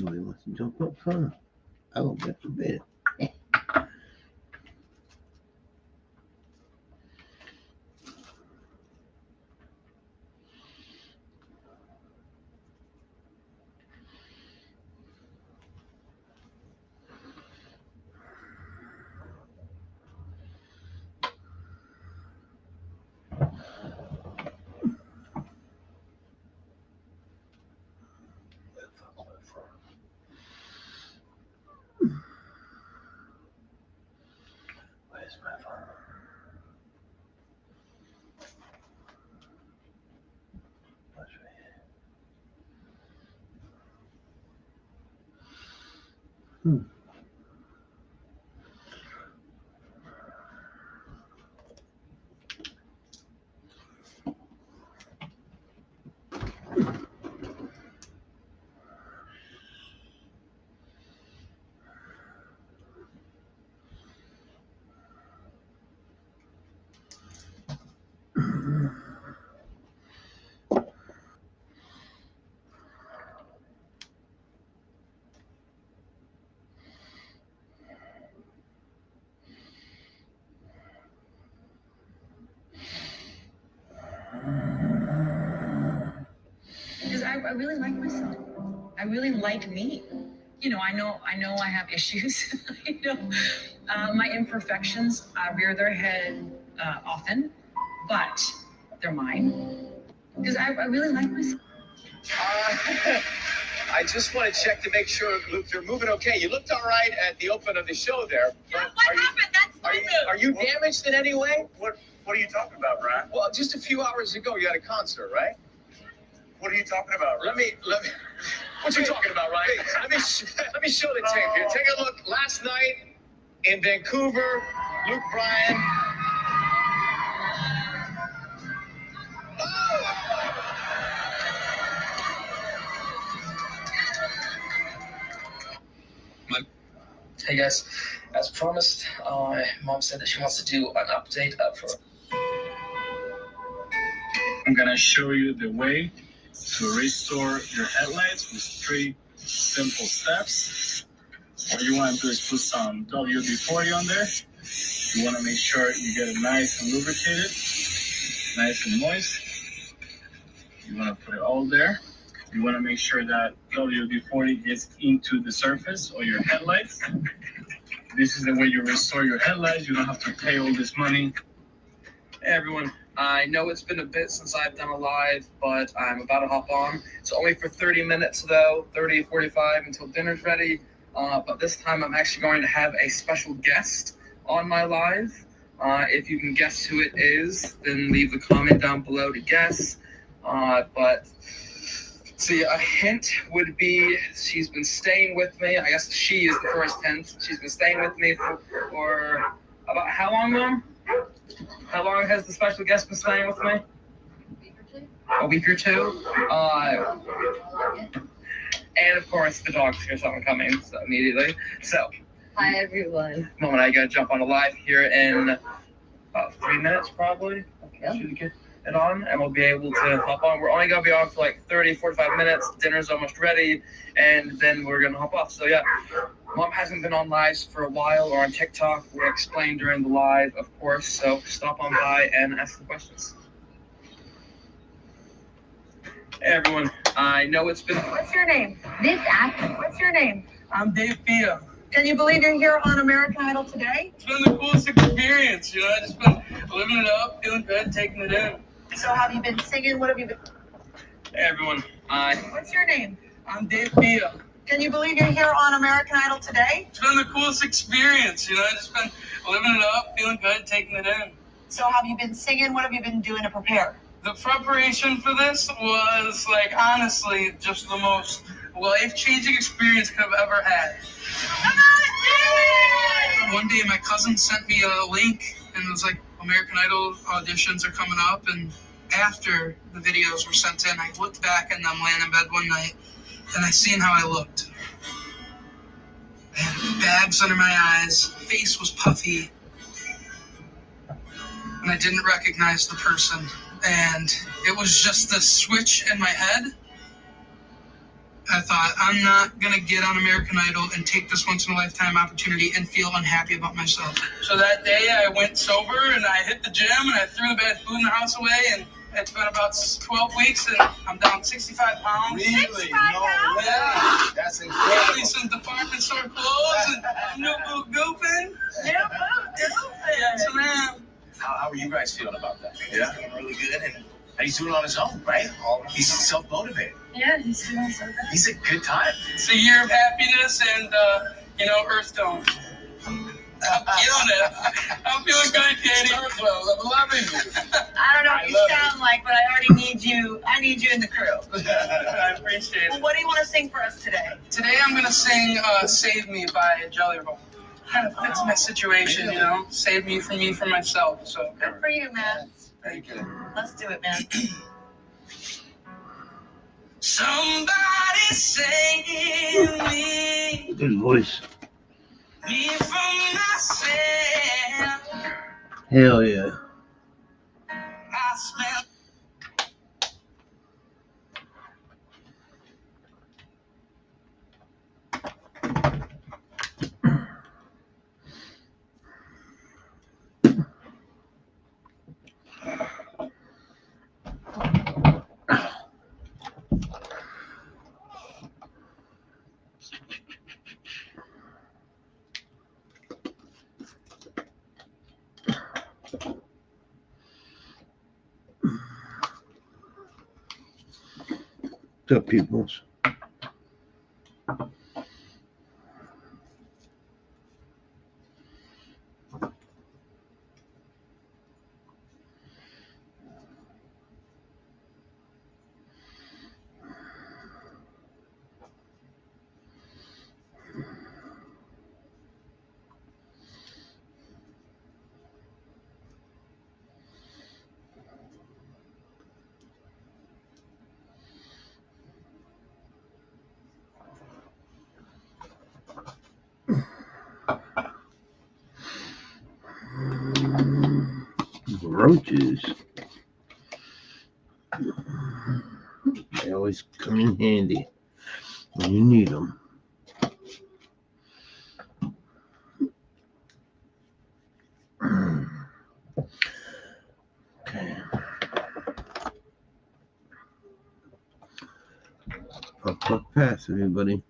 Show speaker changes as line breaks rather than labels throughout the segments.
Nobody wants to jump up, huh? I go back to bed. Where's my phone? What's right here?
Because I really like myself. I really like me. You know I have issues. I know my imperfections rear their head often, but they're mine. Because I really like myself.
I just want to check to make sure you're moving okay. You looked all right at the open of the show there.
Yeah, what happened? That's my move.
Are you damaged in any way?
What are you talking about, Brian?
Well, just a few hours ago, you had a concert, right?
What are you talking about, Ryan?
Let me. What you talking about, Ryan? Let me show the tape here. Take a look. Last night in Vancouver, Luke Bryan.
Hey guys, as promised, Mom said that she wants to do an update for.
I'm gonna show you the way to restore your headlights with 3 simple steps. What you want to do is put some WD-40 on there. You want to make sure you get it nice and lubricated, nice and moist. You want to put it all there. You want to make sure that WD-40 gets into the surface of your headlights. This is the way you restore your headlights. You don't have to pay all this money.
Hey everyone, I know it's been a bit since I've done a live, but I'm about to hop on. It's only for 30 minutes though, 30, 45 until dinner's ready. But this time I'm actually going to have a special guest on my live. If you can guess who it is, then leave the comment down below to guess. But see, a hint would be she's been staying with me. I guess she is the first hint. She's been staying with me for about how long, Mom? How long has the special guest been staying with me? A week or two. And of course, the dogs hear someone coming so immediately. So,
hi everyone.
Moment, I gotta jump on a live here in about 3 minutes, probably.
Okay.
Should get it on, and we'll be able to hop on. We're only gonna be on for like 30, 45 minutes. Dinner's almost ready, and then we're gonna hop off. So yeah, Mom hasn't been on lives for a while or on TikTok. We'll explain during the live, of course. So stop on by and ask some questions. Hey everyone, I know it's been.
What's your name?
This actor.
What's your name?
I'm Dave Pia.
Can you believe you're here on American Idol today?
It's been the coolest experience, you know. I just been living it up, feeling good, taking it in.
So have you been singing? What have you been?
Hey everyone,
What's your name?
I'm Dave Pia.
Can you believe you're here on American Idol today?
It's been the coolest experience, you know. I just been living it up, feeling good, taking it in.
So have you been singing? What have you been doing to prepare?
The preparation for this was, like, honestly, just the most life-changing experience I could have ever had. One day, my cousin sent me a link, and it was like, American Idol auditions are coming up, and after the videos were sent in, I looked back and I'm laying in bed one night, and I seen how I looked. I had bags under my eyes, face was puffy, and I didn't recognize the person. And it was just the switch in my head. I thought, I'm not going to get on American Idol and take this once-in-a-lifetime opportunity and feel unhappy about myself. So that day, I went sober, and I hit the gym, and I threw the bad food in the house away, and it's been about 12 weeks, and I'm down 65 pounds.
Really?
65
No
pounds?
way. That's
Got me
incredible.
some department store clothes, and I'm new boo goofing. Yes, ma'am.
How are you guys feeling about that? Yeah, feeling really good, and he's doing it on his own, right? He's self-motivated.
Yeah, he's doing so good.
He's a good time.
It's a year of happiness and, earth tone. I'm feeling it. I'm feeling good, Katie.
I'm loving you.
I don't know what
I
you
love
sound like, but I already need you. I need you in the crew.
I appreciate
Well,
it.
what do you want to sing for us today?
Today I'm going to sing Save Me by Jelly Roll. Kind of fits my situation, you know? Save me from myself, so.
Good for you, man.
Very good.
Let's do it, man.
Somebody save me,
Good voice.
me from myself.
Hell yeah.
I smell.
What's up, peoples? Roaches. They always come in handy when you need them. Okay. Puff pass, everybody.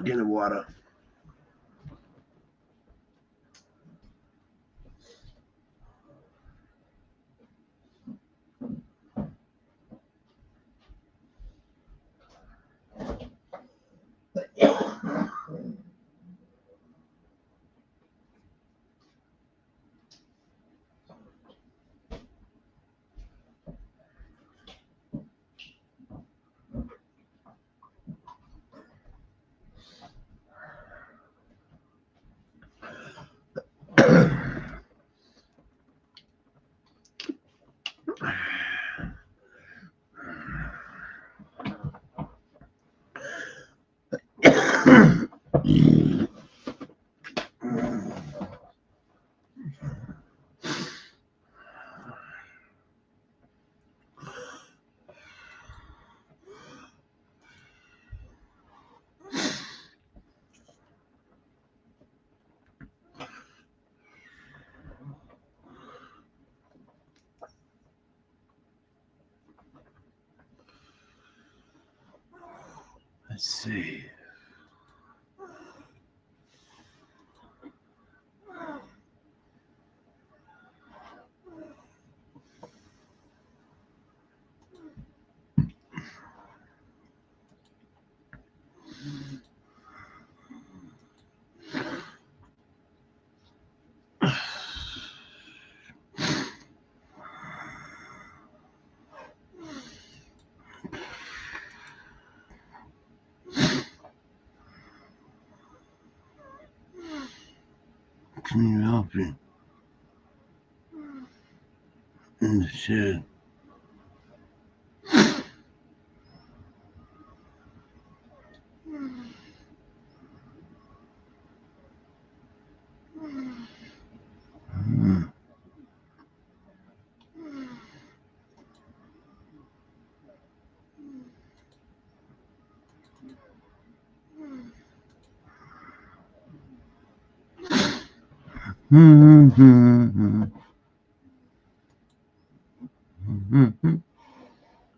Get the water. Let's see. can you help you? In the shed.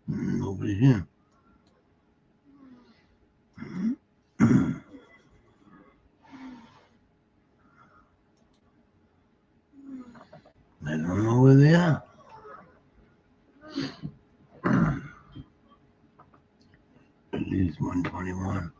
Nobody here. I don't know where they are. At least 121.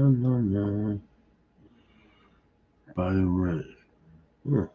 no. By the way. Yeah.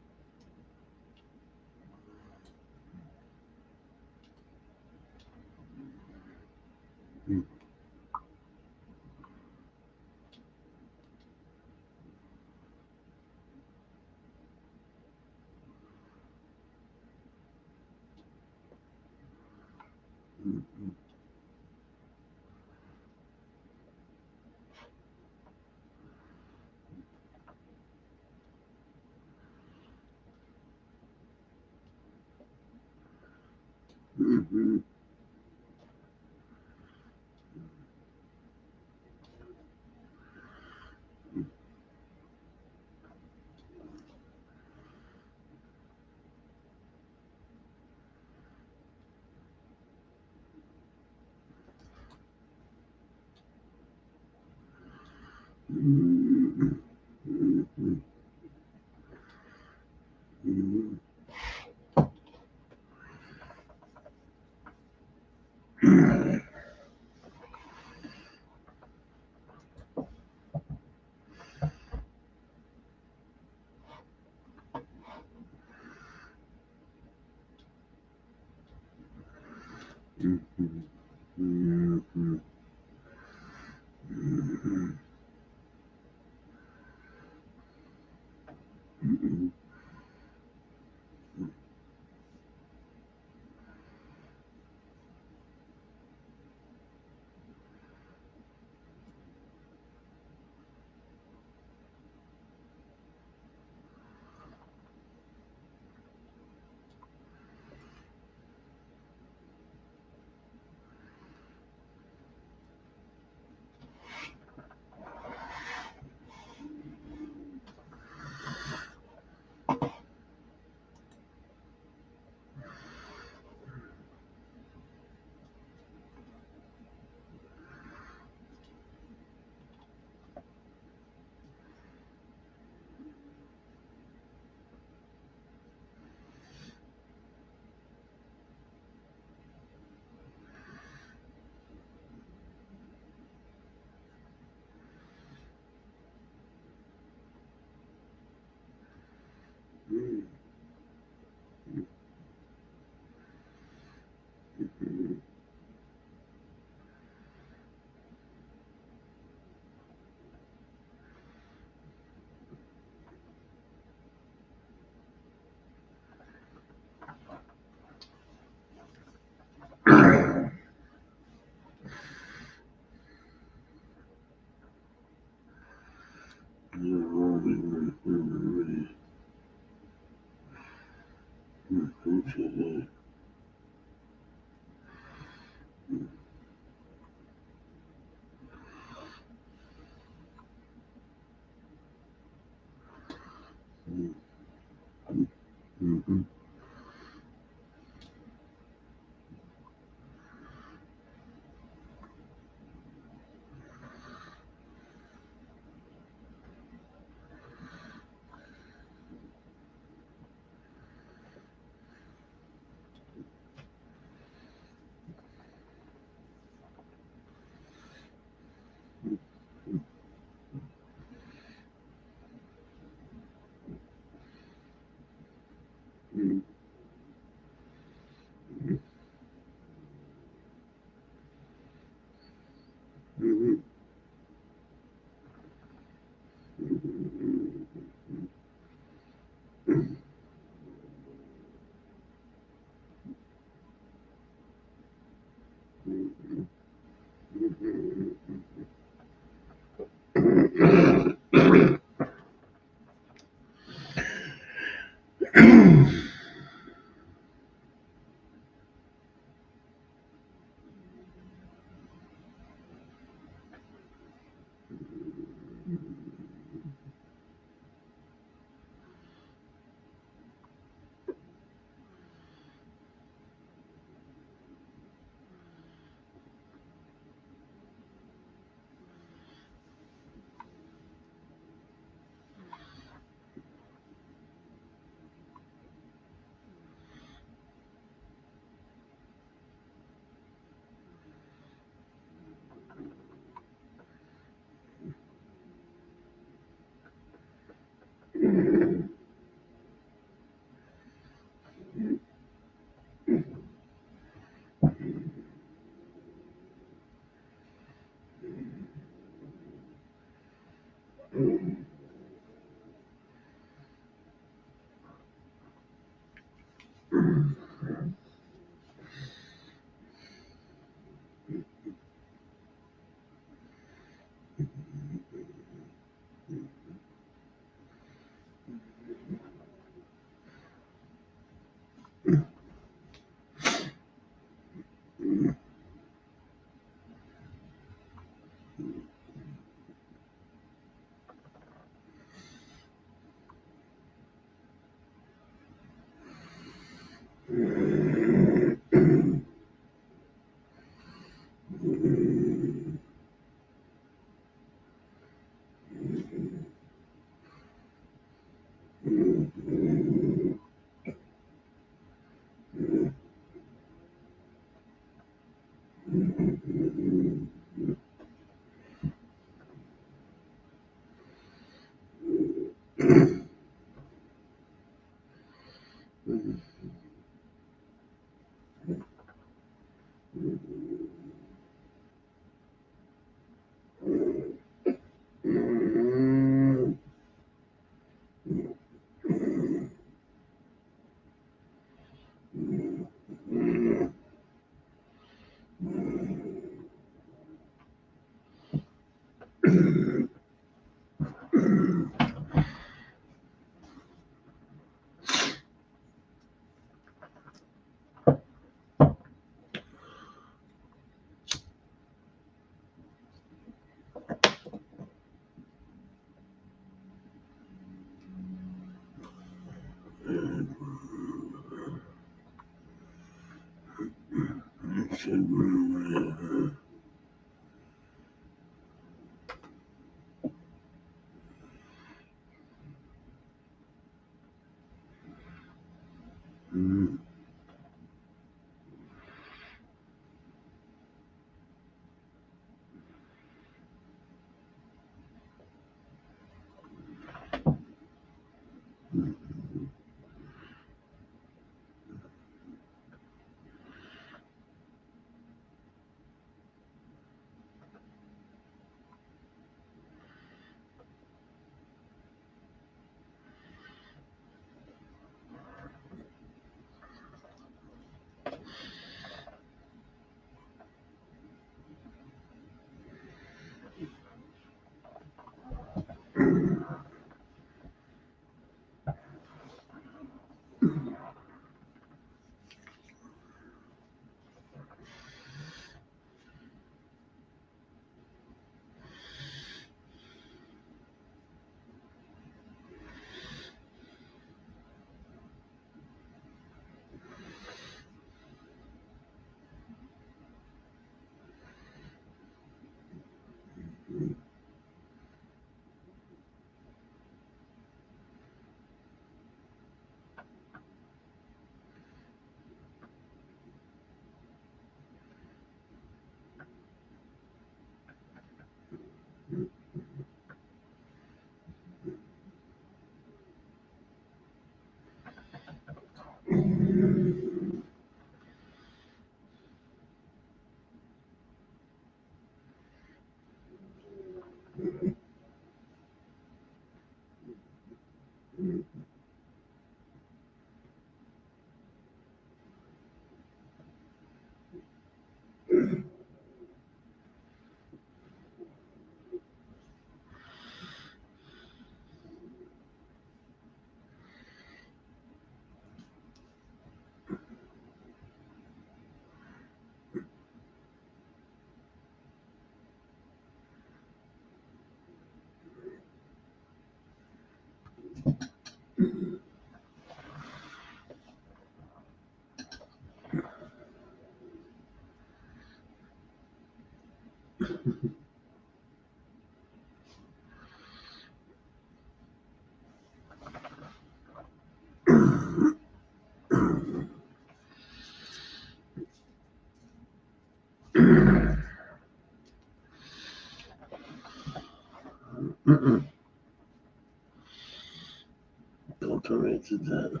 Don't come into that.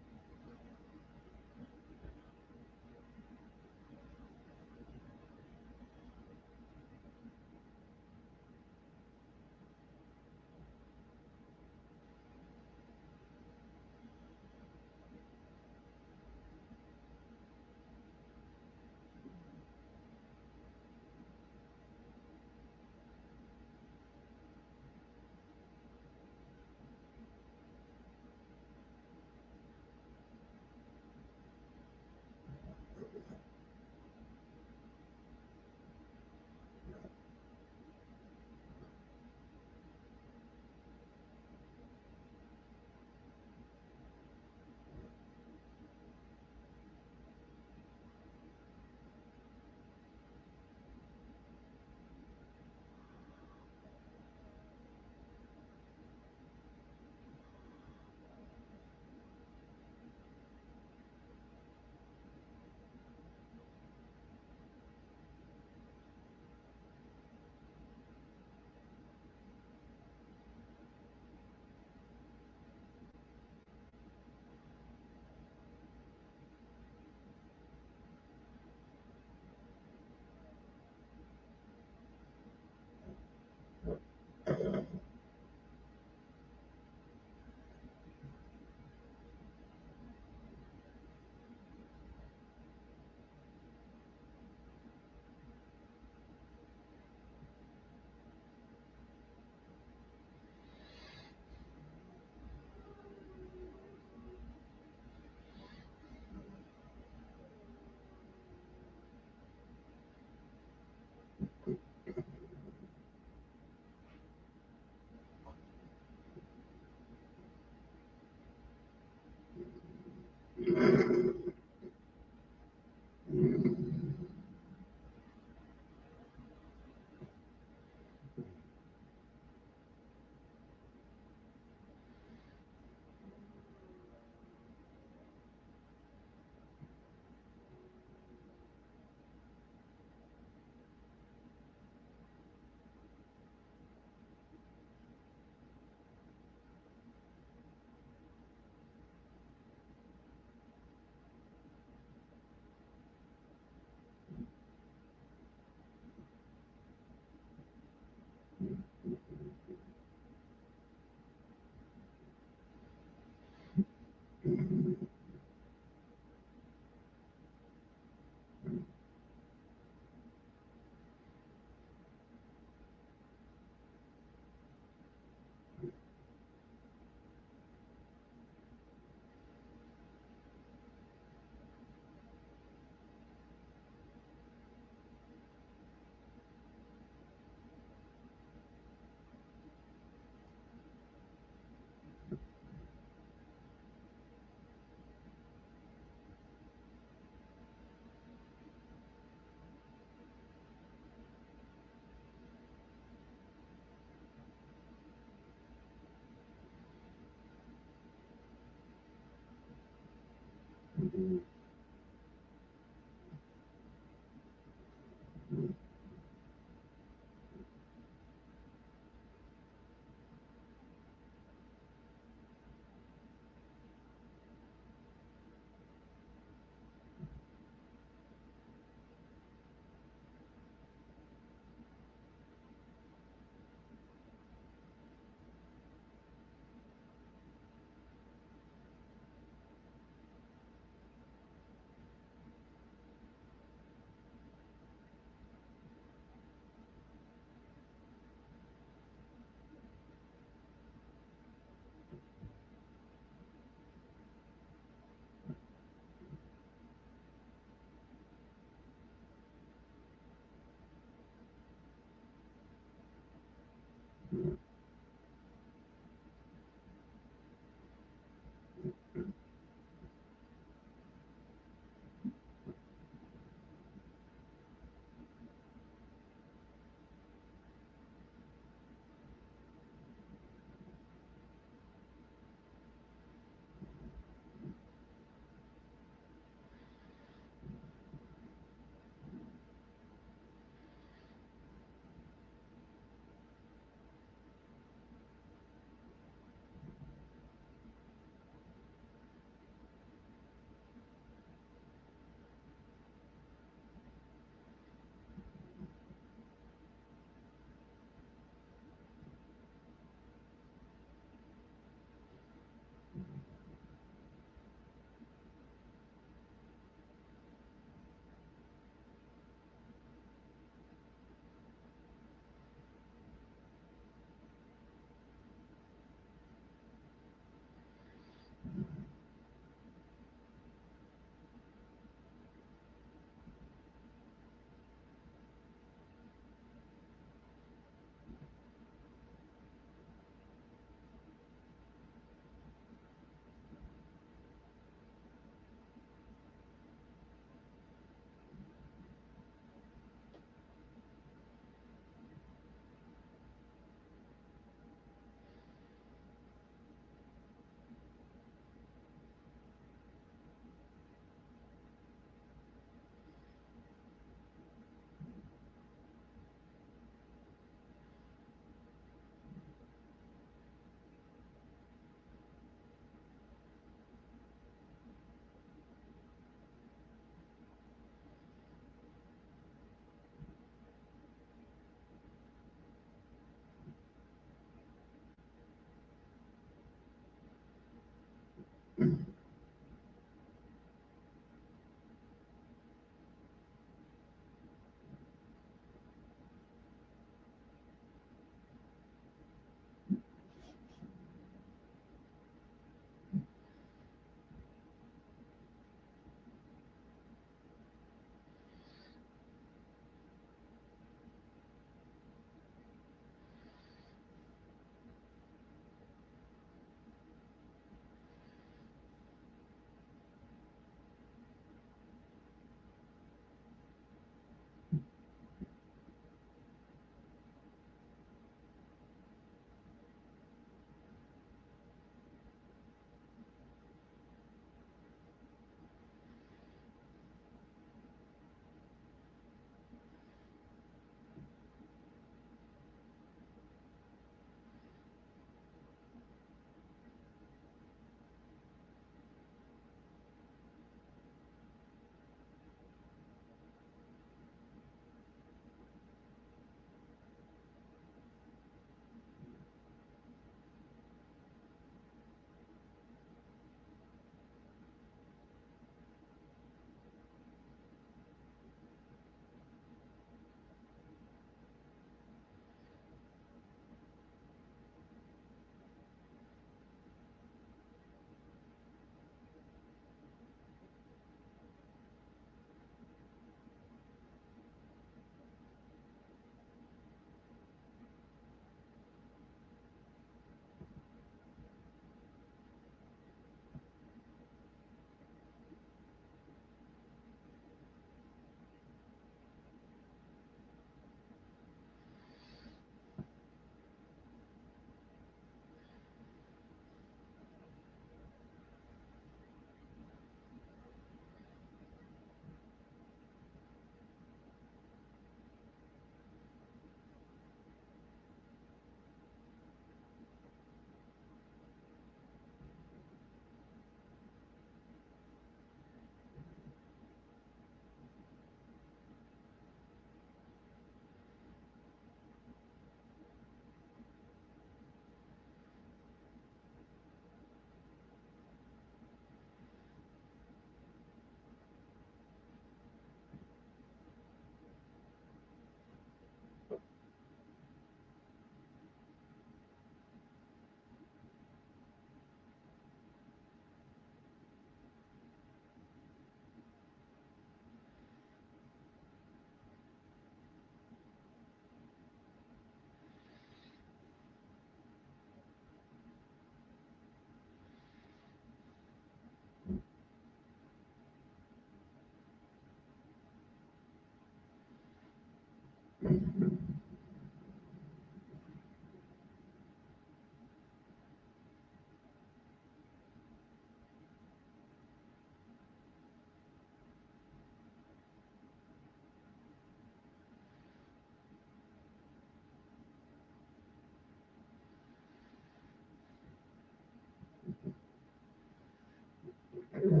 Yeah.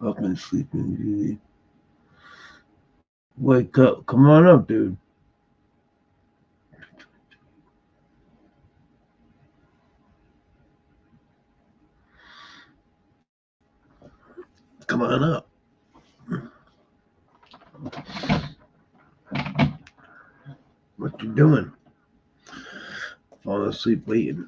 Fucking sleeping beauty. Wake up. Come on up, dude. Come on up. What you doing? Falling asleep waiting.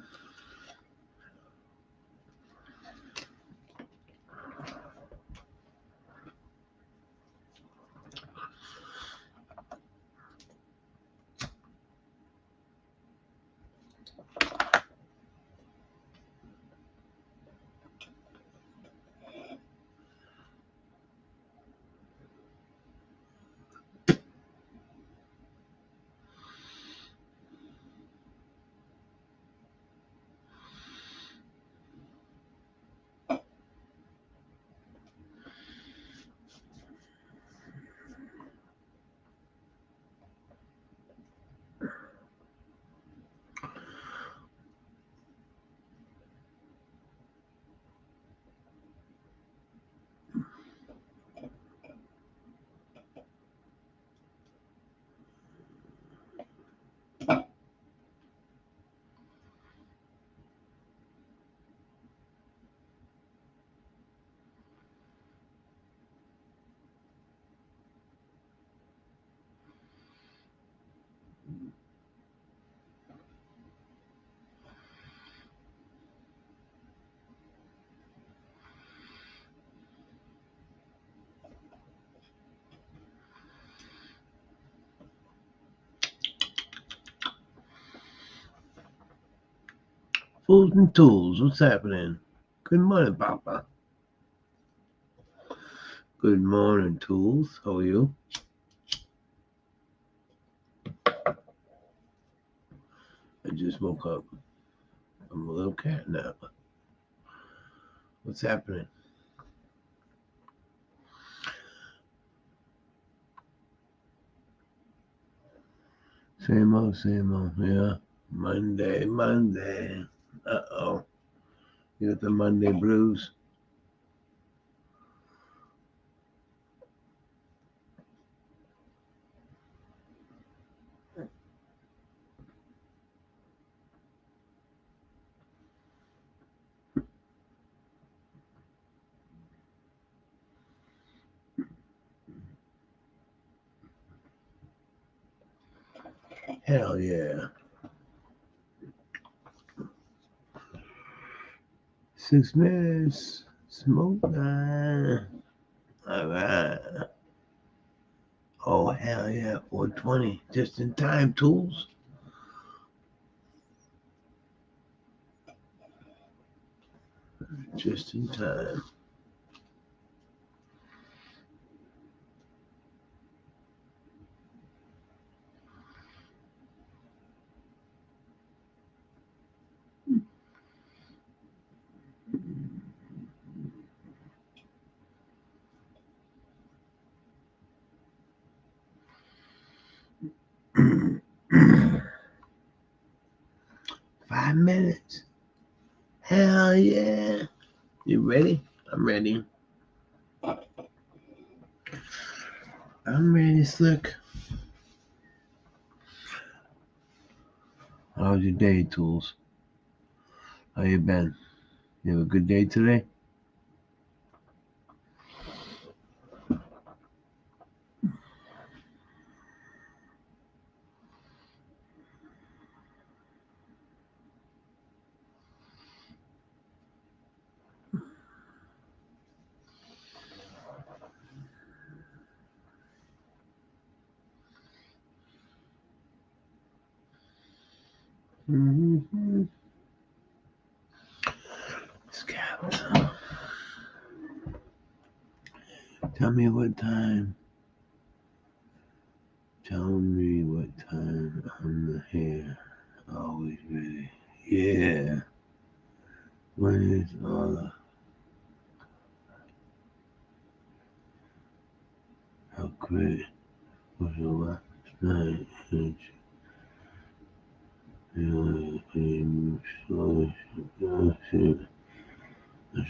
Fools and tools, what's happening? Good morning, Papa. Good morning, tools. How are you? I just woke up. I'm a little cat now. What's happening? Same old, yeah. Monday. Uh-oh. You got the Monday blues? Hell yeah. 6 minutes. Smoke time. All right. Oh, hell yeah. 420. Just in time, tools. Just in time. Five minutes. Hell yeah. You ready? I'm ready. I'm ready, Slick. How's your day, tools? How you been? You have a good day today? Mm-hmm. Scout. Tell me what time. Tell me what time I'm here. Always ready. Yeah. When is all the how great was the last night?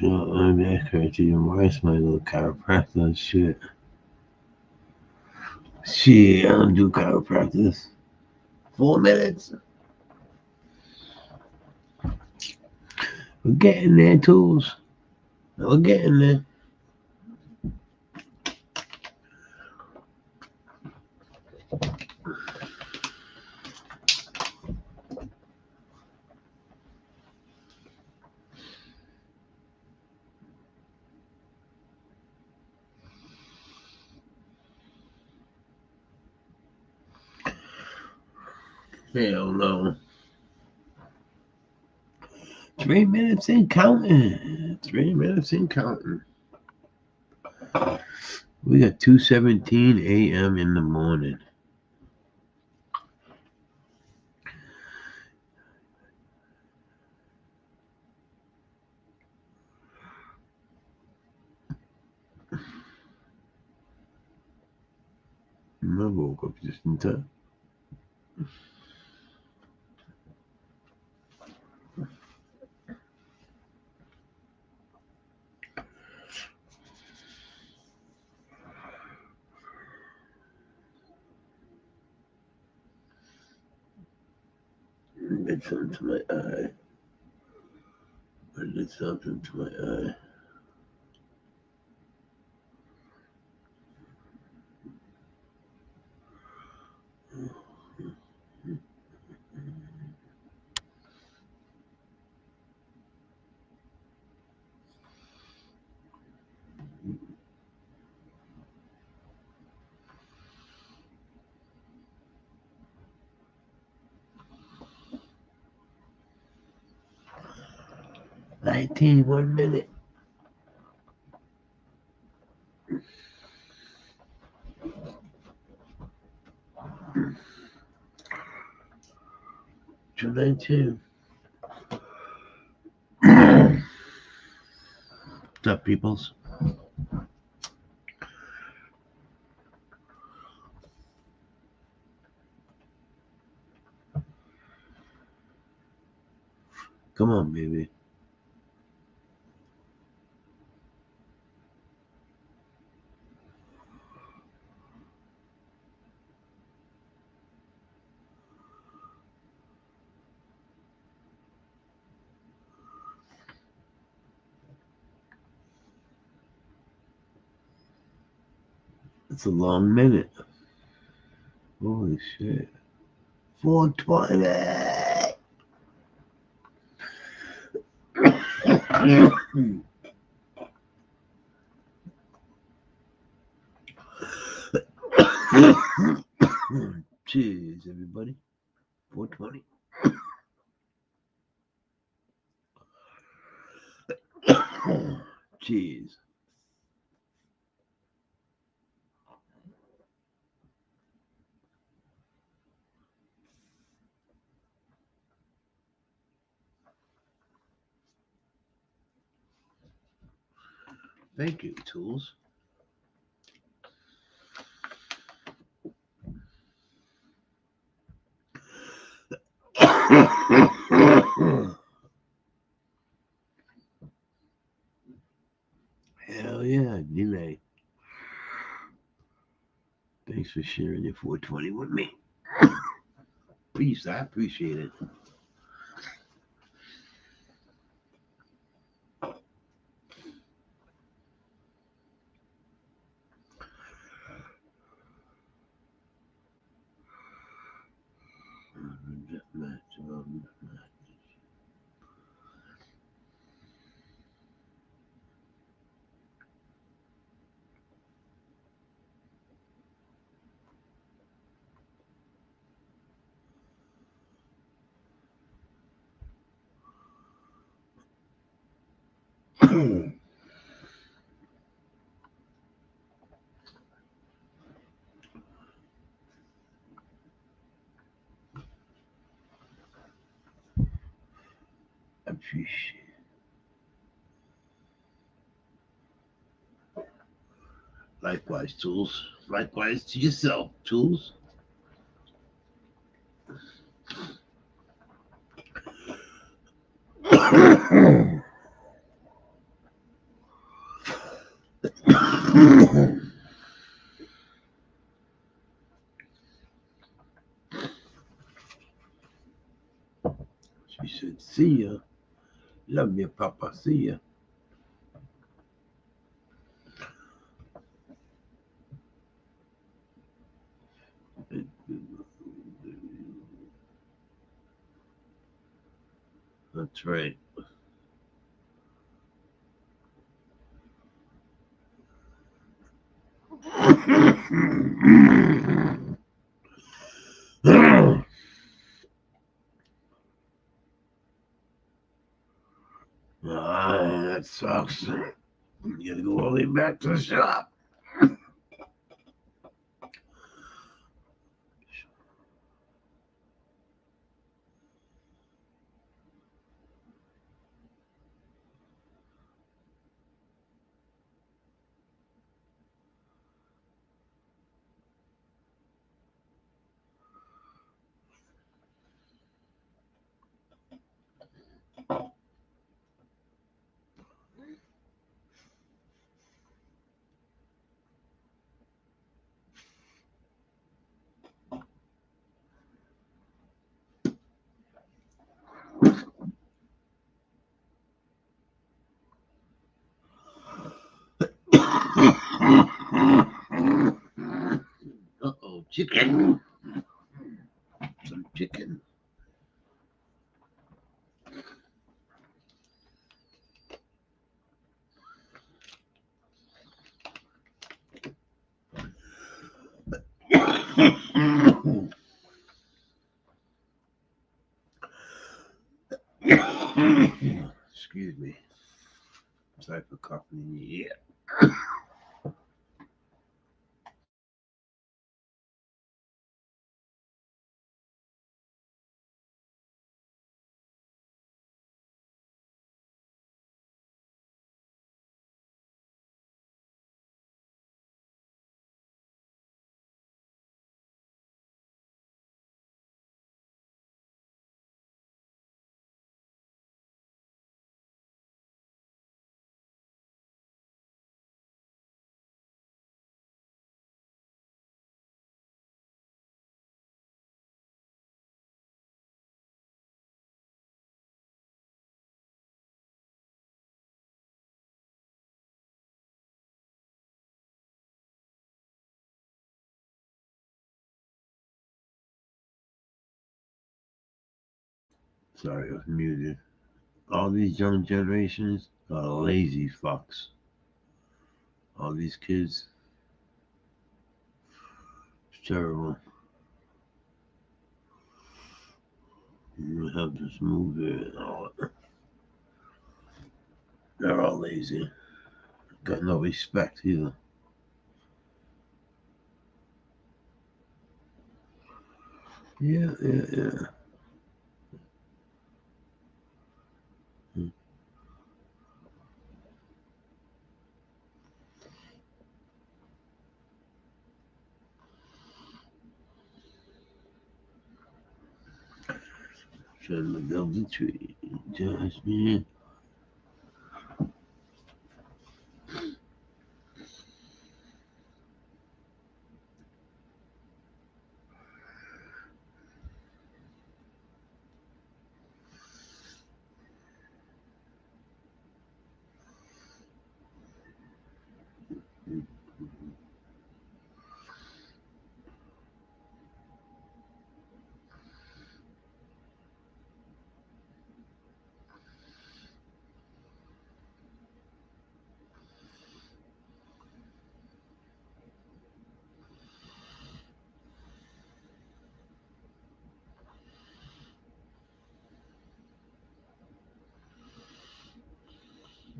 I'm accurate even worse, my little chiropractor shit. Shit, I don't do chiropractic. 4 minutes. We're getting there, tools. We're getting there. Hell no. 3 minutes ain't counting. 3 minutes ain't counting. We got 2:17 a.m. in the morning. I woke up just in time. Did something to my eye. I did something to my eye. 19, 1 minute. Two 19. What's up, peoples? Come on, baby. It's a long minute. Holy shit. 420. Cheers, everybody. 420. Cheers. Thank you, Tools. Hell yeah, delay. Thanks for sharing your 420 with me. Peace, I appreciate it. Appreciate it. Likewise, Tools. Likewise to yourself, Tools. She said, see ya. Love you, Papa. See ya. That's right. That sucks. You gotta go all the way back to the shop. Uh-oh, chicken. Some chicken. Excuse me. Sorry for coughing in your ear. Sorry, I was muted. All these young generations are lazy fucks. All these kids, it's terrible. You have this movie and all that. They're all lazy. Got no respect either. Yeah. Trying to build the tree. Just me.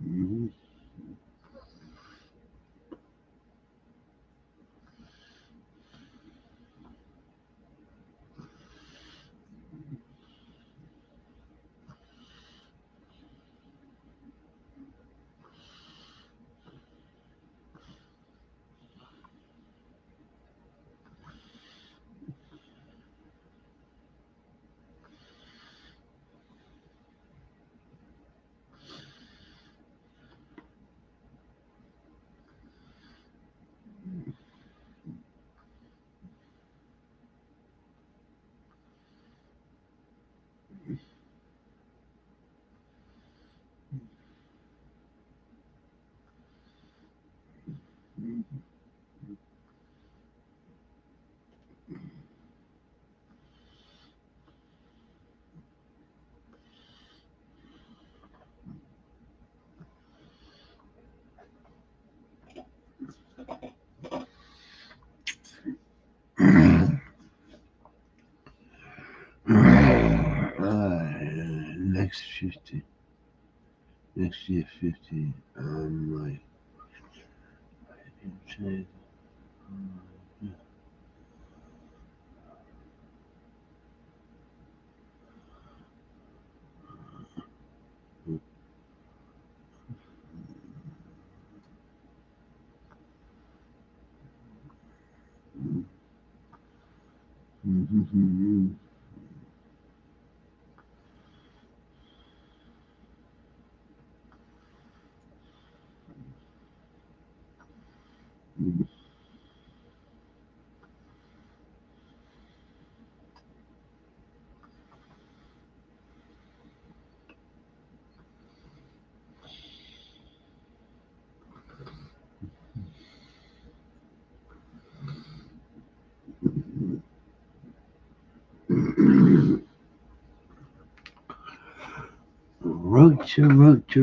Mm-hmm. Next 50. Next year 50. Like, say,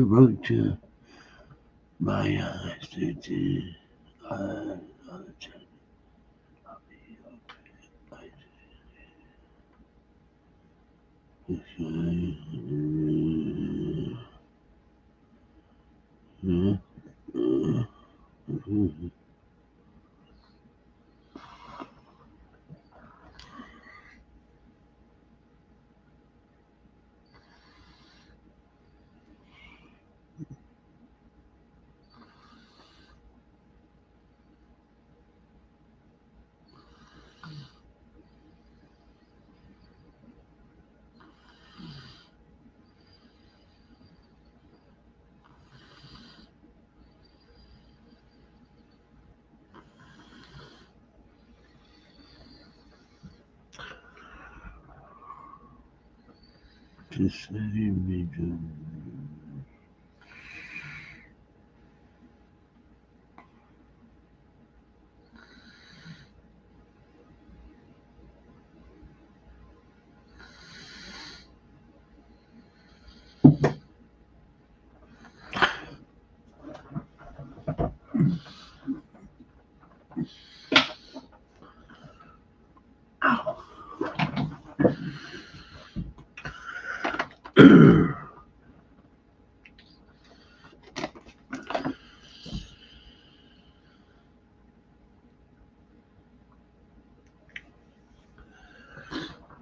rocha. My eyes, dude. I'll tell you, I'll be okay. Just say me do.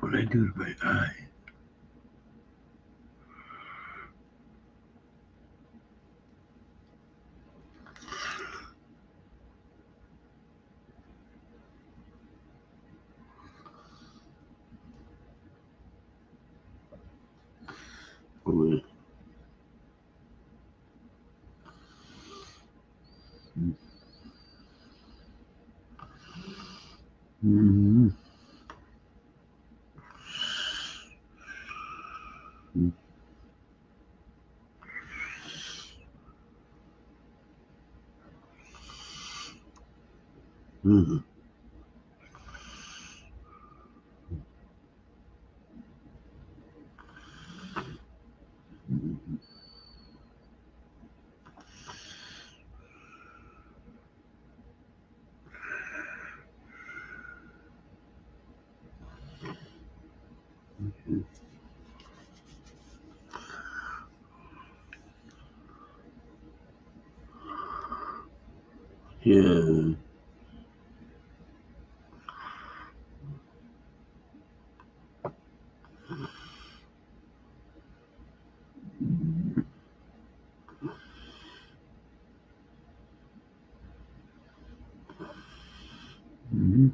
What I do to my eye? What? Mm-hmm. Mm-hmm. Yeah. Mm-hmm.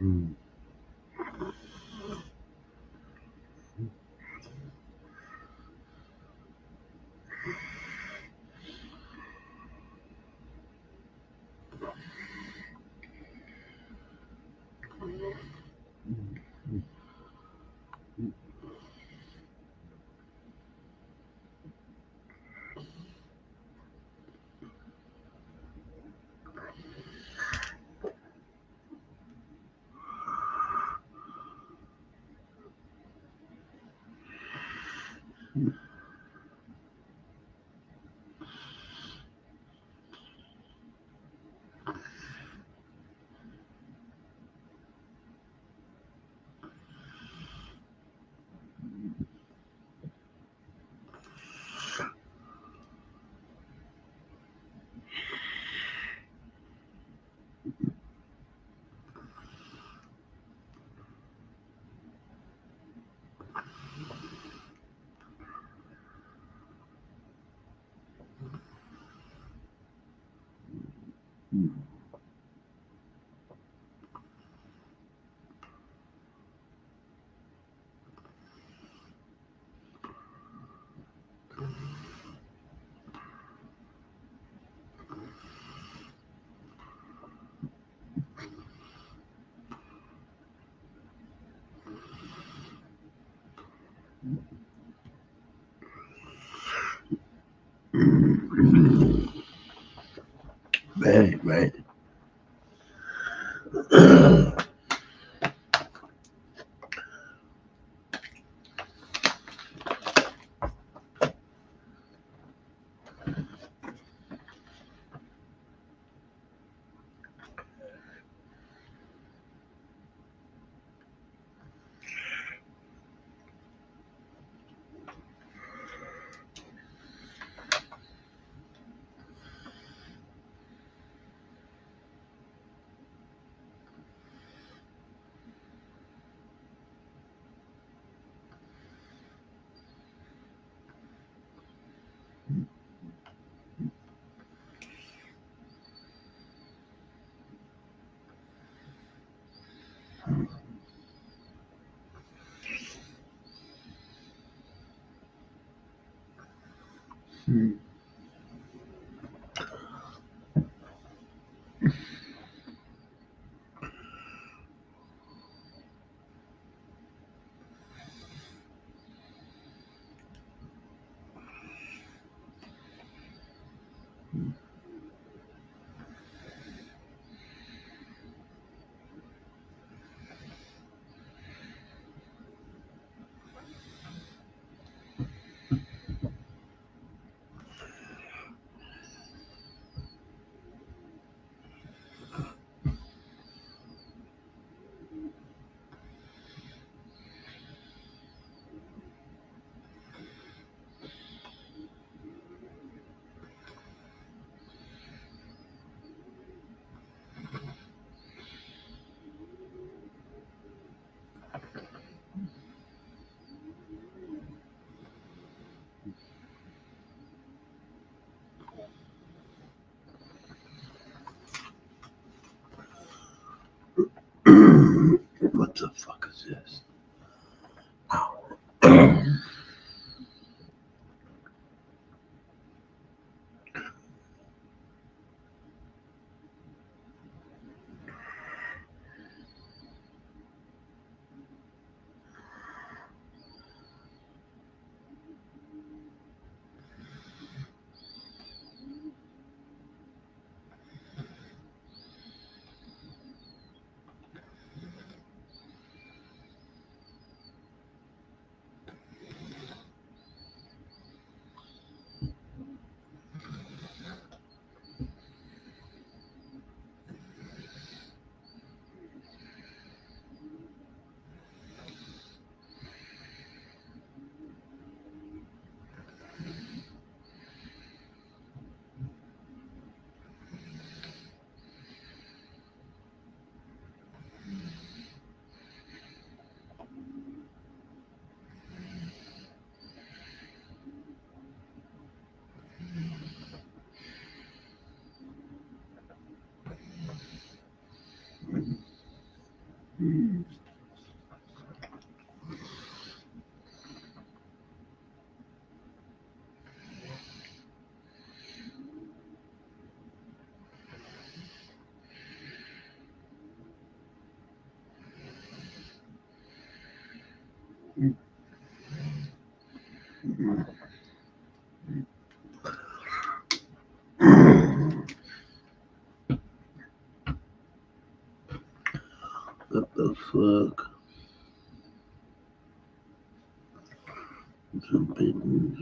Mm-hmm. Right, right. What the fuck is this? Ow. What the fuck? Some buttons.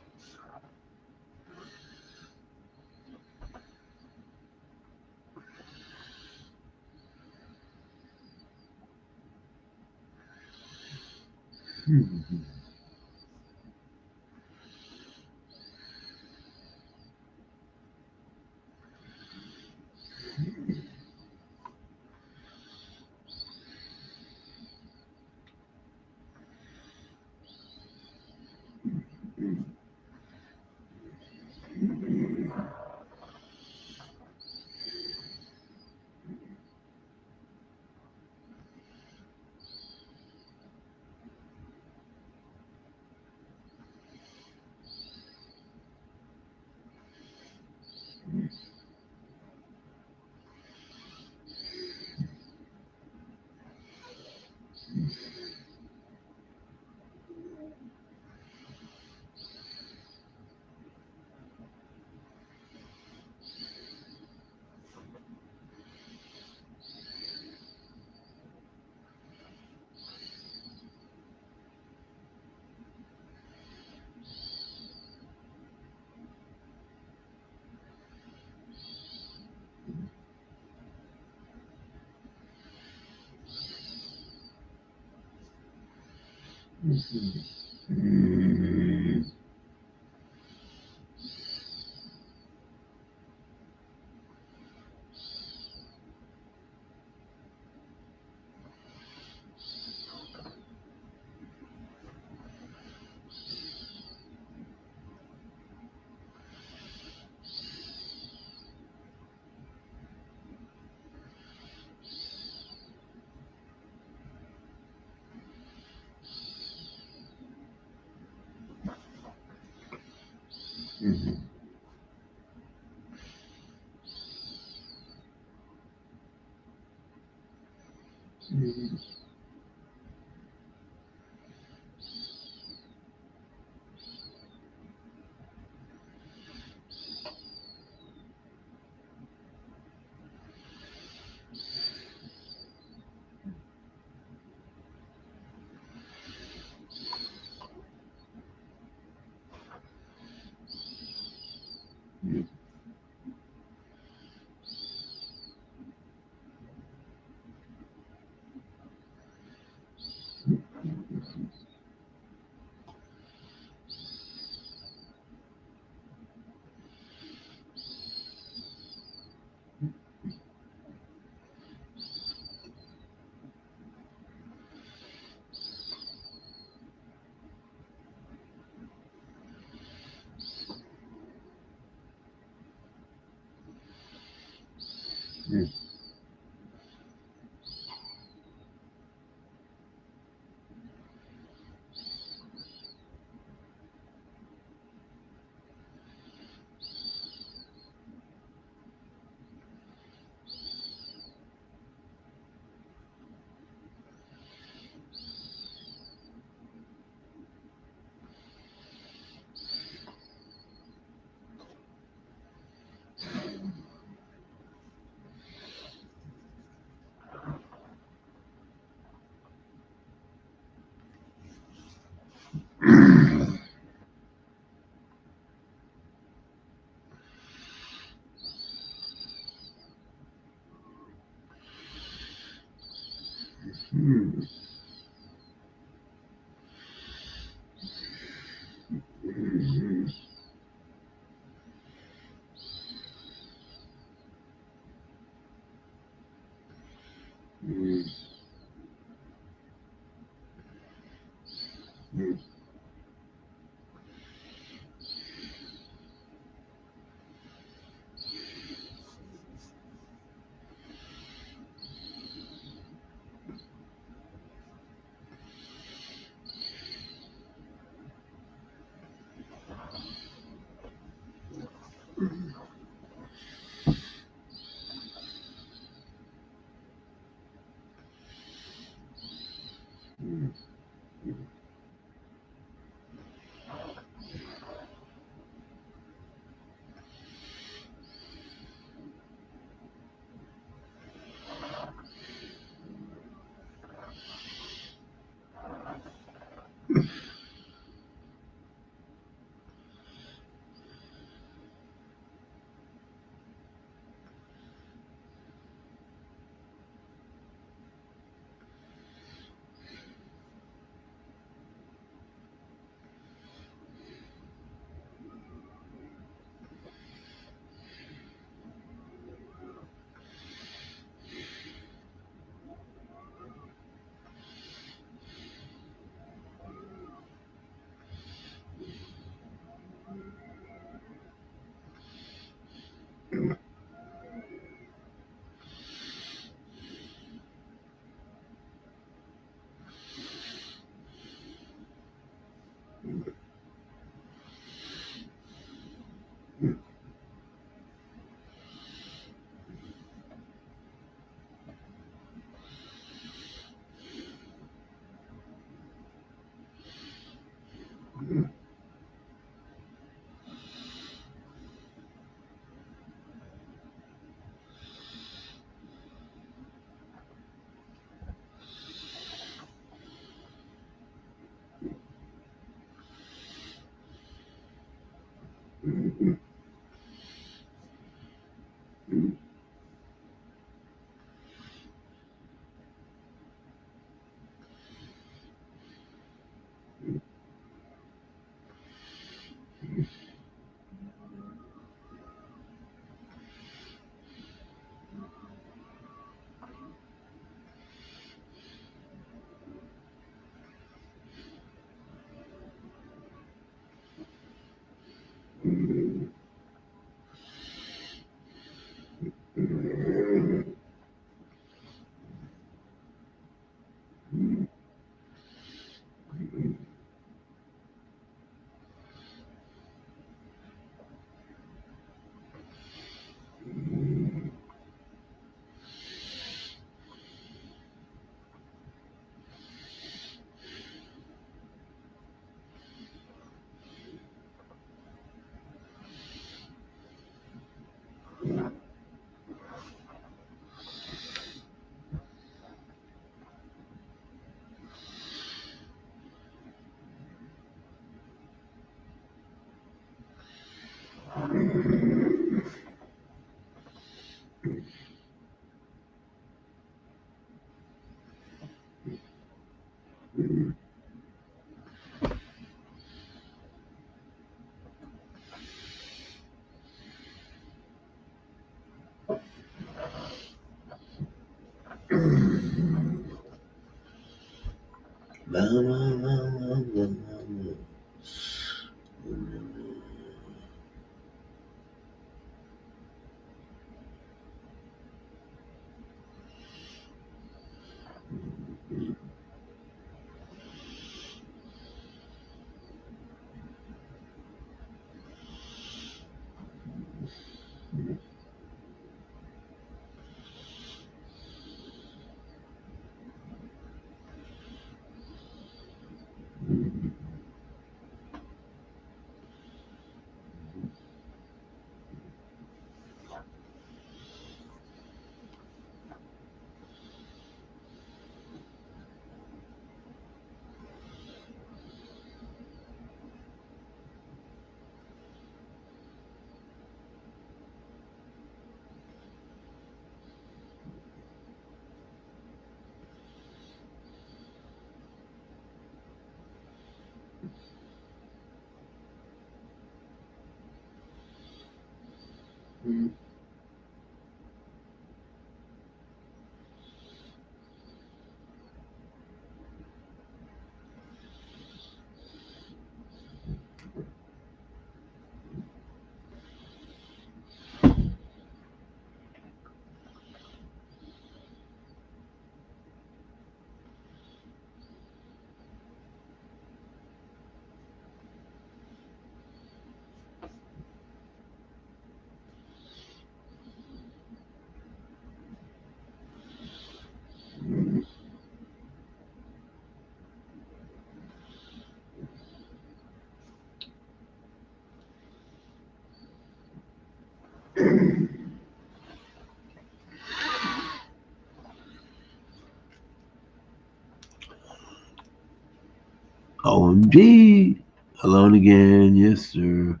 OMG. Alone again. Yes, sir.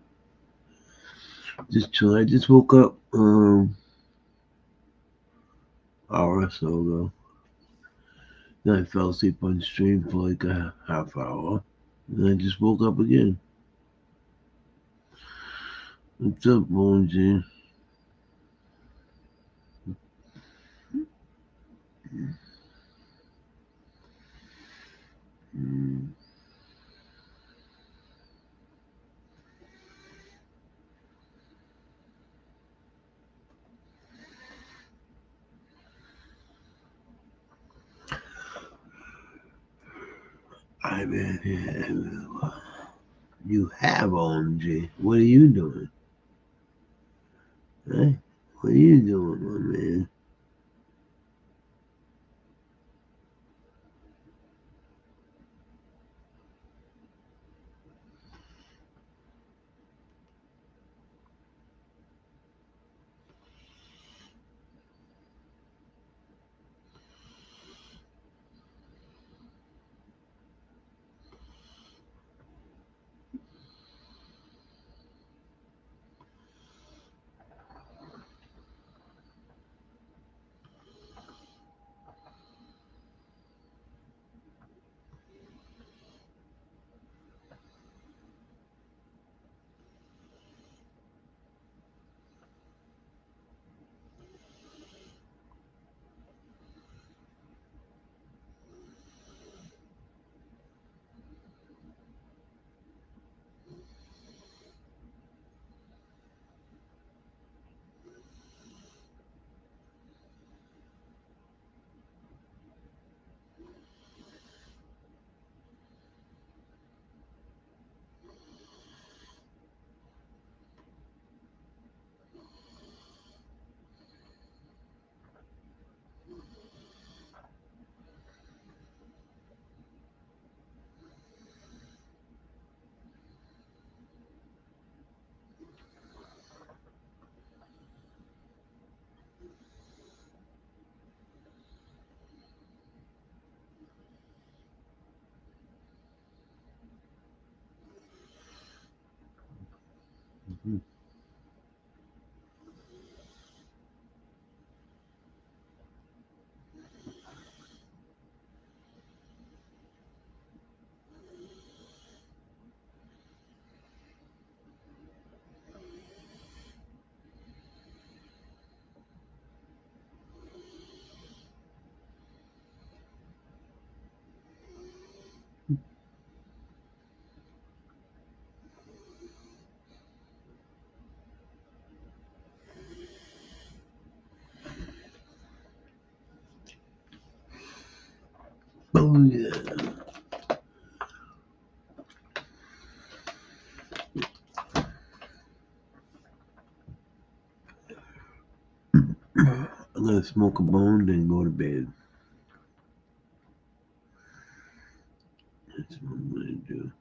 Just chilling. I just woke up hour or so ago. Then I fell asleep on stream for like a half hour. And I just woke up again. What's up, OMG? Mm. I've been here. You have OMG. What are you doing? Hey, what are you doing, my man? Oh yeah. I'm gonna smoke a bone, then go to bed. That's what I'm gonna do.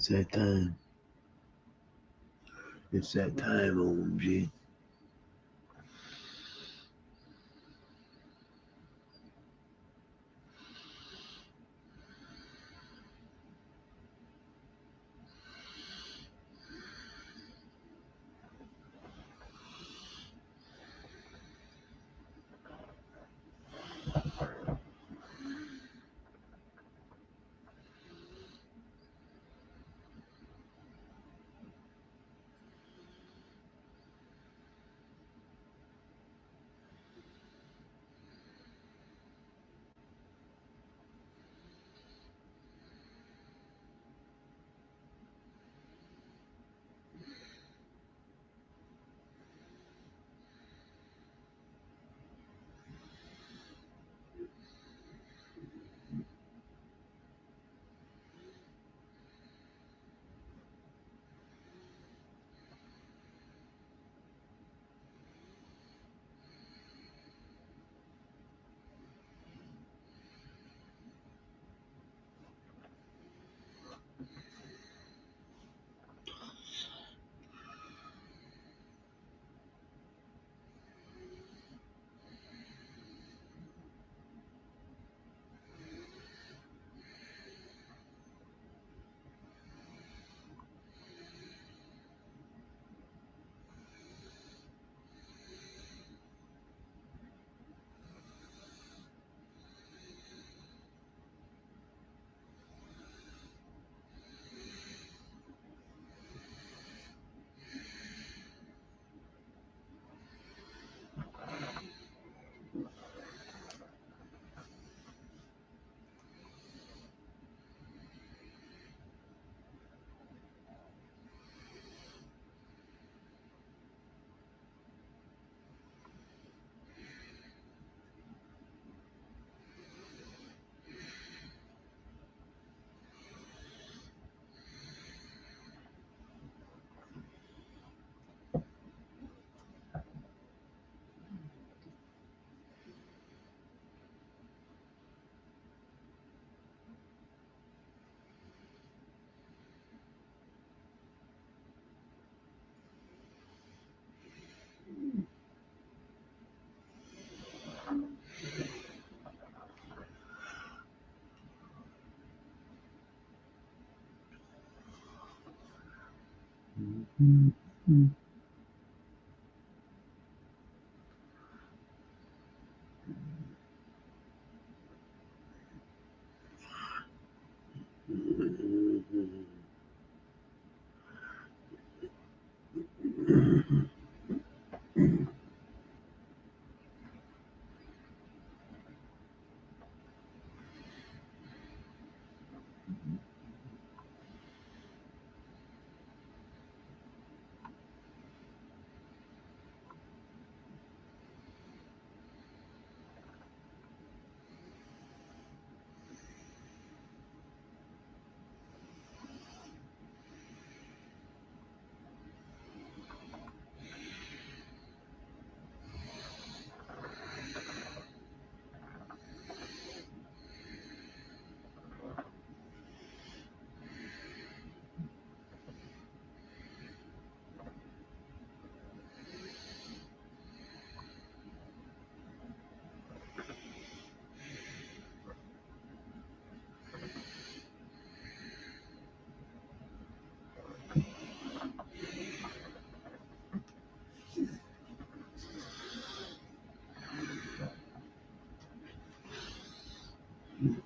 It's that time. It's that time, OMG.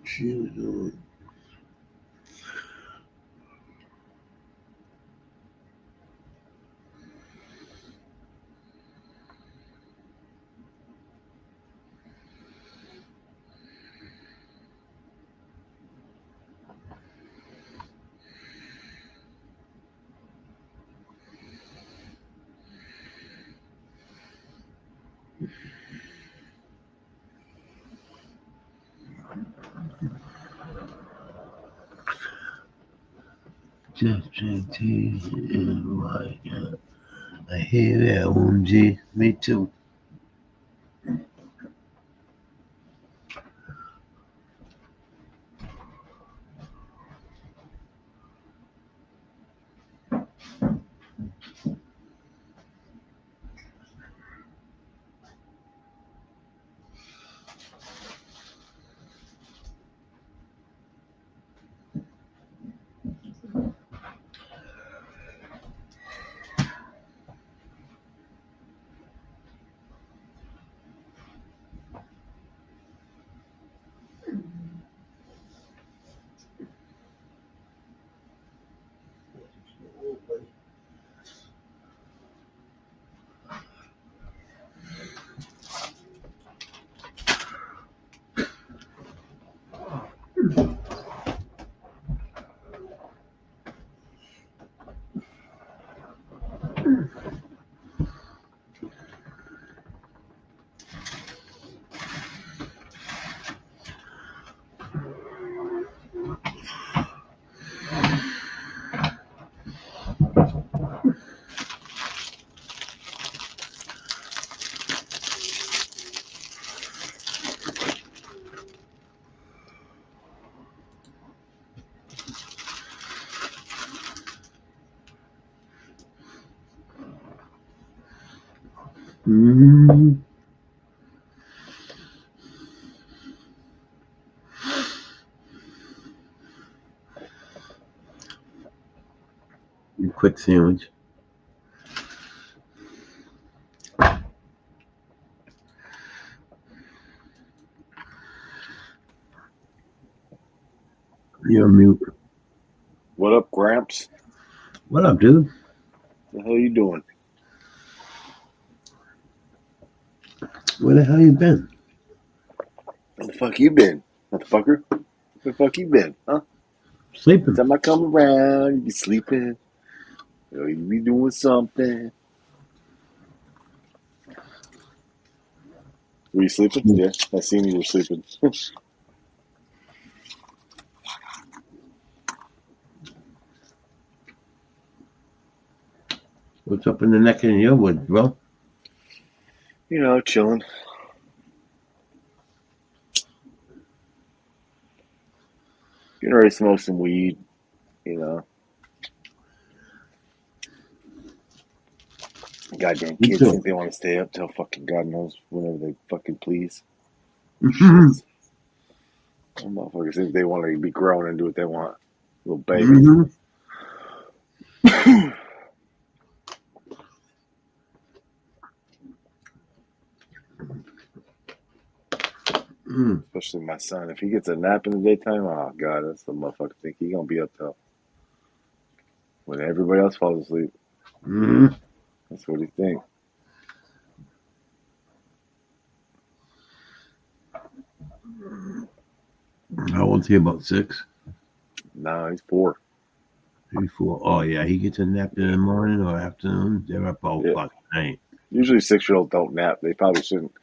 She was on. Just drink tea and like I hear that, OMG. Me too. Mm. Quick sandwich. You're mute.
What up, Gramps?
What up, dude?
The hell you doing?
Where the hell you been?
Where the fuck you been, motherfucker? Where the fuck you been, huh?
Sleeping.
Time I come around, you be sleeping. You be doing something. Were you sleeping? Yeah, I seen you were sleeping.
What's up in the neck of your woods, bro?
You know, chilling. Getting ready to smoke some weed, you know. Goddamn
Me
kids
too.
think they want to stay up till fucking God knows whenever they fucking please.
Mhm.
Shit. Some motherfuckers think they want to be grown and do what they want. Little babies.
Mhm. Mm.
Especially my son. If he gets a nap in the daytime, oh God, that's the motherfucker think he gonna be up till when everybody else falls asleep.
Mhm.
That's what he think.
How old is he? About 6?
Nah, he's 4.
3, 4. Oh, yeah. He gets a nap in the morning or afternoon. They're up all
Yeah.
fucking night.
Usually 6-year-olds don't nap. They probably shouldn't.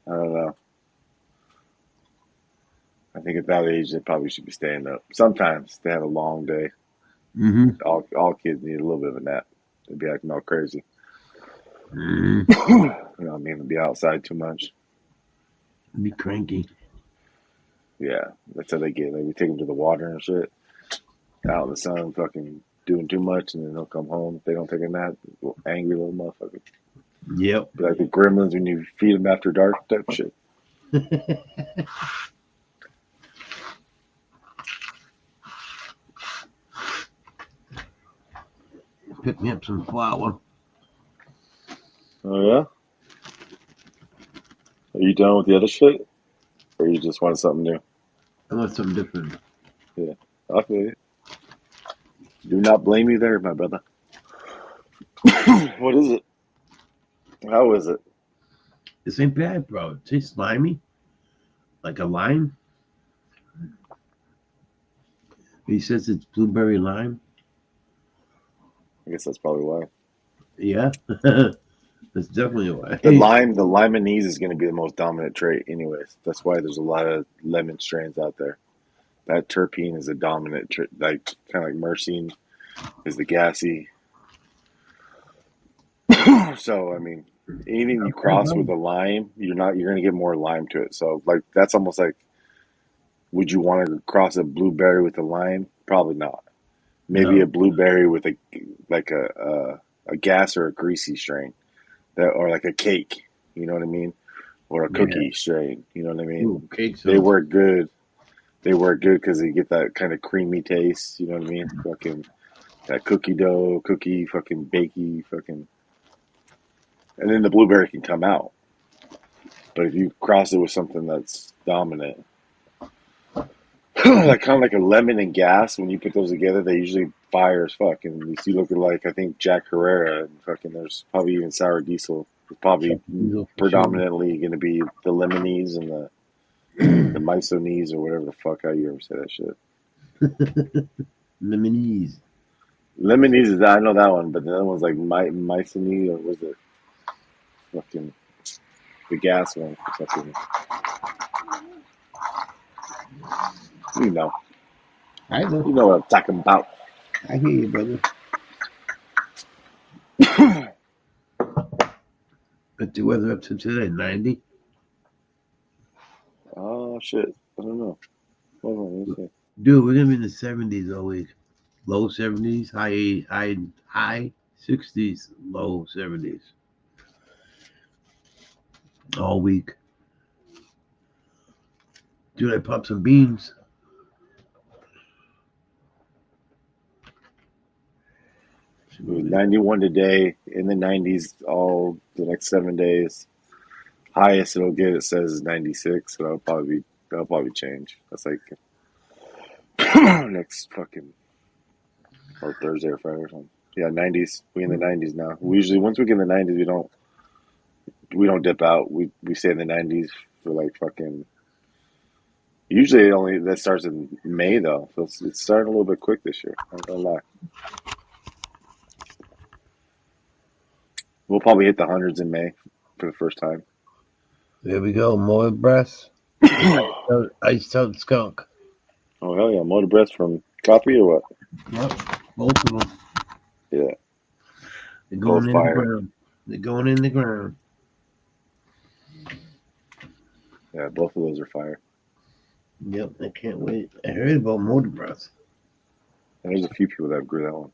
I don't know. I think at that age they probably should be staying up. Sometimes they have a long day.
Mm-hmm.
All kids need a little bit of a nap. They'd be acting all crazy.
Mm.
You know what I mean? They'd be outside too much.
Be cranky.
Yeah, that's how they get. Like we take them to the water and shit. Out in the sun, fucking doing too much, and then they'll come home. If they don't take a nap, angry little motherfucker.
Yep.
Be like the gremlins when you feed them after dark type shit.
Pick me up some flour.
Oh yeah? Are you done with the other shit? Or you just want something new?
I want something different.
Yeah. I feel you. Do not blame me there, my brother. What is it? How is it?
This ain't bad, bro. It tastes slimy. Like a lime. He says it's blueberry lime.
I guess that's probably why.
Yeah. That's definitely why.
The limonese is going to be the most dominant trait, anyways. That's why there's a lot of lemon strains out there. That terpene is a dominant trait, like kind of like myrcene is the gassy. So I mean, anything you cross with a lime, you're going to get more lime to it. So like that's almost like, would you want to cross a blueberry with a lime? Probably not. Maybe
No.
a blueberry with a gas or a greasy strain, that or like a cake. You know what I mean? Or a cookie strain. You know what I mean?
Ooh, cake
They
sounds-
work good. They work good because they get that kind of creamy taste. You know what I mean? Fucking that cookie dough, fucking bakey, fucking, and then the blueberry can come out. But if you cross it with something that's dominant, like kind of like a lemon and gas, when you put those together, they usually fire as fuck. And if you look at like I think Jack Herrera and fucking, there's probably even Sour Diesel. It's probably predominantly going to be the lemonese and the misonese or whatever the fuck, how you ever say that shit.
Lemonese.
Lemonese is, I know that one, but the other one's like misonese, or was it fucking the gas one or something? You know.
I know.
You know what I'm talking about.
I hear you, brother. But the weather up to today, 90.
Oh shit. I don't know. Hold on, let me see.
Dude, we're gonna be in the 70s all week. Low 70s, high 60s, low 70s. all week. Dude, I popped some beans.
It was 91 today, in the 90s all the next 7 days. Highest it'll get, it says, is 96, so that'll probably change. That's like next fucking, or Thursday or Friday or something. Yeah, 90s. We in the 90s now. We usually, once we get in the 90s, we don't dip out. We stay in the 90s for like fucking. Usually that starts in May though, so it's starting a little bit quick this year. I'm not gonna lie. We'll probably hit the hundreds in May for the first time.
There we go, more breaths. Iced out skunk.
Oh hell yeah, motor breath from Copy or what?
Yep, both of them.
Yeah,
They're going
both
in
fire.
the ground. They're going in the ground.
Yeah, both of those are fire.
Yep, I can't wait. I heard about motor breath.
And there's a few people that grew that one.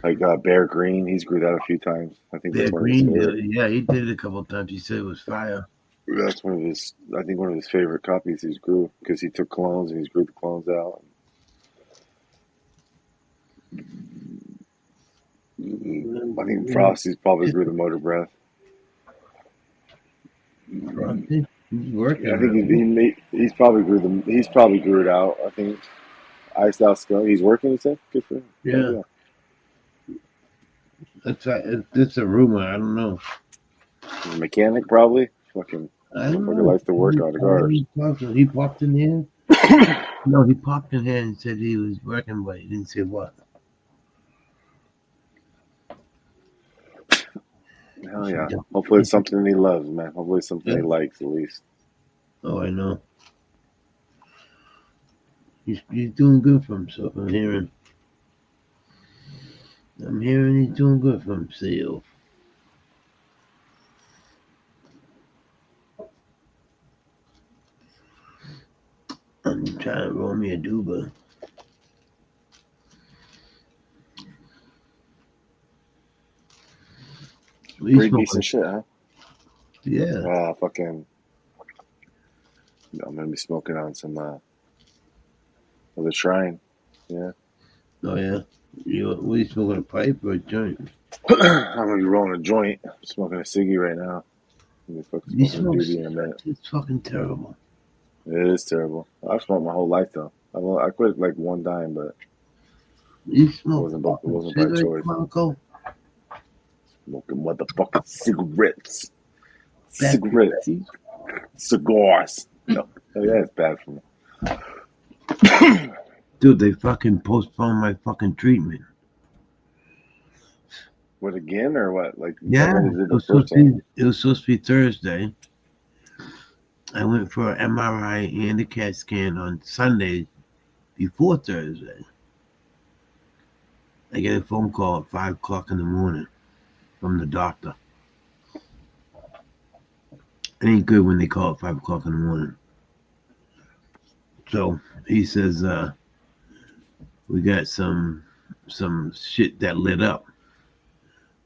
Like Bear Green, he's grew that a few times. I think
Bear
that's one of his
Green
favorite.
did it. Yeah, he did it a couple of times. He said it was fire.
That's one of his. I think one of his favorite copies he's grew because he took clones and he's grew the clones out. I think Frosty's probably grew the motor breath.
Frosty? He's working.
Yeah, I think he's probably grew it out. I think Iced Out Skunk. He's working. He said, "Good for him."
Yeah. That's a rumor. I don't know.
He's a mechanic, probably. Fucking.
I don't
Motherfucker
know.
likes to work on the cars.
He popped in here. No, he popped in here and said he was working, but he didn't say what.
Hell yeah. Hopefully it's something he loves, man. Hopefully it's something he likes at least.
Oh, I know. He's doing good for himself, I'm hearing. He's doing good for himself. I'm trying to roll me a Duba.
Pretty decent shit, huh?
Yeah.
Fucking. I'm gonna be smoking on some of the Shrine. Yeah.
Oh yeah. What are you smoking, a pipe or a joint?
I'm gonna be rolling a joint. I'm smoking a ciggy right now. I'm fucking smoking a doobie in a minute.
It's fucking terrible.
It is terrible. I've smoked my whole life though. I quit like one time, but
it
wasn't by choice.
Marco?
Smoking motherfucking cigarettes. Cigarettes. Cigars. No. Oh, yeah, it's bad for me.
Dude, they fucking postponed my fucking treatment.
What, again or what? Like,
yeah, it was supposed to be Thursday. I went for an MRI and a CAT scan on Sunday before Thursday. I get a phone call at 5 o'clock in the morning from the doctor. It ain't good when they call at 5 o'clock in the morning. So he says, we got some shit that lit up,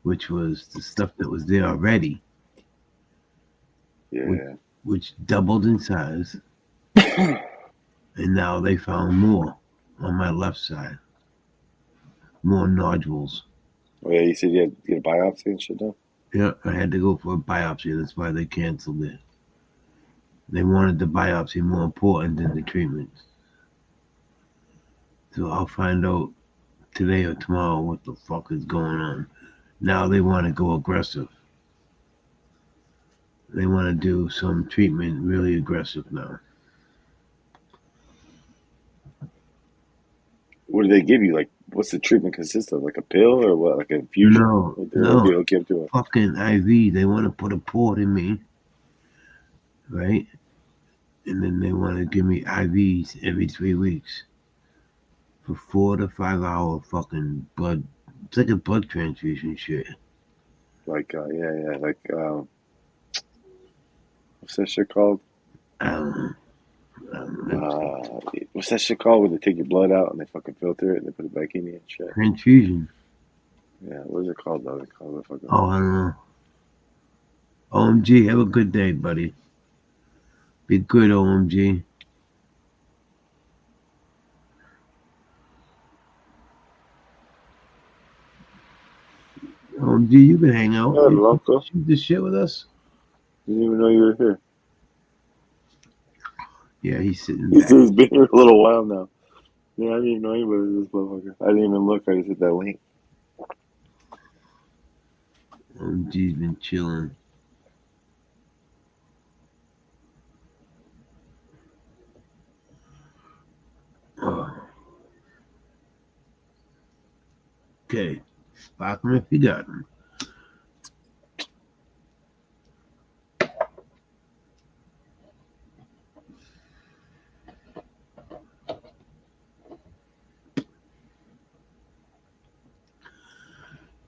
which was the stuff that was there already.
Yeah.
Which doubled in size. And now they found more on my left side. More nodules.
Oh yeah, you said you had to get a biopsy and shit done?
Yeah, I had to go for a biopsy. That's why they canceled it. They wanted the biopsy more important than the treatment. So I'll find out today or tomorrow what the fuck is going on. Now they want to go aggressive. They want to do some treatment really aggressive now.
What do they give you? Like, what's the treatment consist of? Like a pill or what? Like an infusion?
No. Fucking IV. They want to put a port in me, right? And then they want to give me IVs every 3 weeks for 4 to 5 hour fucking blood. It's like a blood transfusion shit.
Like, like, what's that shit called?
I don't know.
What's that shit called where they take your blood out and they fucking filter it and they put it back in you and shit?
Transfusion.
Yeah, what is it called though? They call it fucking.
Oh, I don't know. OMG, have a good day, buddy. Be good, OMG. OMG, you can hang out.
Yeah,
You can
loco.
shoot this shit with us.
Didn't even know you were here.
Yeah, he's sitting
He
back.
said he's been here a little while now. Yeah, I didn't even know anybody was this motherfucker. I didn't even look. I just hit that link.
OMG's been chilling. Oh. Okay, spark him if you got him.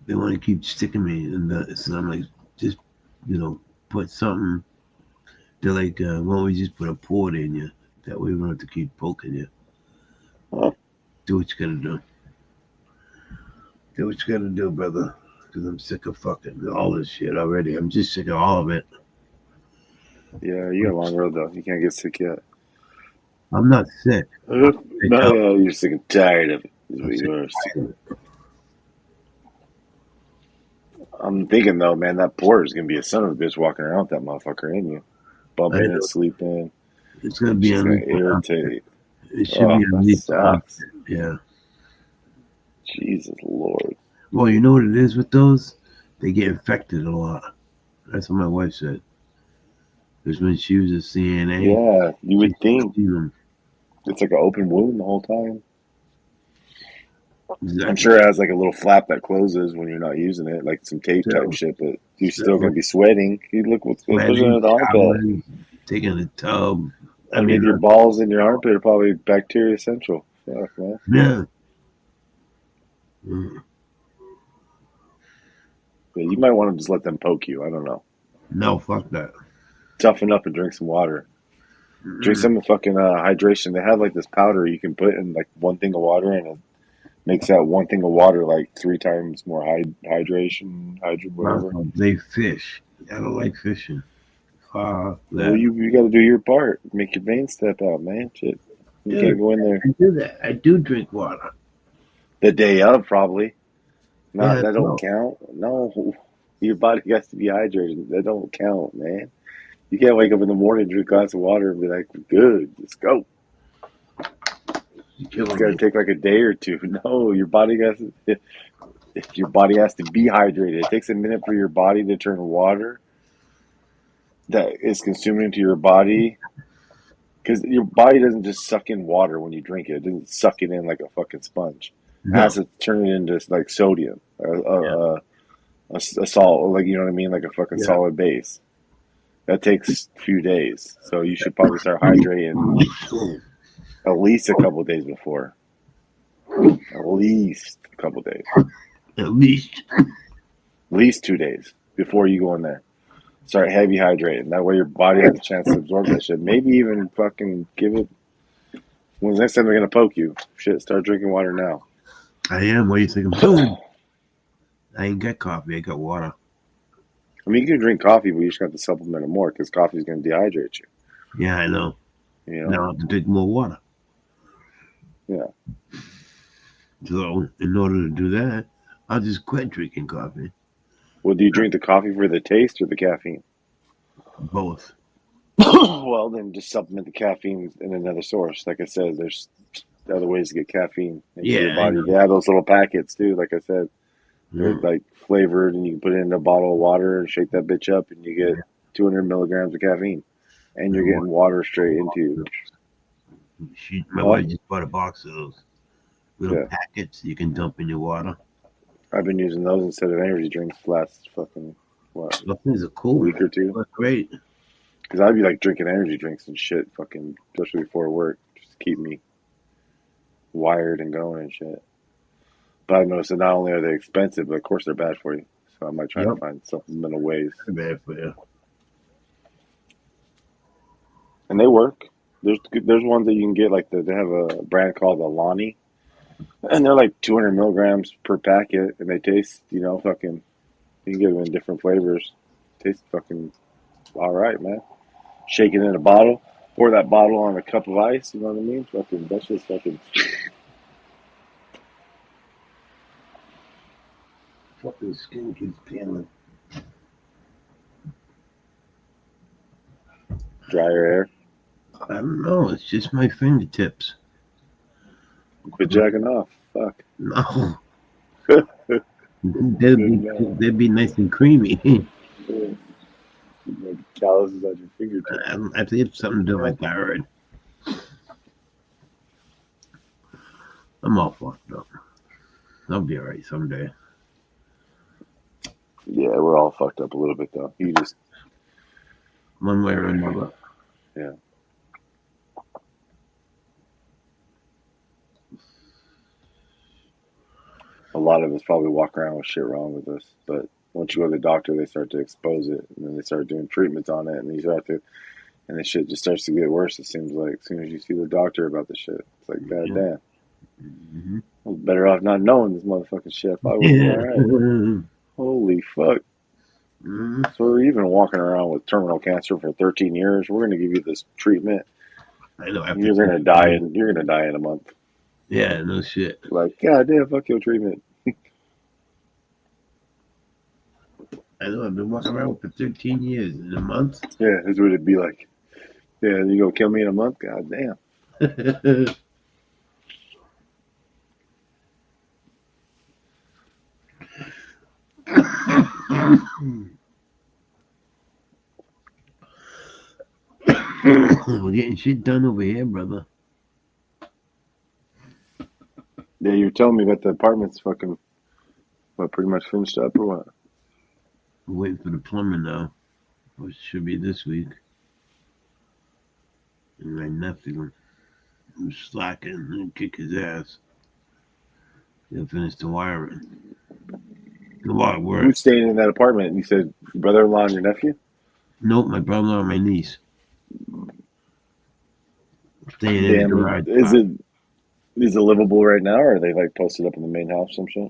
They want to keep sticking me in the, so I'm like, just, put something. They're like, why don't we just put a port in you? That way we don't have to keep poking you.
Huh?
Do what you gotta do. Do what you gotta do, brother. Because I'm sick of fucking all this shit already. I'm just sick of all of it.
Yeah, you got a long road though. You can't get sick yet.
I'm not sick.
No, yeah, you're sick and tired of it. Is what you are. I'm thinking though, man, that porter is gonna be a son of a bitch walking around with that motherfucker in you, bumping and sleeping.
It's gonna be
She's gonna irritate.
It should be at least
sucks.
Yeah.
Jesus Lord.
Well, you know what it is with those? They get infected a lot. That's what my wife said. Because when she was a CNA,
yeah, you would think
them.
It's like an open wound the whole time.
Exactly.
I'm sure it has like a little flap that closes when you're not using it, like some tape type shit, but you're still gonna be sweating. You look what's pushing in the armpit.
Taking a tub.
I mean, your balls in your armpit are probably bacteria central. Fuck, man.
Yeah.
Yeah, you might want to just let them poke you. I don't know.
No, fuck that.
Toughen up and drink some water. Drink some fucking hydration. They have like this powder you can put in like one thing of water, and it makes that one thing of water like 3 times more hydration, whatever.
They fish. I don't like fishing.
Well, you got to do your part. Make your veins step out, man. Shit, you can't go in there.
I do that. I do drink water.
The day of, probably. That don't count. No, your body has to be hydrated. That don't count, man. You can't wake up in the morning, drink a glass of water, and be like, "Good, let's go." It's got to take like a day or two. No, your body has to be hydrated. It takes a minute for your body to turn water that is consumed into your body, because your body doesn't just suck in water when you drink it. It doesn't suck it in like a fucking sponge. It has to turn it into like sodium, a salt, like, you know what I mean, like a fucking solid base. That takes a few days, so you should probably start hydrating at least a couple days before. At least a couple days.
At least 2
days before you go in there. Start heavy hydrating. That way your body has a chance to absorb that shit. Maybe even fucking give it. When's the next time they're gonna poke you? Shit, start drinking water now.
I am. What do you think I'm doing? I ain't got coffee. I got water.
I mean, you can drink coffee, but you just have to supplement it more because coffee is going to dehydrate you.
Yeah, I know.
You know?
Now I have to drink more water.
Yeah.
So, in order to do that, I'll just quit drinking coffee.
Well, do you drink the coffee for the taste or the caffeine?
Both.
Well, then just supplement the caffeine in another source. Like I said, there's other ways to get caffeine into your body. They have those little packets too. Like I said, they're like flavored, and you can put it in a bottle of water and shake that bitch up, and you get 200 milligrams of caffeine, and you're getting water straight into you.
My wife just bought a box of those little packets you can dump in your water.
I've been using those instead of energy drinks the last fucking
Those things are cool.
Week or two.
That's great.
Because I'd be like drinking energy drinks and shit, fucking, especially before work, just to keep me wired and going and shit. But I've noticed that not only are they expensive, but of course they're bad for you. So I might try to find supplemental ways.
They're bad for you.
And they work. There's ones that you can get, like they have a brand called Alani, and they're like 200 milligrams per packet, and they taste, fucking. You can get them in different flavors. Tastes fucking all right, man. Shake it in a bottle. Pour that bottle on a cup of ice. You know what I mean? Fucking that shit's fucking.
Fucking skin keeps peeling.
Dryer hair.
I don't know. It's just my fingertips.
Quit jacking off. Fuck.
No. They'd be nice and creamy.
Calluses on your fingertips.
I think it's something to do with my thyroid. I'm all fucked up. I'll be alright someday.
Yeah, we're all fucked up a little bit though. You just
one way or another.
Yeah. A lot of us probably walk around with shit wrong with us, but once you go to the doctor, they start to expose it, and then they start doing treatments on it, and and the shit just starts to get worse. It seems like as soon as you see the doctor about the shit, it's like, goddamn, I was better off not knowing this motherfucking shit. If I was alright. Holy fuck. So we're even walking around with terminal cancer for 13 years. We're gonna give you this treatment.
I know.
You're gonna die in a month.
Yeah, no shit.
Like, goddamn, fuck your treatment.
I know. I've been walking around for 13 years in a month.
Yeah, that's what it'd be like. Yeah, you gonna kill me in a month? Goddamn.
We're getting shit done over here, brother.
Yeah, you're telling me that the apartment's fucking, pretty much finished up or what?
We're waiting for the plumber now, which should be this week. And my nephew was slacking and kick his ass. He'll finish the wiring. A lot of work.
Who's staying in that apartment? You said your brother-in-law and your nephew?
Nope, my brother-in-law and my niece. Staying in the garage.
Is it livable right now, or are they like posted up in the main house, some shit?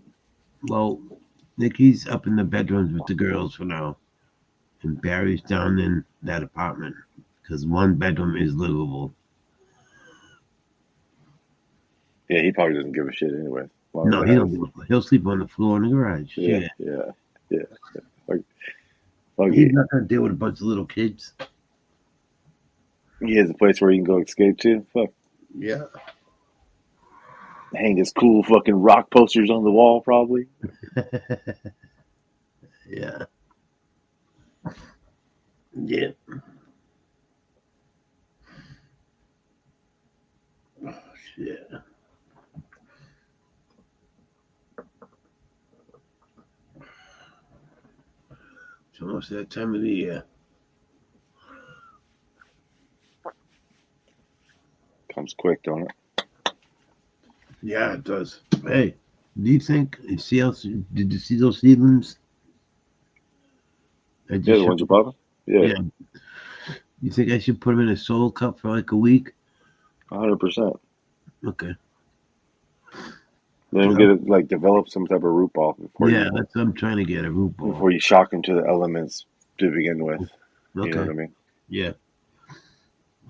Well, Nikki's up in the bedrooms with the girls for now, and Barry's down in that apartment because one bedroom is livable.
Yeah, he probably doesn't give a shit anyway.
No, he don't. He'll sleep on the floor in the garage.
Yeah. Like,
he's not gonna deal with a bunch of little kids.
He has a place where he can go escape to. Fuck.
Yeah.
Hang his cool fucking rock posters on the wall, probably.
Yeah. Yeah. Oh, shit. It's almost that time of the year.
Comes quick, don't it?
Yeah, it does. Hey, do you think? Did you see those seedlings?
Yeah, the ones you bought? Yeah.
You think I should put them in a solo cup for like a week?
100%.
Okay.
Then get it, like, develop some type of root ball before
that's what I'm trying to get, a root ball.
Before you shock them to the elements to begin with.
Okay.
You know what I mean?
Yeah.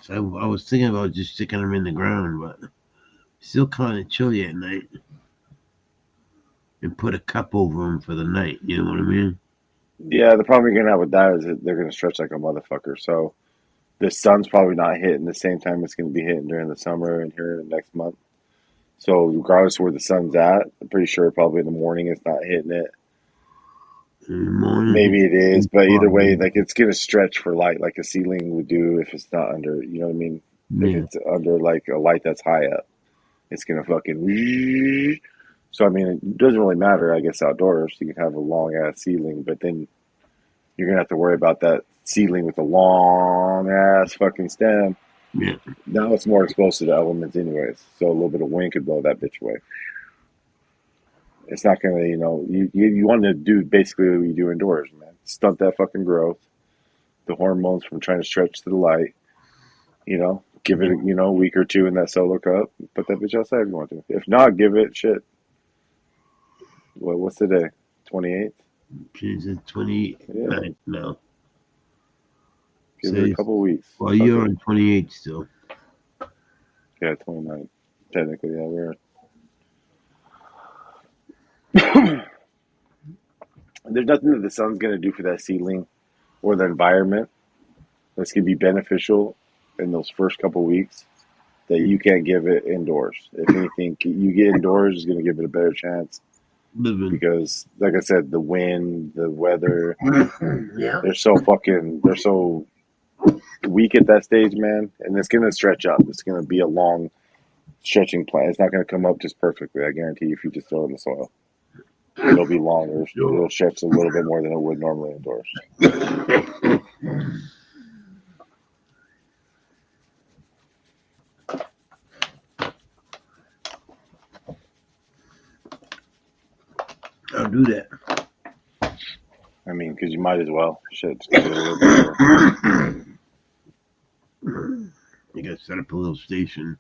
So I was thinking about just sticking them in the ground, but still kind of chilly at night. And put a cup over them for the night. You know what I mean?
Yeah, the problem you're going to have with that is that they're going to stretch like a motherfucker. So the sun's probably not hitting the same time it's going to be hitting during the summer and here in the next month. So regardless of where the sun's at, I'm pretty sure probably in the morning it's not hitting it.
In the morning?
Maybe it is, but either way, like it's going to stretch for light like a ceiling would do if it's not under, you know what I mean?
Yeah.
If it's under like a light that's high up, it's going to fucking... So, I mean, it doesn't really matter, I guess, outdoors. You can have a long-ass ceiling, but then you're going to have to worry about that ceiling with a long-ass fucking stem.
Yeah.
Now it's more exposed to the elements anyways, so a little bit of wind could blow that bitch away. It's not going to, you want to do basically what you do indoors, man. Stunt that fucking growth, the hormones from trying to stretch to the light, give it, a week or two in that solo cup, put that bitch outside if you want to. If not, give it shit. What's the day? 28th?
She's at 29th now.
Give it a couple of weeks.
Well, you're on 28 still.
Yeah, 29. Technically, yeah, we're. There's nothing that the sun's going to do for that seedling or the environment that's going to be beneficial in those first couple of weeks that you can't give it indoors. If anything, you get indoors is going to give it a better chance. Because, like I said, the wind, the weather,
yeah.
they're so weak at that stage, man. And it's going to stretch up. It's going to be a long stretching plant. It's not going to come up just perfectly. I guarantee you if you just throw it in the soil. It'll be longer. It'll stretch a little bit more than it would normally indoors.
I'll do that.
I mean, because you might as well. Shit, just give it a little bit more.
You got to set up a little station.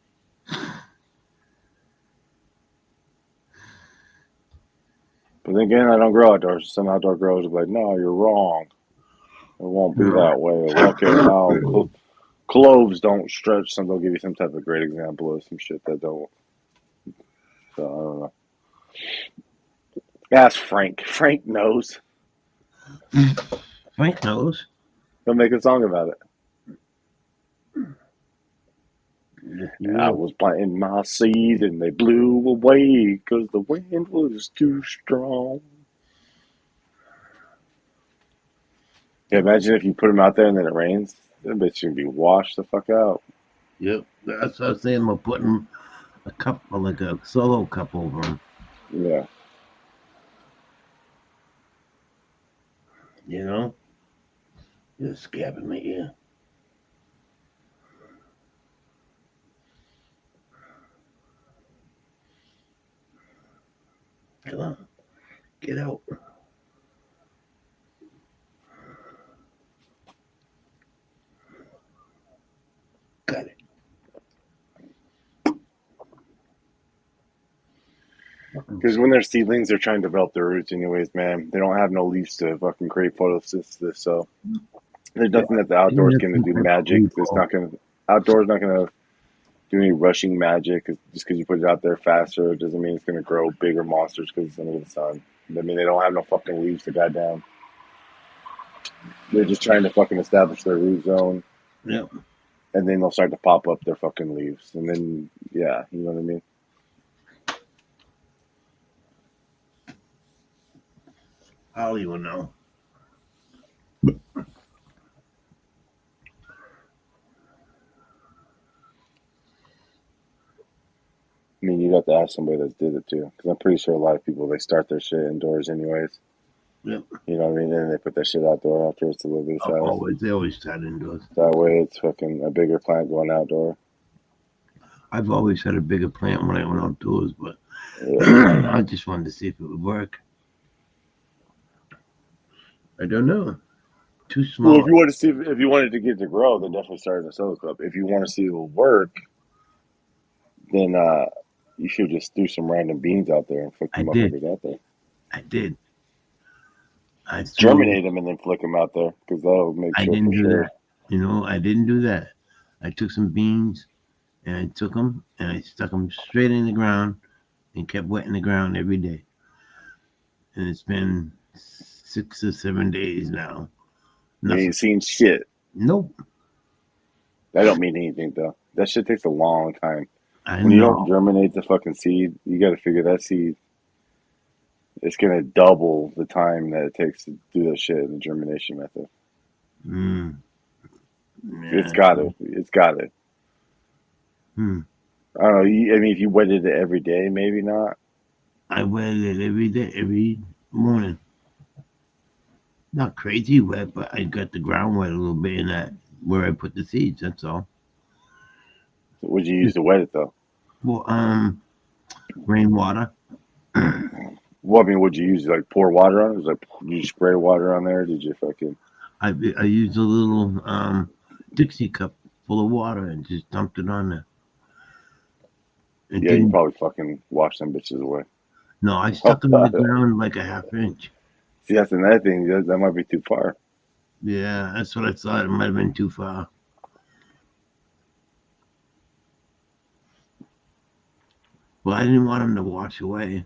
But then again, I don't grow outdoors. Some outdoor growers are like, no, you're wrong. It won't be that way. Okay, now cloves don't stretch. Some they'll give you some type of great example of some shit that don't. So I don't know. Ask Frank. Frank knows.
Frank knows.
He'll make a song about it.
Yeah.
I was planting my seed and they blew away because the wind was too strong. Yeah, imagine if you put them out there and then it rains. That bitch gonna be washed the fuck out.
Yep, that's what I was saying. I'm putting a cup, like a solo cup over them.
Yeah.
You know? You're scabbing my ear. Come on. Get out. Got it.
Because when they're seedlings, they're trying to develop their roots anyways, man. They don't have no leaves to fucking create photosynthesis, so there's nothing that the outdoors can do magic. It's not gonna outdoors not gonna do any rushing magic. Just because you put it out there faster doesn't mean it's gonna grow bigger monsters because it's under the sun. I mean, they don't have no fucking leaves to guide down. They're just trying to fucking establish their root zone.
Yep.
And then they'll start to pop up their fucking leaves. And then, yeah, you know what I mean?
Holly will know.
I mean, you'd have to ask somebody that did it too. Because I'm pretty sure a lot of people, they start their shit indoors anyways.
Yep.
You know what I mean? And they put that shit outdoor after it's a little bit fast.
They always start indoors.
That way it's fucking a bigger plant going outdoor.
I've always had a bigger plant when I went outdoors, but yeah. I just wanted to see if it would work. I don't know. Too small.
Well, if you want to see if you wanted to get it to grow, then definitely start in a solo cup. If you want to see it will work, then you should just do some random beans out there and flick them up out there.
I did. I
germinate them and then flick them out there because that'll make sure.
I didn't do that. You know, I didn't do that. I took some beans and I took them and I stuck them straight in the ground and kept wetting the ground every day. And it's been 6 or 7 days now.
You ain't seen shit.
Nope.
That don't mean anything though. That shit takes a long time.
When
you don't germinate the fucking seed, you got to figure that seed. It's gonna double the time that it takes to do that shit in the germination method.
Yeah.
It's got it. It's got it. I don't know. I mean, if you wetted it every day, maybe not.
I wetted it every day, every morning. Not crazy wet, but I got the ground wet a little bit in that where I put the seeds. That's all.
So what'd you use to wet it though?
Well, rainwater.
Well, I mean, what'd you use? Like pour water on it? Was like you spray water on there? Did you fucking?
I used a little Dixie cup full of water and just dumped it on there.
Yeah, you probably fucking washed them bitches away.
No, I stuck them in the ground like a half inch.
See, that's another thing. That might be too far.
Yeah, that's what I thought. It might have been too far. Well, I didn't want him to wash away,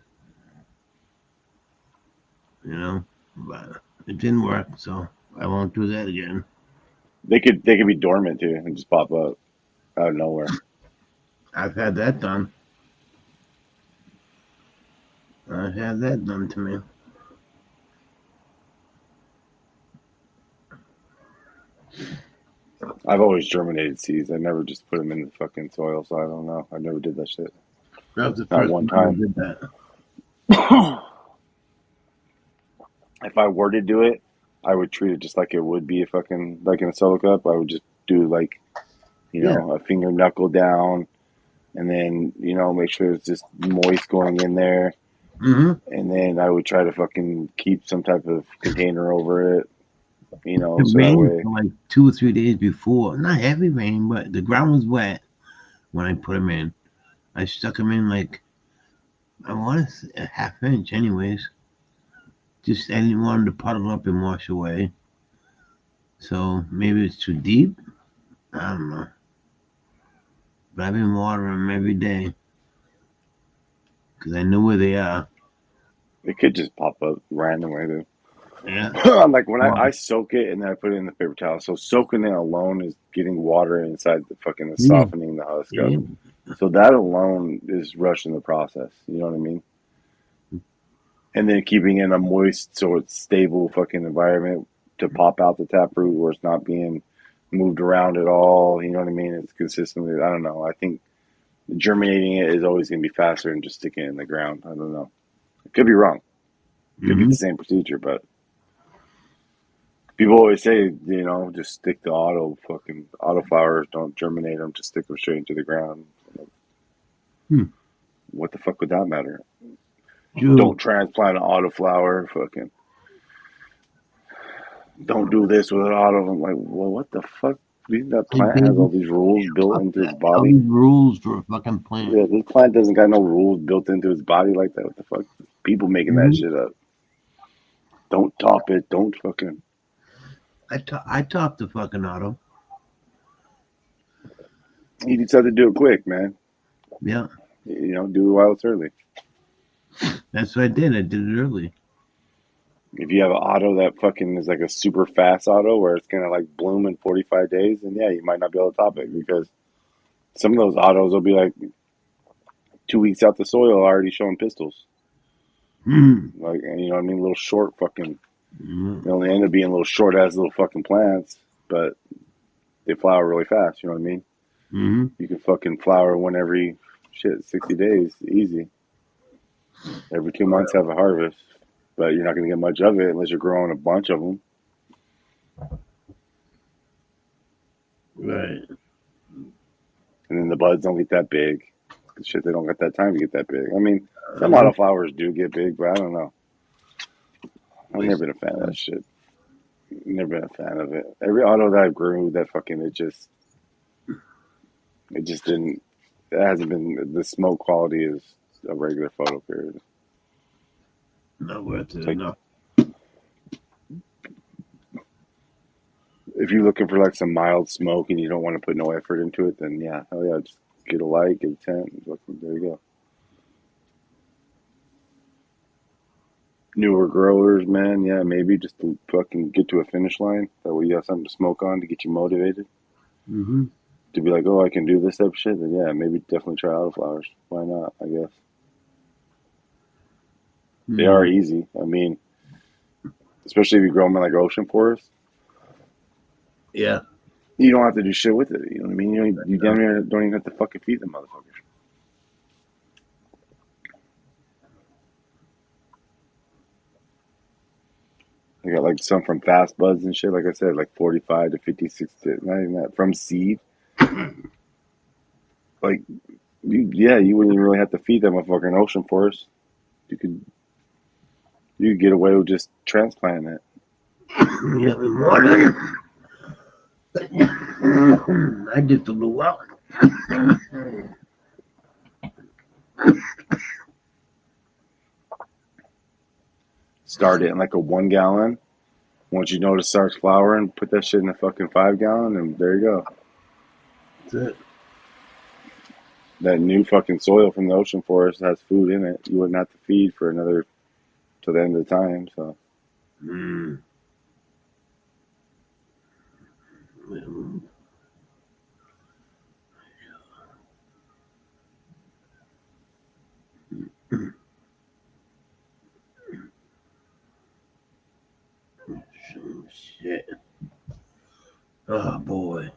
you know, but it didn't work, so I won't do that again.
They could be dormant too and just pop up out of nowhere.
I've had that done. I've had that done to me.
I've always germinated seeds. I never just put them in the fucking soil, so I don't know. I never did that shit.
That was the
Not
first
one
time I
time.
did that.
If I were to do it, I would treat it just like it would be a fucking like in a solo cup. I would just do like,
Yeah.
a finger knuckle down, and then make sure it's just moist going in there,
Mm-hmm.
and then I would try to fucking keep some type of container over it,
It
so that
rained
way.
for like 2 or 3 days before. Not heavy rain, but the ground was wet when I put them in. I stuck them in like, I want to say a half inch, anyways. Just I didn't want them to puddle up and wash away. So maybe it's too deep. I don't know. But I've been watering them every day because I know where they are.
It could just pop up randomly too.
Yeah.
Like when
Well,
I soak it and then I put it in the paper towel. So soaking it alone is getting water inside the fucking
yeah.
softening the husk up.
Yeah.
So that alone is rushing the process. You know what I mean? And then keeping it in a moist, so it's stable fucking environment to pop out the taproot where it's not being moved around at all. You know what I mean? It's consistently. I don't know. I think germinating it is always going to be faster than just sticking it in the ground. I don't know. It could be wrong. It could be
Mm-hmm.
the same procedure, but people always say, just stick to auto flowers. Don't germinate them. Just stick them straight into the ground.
Hmm.
What the fuck would that matter?
True.
Don't transplant an autoflower. Fucking don't do this with an auto. I'm like, well, what the fuck? That plant has all these rules built into its
All
body.
these rules for a fucking plant.
Yeah, this plant doesn't got no rules built into its body like that. What the fuck? People making that
Mm-hmm.
shit up. Don't top it. Don't fucking.
I topped the fucking auto.
You just have to do it quick, man.
Yeah.
Do it while it's early.
That's what I did. I did it early.
If you have an auto that fucking is like a super fast auto where it's gonna like bloom in 45 days, then yeah, you might not be able to top it because some of those autos will be like 2 weeks out the soil already showing pistils.
Mm-hmm.
Like, you know what I mean? Little short fucking.
Mm-hmm.
They only end up being little short ass little fucking plants, but they flower really fast. You know what I mean?
Mm-hmm.
You can fucking flower one every 60 days, easy. Every 2 months have a harvest, but you're not gonna get much of it unless you're growing a bunch of them.
Right.
And then the buds don't get that big. Shit, they don't got that time to get that big. I mean, some autoflowers do get big, but I don't know. I've never been a fan of that shit. Never been a fan of it. Every auto that I grew, that fucking it just didn't. It hasn't been the smoke quality is a regular photo period.
Not worth it
Like
enough.
if you're looking for like some mild smoke and you don't want to put no effort into it, then yeah, hell yeah, just get a light, get a tent. There you go. Newer growers, man, yeah, maybe just to fucking get to a finish line. That way you have something to smoke on to get you motivated.
Mm-hmm.
To be like, oh, I can do this type of shit, then yeah, maybe definitely try autoflowers. Why not? I guess they are easy. I mean, especially if you grow them in like ocean forest.
Yeah.
You don't have to do shit with it. You know what I mean? You damn near don't even have to fucking feed them motherfuckers. I got like some from Fast Buds and shit. Like I said, like 45 to 56, not even that, from seed. Like, you wouldn't even really have to feed them a fucking ocean forest. You could get away with just transplanting it.
Yeah, water. I just blew out.
Start it in like a 1 gallon Once you notice it starts flowering, put that shit in a fucking 5-gallon, and there you go.
That's it.
That new fucking soil from the ocean forest has food in it. You wouldn't have to feed for another till the end of the time. So.
Shit. Oh boy.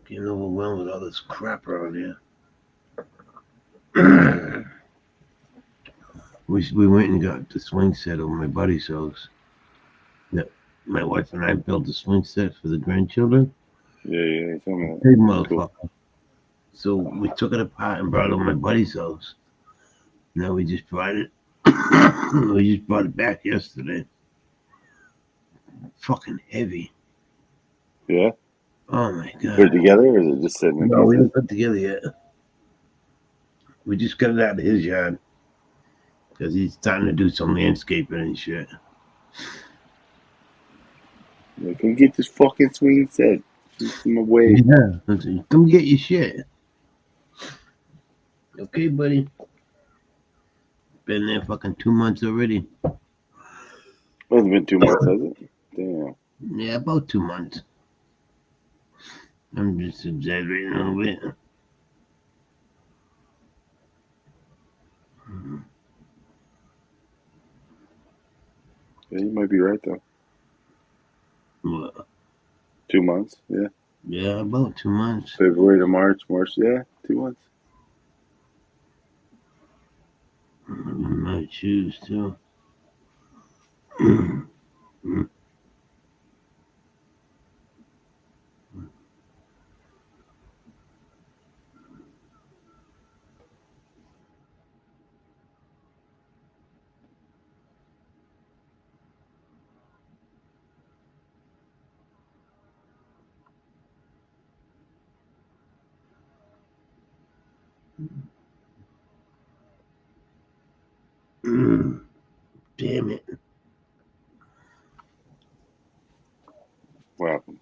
Getting overwhelmed with all this crap around here. we went and got the swing set over my buddy's house. Yeah, my wife and I built the swing set for the grandchildren.
Yeah, tell me that.
Big motherfucker. Cool. So we took it apart and brought it over my buddy's house. Now we just brought it. We just brought it back yesterday. Fucking heavy.
Yeah.
Oh my god.
Put it together, or is it just sitting in
No,
pieces?
we haven't put it together yet. We just got it out of his yard because he's starting to do some landscaping and shit.
Yeah, come get this fucking swing set. It's in my way.
Yeah, come get your shit. Okay, buddy. Been there fucking 2 months already.
Well, it's been 2 months, has it? Damn.
Yeah, about 2 months. I'm just exaggerating a little bit.
Yeah, you might be right though.
What?
2 months, yeah.
Yeah, about 2 months.
February to March, yeah, 2 months.
My shoes too. Damn it.
What happened?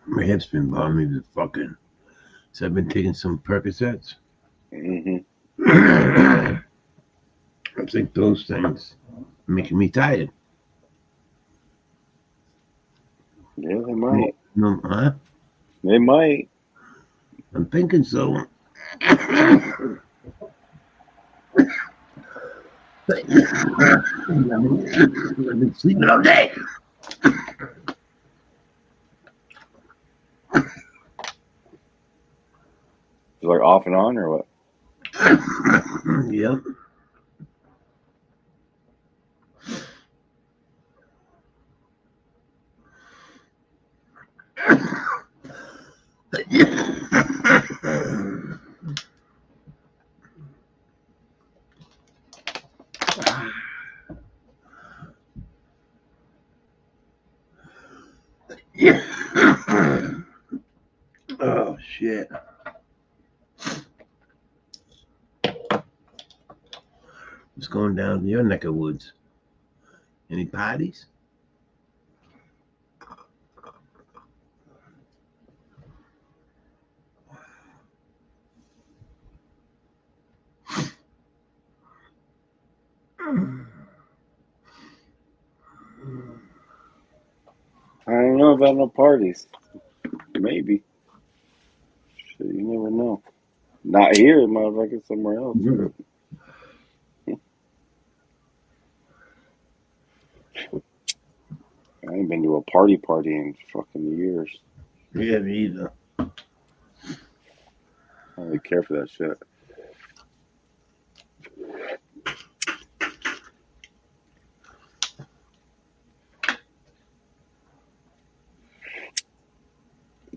My head's been bothering me with fucking. So I've been taking some Percocets. I think those things are making me tired.
Yeah, they might.
No, huh?
They might.
I'm thinking so. I've been sleeping all day.
Like off and on or what?
Yep. Oh shit. What's going down in your neck of woods? Any parties?
I don't know about no parties. Maybe. Shit, you never know. Not here, motherfucker, somewhere else. I ain't been to a party in fucking years.
Yeah, me either.
I don't really care for that shit.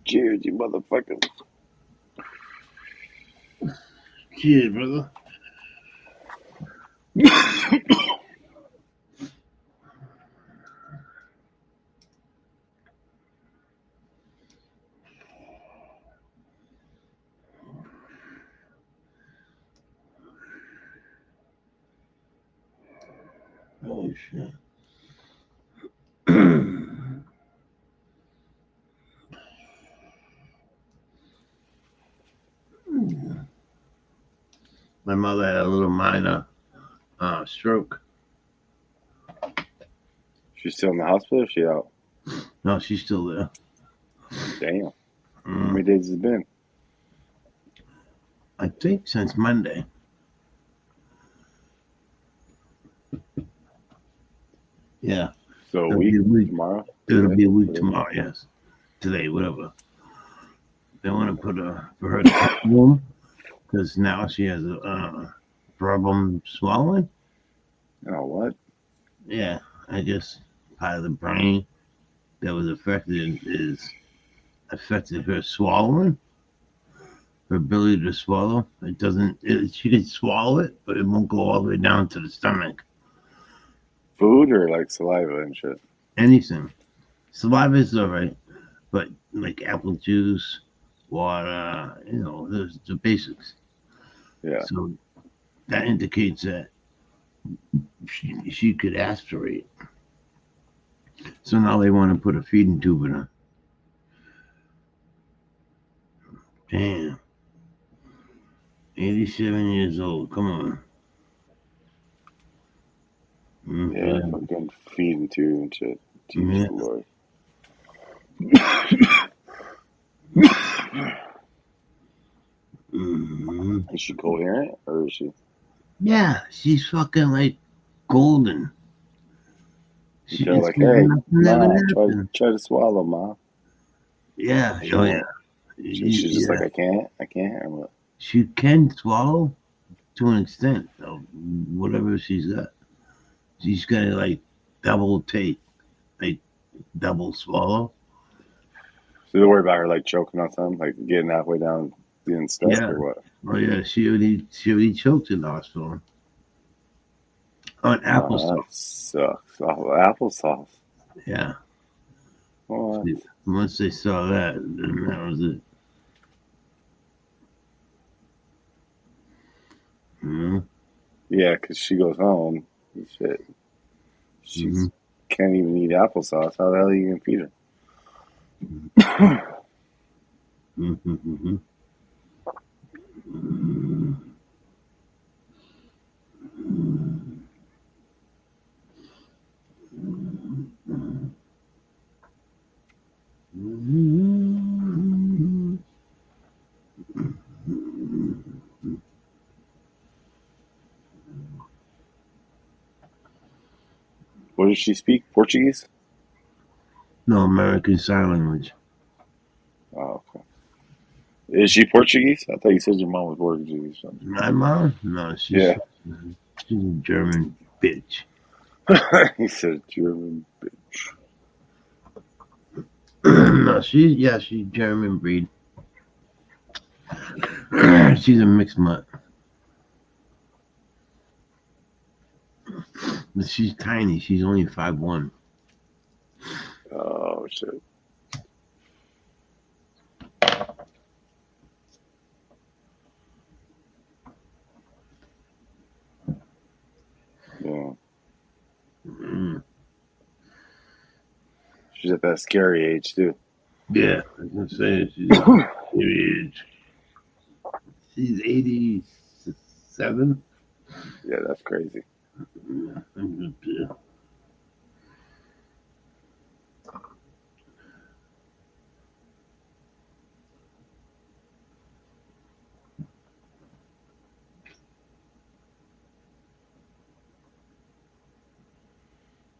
Cheers, you motherfuckers.
Cheers, brother. Oh shit. My mother had a little minor stroke.
She's still in the hospital or she out?
No, she's still there.
Damn. How many days has it been?
I think since Monday. Yeah.
So a
It'll
week,
be a week.
tomorrow?
It'll
Today?
be a week
Today?
tomorrow, yes. Today, whatever. They want to put her for her to room because now she has a problem swallowing.
Oh, what?
Yeah, I guess part of the brain that was affected is affected her swallowing, her ability to swallow. It doesn't. She can swallow it, but it won't go all the way down to the stomach.
Food or like saliva and shit?
Anything. Saliva is all right, but like apple juice, water, the basics.
Yeah.
So that indicates that she could aspirate. So now they want to put a feeding tube in her. Damn. 87 years old. Come on.
Yeah,
Mm-hmm.
fucking feeding tube and shit. Jesus
Yeah.
Lord.
Mm-hmm.
Is she coherent or is she?
Yeah, she's fucking like golden.
You tell her
It's
like, hey,
never
ma,
nothing.
try to swallow, ma.
Yeah,
She
oh yeah.
won't. She's just like,
Yeah.
I can't. Or what?
She can swallow to an extent of whatever she's got. She's got to like double take, like double swallow.
So they worry about her like choking on something, like getting halfway down being stuck
Yeah.
or what?
Oh yeah, she already choked in the hospital on
Oh,
applesauce.
that sucks. Oh, applesauce.
Yeah.
What?
Once they saw that, then that was it. Mm-hmm.
Yeah, because she goes home. Shit. She can't even eat applesauce. How the hell are you going to feed her?
Mm-hmm.
What does she speak? Portuguese?
No, American Sign Language.
Oh, okay. Is she Portuguese? I thought you said your mom was Portuguese.
My mom? No, she's a German bitch.
He said German bitch.
No, she's German breed. She's a mixed mutt. But she's tiny. She's only 5'1".
Oh, shit. Yeah. She's at that scary age, too.
Yeah, I was going to say, she's 87.
Yeah, that's crazy.
Yeah.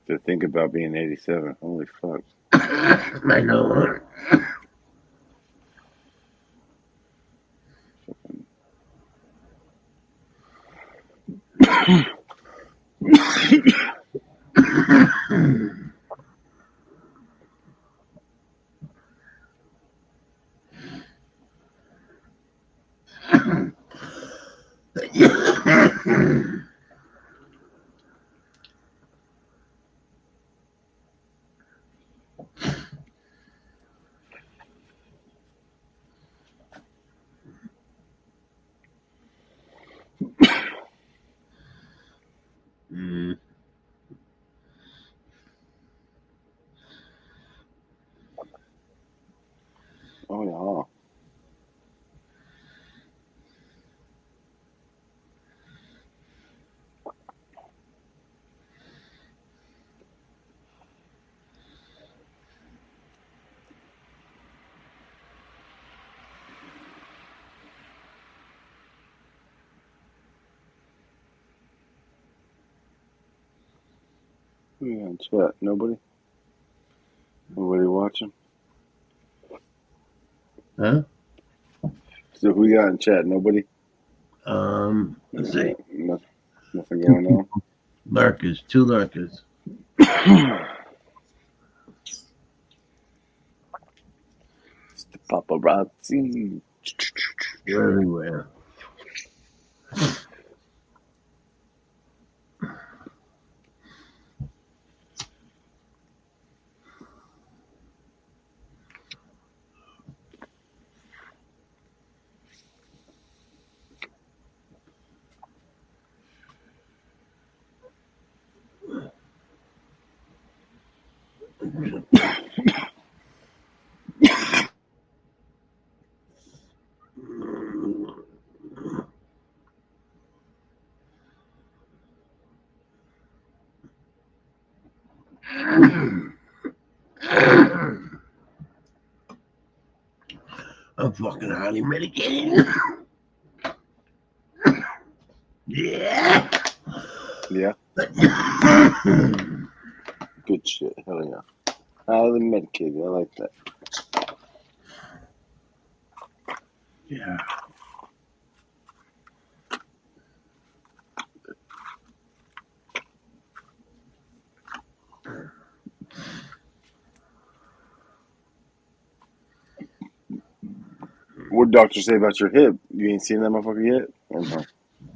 To think about being 87. Holy fuck.
I know.
Yeah, in chat. Nobody? Nobody watching?
Huh?
So who you got in chat? Nobody?
Let's see.
Nothing going on.
Lurkers, 2 lurkers.
It's the paparazzi.
They're everywhere. I'm fucking highly medicated. Yeah.
Yeah. Good shit. Hell yeah. Highly medicated. I like that.
Yeah.
What did doctor say about your hip? You ain't seen that motherfucker yet? Or no?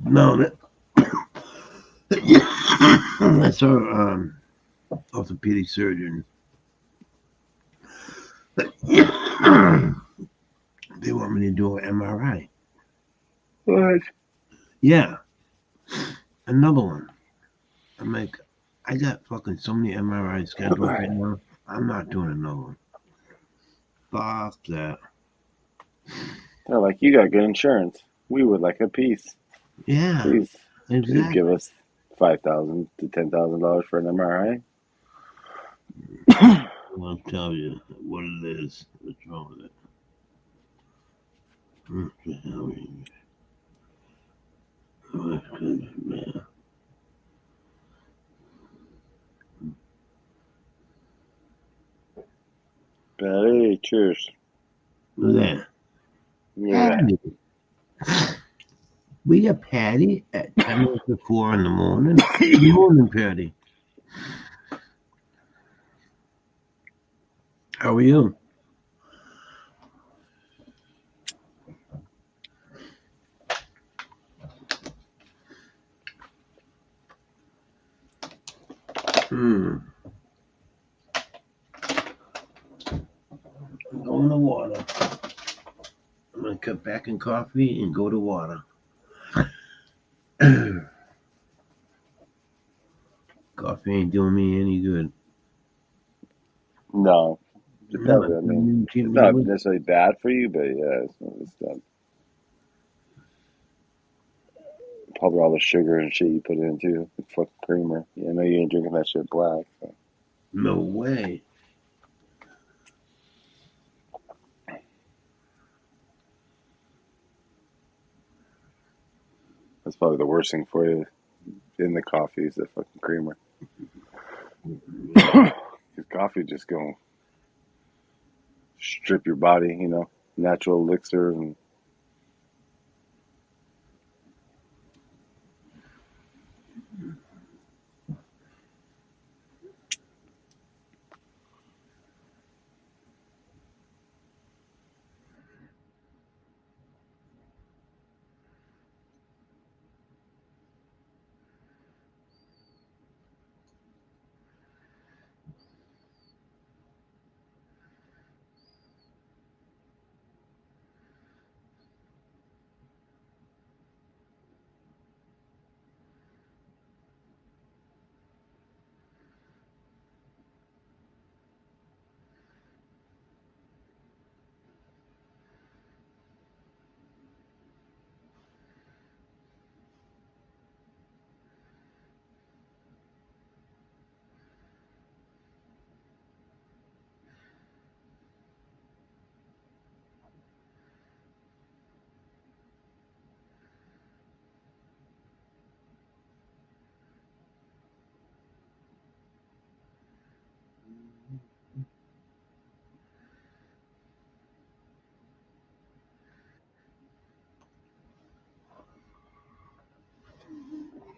No, that's our orthopedic surgeon. They want me to do an MRI.
What?
Yeah. Another one. I'm like, I got fucking so many MRIs scheduled right now. I'm not doing another one. Fuck that.
They're like, you got good insurance. We would like a piece.
Yeah,
Please
exactly.
give us $5,000 to $10,000 for an MRI.
I'll tell you what it is. What's wrong with it? What the hell? Man.
Hey, cheers.
Who's that?
Yeah.
Patty. We got Patty at 10 to 4 in the morning. Good morning, Patty. How are you? I'm going to water. I'm going to cut back in coffee and go to water. Coffee ain't doing me any good.
No. It's
No,
probably, I mean,
didn't keep
it's
me
not
awake.
necessarily bad for you, but yeah, it's not. Probably all the sugar and shit you put in too. It's fucking creamer. Yeah, I know you ain't drinking that shit black. So.
No way.
That's probably the worst thing for you in the coffee is the fucking creamer. Because coffee just gonna strip your body, natural elixir and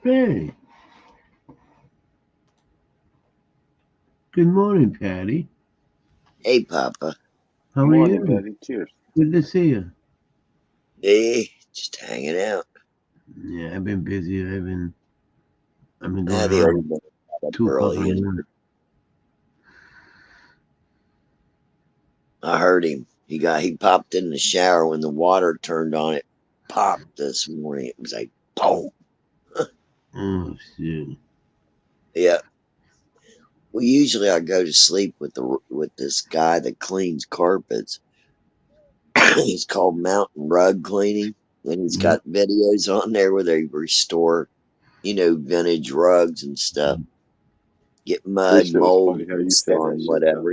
Hey. Good morning, Patty.
Hey, Papa.
How are
Morning,
you?
Patty. Cheers.
Good to see you.
Hey, just hanging out.
Yeah, I've been busy. I've been going
The
on
old man got up
2 o'clock
early,
in the
and
morning.
I heard him. He popped in the shower when the water turned on. It popped this morning. It was like boom.
Oh shit.
Yeah. Well, usually I go to sleep with this guy that cleans carpets. He's called Mountain Rug Cleaning, and he's
Yeah.
got videos on there where they restore, vintage rugs and stuff. Get mud,
This shit was
mold,
funny how you
rust
said that
on,
shit, though.
whatever.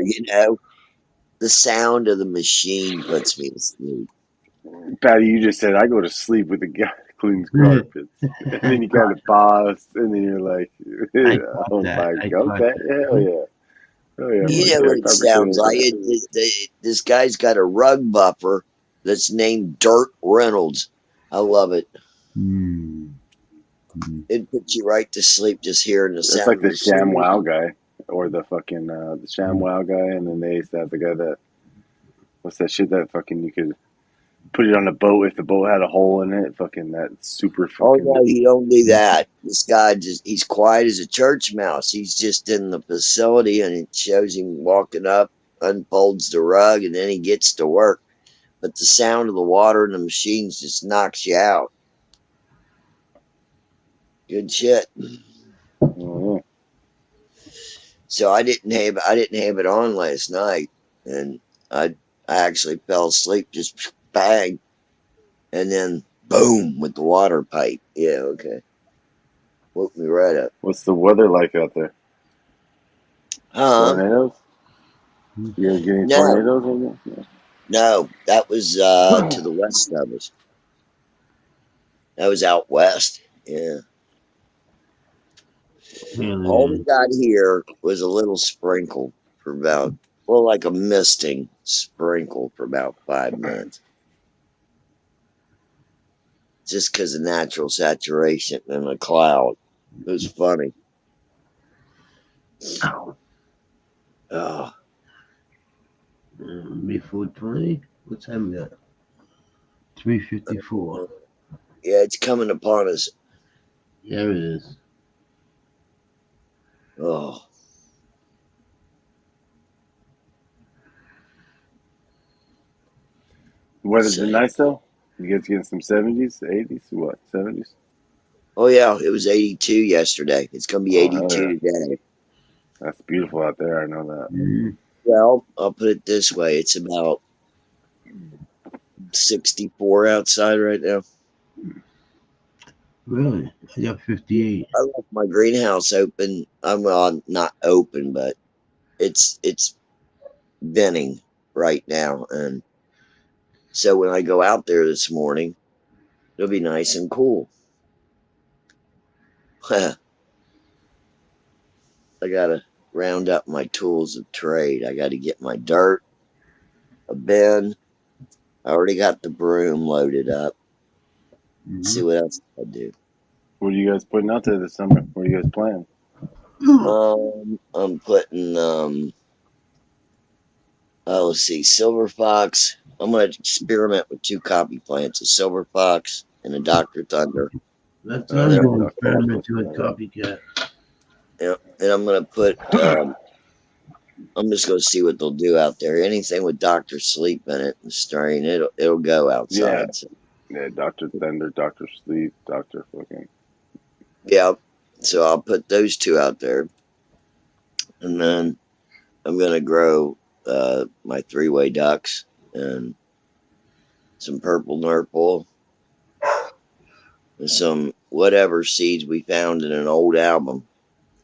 The sound of the machine puts me to sleep.
Patty, you just said I go to sleep with the guy that cleans
Yeah.
carpets, and then you kind of paused, and then you're like,
I
I
caught
was
that.
like,
I caught
okay, hell
that.
yeah, oh yeah,
You
fuck
know
yeah,
what it
carpet
sounds
cleaning.
like? This guy's got a rug buffer that's named Dirt Reynolds. I love it.
Hmm.
It puts you right to sleep just hearing the
It's
sound
like
of the
the Sham
machine.
Wow guy, or the fucking the Sham Wow guy, and then they used to have the guy that what's that shit that fucking you could put it on a boat if the boat had a hole in it. Fucking that super
Oh
fucking.
no, he don't do that. This guy he's quiet as a church mouse. He's just in the facility and it shows him walking up, unfolds the rug, and then he gets to work. But the sound of the water and the machines just knocks you out. Good shit.
Oh,
So I didn't have it on last night, and I actually fell asleep just bang, and then boom with the water pipe. Yeah, okay, woke me right up.
what's the weather like out there?
Huh?
Tornadoes? You guys getting
No,
tornadoes over there?
no, that was to the west of us. That was out west. Yeah, all we got here was a little sprinkle for about, well, like a misting sprinkle for about 5 minutes. Just because of natural saturation in a cloud. It was funny.
Ow.
Oh,
Before 20? What time is that? 3:54.
yeah, it's coming upon us.
There it is.
Oh,
Weather's been
same.
nice though. You guys getting some 70s, 80s, what 70s?
Oh yeah, it was 82 yesterday. It's gonna be
Oh hell
82
yeah,
today.
that's beautiful out there. I know that.
Mm.
Well, I'll put it this way: it's about 64 outside right now.
Really? I got 58.
I left my greenhouse open. I'm well, not open, but it's venting right now, and so when I go out there this morning, it'll be nice and cool. I gotta round up my tools of trade. I gotta get my dirt, a bin. I already got the broom loaded up. Let's see what else I do.
What are you guys putting out there this summer? What are you guys playing?
I'm putting let's see, Silver Fox. I'm gonna experiment with 2 copy plants, a Silver Fox and a Dr. Thunder.
That's
Oh
what I'm
yeah,
doing.
Dr.
Experiment
Octopus.
to a copycat.
Yeah, and I'm gonna put I'm just gonna see what they'll do out there. Anything with Dr. Sleep in it and strain, it'll go
Yeah,
outside. So,
yeah, Dr. Thunder, Dr. Sleep, Dr. fucking.
yeah. So I'll put those 2 out there. And then I'm gonna grow my 3-way ducks and some purple nurple and some whatever seeds we found in an old album.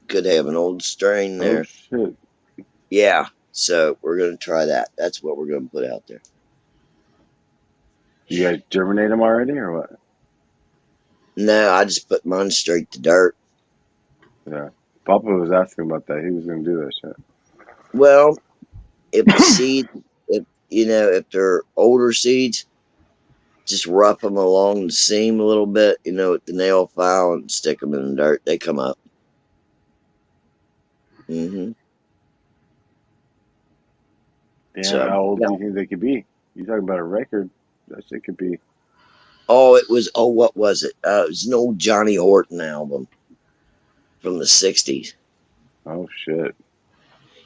Could have an old strain
Oh
there.
shit!
Yeah. So we're gonna try that. That's what we're gonna put out there.
You guys germinate them already or what?
No, I just put mine straight to dirt.
Yeah, Papa was asking about that. He was gonna do that shit.
Well, if the seed, if they're older seeds, Just rough them along the seam a little bit, with the nail file, and stick them in the dirt. They come up.
Damn,
So,
how old
yeah.
do you think they could be? You talking about a record? That shit could be.
What was it? It was an old Johnny Horton album from the 60s.
Oh, shit.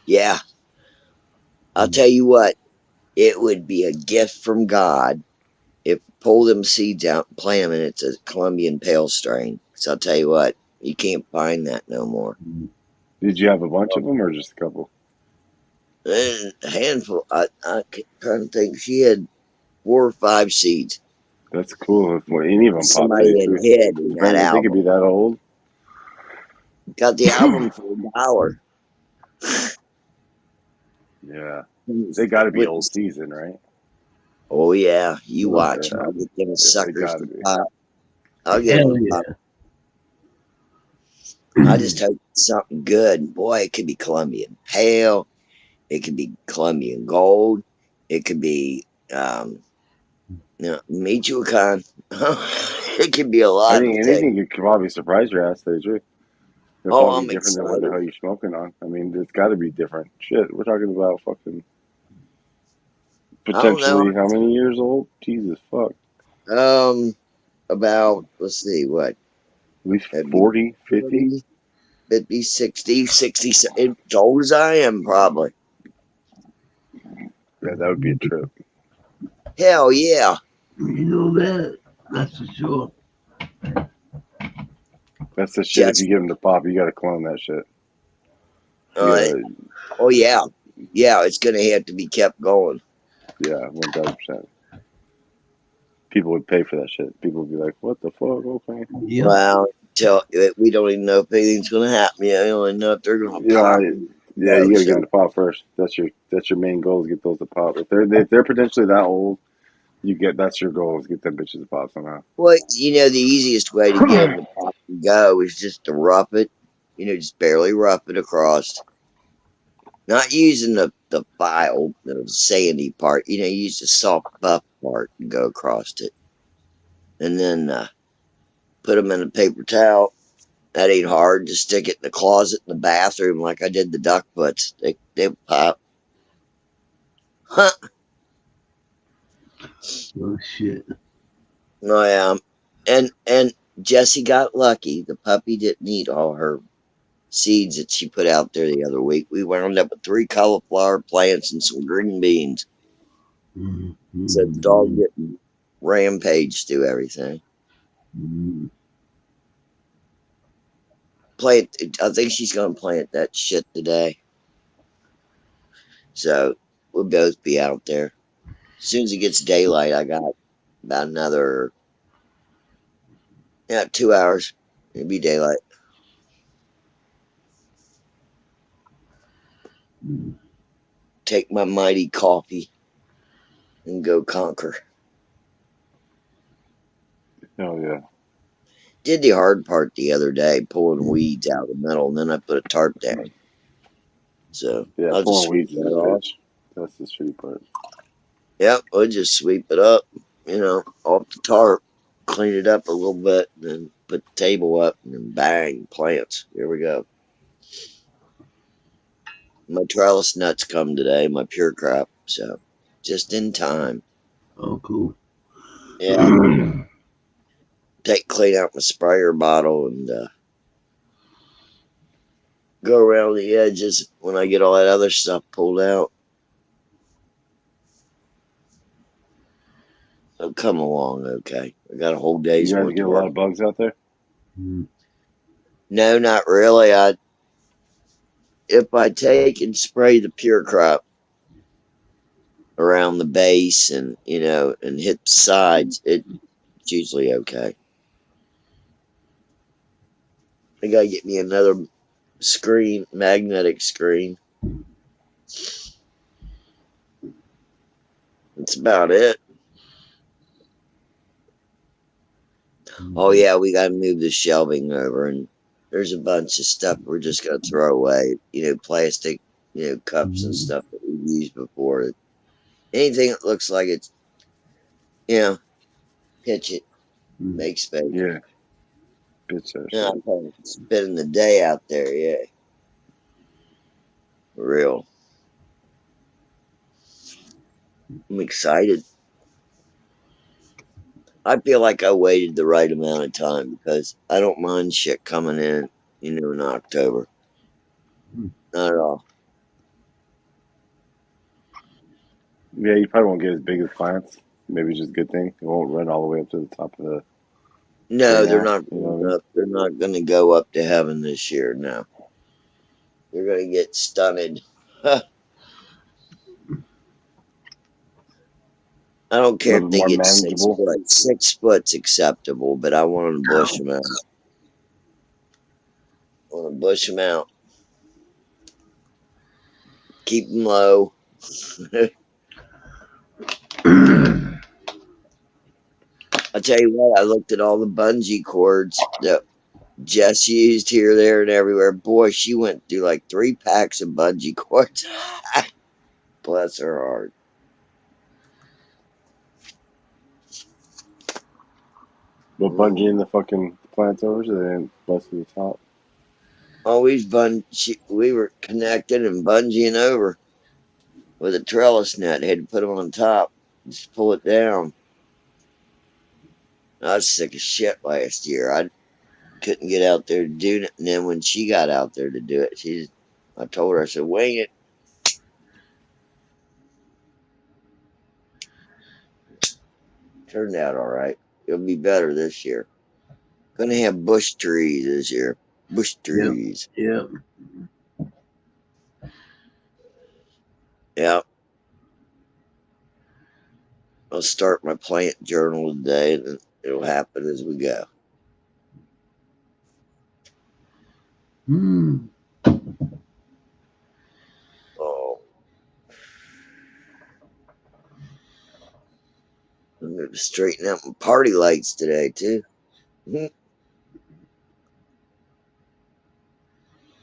Yeah. I'll tell you what, it would be a gift from God if pull them seeds out and plant them, and it's a Colombian pale strain. So I'll tell you what, you can't find that no more.
Did you have a bunch of them or just a couple?
A handful. I trying to think. She had 4 or 5 seeds.
That's cool. If any of them pop,
Somebody had hid in that
Brandon, they could be
album.
that old.
Got the album for $1.
Yeah. They got to be old season, right?
Oh yeah, you watch.
Yeah.
I'll get them
They
suckers
gotta
to
be.
pop. I'll get them to pop. I just hope it's something good. Boy, it could be Colombian Pale. It could be Colombian Gold. It could be Michoacan. It could be a lot of things.
Anything could probably surprise your ass, tell you. It'll
Oh,
probably
I'm
be different than what the
excited.
hell you're smoking on. I mean, it's got to be different. Shit, we're talking about fucking potentially how many years old? Jesus fuck.
About, let's see, what?
At least 40, 50?
50, 60, 60, as old as I am, probably.
Yeah, that would be a trip.
Hell yeah.
You know that. That's for sure.
That's the shit. If you give them the pop, you got to clone that shit.
Oh yeah. Yeah, it's going to have to be kept going.
Yeah, 1,000%. People would pay for that shit. People would be like, what the fuck? Okay.
Yeah.
Well, we don't even know if anything's going to happen yet. We only know if they're going to pop.
Yeah, you got to get them to pop first. That's your main goal, is get those to pop. If they're potentially that old, that's your goal, is get them bitches to pop somehow.
Well, the easiest way to get them to pop and go is just to rough it. Just barely rough it across. Not using the file, the sandy part. Use the soft buff part and go across it. And then put them in a paper towel. That ain't hard. Just stick it in the closet in the bathroom like I did the duck butts. They pop. Huh.
Oh shit.
Oh yeah. And Jessie got lucky. The puppy didn't eat all her seeds that she put out there the other week. We wound up with 3 cauliflower plants and some green beans.
Mm-hmm.
So the dog didn't rampage through everything.
Mm-hmm.
I think she's gonna plant that shit today. So we'll both be out there. As soon as it gets daylight, I got about another 2 hours. It'll be daylight. Take my mighty coffee and go conquer.
Hell yeah.
Did the hard part the other day, pulling weeds out of the middle, and then I put a tarp down. So
yeah,
I'll just
pulling weeds is a
off.
bitch. That's the shitty part.
Yep, I'll just sweep it up, off the tarp, clean it up a little bit, and then put the table up, and then bang, plants. Here we go. My trellis nuts come today, my pure crop, so just in time.
Oh, cool.
Yeah. Clean out my sprayer bottle and go around the edges when I get all that other stuff pulled out. It'll come along okay. I got a whole day's
You guys
worth
get
of
a
work.
lot of bugs out there?
No, not really. If I take and spray the pure crop around the base and and hit the sides, it's usually okay. I gotta get me another screen, magnetic screen. That's about it. Oh yeah, we gotta move the shelving over, and there's a bunch of stuff we're just gonna throw away. Plastic, cups and stuff that we've used before. Anything that looks like it's, pitch it, make space.
Yeah. Bitch that
Yeah,
shit.
I'm spending the day out there, yeah. For real. I'm excited. I feel like I waited the right amount of time because I don't mind shit coming in October. Not at all.
Yeah, you probably won't get as big as plants. Maybe it's just a good thing. It won't run all the way up to the top of the
No,
thing
they're
out.
not
You know what I
going
mean?
up. They're not going to go up to heaven this year. No, they're going to get stunted. I don't
A
care
little
if
bit
they
more
get 6
manageable.
foot. 6 foot's acceptable, but I want to bush them out. I want to bush them out. Keep them low. I tell you what, I looked at all the bungee cords that Jess used here, there, and everywhere. Boy, she went through like 3 packs of bungee cords. Bless her heart.
But bungee in the fucking plants over so they didn't bust to the top.
Always we were connected and bungeeing over with a trellis net. Had to put them on top, just pull it down. I was sick as shit last year. I couldn't get out there to do it. And then when she got out there to do it, I told her, I said, wing it. Turned out all right. It'll be better this year. Gonna have bush trees this year. Bush trees.
Yep.
Yeah. I'll start my plant journal today, and it'll happen as we go. Oh, I'm going to straighten out my party lights today, too.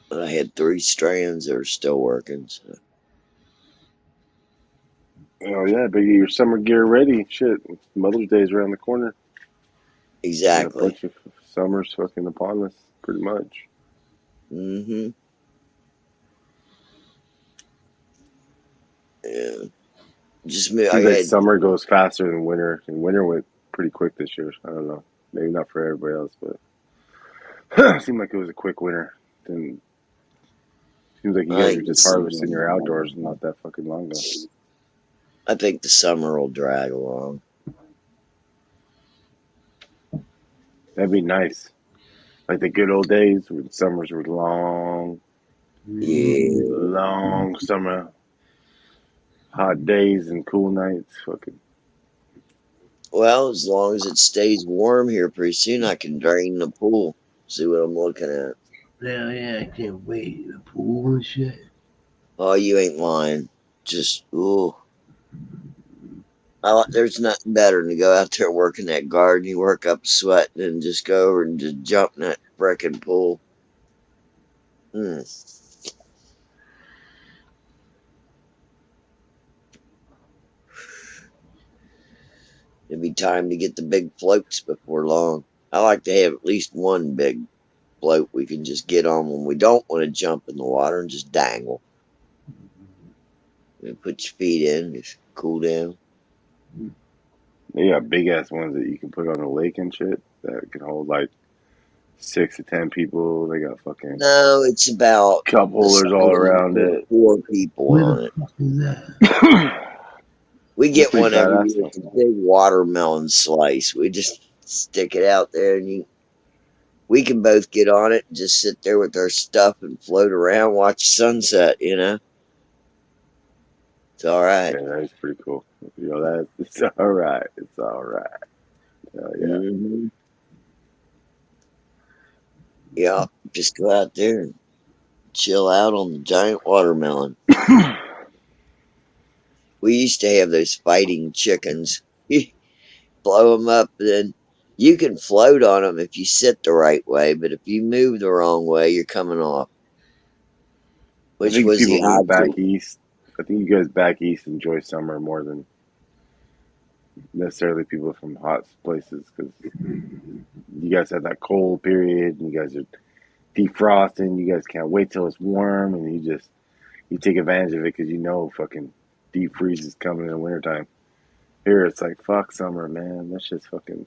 I had 3 strands that are still working. So.
Oh yeah, but get your summer gear ready. Shit, Mother's Day's around the corner. Got a
Exactly.
bunch of summers fucking upon us, pretty much.
Mm-hmm. Yeah. Just me. I
Seems like
had.
summer goes faster than winter, and winter went pretty quick this year. I don't know, maybe not for everybody else, but it seemed like it was a quick winter. Then seems like you
I
guys
think
were
the
just
summer
harvesting your
will
outdoors
drag
not that fucking long ago.
I think the summer will drag along.
That'd be nice, like the good old days when summers were long,
Yeah.
long summer, hot days and cool nights. Fucking
Well, as long as it stays warm here, pretty soon I can drain the pool. See what I'm looking at.
Hell yeah, I can't wait. The pool and shit.
Oh, you ain't lying. Just, ooh. There's nothing better than to go out there working that garden. You work up a sweat and then just go over and just jump in that frickin' pool. Mm. It'd be time to get the big floats before long. I like to have at least one big float we can just get on when we don't want to jump in the water and just dangle. You put your feet in, just cool down.
they got big ass ones that you can put on the lake and shit that can hold like 6 to 10 people. They got fucking
No, it's about
cup
the size
holders all
to
around
put
it.
4 people
Where
on
the
it.
fuck is that?
We
They're
get
pretty
one every
badass
year.
though.
It's a big watermelon slice. We just stick it out there, and we can both get on it and just sit there with our stuff and float around, watch sunset. It's all right.
Yeah, that is pretty cool. You know that it's all right. It's all right. Hell yeah.
Hmm. Yeah, just go out there and chill out on the giant watermelon. We used to have those fighting chickens. Blow them up, and then you can float on them if you sit the right way, but if you move the wrong way, you're coming off.
I
Which
think
was
people
the
move
object?
back east. I think you guys back east enjoy summer more than necessarily people from hot places because you guys had that cold period and you guys are defrosting. You guys can't wait till it's warm and you take advantage of it because you know fucking deep freeze is coming in the wintertime. Here it's like fuck summer, man. That shit's fucking.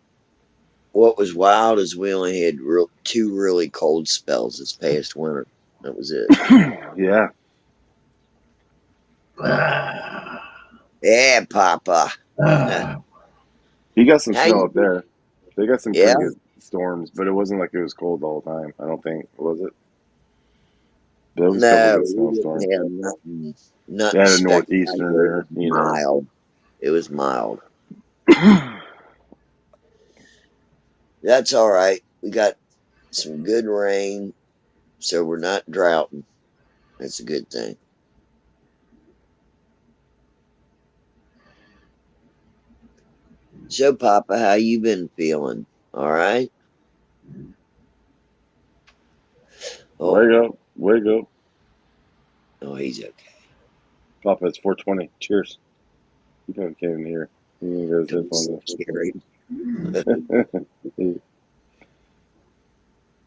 What was wild is we only had two really cold spells this past winter. That was it.
Yeah.
Yeah, Papa.
You got some
How
snow
you
up there. They got some
Yeah.
pretty good storms, but it wasn't like it was cold all the time. I don't think, was it? There was a couple
No,
good
we
snowstorms.
didn't have nothing,
They
nothing
had a
spectacular.
northeaster,
It was mild. It was mild. That's all right. We got some good rain, so we're not droughting. That's a good thing. So, Papa, how you been feeling? All right?
Wake up. Wake up.
Oh, he's okay.
Papa, it's 420. Cheers. You probably can't even hear. You got his headphones in.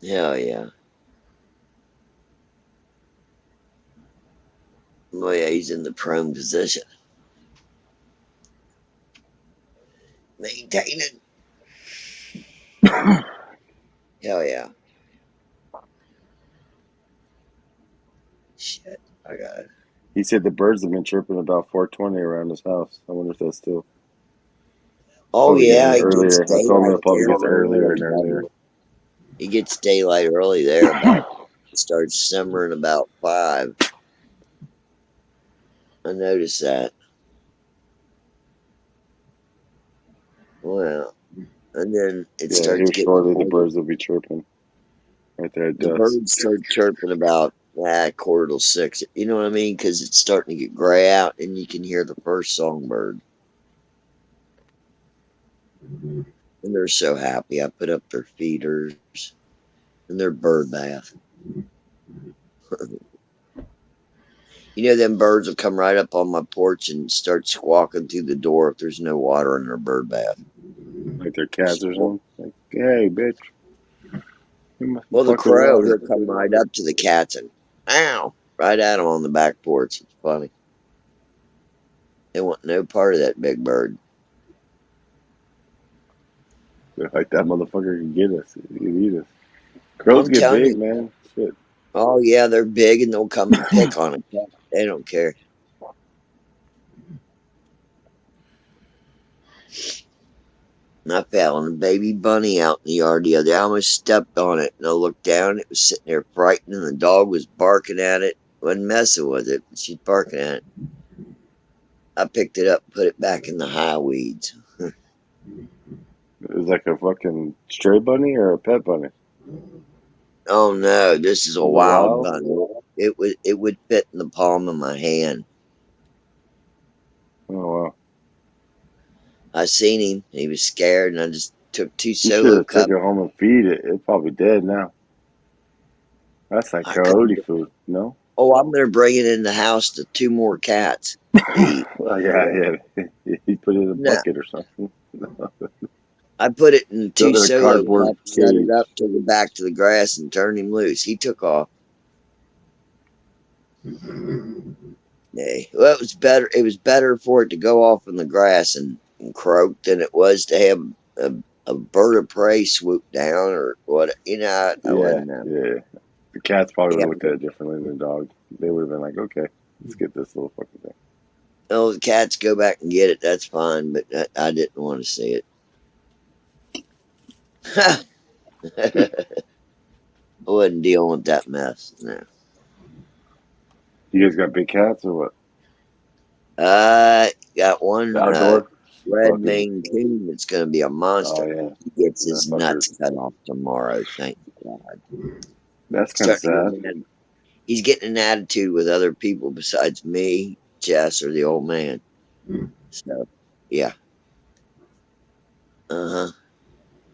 Hell yeah. Oh yeah, he's in the prone position. Maintaining. Hell yeah. Shit, I got it.
He said the birds have been chirping about 420 around his house. I wonder if that's still.
Oh yeah,
getting earlier. I told him it probably gets earlier and earlier.
He gets daylight early there. About starts simmering about 5. I noticed that. Well, and then it starts
Here
getting.
shortly, the birds will be chirping. Right there at
The
dusk.
birds start chirping about 5:45. You know what I mean? Because it's starting to get gray out, and you can hear the first songbird. And they're so happy. I put up their feeders and their bird bath. You know, them birds will come right up on my porch and start squawking through the door if there's no water in their bird bath.
Like their cats or something? Like, hey, bitch.
Well, the crow, he'll come right up to the cats and, ow, right at them on the back porch. It's funny. They want no part of that big bird.
They're like, that motherfucker can get us. He can eat us. Crows get big, man. Shit.
Oh, yeah, they're big and they'll come and pick on a cat. They don't care. I found a baby bunny out in the yard the other day. I almost stepped on it, and I looked down. It was sitting there frightened, and the dog was barking at it. Wasn't messing with it, but she's barking at it. I picked it up and put it back in the high weeds.
It was like a fucking stray bunny or a pet bunny?
Oh no, this is a wild bunny. It would fit in the palm of my hand.
Oh wow.
I seen him. He was scared, and I just took 2
You should
solo
have
cups.
took it home and feed it. It's probably dead now. That's like coyote food, no?
Oh, I'm gonna bring it in the house to 2 more cats to eat.
Well, yeah. You put it in a bucket or something.
I put it in 2 solo cups, set
cage.
it up, took it back to the grass, and turned him loose. He took off. Yeah. Well, it was better. It was better for it to go off in the grass and croak than it was to have a bird of prey swoop down or what. You know, I wouldn't know.
Yeah. The cats probably would have looked at it differently than the dog. They would have been like, okay, let's get this little fucking thing.
Oh, the cats go back and get it. That's fine, but I didn't want to see it. I wasn't dealing with that mess. No.
You guys got big cats or what?
Got one red Maine Coon that's going to be a monster.
Oh, yeah.
He gets his nuts cut off tomorrow. Thank God.
That's kind of sad.
He's getting an attitude with other people besides me, Jess, or the old man. So, yeah.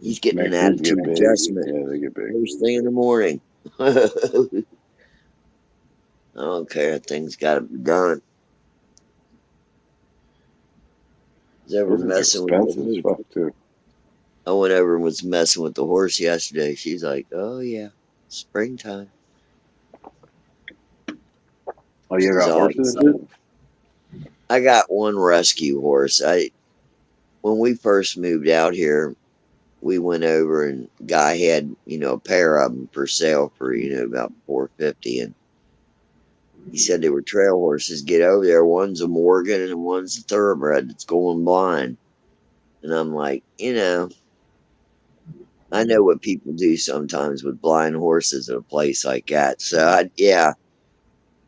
He's getting an attitude adjustment.
Yeah, they get big.
First thing in the morning. I don't care. Things got to be done. was over
Horses are
messing with the
expensive as
horse.
fuck too.
I went over and was messing with the horse yesterday. She's like, "Oh yeah, springtime."
Oh, you
She's
got
all
horses and shit?
I got one rescue horse. When we first moved out here, we went over and guy had, a pair of them for sale for, about $450, and he said they were trail horses. Get over there. One's a Morgan and one's a thoroughbred that's going blind. And I'm like, I know what people do sometimes with blind horses at a place like that. So yeah,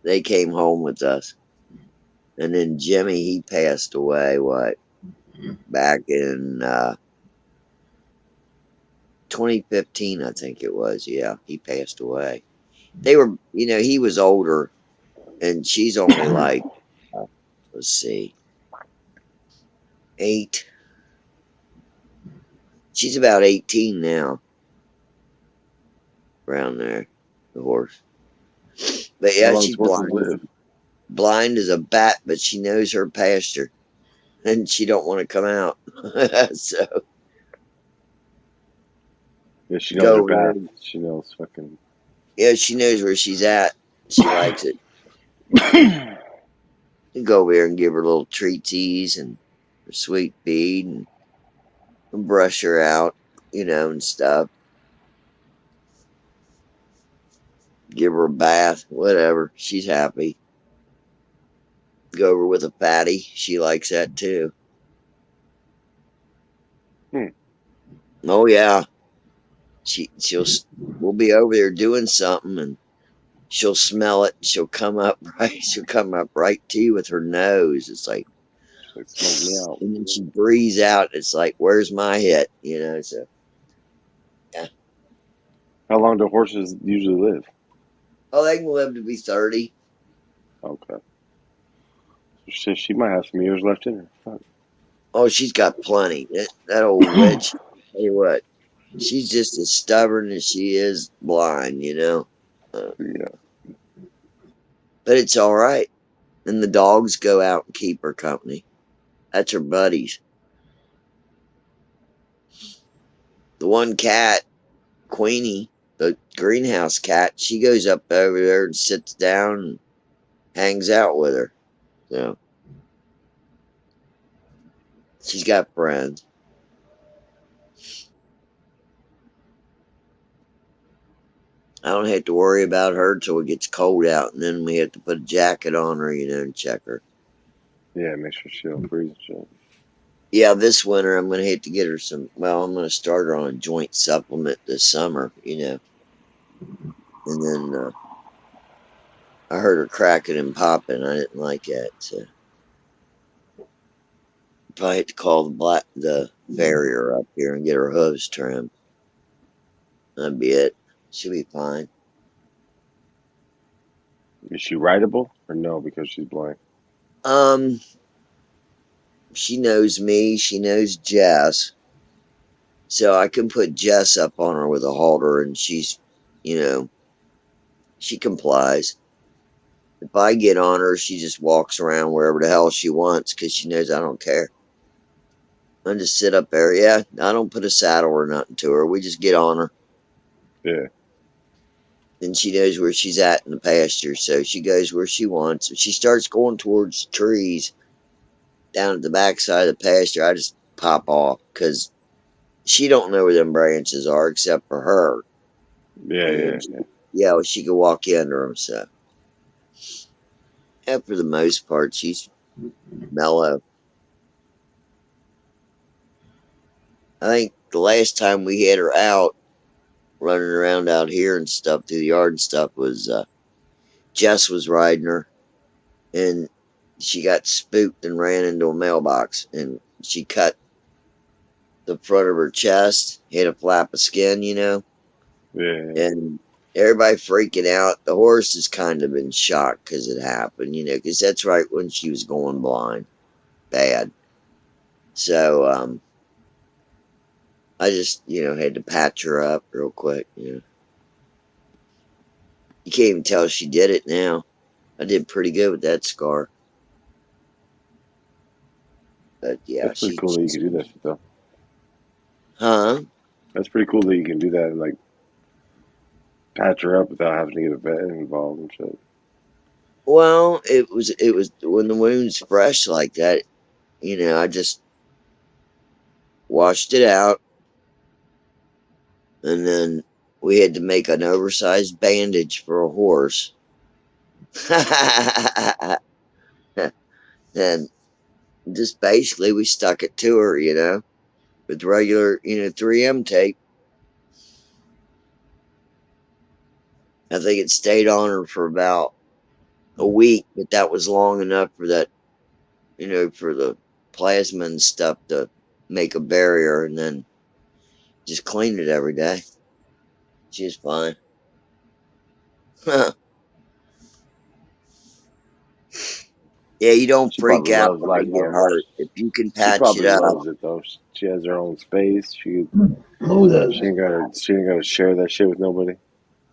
they came home with us. And then Jimmy, he passed away, back in 2015, I think it was. Yeah, he passed away. They were, he was older, and she's only like, let's see, 8. She's about 18 now, around there, the horse. But
How
yeah,
long does
she's
horses live?
blind as a bat, but she knows her pasture, and she don't want to come out. So
Yeah, she knows
go
her
over there.
path. She knows fucking.
Yeah, she knows where she's at. She likes it. You go over there and give her little treaties and her sweet feed and brush her out, and stuff. Give her a bath, whatever. She's happy. Go over with a fatty. She likes that too.
Hmm.
Oh yeah. We'll be over there doing something, and she'll smell it. She'll come up right. She'll come up right to you with her nose. It's like,
She's like, smoke me out.
and then she breathes out. It's like, where's my hit? So yeah.
How long do horses usually live?
Oh, they can live to be 30.
Okay. She might have some years left in her. Fuck.
Oh, she's got plenty. That old witch. Tell you what, she's just as stubborn as she is blind.
Yeah.
But it's all right. And the dogs go out and keep her company. That's her buddies. The one cat, Queenie, the greenhouse cat, she goes up over there and sits down and hangs out with her. So she's got friends. I don't have to worry about her till it gets cold out, and then we have to put a jacket on her, and check her.
Yeah, make sure she don't freeze and shit.
Yeah, this winter I'm going to have to get her some. Well, I'm going to start her on a joint supplement this summer, And then I heard her cracking and popping. I didn't like that. So probably have to call the farrier up here and get her hooves trimmed. That'd be it. She'll be fine.
Is she rideable or no? Because she's blind.
She knows me. She knows Jess. So I can put Jess up on her with a halter, and she's, she complies. If I get on her, she just walks around wherever the hell she wants because she knows I don't care. I just sit up there. Yeah, I don't put a saddle or nothing to her. We just get on her.
Yeah.
And she knows where she's at in the pasture, so she goes where she wants. If she starts going towards trees down at the backside of the pasture, I just pop off because she don't know where them branches are except for her.
Yeah.
Yeah, well, she can walk under them. So, yeah, for the most part, she's mellow. I think the last time we had her out running around out here and stuff through the yard and stuff was Jess was riding her, and she got spooked and ran into a mailbox, and she cut the front of her chest, hit a flap of skin,
Yeah.
and everybody freaking out. The horse is kind of in shock because it happened, because that's right when she was going blind, bad. So I just had to patch her up real quick. You can't even tell she did it now. I did pretty good with that scar. But yeah,
That's pretty cool that you can do that shit, though.
Huh?
That's pretty cool that you can do that and like patch her up without having to get a vet involved and shit.
Well, it was when the wound's fresh like that. I just washed it out, and then we had to make an oversized bandage for a horse. And just basically we stuck it to her, with regular, 3M tape. I think it stayed on her for about a week, but that was long enough for that, for the plasma and stuff to make a barrier, and then just cleaned it every day. She's fine. Yeah, you don't
She
freak
probably
out
loves
when they
life
get
though.
hurt. If you can
She
patch it
probably
up.
loves it though. She has her own space. She
Who
ain't got to share that shit with nobody.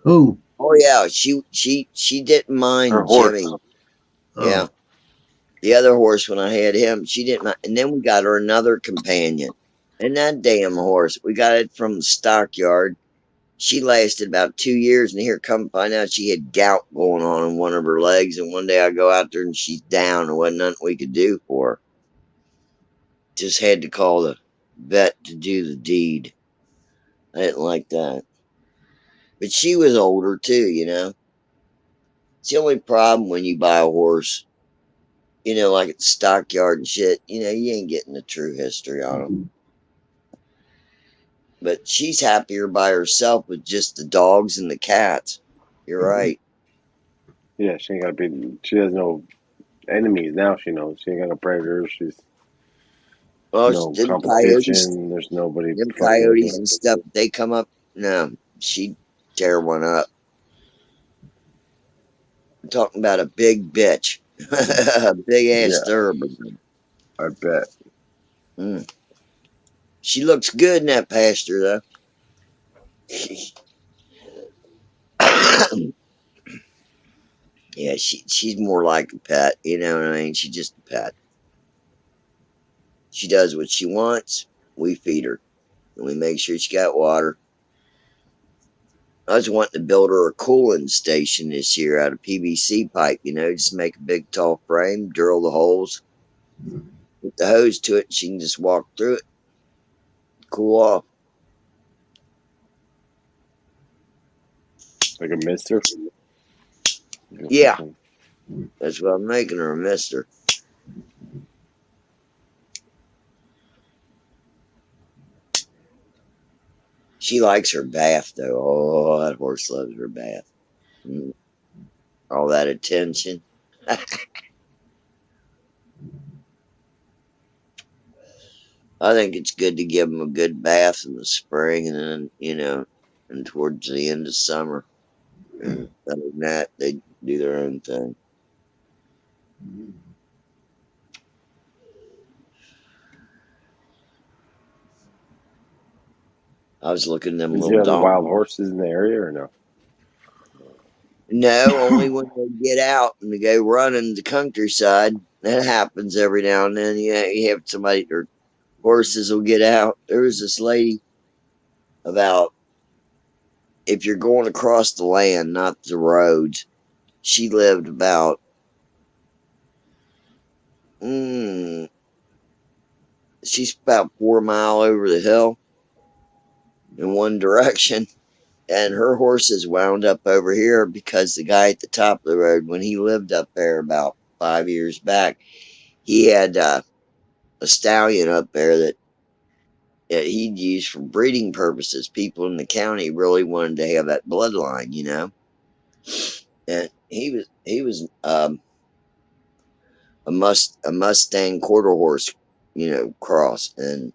Who?
Oh yeah, she didn't
Her
mind Jimmy.
horse.
Yeah.
Oh.
The other horse, when I had him, she didn't mind. And then we got her another companion. And that damn horse, we got it from the stockyard. She lasted about 2 years, and here come find out she had gout going on in one of her legs. And one day I go out there and she's down. There wasn't nothing we could do for her. Just had to call the vet to do the deed. I didn't like that. But she was older too. It's the only problem when you buy a horse, like at the stockyard and shit, you ain't getting the true history on them. But she's happier by herself with just the dogs and the cats. You're right.
Yeah, she ain't got to be. She has no enemies now. She knows she ain't got no predators. She's
Well,
no
them coyotes,
competition. There's nobody
them
fucking with her.
coyotes and stuff, they come up. No, she'd tear one up. I'm talking about a big bitch, a big ass
Yeah,
thoroughbred.
I bet.
Mm. She looks good in that pasture, though. Yeah, she's more like a pet. You know what I mean? She's just a pet. She does what she wants. We feed her, and we make sure she got water. I was wanting to build her a cooling station this year out of PVC pipe. Just make a big tall frame, drill the holes, put the hose to it, and she can just walk through it, cool off.
Like a mister. Like a
Yeah,
fucking.
that's what I'm making her, a mister. She likes her bath, though. Oh, that horse loves her bath. Mm, all that attention. I think it's good to give them a good bath in the spring and then, and towards the end of summer. And other than that, they do their own thing. I was looking at them
Is
little
there other
donkeys.
wild horses in the area or no?
No, only when they get out and they go running the countryside. That happens every now and then. Yeah, you have somebody or horses will get out. There was this lady about if you're going across the land, not the roads. She lived about she's about 4 mile over the hill in one direction. And her horses wound up over here because the guy at the top of the road, when he lived up there about 5 years back, he had a stallion up there that he'd use for breeding purposes. People in the county really wanted to have that bloodline. And he was a Mustang quarter horse, cross, and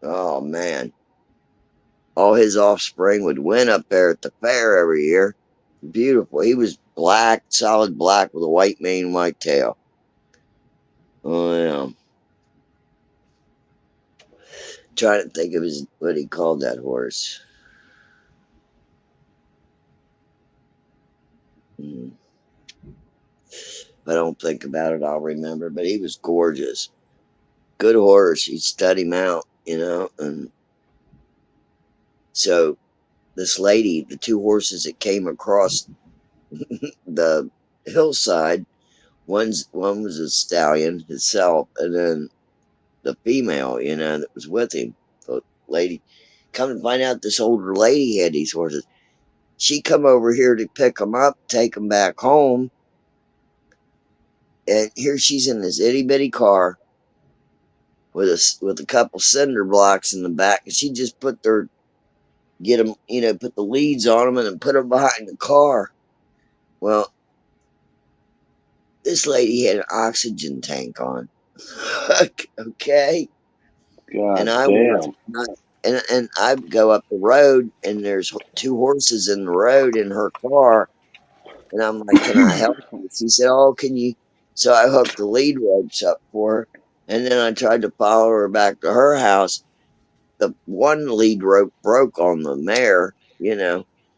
oh man, all his offspring would win up there at the fair every year. Beautiful. He was black, solid black with a white mane, white tail. Oh yeah. Trying to think of what he called that horse. Hmm. If I don't think about it, I'll remember. But he was gorgeous. good horse. He stud him out, and so this lady, the two horses that came across the hillside, one was a stallion itself, and then the female, that was with him. The lady, come to find out, this older lady had these horses. She come over here to pick them up, take them back home, and here she's in this itty bitty car with a couple cinder blocks in the back, and she just put the leads on them and then put them behind the car. Well, this lady had an oxygen tank on. Okay. And
God
I
damn.
and I go up the road, and there's two horses in the road in her car, and I'm like, "Can I help you?" She said, "Oh, can you?" So I hooked the lead ropes up for her, and then I tried to follow her back to her house. The one lead rope broke on the mare.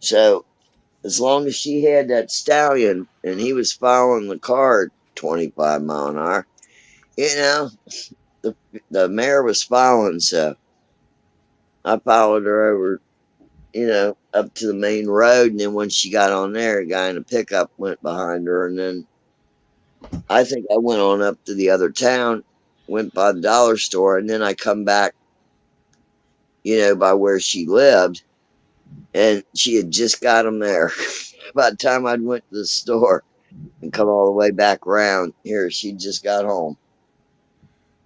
So as long as she had that stallion and he was following the car at 25 mile an hour, you know, the mare was following. So I followed her over, up to the main road. And then when she got on there, a guy in a pickup went behind her. And then I think I went on up to the other town, went by the dollar store. And then I come back, by where she lived. And she had just got them there. By the time I'd went to the store and come all the way back around here, she just got home.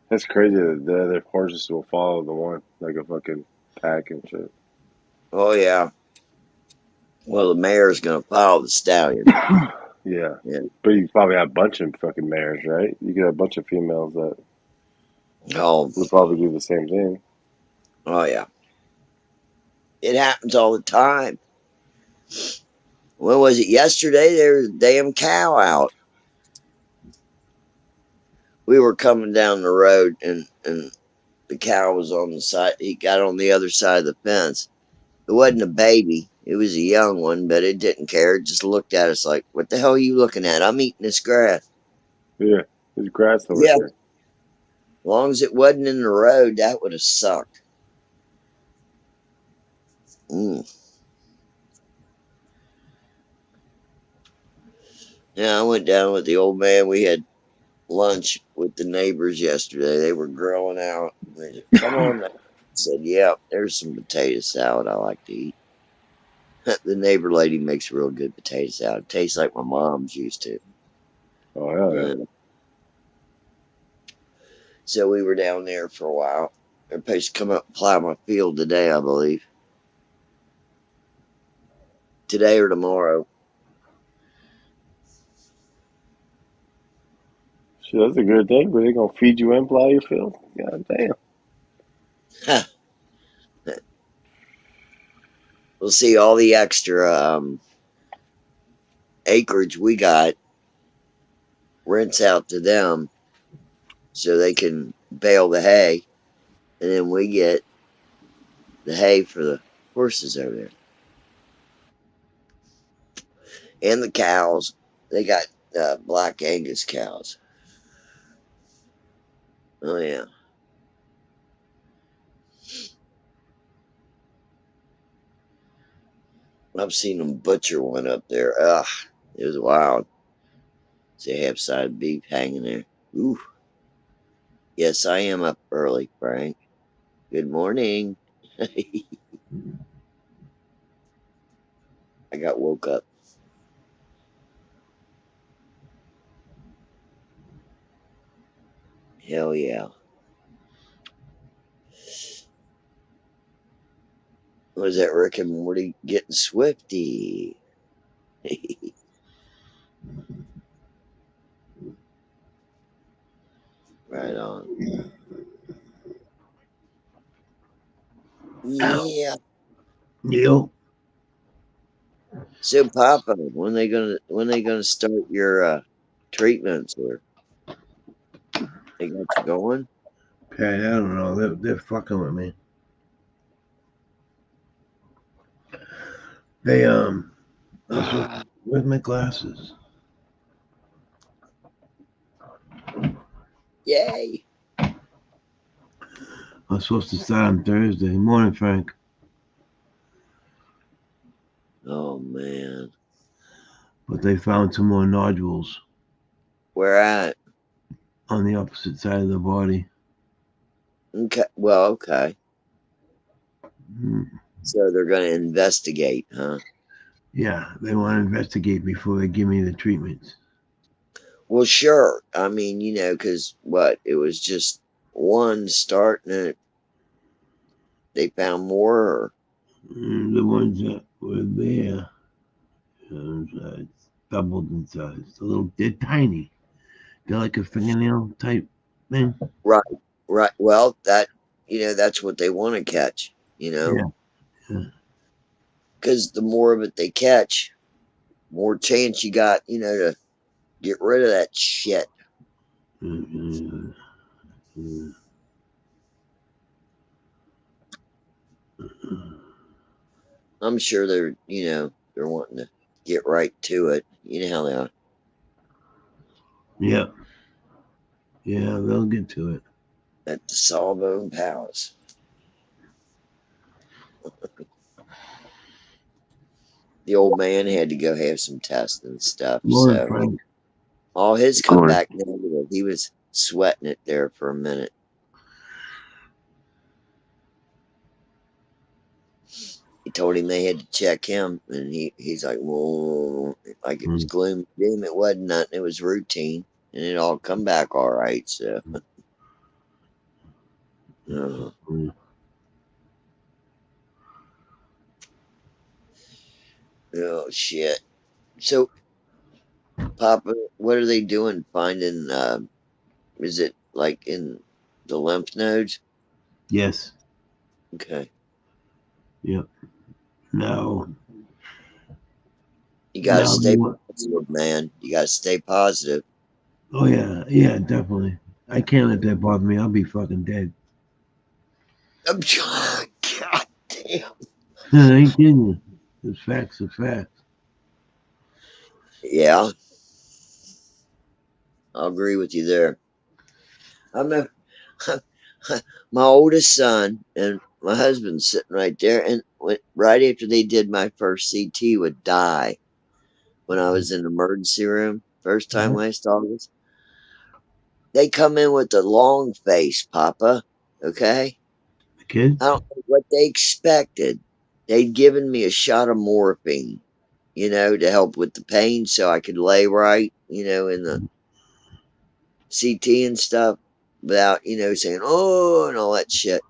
That's crazy that the other horses will follow the one like a fucking pack and shit.
Oh yeah. Well, the mare's gonna follow the stallion.
Yeah.
Yeah.
But you probably have a bunch of fucking mares, right? You get a bunch of females that
Oh.
would probably do the same thing.
Oh yeah. It happens all the time. When was it? Yesterday there was a damn cow out. We were coming down the road, and the cow was on the side. He got on the other side of the fence. It wasn't a baby. It was a young one, but it didn't care. It just looked at us like, "What the hell are you looking at? I'm eating this grass."
Yeah. There's grass over
Yeah.
here.
As long as it wasn't in the road, that would have sucked. Yeah, I went down with the old man. We had lunch with the neighbors yesterday. They were grilling out. They said, "Come on now." I said, "Yeah, there's some potato salad I like to eat." The neighbor lady makes real good potato salad. It tastes like my mom's used to.
Oh, hell yeah.
So we were down there for a while. They're supposed to come up and plow my field today, I believe. Today or tomorrow.
Shit, that's a good thing. Were they gonna feed you and plow your field? God damn.
We'll see all the extra acreage we got, rents out to them so they can bale the hay, and then we get the hay for the horses over there. And the cows. They got black Angus cows. Oh yeah. I've seen them butcher one up there. Ugh, it was wild. See half side beef hanging there. Ooh. Yes, I am up early, Frank. Good morning. I got woke up. Hell yeah. Was that Rick and Morty getting swifty? Right on. Yeah.
Neil?
So Papa, when they gonna start your treatments, or they got you going?
Pat, I don't know. They're fucking with me. They where's my glasses?
Yay.
I was supposed to start on Thursday. Morning, Frank.
Oh man.
But they found some more nodules
Where at?
on the opposite side of the body.
Okay. Well, okay.
Mm.
So they're going to investigate, huh?
Yeah, they want to investigate before they give me the treatments.
Well, sure. I mean, because what? It was just one start and they found more? Or?
The ones that were there doubled in size. They're tiny. They're like a fingernail type thing.
Right. Right. Well, that's what they want to catch,
Yeah. Yeah.
because the more of it they catch, more chance you got, to get rid of that shit.
Mm-hmm.
I'm sure they're wanting to get right to it. You know how they are.
Yeah. Yeah, they'll get to it.
At the Sawbone Palace. The old man had to go have some tests and stuff,
Morning,
so
Frank.
all his come back negative. He was sweating it there for a minute. He told him they had to check him, and he's like, well, like it was gloom doom. It wasn't nothing. It was routine, and it all come back all right. So, oh shit. So, Papa, what are they doing? Finding? Is it like in the lymph nodes?
Yes.
Okay.
Yep. Now.
You gotta
Now
stay positive, man. You gotta stay positive.
Oh yeah, yeah, definitely. I can't let that bother me. I'll be fucking dead.
God damn.
I ain't kidding you. It's facts. It's facts.
Yeah, I'll agree with you there. I'm a, my oldest son and my husband's sitting right there, and right after they did my first CT would die when I was in the emergency room first time last August. They come in with the long face, Papa. Okay,
The kids?
I don't know what they expected. They'd given me a shot of morphine, to help with the pain so I could lay right, in the CT and stuff without, saying, oh, and all that shit.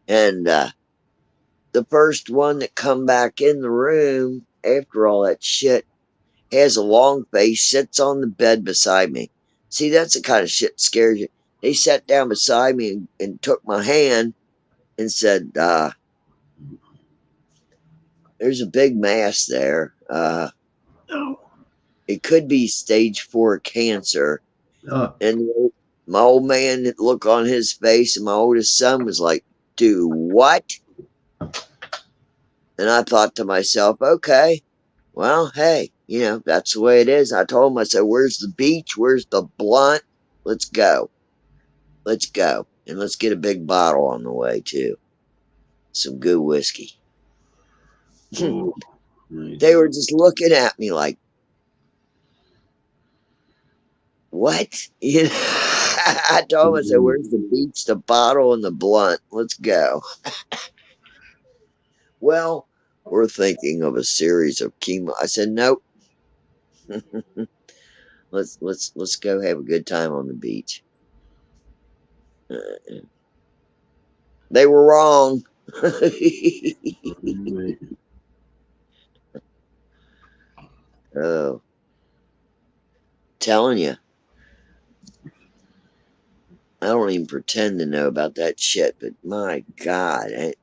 And the first one that come back in the room after all that shit has a long face, sits on the bed beside me. See, that's the kind of shit scares you. They sat down beside me and took my hand and said, there's a big mass there. It could be stage 4 cancer. And my old man, look on his face, and my oldest son was like, do what? And I thought to myself, okay, well, hey, that's the way it is. I told him, I said, where's the beach? Where's the blunt? Let's go. Let's go. And let's get a big bottle on the way, too. Some good whiskey. They were just looking at me like, what? I told him, I said, where's the beach, the bottle, and the blunt? Let's go. Well, we're thinking of a series of chemo. I said, nope. let's go have a good time on the beach. They were wrong. Oh, telling you, I don't even pretend to know about that shit. But my God, I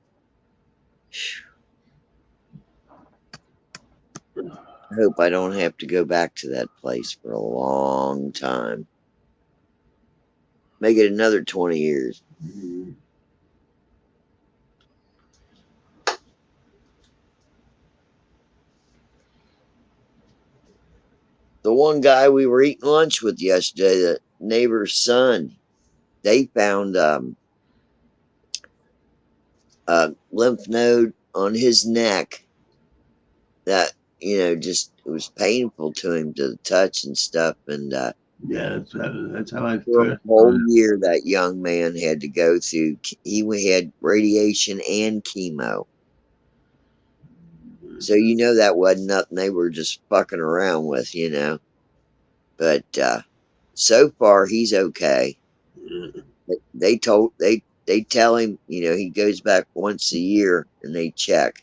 hope I don't have to go back to that place for a long time. Make it another 20 years. The one guy we were eating lunch with yesterday, the neighbor's son, they found lymph node on his neck that, just it was painful to him to touch and stuff. And
Yeah, that's how I
for a
first
whole
found
year, that young man had to go through. He had radiation and chemo. So that wasn't nothing they were just fucking around with, But so far he's okay.
it.
They tell him, he goes back once a year and they check.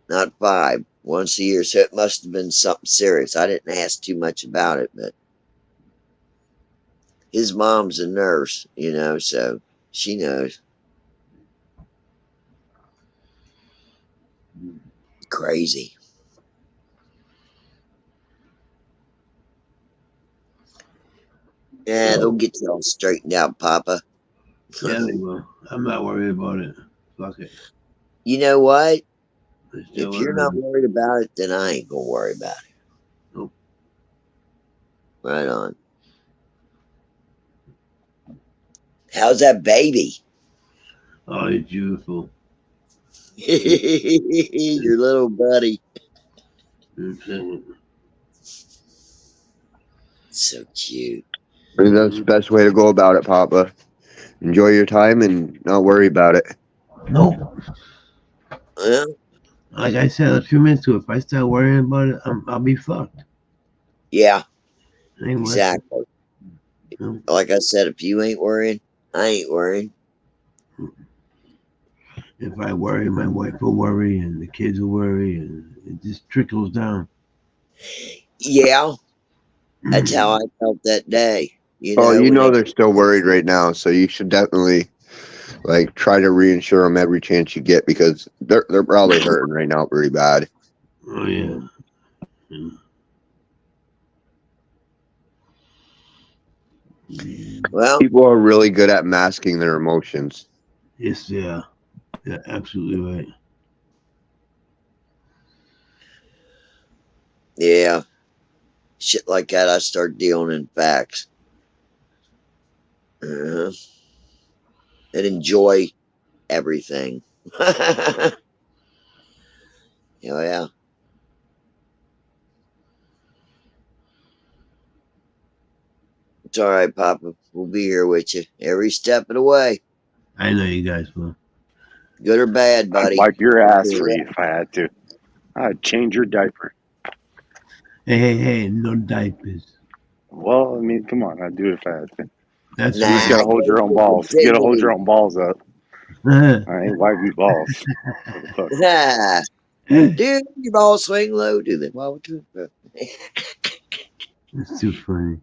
Not 5, once a year. So it must have been something serious. I didn't ask too much about it, but his mom's a nurse, so she knows. Crazy. Yeah, they'll get you all straightened out, Papa.
Yeah, they will. I'm not worried about it. Fuck it.
You know what?
Let's
If
do
you're not worried about it, then I ain't gonna worry about it.
Nope.
Right on. How's that baby?
Oh, he's beautiful.
Your little buddy. So cute.
I think that's the best way to go about it, Papa. Enjoy your time and not worry about it.
Nope.
Well,
like I said a few minutes ago, if I start worrying about it, I'll be fucked.
Yeah.
Ain't
Exactly. Like I said, if you ain't worrying, I ain't worrying.
If I worry, my wife will worry, and the kids will worry, and it just trickles down.
Yeah. That's how I felt that day.
They're still worried right now, so you should definitely try to reassure them every chance you get, because they're probably hurting right now pretty bad.
Oh yeah.
Well,
people are really good at masking their emotions.
Yes, yeah. Yeah, absolutely right.
Yeah. Shit like that, I start dealing in facts. And enjoy everything. Yeah. It's all right, Papa. We'll be here with you every step of the way.
I know you guys will.
Good or bad, buddy.
I'd wipe your ass for you if I had to. I'd change your diaper.
Hey, no diapers.
Well, I mean, come on, I'd do it if I had to.
That's
you just gotta hold your own balls. You gotta hold your own balls up. I ain't wipe your balls.
Dude, your balls swing low, do they?
It's too funny.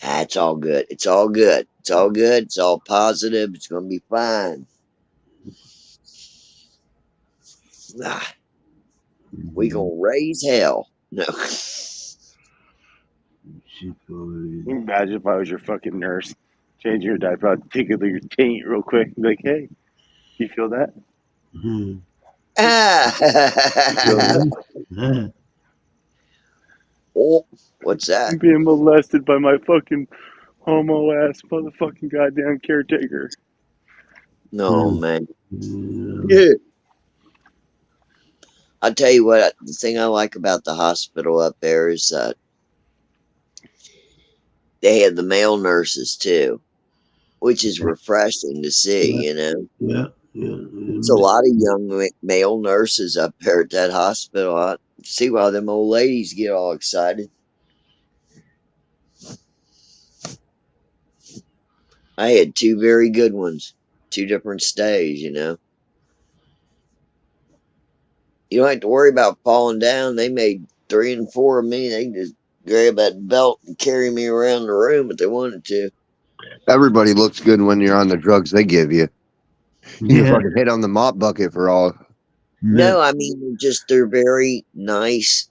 It's all good. It's all good. It's all good. It's all positive. It's gonna be fine. We gonna raise hell. No.
Imagine if I was your fucking nurse, changing your diaper, I'd take it to your taint real quick and be like, hey, you feel that?
Oh, what's that?
I'm being molested by my fucking homo ass motherfucking goddamn caretaker.
No, man. Yeah. I'll tell you what, the thing I like about the hospital up there is they have the male nurses too, which is refreshing to see,
Yeah.
There's a lot of young male nurses up there at that hospital. I see why them old ladies get all excited. I had 2 very good ones, 2 different stays, You don't have to worry about falling down. They made 3 and 4 of me. They just grab that belt and carry me around the room if they wanted to.
Everybody looks good when you're on the drugs they give you. You fucking hit on the mop bucket for all.
No, I mean, they're very nice,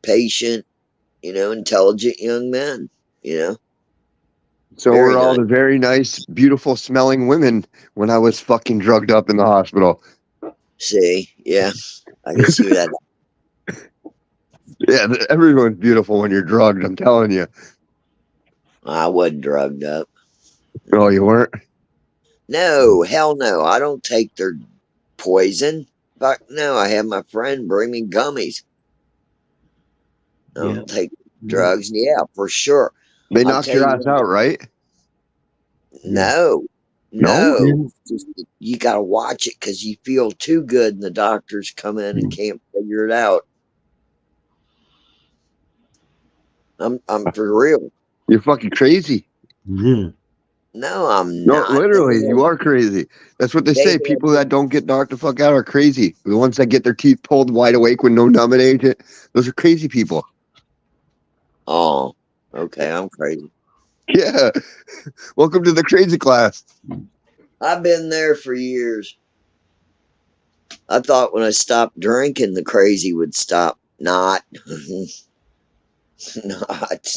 patient, intelligent young men,
So we're all the very nice, beautiful smelling women when I was fucking drugged up in the hospital.
See, yeah, I can see that.
Yeah, everyone's beautiful when you're drugged, I'm telling you.
I wasn't drugged up.
Oh, you weren't?
No, hell no. I don't take their poison. Fuck no. I have my friend bring me gummies. I
Yeah.
don't take drugs. Yeah, for sure.
They
I'll
knocked
tell
your
you
ass
what.
out, right?
Yeah.
No,
No?
no. Just, you got to watch it because you feel too good, and the doctors come in and can't figure it out. I'm for real.
You're fucking crazy.
Yeah.
No, I'm
No,
not.
literally, you are crazy. That's what they
They
say.
had
People that don't get knocked the fuck out are crazy. The ones that get their teeth pulled wide awake with no numbing agent, those are crazy people.
Oh, okay. I'm crazy.
Yeah. Welcome to the crazy class.
I've been there for years. I thought when I stopped drinking, the crazy would stop. Not. Not.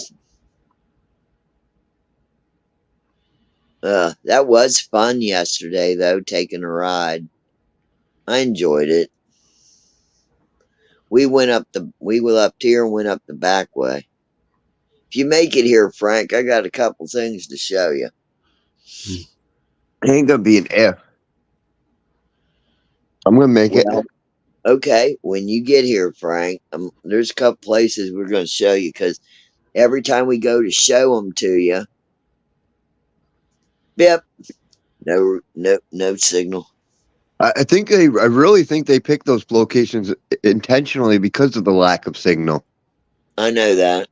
That was fun yesterday, though, taking a ride. I enjoyed it. We left here and went up the back way. If you make it here, Frank, I got a couple things to show you.
Ain't gonna be an if. I'm gonna make it.
Well, okay, when you get here, Frank, there's a couple places we're going to show you because every time we go to show them to you, yep, no signal.
I think I really think they picked those locations intentionally because of the lack of signal.
I know that,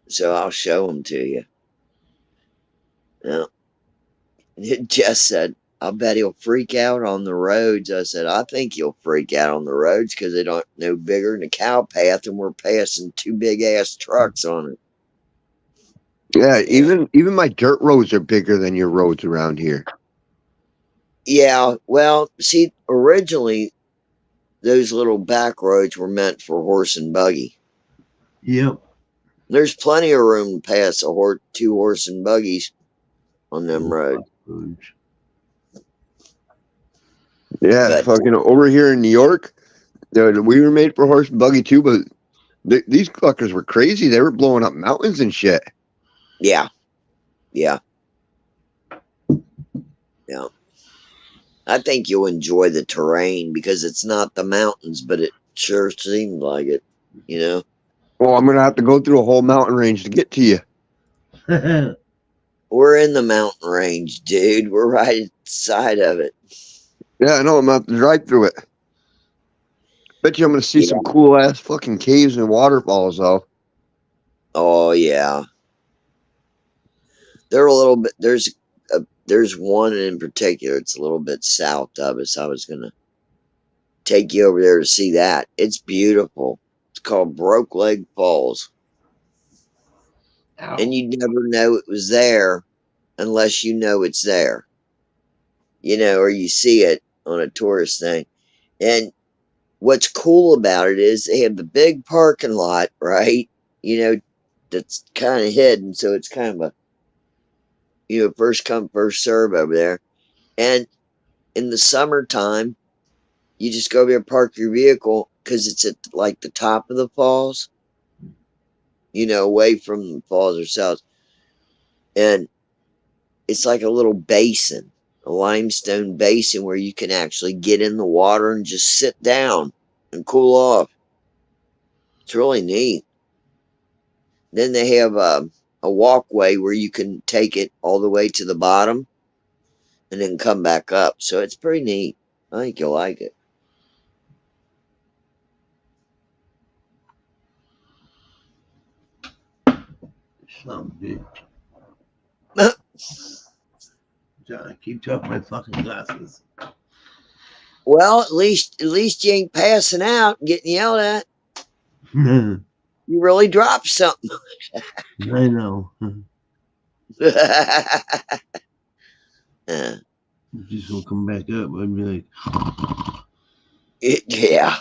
so I'll show them to you. Well, Jess said, "I bet he'll freak out on the roads." I said, "I think he'll freak out on the roads because they don't no bigger than a cow path, and we're passing two big ass trucks on it."
Yeah, even my dirt roads are bigger than your roads around here.
Yeah, well, see, originally those little back roads were meant for horse and buggy.
Yep.
There's plenty of room to pass two horse and buggies on them roads.
Yeah,
But
fucking over here in New York, we were made for horse and buggy too, but these fuckers were crazy. They were blowing up mountains and shit.
yeah. I think you'll enjoy the terrain because it's not the mountains, but it sure seems like it, you know?
Well, I'm gonna have to go through a whole mountain range to get to you.
We're in the mountain range, dude. We're right at the side of it.
Yeah, I know. I'm gonna have to drive through it. Bet you I'm gonna see
Yeah.
some cool ass fucking caves and waterfalls, though.
Oh, yeah. They're a little bit, there's one in particular. It's a little bit south of us. I was going to take you over there to see that. It's beautiful. It's called Broke Leg Falls. And you never know it was there unless you know it's there, or you see it on a tourist thing. And what's cool about it is they have the big parking lot, right? That's kind of hidden. So it's kind of first come, first serve over there. And in the summertime, you just go over there, park your vehicle because it's at like the top of the falls, away from the falls themselves. And it's like a little basin, a limestone basin where you can actually get in the water and just sit down and cool off. It's really neat. Then they have a walkway where you can take it all the way to the bottom and then come back up. So it's pretty neat. I think you'll like it.
Some bitch. John, keep dropping my fucking glasses.
Well, at least you ain't passing out and getting yelled at. You really dropped something.
I know. Just will come back up. I'd be like,
yeah.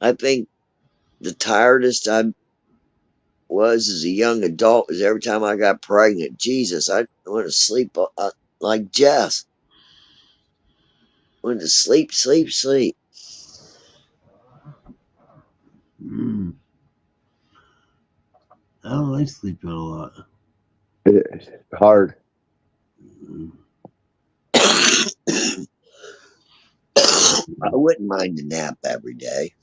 I think the tiredest I was as a young adult was every time I got pregnant. Jesus, I went to sleep like Jess. Went to sleep.
I don't like sleeping a lot.
It's hard.
I wouldn't mind a nap every day.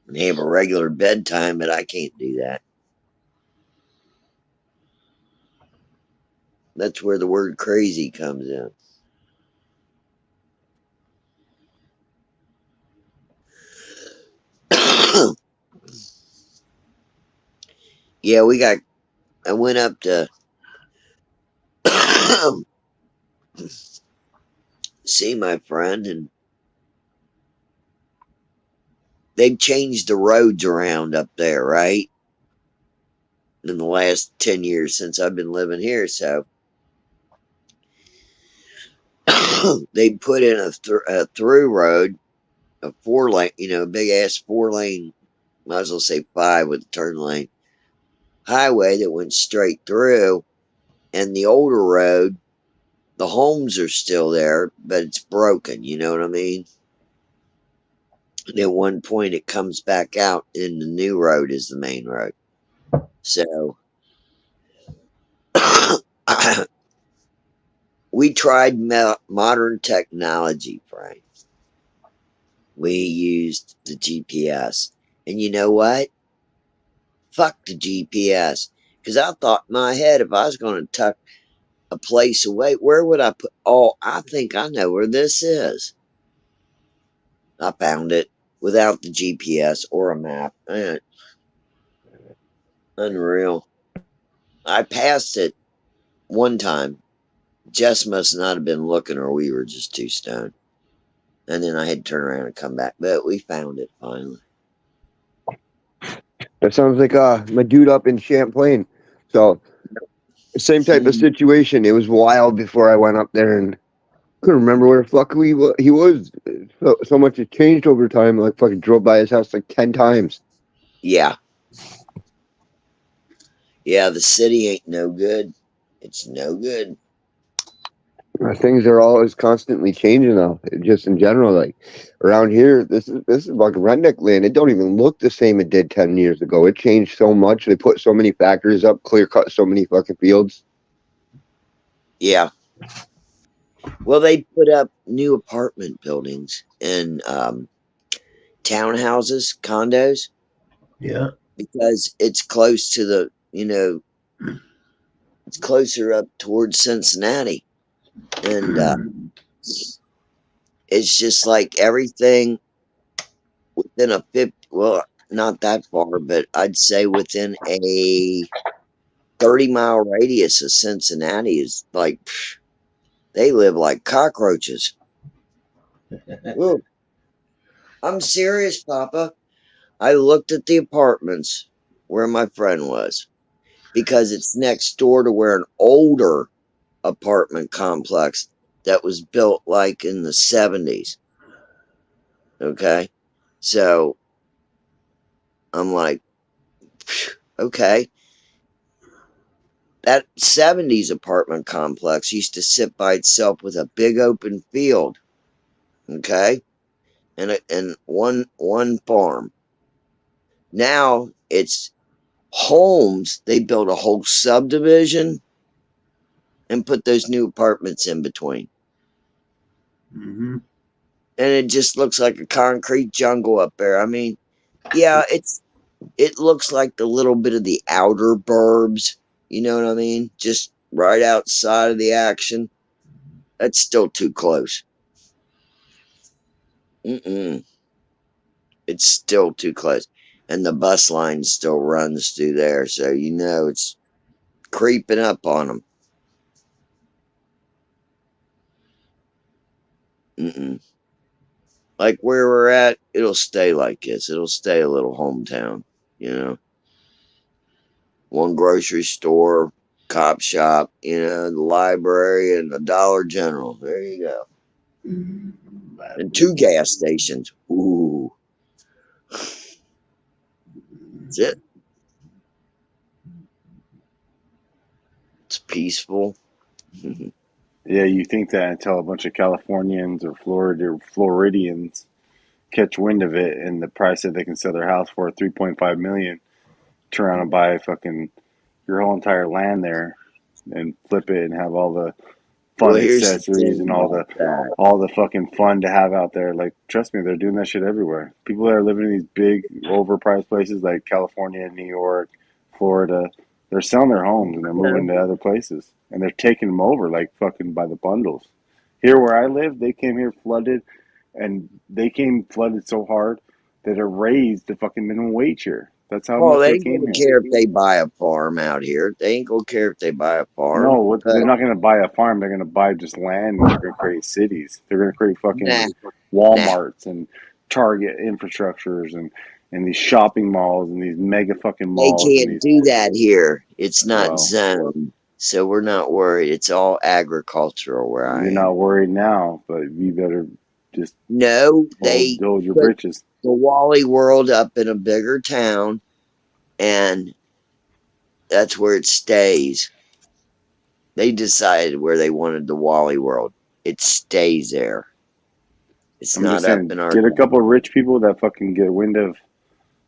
And have a regular bedtime, but I can't do that. That's where the word crazy comes in. Yeah, I went up to see my friend, and they've changed the roads around up there, right? In the last 10 years since I've been living here. So they put in a through road, a 4-lane, a big ass 4-lane, might as well say 5 with a turn lane highway that went straight through. And the older road, the homes are still there, but it's broken. You know what I mean? And at one point, it comes back out, and the new road is the main road. So we tried modern technology, Frank. We used the GPS. And you know what? Fuck the GPS. Because I thought in my head, if I was going to tuck a place away, where would I put? Oh, I think I know where this is. I found it without the GPS or a map. Unreal. I passed it one time. Jess must not have been looking, or we were just too stoned. And then I had to turn around and come back. But we found it finally.
That sounds like my dude up in Champlain. So same type of situation. It was wild before I went up there, and couldn't remember where the fuck he was. So much has changed over time. Like fucking drove by his house like 10 times.
Yeah. Yeah, the city ain't no good. It's no good.
Things are always constantly changing though. Just in general, like around here, this is like redneck land. It don't even look the same it did 10 years ago. It changed so much. They put so many factories up, clear cut so many fucking fields.
Yeah. Well, they put up new apartment buildings and townhouses, condos.
Yeah.
Because it's close to it's closer up towards Cincinnati. And it's just like everything within a 50, well, not that far, but I'd say within a 30-mile radius of Cincinnati is like, they live like cockroaches. Ooh, I'm serious, Papa. I looked at the apartments where my friend was because it's next door to where an older apartment complex that was built like in the 70s. Okay. So I'm like, okay. That 70s apartment complex used to sit by itself with a big open field. Okay. And one farm. Now it's homes. They built a whole subdivision and put those new apartments in between.
Mm-hmm.
And it just looks like a concrete jungle up there. I mean, yeah, it looks like the little bit of the outer burbs, you know what I mean? Just right outside of the action. That's still too close. Mm-mm. It's still too close. And the bus line still runs through there, so you know it's creeping up on them. Mm-mm. Like where we're at, it'll stay like this. It'll stay a little hometown, you know? One grocery store, cop shop, the library, and the Dollar General. There you go. And 2 gas stations. Ooh. That's it. It's peaceful.
Yeah, you think that until a bunch of Californians or Floridians catch wind of it and the price that they can sell their house for, 3.5 million, turn around and buy fucking your whole entire land there and flip it and have all the fun
Well, here's the
accessories
thing
and
about that.
all the fucking fun to have out there. Like, trust me, they're doing that shit everywhere. People that are living in these big, overpriced places like California, New York, Florida, they're selling their homes and they're moving to other places and they're taking them over like fucking by the bundles. Here where I live, they came here flooded, and they came flooded so hard that it raised the fucking minimum wage here. That's how
Well,
much
they
they
ain't
came
gonna
here.
care if they buy a farm out here. They ain't gonna care if they buy a farm.
No, they're not going to buy a farm. They're going to buy just land, and they're going to create cities. They're going to create
Nah,
fucking
nah.
Walmarts and Target infrastructures and these shopping malls and these mega fucking
They
malls and
can't
these.
do that here. It's not
Well,
zoned. So we're not worried. It's all agricultural where I
you're
am.
not worried now, but you better just
No, they
hold your
put
britches.
the Wally World up in a bigger town, and that's where it stays. They decided where they wanted the Wally World. It stays there. It's
I'm just
not up
saying,
in our
get a
town.
couple of rich people that fucking get wind of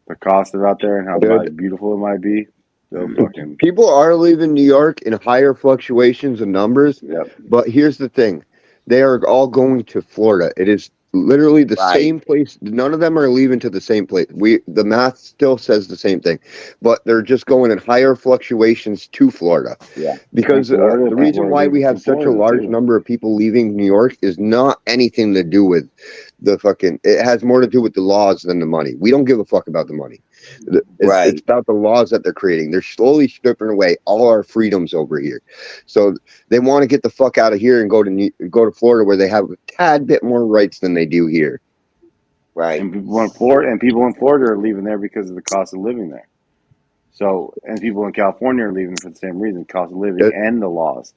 the cost of out there and how beautiful it might be. They'll fucking
People are leaving New York in higher fluctuations of numbers,
yep.
but here's the thing: they are all going to Florida. It is literally the
Right.
same place. None of them are leaving to the same place. The math still says the same thing, but they're just going in higher fluctuations to Florida.
Yeah.
Because
Florida,
the
people
reason
are
why we
leaving
have
from
such a
Florida
large
too.
number of people leaving New York is not anything to do with the fucking. It has more to do with the laws than the money. We don't give a fuck about the money.
Right.
It's about the laws that they're creating. They're slowly stripping away all our freedoms over here. So they want to get the fuck out of here and go to Florida where they have a tad bit more rights than they do here.
Right.
And people in Florida are leaving there because of the cost of living there. So, and people in California are leaving for the same reason, cost of living and the laws.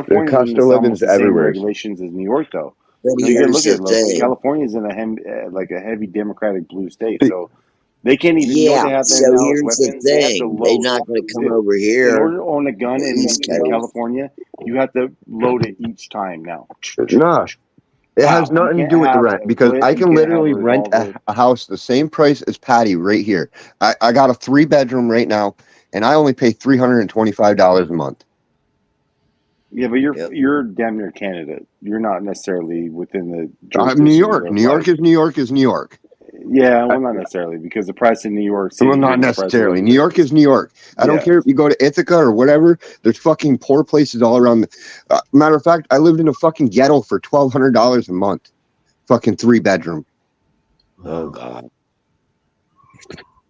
The
California's
cost
in
of
almost
living's
the same
everywhere.
regulations as New York, though.
But
You gotta
here's
look at
the
it. Look,
thing.
California's in like a heavy Democratic blue state, so they can't even. You know what
Yeah.
they have there
So
now as
here's the
weapons? They have to
thing. They're
load.
not going to come
It,
over
in
here
order to own a gun
the East
in
Coast.
California, you have to load it each time now.
Nah, it has
Wow, you
nothing to
can't
do with the
have
rent
a
because
clip.
I
You
can
can't have a
literally rent
revolver.
a house the same price as Patty right here. I got a 3-bedroom right now, and I only pay $325 a month.
Yeah, but
Yep.
you're damn near Canada. You're not necessarily within the
New
jurisdictions
York.
of
New York
like.
is New York is New York.
Yeah, well, not necessarily because the price in New York
Well,
City
not
and the price of
necessarily.
living
New
there.
York is New York. I don't
Yeah,
care if you go to Ithaca or whatever. There's fucking poor places all around. Matter of fact, I lived in a fucking ghetto for $1,200 a month. Fucking 3-bedroom.
Oh God.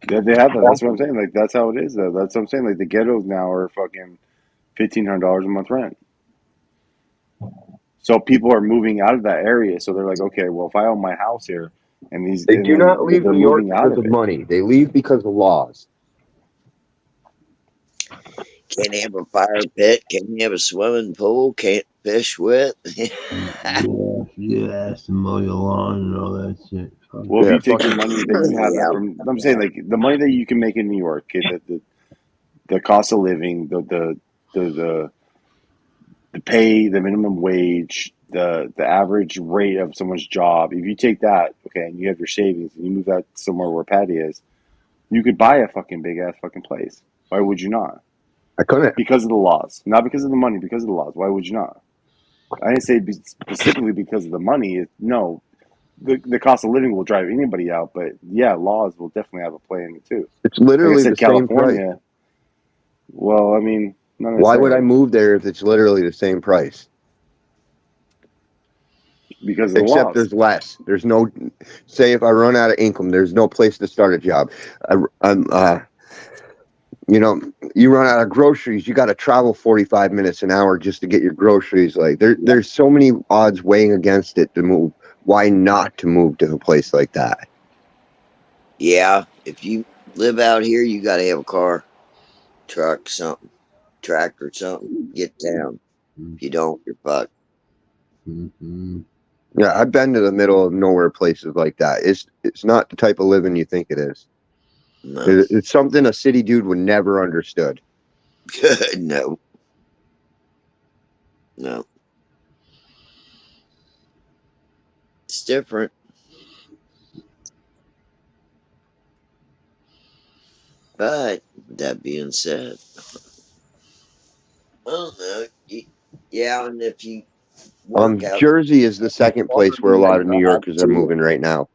they have that. That's what I'm saying. Like that's how it is, though. That's what I'm saying. Like the ghettos now are fucking $1,500 a month rent. So people are moving out of that area. So they're like, okay, well, if I own my house here, and
They do not leave
they're
New York
moving out
because
of
of
it.
money. They leave because of laws.
Can't have a fire pit. Can't have a swimming pool. Can't fish with.
Yeah, has to mow your lawn and all that shit.
Well, if
Yeah,
you take the
fucking.
money that you have
Yeah.
from, I'm saying like the money that you can make in New York, okay, the cost of living, the the pay, the minimum wage, the average rate of someone's job. If you take that, okay, and you have your savings and you move that somewhere where Patty is, you could buy a fucking big ass fucking place. Why would you not?
I couldn't.
Because of the laws, not because of the money. Because of the laws. Why would you not? I didn't say specifically because of the money. No, the cost of living will drive anybody out, but yeah, laws will definitely have a play in it too.
It's
Like I
literally the
said,
same price.
California. Well, I mean, not
Why would I
necessarily
move there if it's literally the same price?
because of the
Except
laws.
there's less. There's no. Say if I run out of income, there's no place to start a job. I'm. You know, you run out of groceries, you got to travel 45 minutes an hour just to get your groceries. Like there's so many odds weighing against it to move. Why not to move to a place like that?
Yeah. If you live out here, you got to have a car, truck, something, tractor, something. Get down. If you don't, you're fucked.
Mm-hmm.
Yeah, I've been to the middle of nowhere places like that. It's not the type of living you think it is.
No.
It's something a city dude would never understood.
No. No. It's different. But that being said, I don't know. Yeah, and if you work out,
Jersey is the second place where a lot of New Yorkers are moving right now.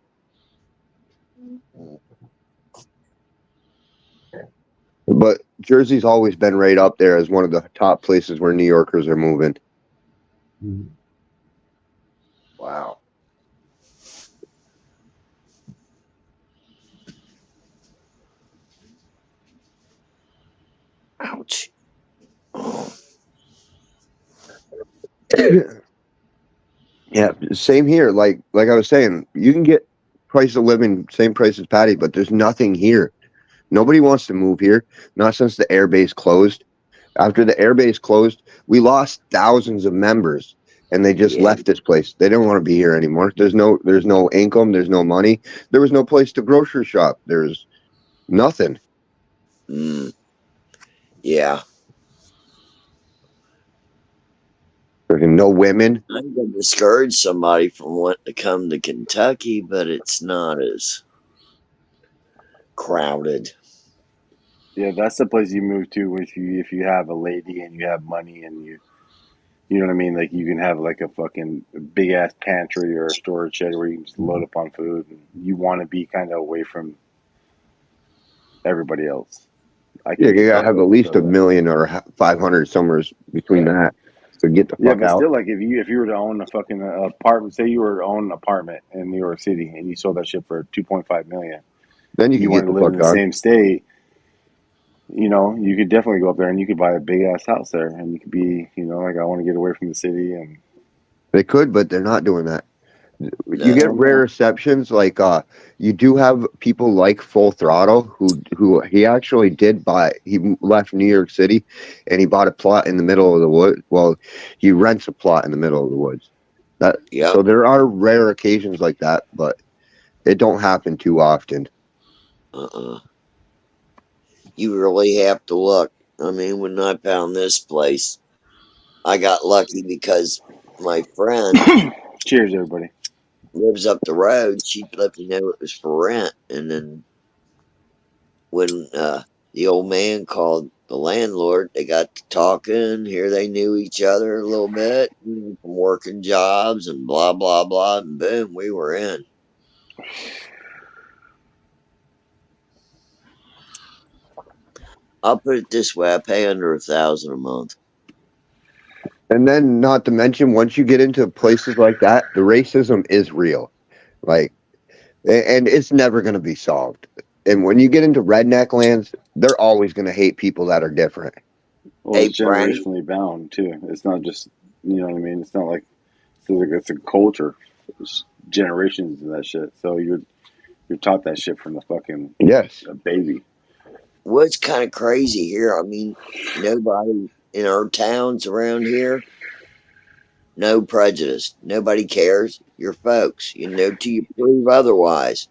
But Jersey's always been right up there as one of the top places where New Yorkers are moving.
Wow. Ouch.
Yeah, same here. Like I was saying, you can get price of living same price as Patty, but there's nothing here. Nobody wants to move here. Not since the airbase closed. After the airbase closed, we lost thousands of members, and they just left this place. They don't want to be here anymore. There's no income. There's no money. There was no place to grocery shop. There's nothing.
Yeah.
No women.
I'm going to discourage somebody from wanting to come to Kentucky, but it's not as crowded.
Yeah, that's the place you move to if you have a lady and you have money and you know what I mean. Like you can have like a fucking big ass pantry or a storage shed where you can just load up on food. And you want to be kind of away from everybody else.
Yeah, you gotta have at least $1 million or 500 somewhere between that to get the fuck
yeah, but
out.
still, like if you were to own a fucking apartment, say you were to own an apartment in New York City and you sold that shit for $2.5 million,
then you can
wanted
get
to
the
live
fuck
in the
out.
same state. You know, you could definitely go up there and you could buy a big ass house there, and you could be, you know, like I want to get away from the city. And
They could, but they're not doing that.
No.
You get rare exceptions, like you do have people like Full Throttle who he actually did buy. He left New York City and he bought a plot in the middle of the woods. Well, he rents a plot in the middle of the woods. So there are rare occasions like that, but it don't happen too often.
You really have to look. I mean, when I found this place, I got lucky because my friend
cheers, everybody,
lives up the road. She let me know it was for rent, and then when the old man called the landlord, they got to talking. Here they knew each other a little bit, from working jobs and blah blah blah, and boom, we were in. I'll put it this way: I pay under $1,000 a month.
And then, not to mention, once you get into places like that, the racism is real. Like, and it's never going to be solved. And when you get into redneck lands, they're always going to hate people that are different.
Well, it's generationally bound too. It's not just, you know what I mean. It's not like it's a culture. It's generations of that shit. So you're taught that shit from the fucking a baby.
What's kind of crazy here? I mean, nobody in our towns around here, no prejudice. Nobody cares. You're folks. You know, till you prove otherwise.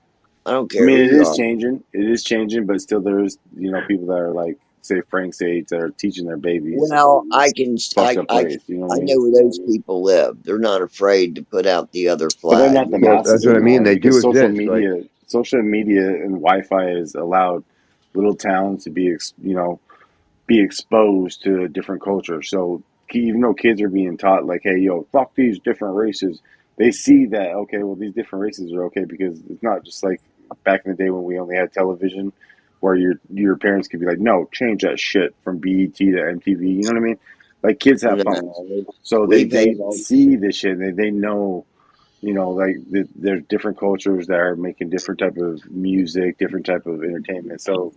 I don't care.
I mean,
who
it
you
is
are.
changing. It is changing, but still, there's people that are like, say, Frank's age, that are teaching their babies.
Well, I can.
Fucked up ways, you know what I mean?
know where those people live. They're not afraid to put out the other flag.
But they're not the masses.
That's what I mean. They do
social
exist.
media, social media, and Wi-Fi has allowed little towns to be, be exposed to a different culture. So even though kids are being taught like, hey, yo, fuck these different races, they see that, okay, well, these different races are okay, because it's not just like back in the day when we only had television, where your parents could be like, no, change that shit from BET to MTV. You know what I mean? Like kids have phones, so they see this shit and they know, like there's different cultures that are making different type of music, different type of entertainment. So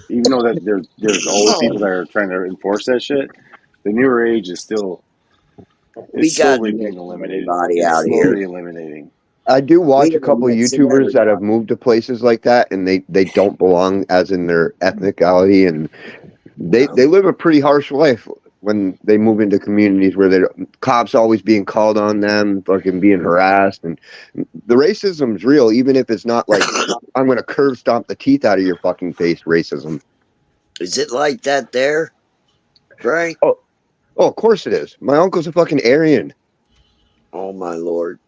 even though that there's always people that are trying to enforce that shit, the newer age is still slowly being eliminated. It's slowly eliminating.
I do watch a couple of YouTubers that have moved to places like that, and they don't belong as in their ethnicality, and they live a pretty harsh life when they move into communities where the cops always being called on them, fucking being harassed, and the racism's real, even if it's not like I'm gonna curb stomp the teeth out of your fucking face racism.
Is it like that there, Frank?
Oh, of course it is. My uncle's a fucking Aryan.
Oh my lord.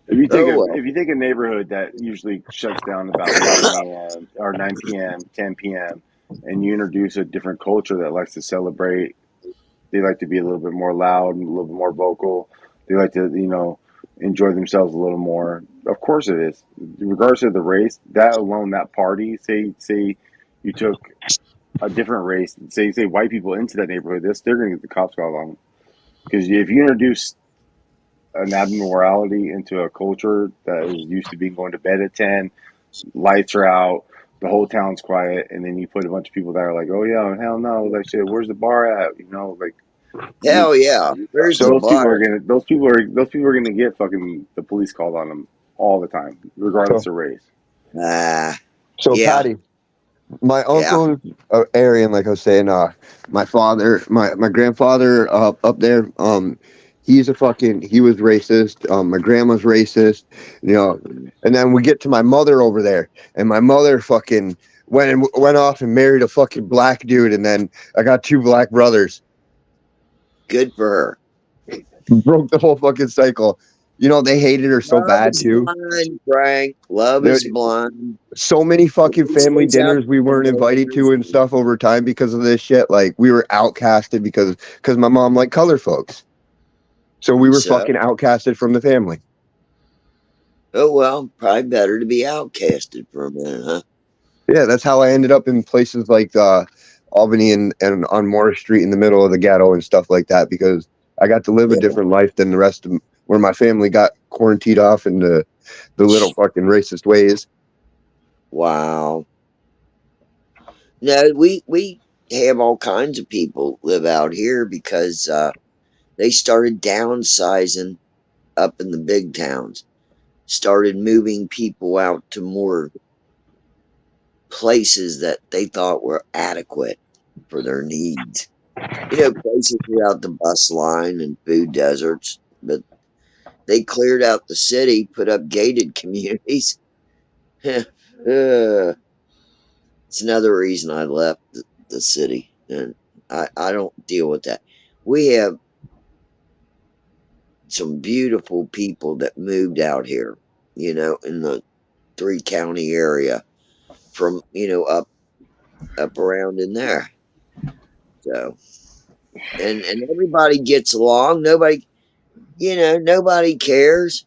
If you take
Oh well.
if you take a neighborhood that usually shuts down about 9 a.m. or 9 p.m., 10 p.m., and you introduce a different culture that likes to celebrate, they like to be a little bit more loud and a little bit more vocal. They like to, enjoy themselves a little more. Of course it is. Regardless of the race, that alone, that party, say you took a different race, say white people into that neighborhood, they're going to get the cops called on them. Because if you introduce an abnormality into a culture that is used to being going to bed at 10, lights are out, the whole town's quiet, and then you put a bunch of people that are like, oh yeah, hell no, like shit, where's the bar at? Like
Hell yeah. Where's the
those people
bar?
are gonna get fucking the police called on them all the time, regardless
So,
of race.
so
Yeah.
Patty, my
Yeah.
uncle's Aryan, like I was saying. My father, my grandfather up there, he was racist. My grandma's racist, and then we get to my mother over there, and my mother fucking went off and married a fucking black dude, and then I got 2 black brothers.
Good for her.
Broke the whole fucking cycle. They hated her so
Love
bad
is
too.
blind, Frank. Love
There,
is blind.
so many fucking
It
family
stays out
dinners we weren't invited
there.
to and stuff over time because of this shit. Like we were outcasted because my mom liked color folks, so we were
So,
fucking outcasted from the family.
oh well, probably better to be outcasted for a minute, huh?
Yeah, that's how I ended up in places like Albany and on Morris Street in the middle of the ghetto and stuff like that, because I got to live a
Yeah.
different life than the rest of where my family got quarantined off into the little fucking racist ways.
Wow. No, we have all kinds of people live out here because they started downsizing up in the big towns, started moving people out to more places that they thought were adequate for their needs. Places without the bus line and food deserts, but they cleared out the city, put up gated communities. It's another reason I left the city, and I don't deal with that. We have some beautiful people that moved out here, in the 3-county area from, up around in there. So, and everybody gets along. Nobody cares.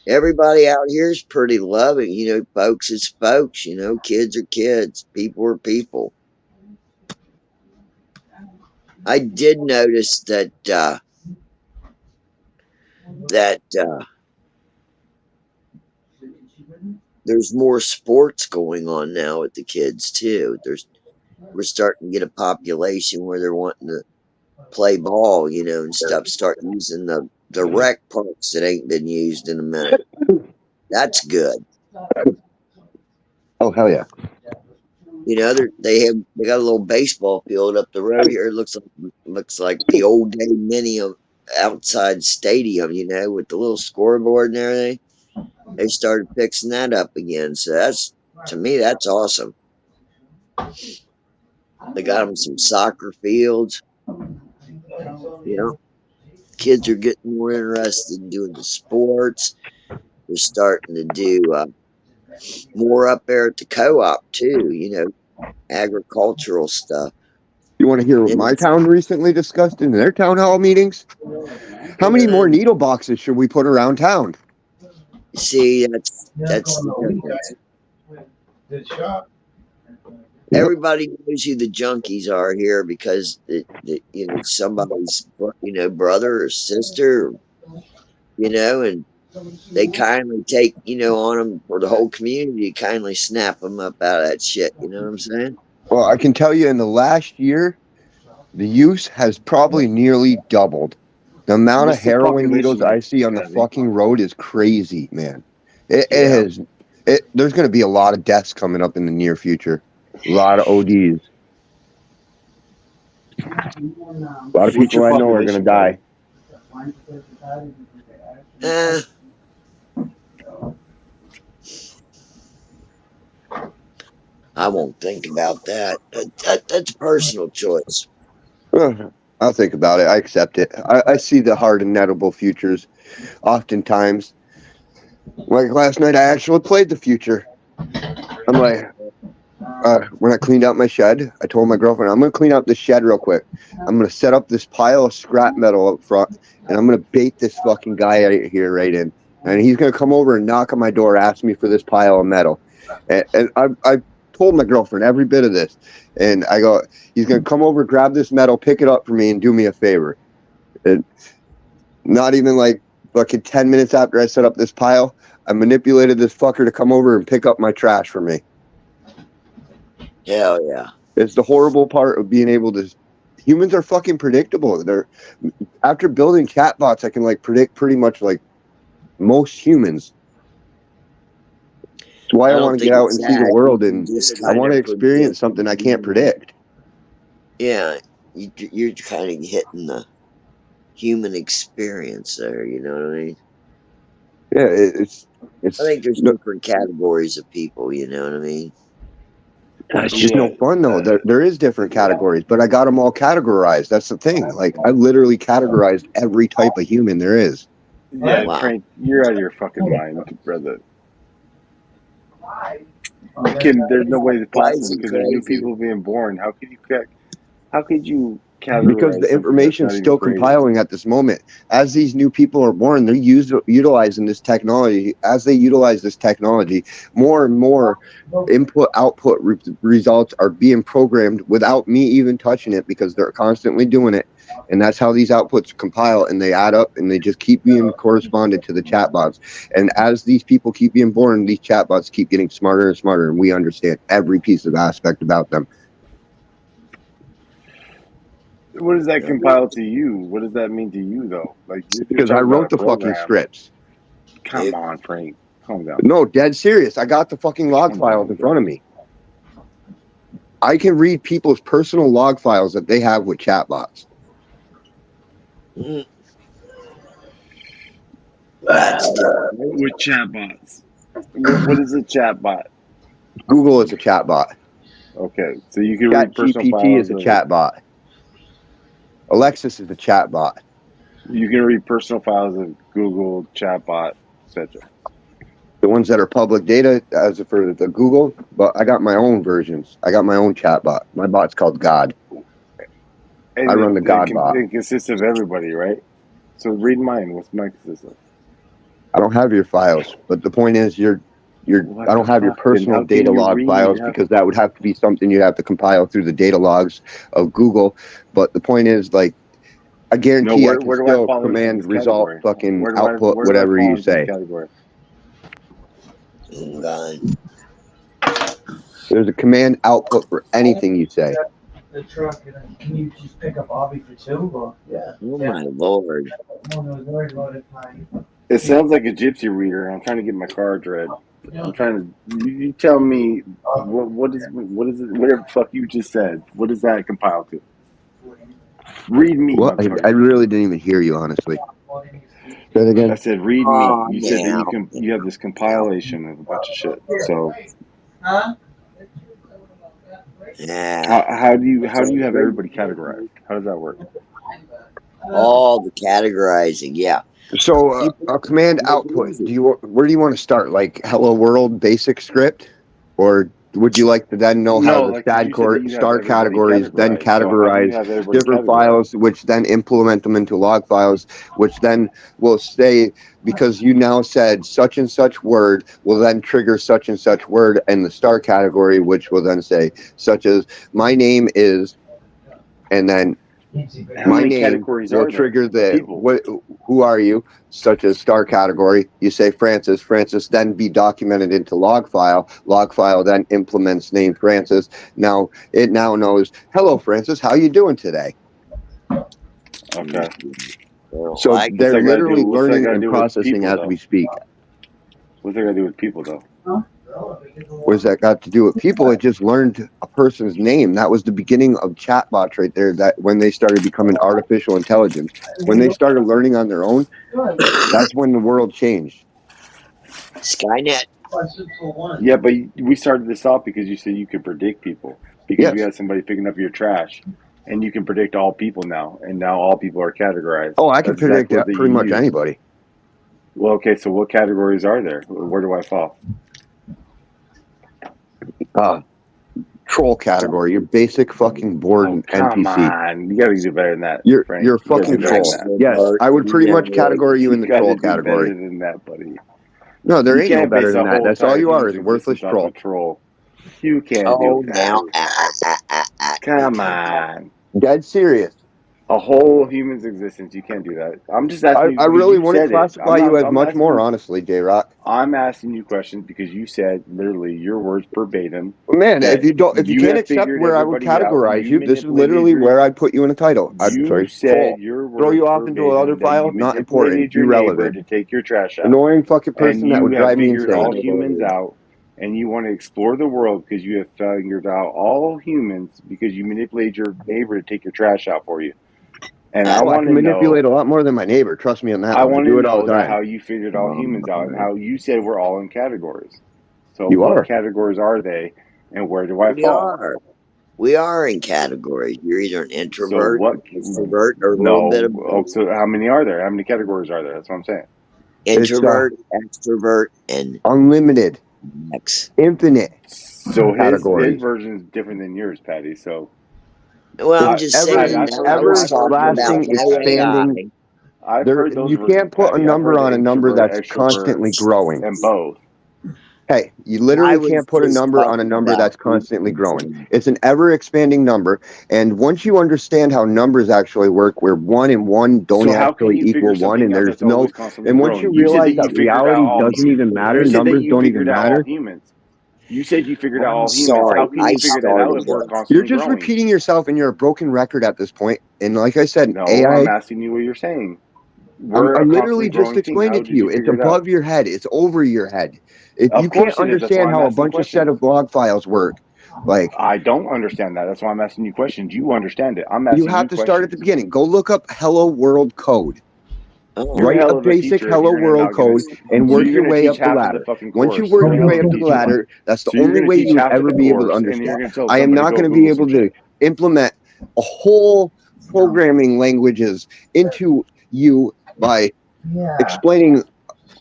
Everybody out here is pretty loving. Folks is folks. Kids are kids. People are people. I did notice that there's more sports going on now with the kids too. We're starting to get a population where they're wanting to play ball, and stuff. Start using the rec parks that ain't been used in a minute. That's good.
Oh hell yeah!
They got a little baseball field up the road here. It looks like the old day mini outside stadium, with the little scoreboard and everything. They started fixing that up again. So to me, that's awesome. They got them some soccer fields. Kids are getting more interested in doing the sports. They're starting to do more up there at the co-op too. Agricultural stuff.
You want to hear what
And
my town recently discussed in their town hall meetings? How many more needle boxes should we put around town?
See, that's the difference. Everybody knows who the junkies are here because somebody's brother or sister, and they kindly take on them for the whole community to kindly snap them up out of that shit. You know what I'm saying?
Well, I can tell you in the last year, the use has probably nearly doubled. The amount of
What's the
heroin needles
population
I
like,
see on the
Patty?
fucking road is crazy, man. It
Yeah.
has. There's going to be a lot of deaths coming up in the near future. A lot of ODs. A lot of
What's
people
your
I know are going to
population,
die.
I won't think about that. That's a personal choice.
I'll think about it. I accept it. I see the hard, inedible futures oftentimes. Like last night, I actually played the future. I'm like, when I cleaned out my shed, I told my girlfriend, I'm going to clean out this shed real quick. I'm going to set up this pile of scrap metal up front, and I'm going to bait this fucking guy right here right in. And he's going to come over and knock on my door, ask me for this pile of metal. And I told my girlfriend every bit of this. And I go, he's going to come over, grab this metal, pick it up for me, and do me a favor. And not even like fucking 10 minutes after I set up this pile, I manipulated this fucker to come over and pick up my trash for me.
Hell yeah.
It's the horrible part of being able to. Humans are fucking predictable. They're after building chatbots, I can like predict pretty much like most humans. That's why I want to get out and see the world, and I want to experience something I can't predict.
Yeah, you're kind of hitting the human experience there. You know what I mean?
Yeah, it's.
I think there's different categories of people. You know what I mean?
It's just no fun though. There is different categories, but I got them all categorized. That's the thing. Like I literally categorized every type of human there is.
Yeah, wow. Frank, you're out of your fucking mind, brother. There's no way it's possible because there's new people being born. How could you categorize?
Because the information is still compiling at this moment. As these new people are born, they're utilizing this technology. As they utilize this technology, more and more input-output results are being programmed without me even touching it because they're constantly doing it. And that's how these outputs compile, and they add up, and they just keep being corresponded to the chatbots. And as these people keep being born, these chatbots keep getting smarter and smarter, and we understand every piece of aspect about them.
What does that compile to you? What does that mean to you, though? Like,
because I wrote the fucking scripts.
Come on, Frank. Calm down.
No, dead serious. I got the fucking log files in front of me. I can read people's personal log files that they have with chatbots.
With chatbots. What is a chatbot?
Google is a chatbot.
Okay, so you can read personal files.
GPT is a chatbot. Alexis is a chatbot.
You can read personal files of Google, chatbot, etc.
The ones that are public data, as for the Google, but I got my own versions. I got my own chatbot. My bot's called God.
And
I run the God bot.
It consists of everybody, right? So read mine. What's mine consist of?
I don't have your files, but the point is, I don't have your personal data log files because that would have to be something you have to compile through the data logs of Google. But the point is, like, I guarantee I can still command, result, fucking output, whatever you say. There's a command output for anything you say.
The truck, can you just pick up Bobby for two? Yeah.
Oh my lord.
It sounds like a gypsy reader. I'm trying to get my cards read. I'm trying to. You tell me what is it? Whatever the fuck you just said. What does that compile to? Read me.
Well, I really didn't even hear you, honestly. Say it again.
I said, read me. You said that you have this compilation of a bunch of shit. So.
Huh?
Yeah.
How do you have everybody categorized? How does that work?
All the categorizing, yeah.
So a command output. Where do you want to start? Like hello world basic script, or would you like to then know how the star categories then categorize different files, which then implement them into log files, which then will say, because you now said such and such word will then trigger such and such word in the star category, which will then say such as my name is, and then my name will trigger the who are you, such as star category. You say Francis. Francis then be documented into log file. Log file then implements name Francis. Now it knows, hello Francis, how you doing today?
Okay.
So they're literally learning and processing as we speak.
What's that got to do with people, though?
What's that got to do with people? It just learned a person's name. That was the beginning of chatbots right there. That when they started becoming artificial intelligence, when they started learning on their own, that's when the world changed.
Skynet.
Yeah, but we started this off because you said you could predict people. Because we had somebody picking up your trash, and you can predict all people now, and now all people are categorized.
Oh, I can predict pretty much anybody.
Well, okay, so what categories are there? Where do I fall?
Troll category. You're basic fucking bored
Come
NPC.
on, you gotta do better than that.
You're
Frank.
you're a
You gotta
fucking
do better
troll.
than that.
Yes, I would pretty much categorize you in the
You gotta
troll
do better
category.
than that, buddy.
No, there
You
ain't no
can't
better
base
than
a
that.
whole
That's all
entire
you are,
human's
is a worthless
existence off
troll.
a troll. You can't
Oh,
do
now,
that. Come on.
Dead serious.
A whole human's existence. You can't do that. I'm just asking you
I
because
really
you
wouldn't
said it.
classify you as much more, honestly, J-Rock.
I'm asking you questions because you said literally your words verbatim.
Man, if you can't
have
accept
figured
where I would
everybody out and
categorize you, this is
manipulated
literally where I'd put you in a title. I'm
You
sorry,
said
troll.
your
Throw
words
you off into another
verbatim that
file.
you
Not
manipulated
important.
your neighbor
Irrelevant.
to take your trash out.
Annoying fucking person
And
that would
you have
drive me
figured
insane.
all humans out, and you want to explore the world because you have figured out all humans because you manipulate your neighbor to take your trash out for you. And I
I
want
can
to
manipulate
know.
a lot more than my neighbor. Trust me on that
I
one. I
want
do
to
it all
know
the
that
time.
how you figured all humans out, and how you said we're all in categories. So
You
what
are.
categories are they, and where do I
we
fall?
are. We are in categories. You're either an
So
introvert,
what?
extrovert, or a little bit of both.
So how many are there? How many categories are there? That's what I'm saying.
Introvert, extrovert, and
unlimited, infinite.
So his
categories.
version is different than yours, Patty. So
well, I'm just saying. I was talking about my AI.
I've heard those
You can't put a number on a number that's constantly growing.
And both.
Hey, you literally can't put a number on a number that's constantly growing. It's an ever-expanding number, and once you understand how numbers actually work, where 1 and 1 don't
So how can
actually
you figure
equal 1,
something
and
out
there's
that's
no,
always constantly
and once you
growing? You said
realize
that you
that
figured out
reality
all.
doesn't even matter,
You said that
numbers
you
don't even
figured out all
matter.
humans. You said you figured out
I'm
all humans.
sorry,
How can you figure that out if we're constantly
You're just
growing?
repeating yourself, and you're a broken record at this point. And like I said,
No,
AI.
I'm asking you what you're saying.
I literally just explained it to you. It's above your head. It's over your head. If you can't understand how a bunch of set of log files work, like
I don't understand that. That's why I'm asking you questions. You understand it. I'm asking
you
you
have to start at the
questions.
beginning. Go look up Hello World code.
You're
Write
hell
a
of a
basic
teacher if
Hello
you're
World
not gonna-
code and
so
work
you're
your
gonna
way
teach
up the
half of the
ladder.
fucking
Once you
course.
work
You're a
your
hell
way
of
up
a
to the
teacher.
ladder, that's the
So you're
only
gonna
way
teach
you would
half of
ever
the
be able to
course, and you're
understand.
gonna tell
I am
somebody
not
go
going to be
Google
able
some
to
shit.
implement a whole programming languages into you by explaining,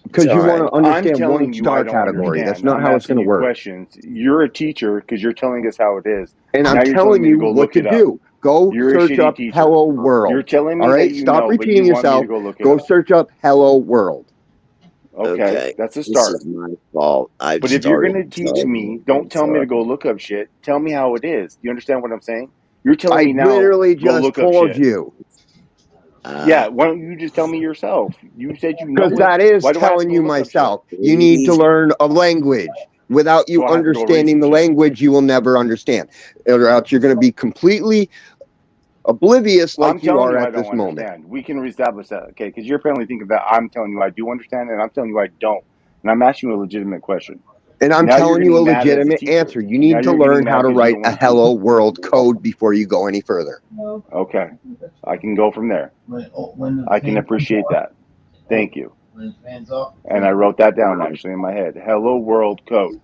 because you want to
I'm
understand
telling
one
you
star
I don't
category. That's
understand.
not
I'm
how it's going
asking
to
you
work.
questions. You're a teacher because you're telling us how it is.
And
now
I'm
you're
telling
me to
you
go
what
look
to
it up.
do. Go
You're a
search
shitty
up
teacher.
Hello World.
You're telling me
all
that
right,
you
stop
know, but
repeating
you want me
yourself.
to go look it
Go
up.
search up Hello World.
Okay, that's a
This
start.
is my fault.
But if you're gonna teach me, don't tell me to go look up shit. Tell me how it is. Do you understand what I'm saying? You're telling me now.
Literally
Go
just
look up
told
shit.
you.
Yeah, why don't you just tell me yourself? You said you know it.
Because that is
Why do I have to
telling
go
you
look up
myself.
shit?
You need to learn a language. Without you
So I have to go read
understanding
some
the
shit.
language, you will never understand. Or else you're going to be completely oblivious like
I'm
you
telling
are
you I
at this
don't
moment.
understand. We can reestablish that, okay? Because you're apparently thinking that I'm telling you I do understand, and I'm telling you I don't. And I'm asking you a legitimate question.
And I'm
Now
telling
you're
you a
getting mad as
legitimate
teacher.
answer. You
Now
need to
you're getting
learn
mad
how to
because you
write
don't
a
want to
Hello
teach.
World code before you go any further.
Okay, I can go from there. I can appreciate that. Thank you. And I wrote that down actually in my head. Hello World code.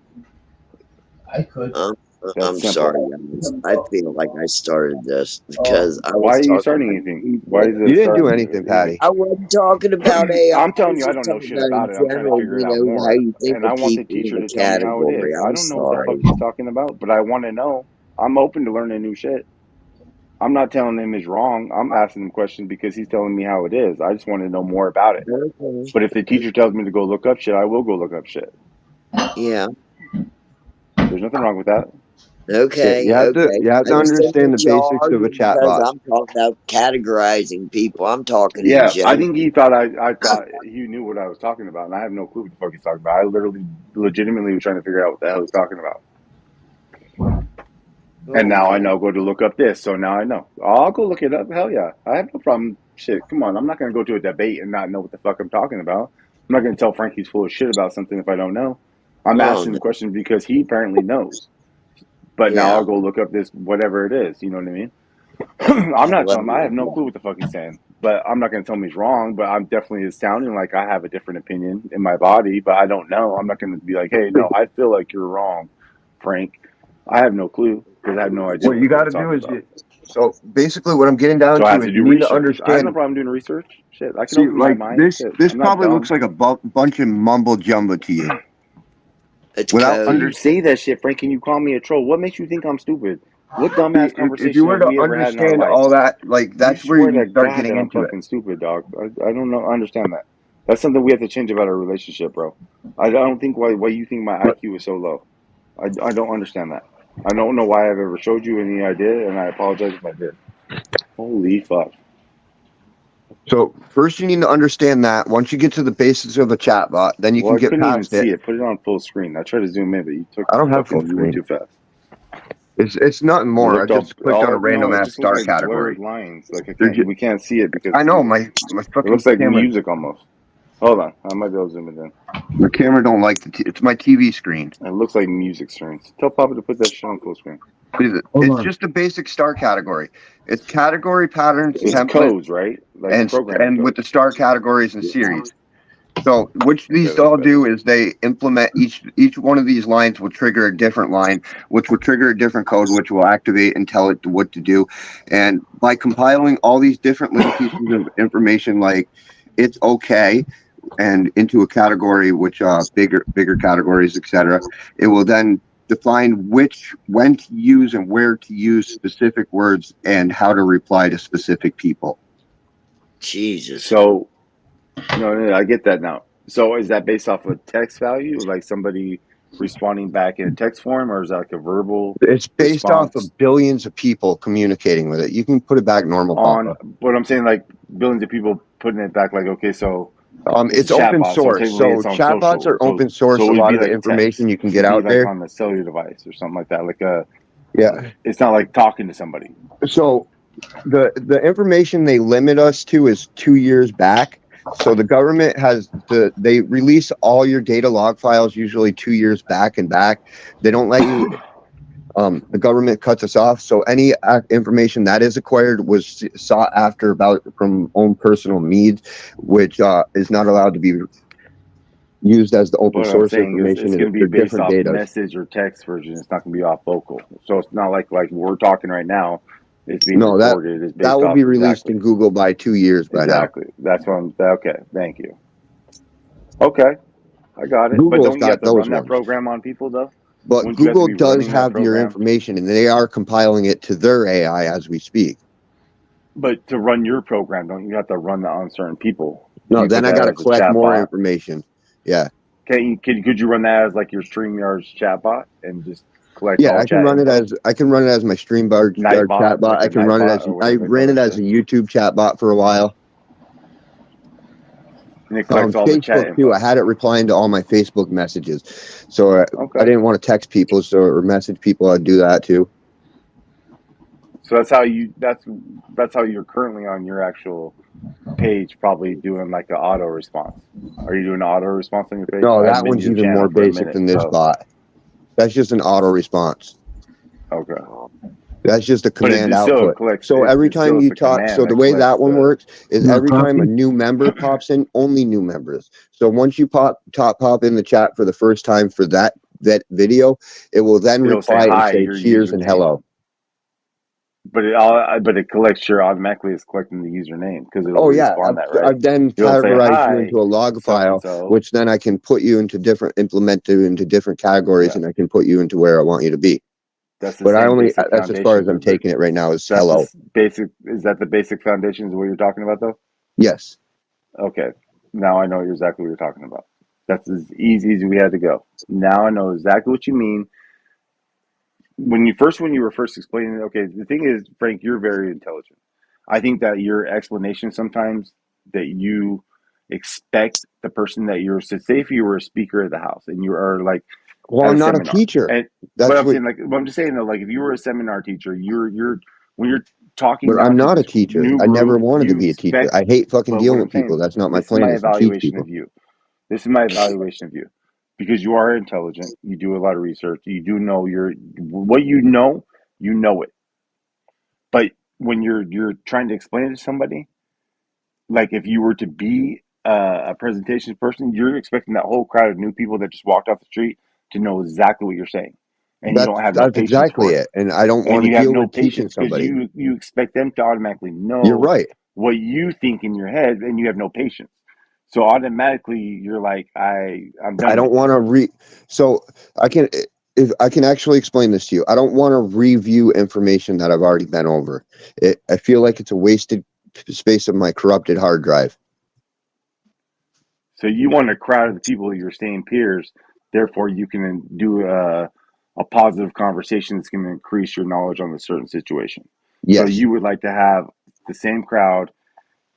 I'm
simple.
sorry, guys. I feel like I started this because I was
Why are you
talking
starting
about
anything? Why is it?
You didn't do anything, Patty.
I wasn't talking about AI.
I'm telling you, I
was
don't know
talking
shit about it.
in
I'm trying to
general,
figure it out
how
more,
you think
and I
of
want the
people in
teacher
a
to tell me how it
category.
is. I
I'm
don't know what the fuck
sorry.
he's talking about, but I want to know. I'm open to learning new shit. I'm not telling him he's wrong. I'm asking him questions because he's telling me how it is. I just want to know more about it.
Okay.
But if the teacher tells me to go look up shit, I will go look up shit.
Yeah.
There's nothing wrong with that.
Okay.
You have to understand the basics of a chat
because
bot.
I'm talking about categorizing people. I'm talking in
Yeah,
general.
I think he thought I thought he knew what I was talking about, and I have no clue what the fuck he's talking about. I literally, legitimately was trying to figure out what the hell he's talking about. And now I know go to look up this, so now I know. I'll go look it up. Hell yeah, I have no problem. Shit, come on, I'm not gonna go to a debate and not know what the fuck I'm talking about. I'm not gonna tell Frank he's full of shit about something if I don't know. I'm asking the question because he apparently knows. But now I'll go look up this whatever it is. You know what I mean? I'm not telling him. I have no clue what the fuck he's saying. But I'm not going to tell him he's wrong. But I'm definitely sounding like I have a different opinion in my body. But I don't know. I'm not going to be like, hey, no, I feel like you're wrong, Frank. I have no clue because I have no idea.
What you got to do is So basically, what I'm getting down
So I
to
have
is
to
you
do
need to
research. I have no
understand.
problem doing research. Shit, I can
See,
open my
like
mind.
this,
Shit,
this
I'm not
probably
dumb.
looks like a bunch of mumbo jumbo to you.
It's
Without
code.
You say that shit, Frank, and you call me a troll. What makes you think I'm stupid? What
See,
dumbass
if you
conversation
were
have
to
we ever had in our
understand
life?
all that, like
You
that's where
swear
you
to
start
God
getting
that I'm
into it.
fucking stupid, dog. I don't know. Understand that. That's something we have to change about our relationship, bro. I don't think why you think my
But
IQ is so low. I don't understand that. I don't know why I've ever showed you any idea, and I apologize if I did. Holy fuck.
so first, you need to understand that. Once you get to the basics of a chatbot, then you
Well,
can
I
get
couldn't even
past it.
see it. Put it on full screen. I tried to zoom in, but
I don't have full
you went
screen.
too fast.
It's nothing
It
more. I
looked
just clicked on a
no,
random
it
ass
just looked
star
like blurred
category.
lines. Like
They're just,
we can't see it because
I know my
it
fucking
looks like
camera.
music almost. Hold on, I might be able to zoom it in.
My camera don't like it's my TV screen.
It looks like music screens. Tell Papa to put that shit on full screen.
It's just a basic star category. It's category patterns,
It's
templates,
codes, right? Like programming
and with
codes.
the star categories and series. So, which
Okay,
these
that's
all
better.
do is they implement each one of these lines will trigger a different line, which will trigger a different code, which will activate and tell it what to do. And by compiling all these different little pieces of information, like it's okay, and into a category, which bigger categories, etc., it will then define when to use and where to use specific words and how to reply to specific people.
Jesus.
So no, I get that now. So is that based off a text value, like somebody responding back in a text form, or is that like a verbal
It's based off
response
of billions of people communicating with it. You can put it back normal,
on
Papa.
what I'm saying, like billions of people putting it back, like, okay, so it's
It's
a
open
chatbot, so
source.
technically
So
it's on
chatbots
social.
are open source.
So
A
it would
lot
be
of the
like
information
text.
you can get
It'd be
out
like
there.
on the cellular device or something like that. Like
Yeah.
it's not like talking to somebody.
So the information they limit us to is 2 years back. So the government they release all your data log files usually 2 years back and back. They don't let you. The government cuts us off. So any information that is acquired was sought after about from own personal needs, which is not allowed to be used as the open
What I'm
source
saying is it's
information.
going to be
They're
based
different
off
data.
message or text version. It's not going to be off vocal. So it's not like we're talking right now. It's being
No,
recorded. It's
that
based
will
off
be released
exactly.
in Google by 2 years by now.
Exactly. That's what I'm. Okay. Thank you. Okay. I got it. But
Google's
don't you have
got
to
those
run that
ones.
program on people though?
But
Wouldn't you have to
Google
be
does
running that
have your
program?
information, and they are compiling it to their AI as we speak.
But to run your program, don't you have to run that on certain people? Do
No,
you put
then I
that
got to
as a
collect
chat
more
bot?
information. Yeah.
Could you run that as like your StreamYard's chat bot and just collect
Yeah,
all
I can
chat
run it
info?
as my Streambar
Nightbot,
chatbot.
like
I
a
can run it
Nightbot
as
or
I
whatever they
ran
call
it
that
as a
shit.
YouTube chatbot for a while.
And it collects all the chat
Facebook too. I
info.
had it replying to all my Facebook messages, so I
Okay.
didn't want to text people, or message people. I'd do that too.
So that's how you're currently on your actual page, probably doing like an auto response. Are you doing an auto response on your page?
No,
I haven't
that
been to
one's
your
even more
channel for a
basic
minute,
than this
so
bot. That's just an auto response.
okay.
That's just a
But it
command
is still
output.
collects.
So every
It's still
time you
a
talk,
command
so the
that
way
collects
that one
the.
works is every time a new member pops in, only new members. So once you pop in the chat for the first time for that video, it will then
It'll say
reply and
hi,
say
your
cheers and
username.
hello.
But it collects your automatically. It's collecting the username because it'll
Oh yeah,
respawn that, right?
I've then
It'll say
categorized you
hi,
into a log
such and
file,
so.
which then I can implement you into different categories,
Yeah,
and I can put you into where I want you to be.
that's the
But
same basic
that's as far as
foundations
I'm
of the.
taking it right now is
That's the
hello.
basic. Is that the basic foundations of what you're talking about, though?
Yes.
Okay, now I know exactly what you're talking about. That's as easy as we had to go. Now I know exactly what you mean. When you were first explaining it, okay, the thing is, Frank, you're very intelligent. I think that your explanation sometimes that you expect the person that you're, so say if you were a speaker at the house and you are like
Well,
at a
I'm not a
seminar,
teacher.
and but
That's
I'm
what.
saying, like, what I'm just saying though, like if you were a seminar teacher, you're when you're talking
But
now
I'm
to
not a
this
teacher.
new
I never
group,
wanted to
you
be a teacher.
expect,
I hate fucking
but what
dealing
I'm
with people.
saying,
That's not my
this is
plan,
my
is to teach
evaluation
people.
of you. This is my evaluation of you because you are intelligent. You do a lot of research. You do know what you know it. But when you're trying to explain it to somebody, like if you were to be a presentation person, you're expecting that whole crowd of new people that just walked off the street to know exactly what you're saying. and you don't have no
That's
patience
exactly
for it.
it. And I don't
And
want to
you have
deal
no
with teaching
patience because
somebody.
you expect them to automatically
You're
know
right.
what you think in your head, and you have no patience. So automatically you're like, I'm done
I don't
with you.
want to so I can if I can actually explain this to you. I don't want to review information that I've already been over. I feel like it's a wasted space of my corrupted hard drive.
So you want a crowd of the people you're staying peers, therefore you can do a positive conversation that's going to increase your knowledge on a certain situation. So
Yes.
you would like to have the same crowd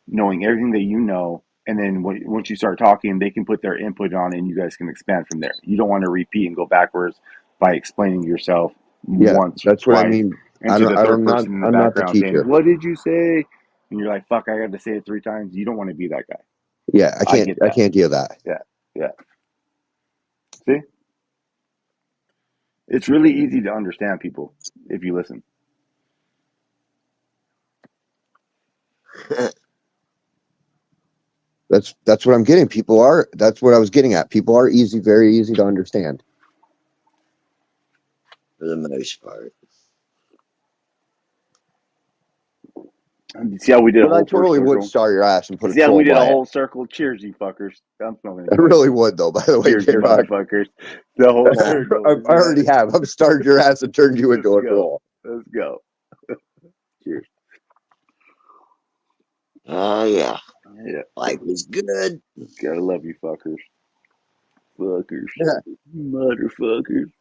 knowing everything that you know, and then once you start talking, they can put their input on it and you guys can expand from there. You don't want to repeat and go backwards by explaining yourself
Yeah,
once,
that's what I
twice,
mean.
and to the third
I'm not
person in the
I'm not the
background saying,
teacher.
"What did you say?" And you're like, "Fuck, I got to say it 3 times." You don't want to be that guy.
Yeah,
I get
I
that.
can't deal that.
Yeah. See? It's really easy to understand people if you listen.
That's what I'm getting. That's what I was getting at. People are very easy to understand.
For the most part.
See how we did a
But I
whole first
totally would
circle?
star your ass and put a
See how we
troll
did a
by it.
whole circle? Cheers, you fuckers. I'm smoking a
I
joint.
really would, though, by the way,
Cheers, you
J-Rock.
motherfuckers. The whole circle.
I already have. I've starred your ass and turned you into a troll.
Let's go. Cheers.
Oh, yeah.
Yeah.
Life is good.
Gotta love you fuckers. Fuckers.
Yeah.
Motherfuckers.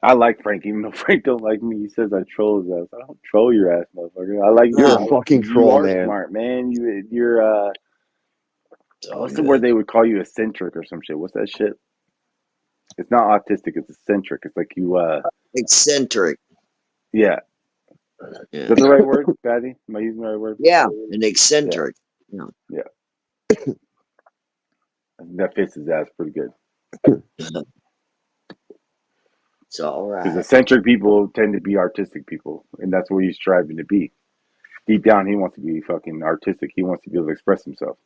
I like Frank, even though Frank don't like me. He says I troll his ass. I don't troll your ass, motherfucker. I like
You're
you.
a fucking
You
troll,
are
man.
smart, man. You're what's the word they would call you? Eccentric or some shit. What's that shit? It's not autistic. It's eccentric. It's like you.
Eccentric.
Yeah.
Yeah.
Is that the right word, Patty? Am I using the right word?
Yeah, an eccentric.
Yeah. I think that fits his ass pretty good.
It's all right.
Because eccentric people tend to be artistic people, and that's what he's striving to be. Deep down, he wants to be fucking artistic. He wants to be able to express himself.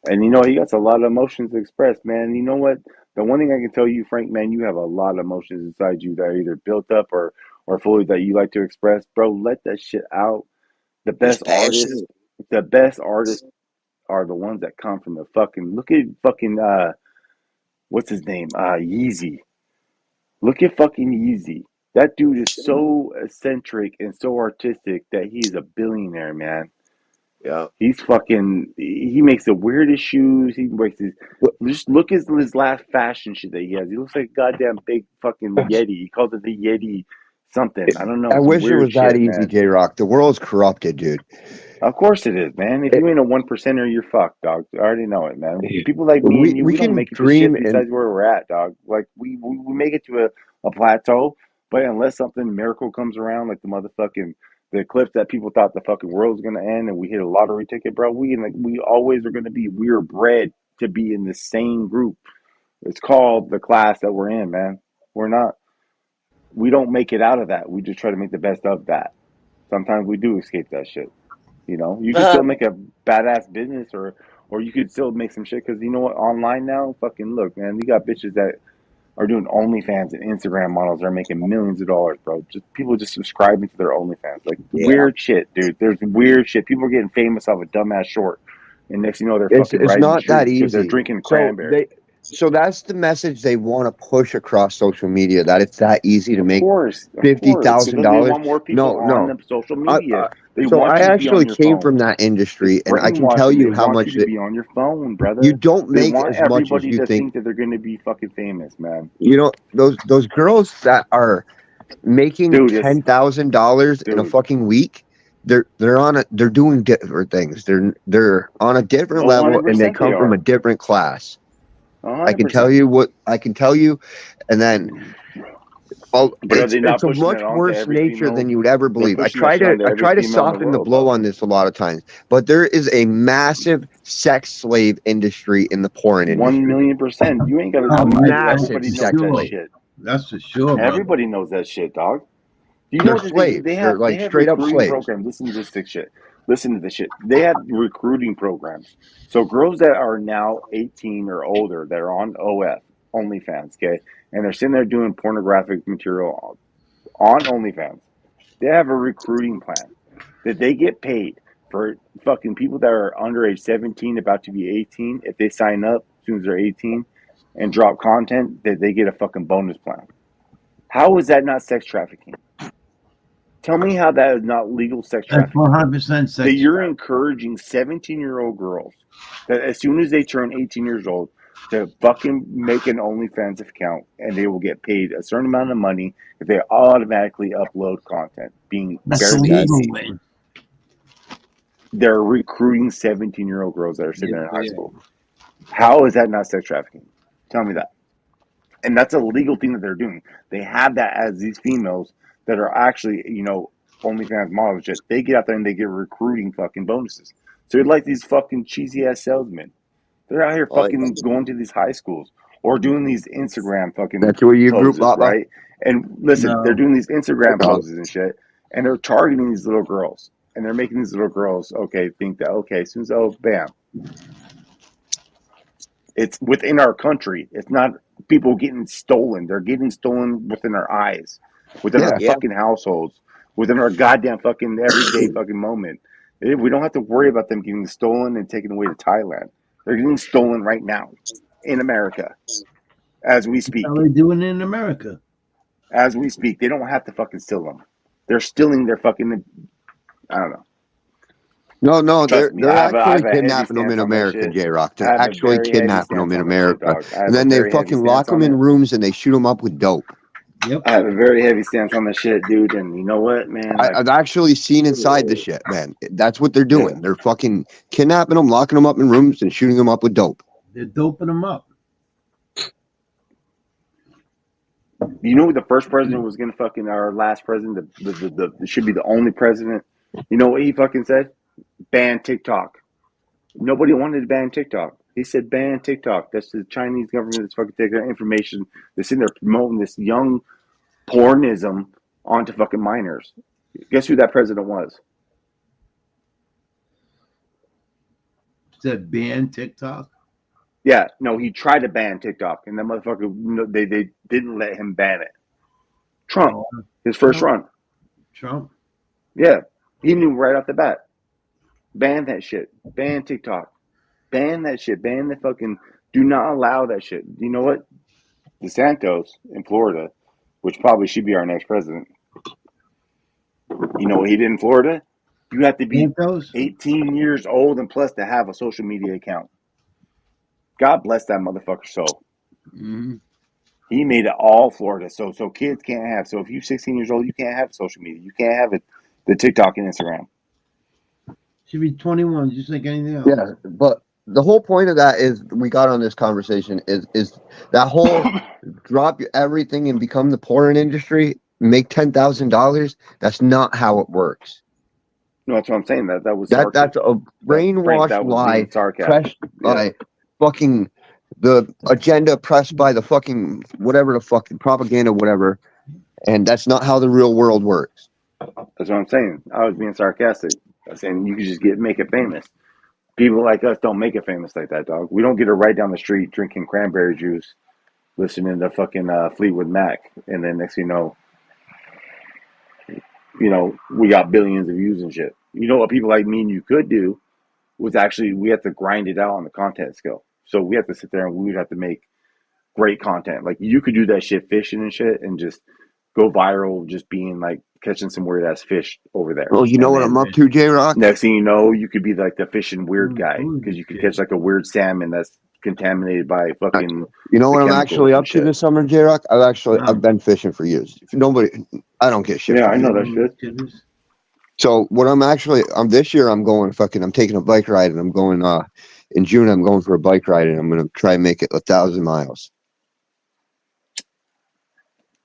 And you know, he got a lot of emotions to express, man. You know what? The one thing I can tell you, Frank, man, you have a lot of emotions inside you that are either built up or fully that you like to express. Bro, let that shit out. The best artists are the ones that come from the fucking, look at fucking, what's his name? Yeezy. Look at fucking Yeezy. That dude is so eccentric and so artistic that he's a billionaire, man.
Yeah.
He's fucking. He makes the weirdest shoes. He makes his. Just look at his last fashion shit that he has. He looks like a goddamn big fucking Yeti. He calls it the Yeti something. I don't know.
I
Some
wish it
weird
was that
shit,
easy,
man.
J-Rock. The world's corrupted, dude.
Of course it is, man. If you ain't a 1%er, you're fucked, dog. I already know it, man. People like me and you, we don't
can
make it to
dream
shit besides where we're at, dog. Like we make it to a plateau, but unless something miracle comes around, like the eclipse that people thought the fucking world was gonna end, and we hit a lottery ticket, bro. We always are gonna be. We're bred to be in the same group. It's called the class that we're in, man. We're not. We don't make it out of that. We just try to make the best of that. Sometimes we do escape that shit. You know, you can still make a badass business, or you could still make some shit. Because you know what, online now, fucking look, man, you got bitches that are doing OnlyFans and Instagram models that are making millions of dollars, bro. Just people just subscribing to their OnlyFans, like weird shit, dude. There's weird shit. People are getting famous off a dumbass short, and next thing you know, they're fucking
it's
riding the
not that
streets because they're
easy.
drinking cranberry.
So that's the message they want to push across social media, that it's that easy to make $50,000.
They want more people on the social media. They
So
want
I
you to be on
actually
your
came
phone.
from that industry,
It's
and I can tell
brainwashing.
you
They
how
want
much
you to be on your phone, brother.
you don't
They
make
want
as much as
everybody
you
to
think
that they're going to be fucking famous, man.
You know, those girls that are making $10,000 in a fucking week, they're doing different things. They're on a different level, and they come from a different class.
100%.
I can tell you, and then it's a much worse nature than you would ever believe. I try to soften the blow on this a lot of times, but there is a massive sex slave industry in the porn industry.
1,000,000%. You ain't got
a
to.
massive
Everybody knows
sex
that
slave.
shit.
That's for sure,
Everybody
brother.
knows that shit, dog. Do you
They're
know that
slaves.
they
They're
have
like straight up
recruiting
slaves.
programs? Listen to this sick shit. Listen to this shit. They have recruiting programs. So girls that are now 18 or older that are on OF, OnlyFans, okay, and they're sitting there doing pornographic material on OnlyFans, they have a recruiting plan that they get paid for fucking people that are under age 17, about to be 18. If they sign up as soon as they're 18 and drop content, that they get a fucking bonus plan. How is that not sex trafficking? Tell me how that is not legal sex
That's
trafficking.
100% sex.
That you're encouraging 17-year-old girls that as soon as they turn 18 years old to fucking make an OnlyFans account, and they will get paid a certain amount of money if they automatically upload content being
That's
very
illegal,
nasty.
man.
They're recruiting 17-year-old girls that are sitting there in high school. How is that not sex trafficking? Tell me that. And that's a legal thing that they're doing. They have that as these females that are actually, OnlyFans models. Just they get out there and they get recruiting fucking bonuses. So you're like these fucking cheesy ass salesmen. They're out here fucking going to these high schools or doing these Instagram fucking
That's where you group,
poses, right? And listen, they're doing these Instagram
No.
poses and shit, and they're targeting these little girls, and they're making these little girls think that as soon as bam, it's within our country. It's not people getting stolen. They're getting stolen within our eyes, within our fucking households, within our goddamn fucking everyday fucking moment. We don't have to worry about them getting stolen and taken away to Thailand. They're getting stolen right now in America as we speak.
How are they doing it in America?
As we speak, they don't have to fucking steal them. They're stealing their fucking. I don't know.
No,
Trust
they're
me, I have
actually
a heavy
kidnapping them
stance
in
on that
America,
shit.
J-Rock.
I
They're
have a
actually
very heavy
kidnapping them
stance
in
on that shit,
America.
dog. I have
And
a
then they
very heavy
fucking
stance
lock them
on
in
it.
rooms and they shoot them up with dope.
Yep.
I have a very heavy stance on this shit, dude. And you know what, man?
I've actually seen inside the shit, man. That's what they're doing.
Yeah.
They're fucking kidnapping them, locking them up in rooms, and shooting them up with dope.
They're doping them up.
You know what the first president was gonna fucking, our last president, the should be the only president. You know what he fucking said? Ban TikTok. Nobody wanted to ban TikTok. He said ban TikTok. That's the Chinese government that's fucking taking our information. They're sitting there promoting this young pornism onto fucking minors. Guess who that president was?
Said ban TikTok.
Yeah, no, he tried to ban TikTok, and that motherfucker, they didn't let him ban it. Trump, his first run.
Trump.
Yeah, he knew right off the bat. Ban that shit. Ban TikTok. Ban that shit. Ban the fucking. Do not allow that shit. You know what? DeSantis in Florida, which probably should be our next president. You know what he did in Florida? You have to be 18 years old and plus to have a social media account. God bless that motherfucker soul.
Mm-hmm.
He made it all Florida. So kids can't have. So if you're 16 years old, you can't have social media. You can't have the TikTok and Instagram.
Should be 21, just like anything else.
Yeah, but the whole point of that is we got on this conversation is that whole drop everything and become the porn industry, make $10,000. That's not how it works.
No, that's what I'm saying. That was
that's a brainwashed lie pressed by fucking the agenda pressed by the fucking whatever the fucking propaganda, whatever. And that's not how the real world works.
That's what I'm saying. I was being sarcastic. I was saying you could just make it famous. People like us don't make it famous like that, dog. We don't get to ride down the street drinking cranberry juice, listening to fucking Fleetwood Mac, and then next thing you know, we got billions of views and shit. You know what people like me and you could do was actually we have to grind it out on the content skill. So we have to sit there and we would have to make great content. Like you could do that shit fishing and shit and just go viral, just being like catching some weird ass fish over there.
Well, you know what I'm up to, J-Rock?
Next thing you know, you could be like the fishing weird guy because you could catch like a weird salmon that's contaminated by fucking.
You know what I'm actually up to this summer, J-Rock? I've been fishing for years. I don't get shit.
Yeah, I know that shit.
So what this year I'm going I'm taking a bike ride and I'm going in June I'm going for a bike ride and I'm gonna try and make it 1,000 miles.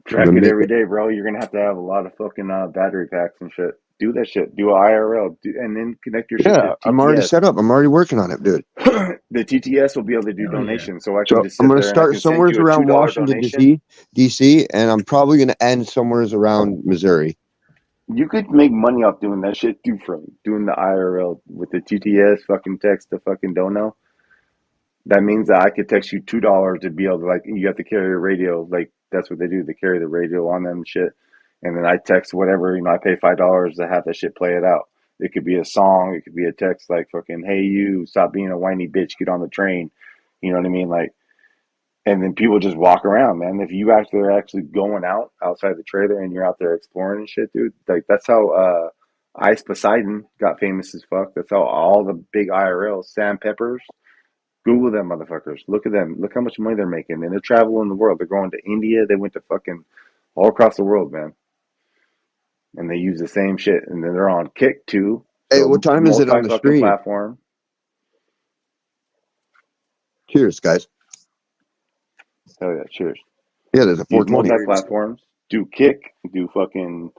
Track it every day, bro. You're gonna have to have a lot of fucking battery packs and shit. Do that shit. Do IRL, and then connect your shit.
Yeah, I'm already set up. I'm already working on it, dude.
The TTS will be able to do donations, so I can just.
I'm gonna start somewhere around Washington D.C., and I'm probably gonna end somewhere around Missouri.
You could make money off doing that shit too, from doing the IRL with the TTS fucking text to fucking don't know. That means that I could text you $2 to be able to, like, you have to carry a radio, like that's what they do. They carry the radio on them and shit. And then I text whatever, I pay $5 to have that shit play it out. It could be a song, it could be a text like fucking, hey you, stop being a whiny bitch, get on the train. You know what I mean? Like, and then people just walk around, man. If you actually are actually going out outside the trailer and you're out there exploring and shit, dude, like that's how Ice Poseidon got famous as fuck. That's how all the big IRLs, Sam Peppers, Google them motherfuckers. Look at them. Look how much money they're making. And they're traveling the world. They're going to India. They went to fucking all across the world, man. And they use the same shit. And then they're on Kick too.
Hey, what time is it on the
Multi-fucking
stream?
platform.
Cheers, guys.
Hell yeah, cheers.
Yeah, there's a
Use
420.
multi-platforms. Do Kick. Do fucking...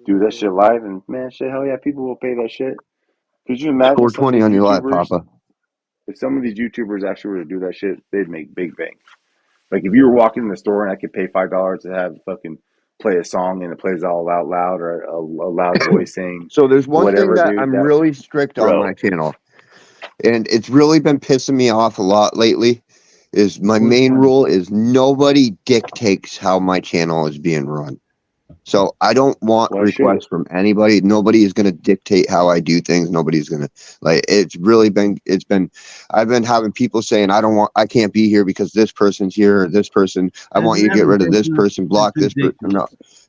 Do that shit live. And man, shit, hell yeah, people will pay that shit. Could you imagine some of
420
these
on your live,
YouTubers...
Papa.
If some of these YouTubers actually were to do that shit, they'd make big bang. Like if you were walking in the store and I could pay $5 to have fucking play a song and it plays all out loud, or a loud voice saying
So there's one
whatever,
thing that
dude.
I'm really strict on my channel, and it's really been pissing me off a lot lately. Is my main rule is nobody dictates how my channel is being run. So I don't want requests from anybody. Nobody is going to dictate how I do things. Nobody's going to, like, I've been having people saying, I can't be here because this person's here, or this person, I want you to get rid of this person, block this person.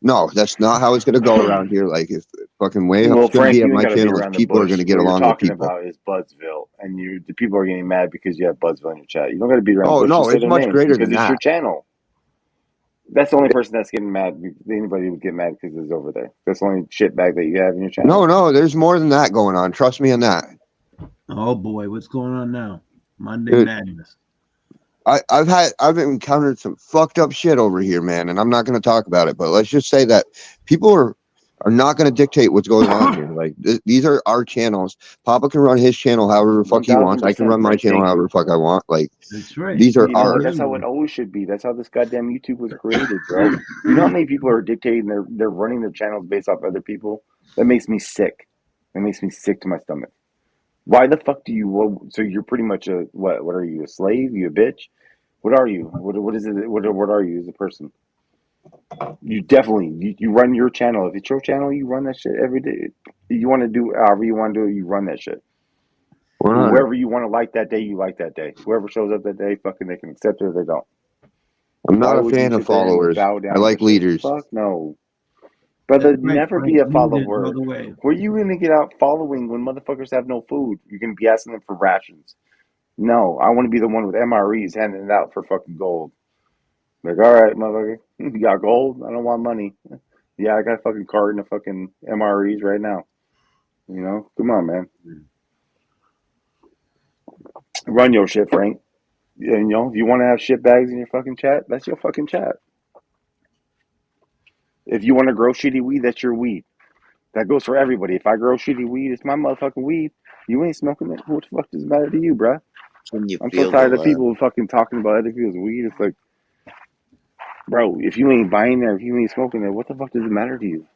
No, that's not how it's going to go around here. Like, if fucking way
Well,
it's going to
Frank,
be at
you ain't
my
got to be
channel,
around the
people are
bush.
going to get
What
along
you're
with
talking
people.
about is Budsville, and the people are getting mad because you have Budsville in your chat. You don't got to be around the
Oh,
bush.
no,
Just say
it's
their
much
names
greater
because
than
it's your
that.
channel. That's the only person that's getting mad. Anybody would get mad because it's over there. That's the only shitbag that you have in your channel.
No, there's more than that going on. Trust me on that.
Oh boy, what's going on now? Monday Madness.
I've encountered some fucked up shit over here, man, and I'm not going to talk about it. But let's just say that people are not going to dictate what's going on here. Like these are our channels. Papa can run his channel however the fuck he wants. I can run my channel however the fuck I want. Like
that's right.
These are ours.
That's how it always should be. That's how this goddamn YouTube was created, bro. You know how many people are dictating? They're running their channels based off other people. That makes me sick. That makes me sick to my stomach. Why the fuck do you? So you're pretty much a what? What are you? A slave? You a bitch? What are you? What is it? What are you as a person? You definitely you run your channel. If it's your channel, you run that shit every day. You want to do however you want to do it. You run that shit. Whoever you want to like that day, you like that day. Whoever shows up that day, fucking, they can accept it or they don't.
I'm not a fan of followers. I like leaders.
Fuck no. Brother, never be a follower. Where you gonna get out following when motherfuckers have no food? You're gonna be asking them for rations. No, I want to be the one with MREs handing it out for fucking gold. Like, all right, motherfucker, you got gold? I don't want money. Yeah, I got a fucking carton of fucking MREs right now. You know, come on, man. Run your shit, Frank. And, if you want to have shit bags in your fucking chat, that's your fucking chat. If you want to grow shitty weed, that's your weed. That goes for everybody. If I grow shitty weed, it's my motherfucking weed. You ain't smoking it. What the fuck does it matter to you, bruh? I'm so tired of people fucking talking about other people's weed. It's like, bro, if you ain't buying it, if you ain't smoking it, what the fuck does it matter to you?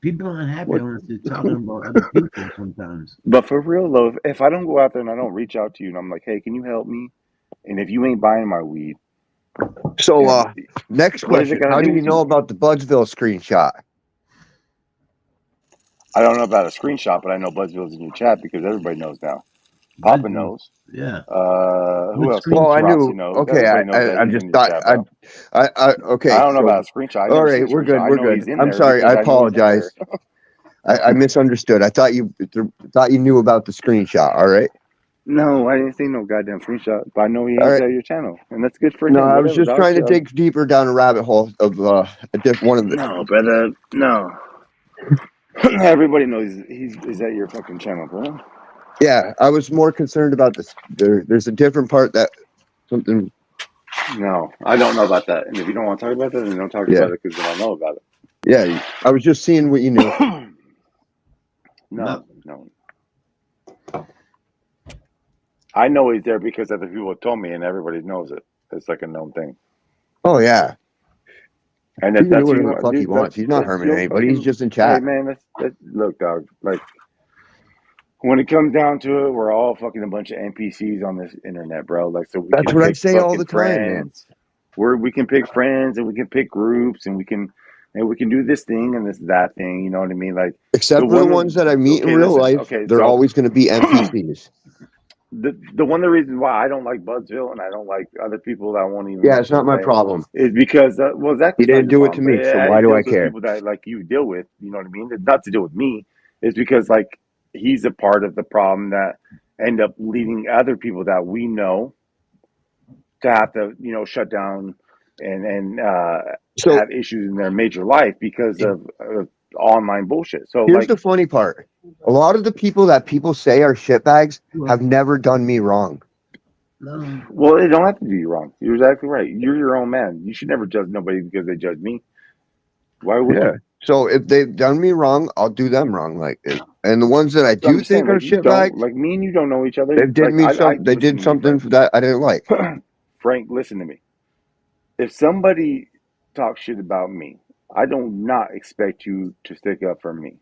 People aren't happy unless they're talking about other people sometimes.
But for real, though, if I don't go out there and I don't reach out to you and I'm like, hey, can you help me? And if you ain't buying my weed.
So, next question. How do you know about the Budsville screenshot?
I don't know about a screenshot, but I know Budsville's in your chat because everybody knows now. Papa knows.
Yeah.
Who else?
Well, I knew.
Knows.
Okay, I just thought. Okay.
I don't know about a screenshot.
All right, we're good. We're good. I'm sorry. I apologize. I misunderstood. I thought you knew about the screenshot. All right.
No, I didn't see no goddamn screenshot, but I know he hangs out your channel, and that's good for him.
No, I was just trying to dig deeper down a rabbit hole of one of the.
No, brother, no. Everybody knows he's at your fucking channel, bro.
Yeah, I was more concerned about this. There's a different part that something.
No, I don't know about that. And if you don't want to talk about that, then don't talk about it because then I'll know about it.
Yeah, I was just seeing what you knew.
No. I know he's there because other people have told me, and everybody knows it. It's like a known thing.
Oh yeah.
And
He
if
can do
that's who you
whatever the
want,
fuck he
dude,
wants. He's not
that's
harming
your
anybody. He's
fucking.
just in
Hey
chat.
man, that's look, dog. Like when it comes down to it, we're all fucking a bunch of NPCs on this internet, bro. Like, so we
That's
can
what I
pick
say all
fucking
the time, man.
friends. We can pick friends and we can pick groups and we can do this thing and this that thing. You know what I mean? Like the
Except for the ones that I meet in
okay,
real
listen,
life,
okay,
they're
so
always going to be NPCs.
the one of the reasons why I don't like Budsville and I don't like other people that I won't even
Yeah, it's
mention
not my
today
problem.
is because well, Zach
He
was not
didn't
your
do it to
problem, but
me, so why
it
do I
deals with
care?
people that like you deal with. You know what I mean? It's not to do with me. It's because like he's a part of the problem that end up leading other people that we know to have to shut down and
So
have issues in their major life because of online bullshit. So
here's the
like,
funny part. A lot of the people that people say are shitbags have never done me wrong.
No.
well, it don't have to do you wrong. You're exactly right. You're your own man. You should never judge nobody because they judge me. Why would
Yeah.
you?
So if they've done me wrong, I'll do them wrong. And the ones that I
So I'm
do
just saying,
think are
like, you don't
shitbags,
like me and you don't know each other.
they've did
Like,
me
I
they
listen
did
to me,
something
Frank.
that I didn't like.
Frank, listen to me. If somebody talks shit about me, I do not expect you to stick up for me.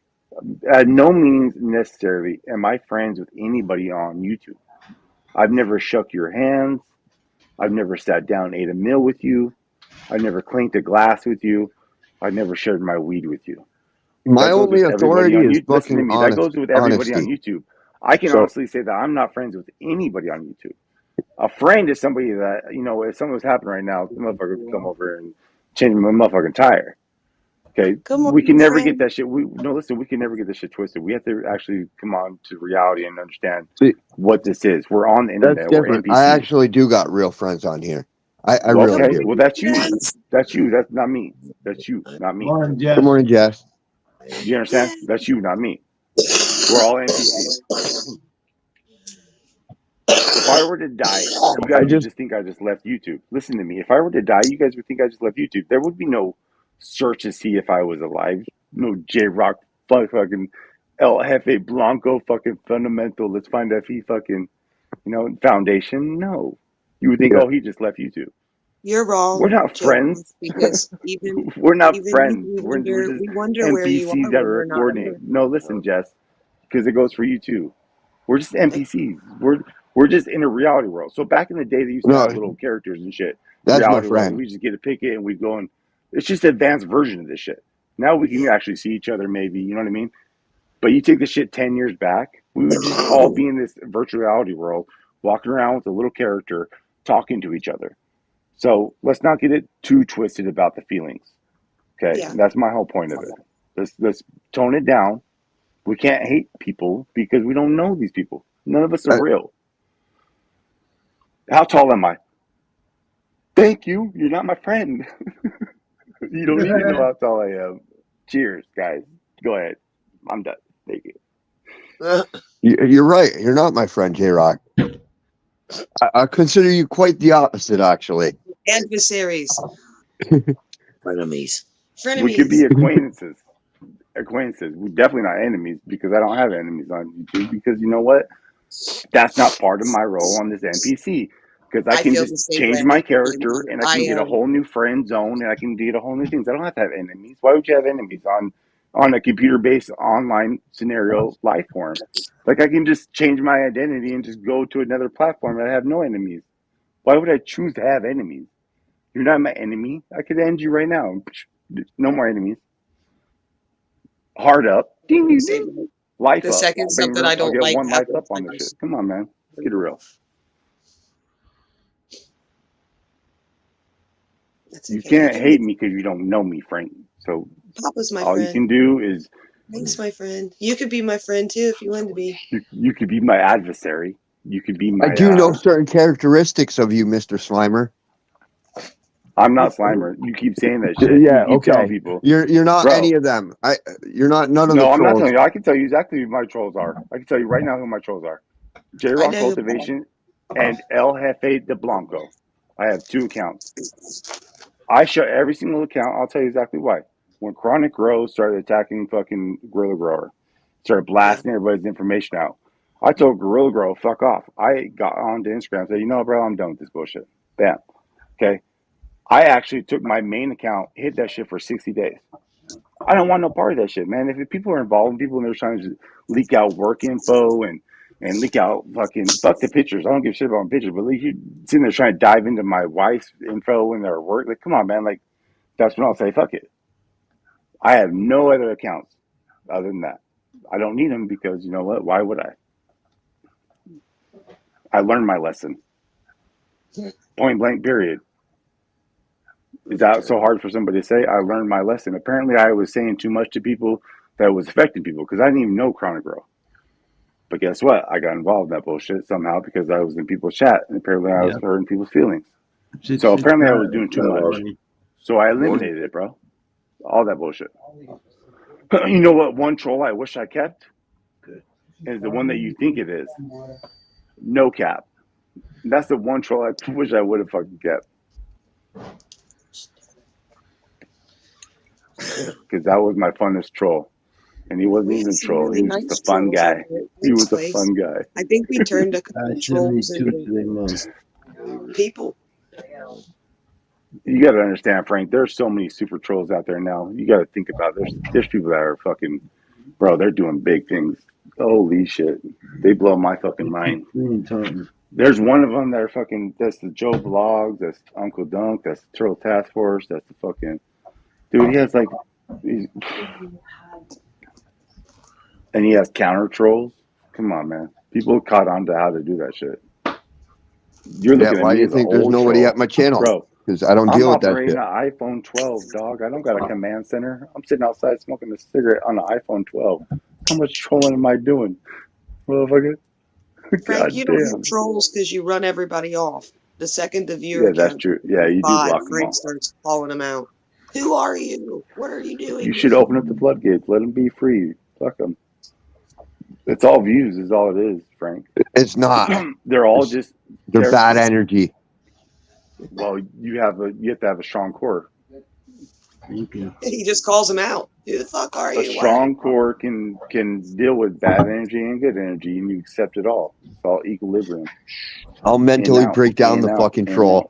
At no means necessarily am I friends with anybody on YouTube. I've never shook your hands. I've never sat down and ate a meal with you. I've never clinked a glass with you. I've never shared my weed with you.
My
That goes
only
with everybody
authority
on
is
YouTube. Listen to
fucking
me. That goes with everybody on
honesty.
YouTube. I can
So
honestly say that I'm not friends with anybody on YouTube. A friend is somebody that, if something was happening right now, the motherfucker would come over and change my motherfucking tire. Okay.
Good
We can
morning,
never get
friend.
that shit. Listen, we can never get this shit twisted. We have to actually come on to reality and understand
see,
what this is. We're on the
that's
internet. We're
different. I
NPCs.
actually do got real friends on here. I
Well,
really
Good
okay.
do.
Well,
morning,
that's you.
Jess.
That's you. That's not me. That's you, not me.
Morning,
Good
Jeff.
morning, Jess.
Do you understand?
Yes.
That's you, not me. We're all NPCs. If I were to die, you
I
guys would
just
just think I just left YouTube. Listen to me. If I were to die, you guys would think I just left YouTube. There would be no search to see if I was alive. No J Rock fucking El Jefe Blanco fucking fundamental. Let's find if he fucking foundation. No. You would think,
yeah.
oh, he just left YouTube.
You're
We're
wrong,
not
J.
friends.
Because even
We're not
even you,
friends. We're just
we wonder where you
NPCs
are
that
when
are
we're not
coordinating.
here.
No, listen, Jess, because it goes for you too. We're just NPCs. We're just in a reality world. So back in the day, they used to
No,
have little characters and shit.
that's my
Reality world.
friend.
We just get to pick it and we go and it's just an advanced version of this shit. Now we can actually see each other, maybe. You know what I mean? But you take the shit 10 years back, we would just all be in this virtual reality world, walking around with a little character, talking to each other. So let's not get it too twisted about the feelings. Okay,
Yeah.
that's my whole point of it. Let's tone it down. We can't hate people because we don't know these people. None of us are
I,
real. How tall am I? Thank you. You're not my friend. You don't need to know how tall I am. Cheers, guys. Go ahead. I'm done. Thank you.
you're right. You're not my friend, J Rock. I consider you quite the opposite, actually.
Adversaries.
Frenemies.
We could be
Frenemies.
acquaintances. Acquaintances. We're definitely not enemies because I don't have enemies on YouTube because you know what? That's not part of my role on this NPC because I
I
can
feel
just
the same
change my
way.
character and I can get a whole new friend zone and I can get a whole new things. I don't have to have enemies. Why would you have enemies on a computer based online scenario life form? Like I can just change my identity and just go to another platform and I have no enemies. Why would I choose to have enemies? You're not my enemy. I could end you right now. No more enemies. Heart up. Ding ding
Same
ding.
way.
Life
The
up.
second something I
Banger. I'll
don't
get
like
one life
happens,
up
I
on this shit.
just
Come on, man. Let's get it real.
That's
You
okay. You
can't
can be
hate me because you don't know me, Frank. So
Papa's my
all you
friend.
can do is
Thanks, my friend. You could be my friend too if you wanted to be.
you could be my adversary. You could be
I
my
do know certain characteristics of you, Mr. Slimer.
I'm not Slimer. You keep saying that shit. You
Yeah,
keep telling
okay.
people,
You're not any
bro.
of them. You're not none of the
No, I'm not
trolls.
telling you. I can tell you exactly who my trolls are. I can tell you right now who my trolls are. J
I
Rock
know who Papa.
Cultivation and El Jefe de Blanco. I have 2 accounts. I shut every single account. I'll tell you exactly why. When Chronic Grow started attacking fucking Gorilla Grower, started
Yeah.
blasting everybody's information out. I told Gorilla Grow, fuck off. I got onto Instagram and said, you know what, bro, I'm done with this bullshit. Bam. Okay. I actually took my main account, hit that shit for 60 days. I don't want no part of that shit, man. If people are involved and people and they're trying to leak out work info and leak out fuck the pictures. I don't give a shit about pictures, but like you sitting there trying to dive into my wife's info and their work, like come on, man. Like that's when I'll say fuck it. I have no other accounts other than that. I don't need them because you know what? Why would I? I learned my lesson. Point blank. Period. Is that so hard for somebody to say? I learned my lesson. Apparently, I was saying too much to people that was affecting people because I didn't even know Chronic Girl. But guess what? I got involved in that bullshit somehow because I was in people's chat and apparently I was hurting people's feelings. So apparently I was doing too much. So I eliminated it, bro. All that bullshit. You know what? One troll I wish I kept is the one that you think it is. No cap. That's the one troll I wish I would have fucking kept. Because that was my funnest troll. And he wasn't even a troll. Really he was just a fun guy. He was a fun guy.
I think we turned a couple trolls into people.
You got to understand, Frank. There's so many super trolls out there now. You got to think about it. There's people that are fucking, bro. They're doing big things. Holy shit, they blow my fucking mind. There's one of them that are fucking. That's the Joe Vlogs. That's Uncle Dunk. That's the Turtle Task Force. That's the fucking dude. He has like, and he has counter trolls. Come on, man. People caught on to how to do that shit. You're looking at
why
me
do you
as
think
an
there's
old
nobody
troll.
at my channel?
Bro.
Because I don't deal with that shit.
I'm operating an iPhone 12, dog. I don't got a command center. I'm sitting outside smoking a cigarette on an iPhone 12. How much trolling am I doing, motherfucker?
Frank, you don't have trolls because you run everybody off. The second the viewer
that's true. Yeah, you do block them all.
Frank starts calling them out. Who are you? What are you doing?
You should open up the floodgates. Let them be free. Fuck them. It's all views is all it is, Frank.
It's not.
They're all just...
They're bad energy.
Well, you have to have a strong core.
He just calls them out. Who the fuck are you?
A strong core can deal with bad energy and good energy, and you accept it all. It's all equilibrium.
I'll mentally break down the fucking troll.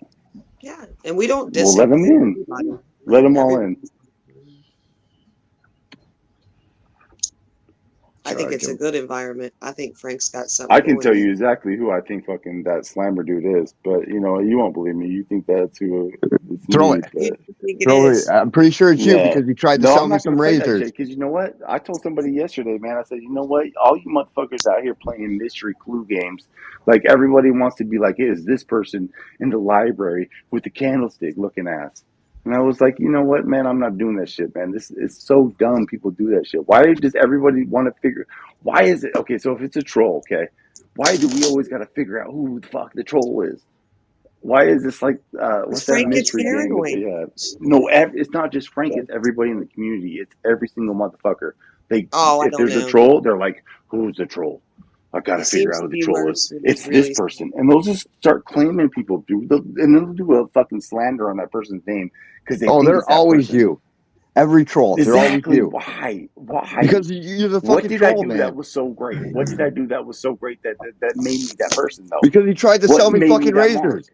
Yeah, and we don't
Well, let them in. Let them all in.
I think it's a good environment. I think Frank's got something.
I can tell you exactly who I think fucking that slammer dude is, but you know you won't believe me. You think that's who?
Throw it. Throw it. I'm pretty sure it's you because you tried to sell me some razors.
Because you know what? I told somebody yesterday, man. I said, you know what? All you motherfuckers out here playing mystery clue games, like everybody wants to be like, hey, is this person in the library with the candlestick looking ass? And I was like, you know what, man? I'm not doing that shit, man. This is so dumb. People do that shit. Why does everybody want to figure? Why is it okay? So if it's a troll, okay, why do we always got to figure out who the fuck the troll is? Why is this like what's that mystery game that they have? No, it's not just Frank. It's everybody in the community. It's every single motherfucker. If there's a troll, they're like, who's the troll? I gotta figure out who the troll is. It's this person, and they'll just start claiming people, dude. And they'll do a fucking slander on that person's name because they.
Oh, they're always you. Every troll, they're always you.
Why?
Because you're the fucking troll, man.
What did I do that was so great? What did I do that was so great that made me that person, though?
Because he tried to sell me fucking razors.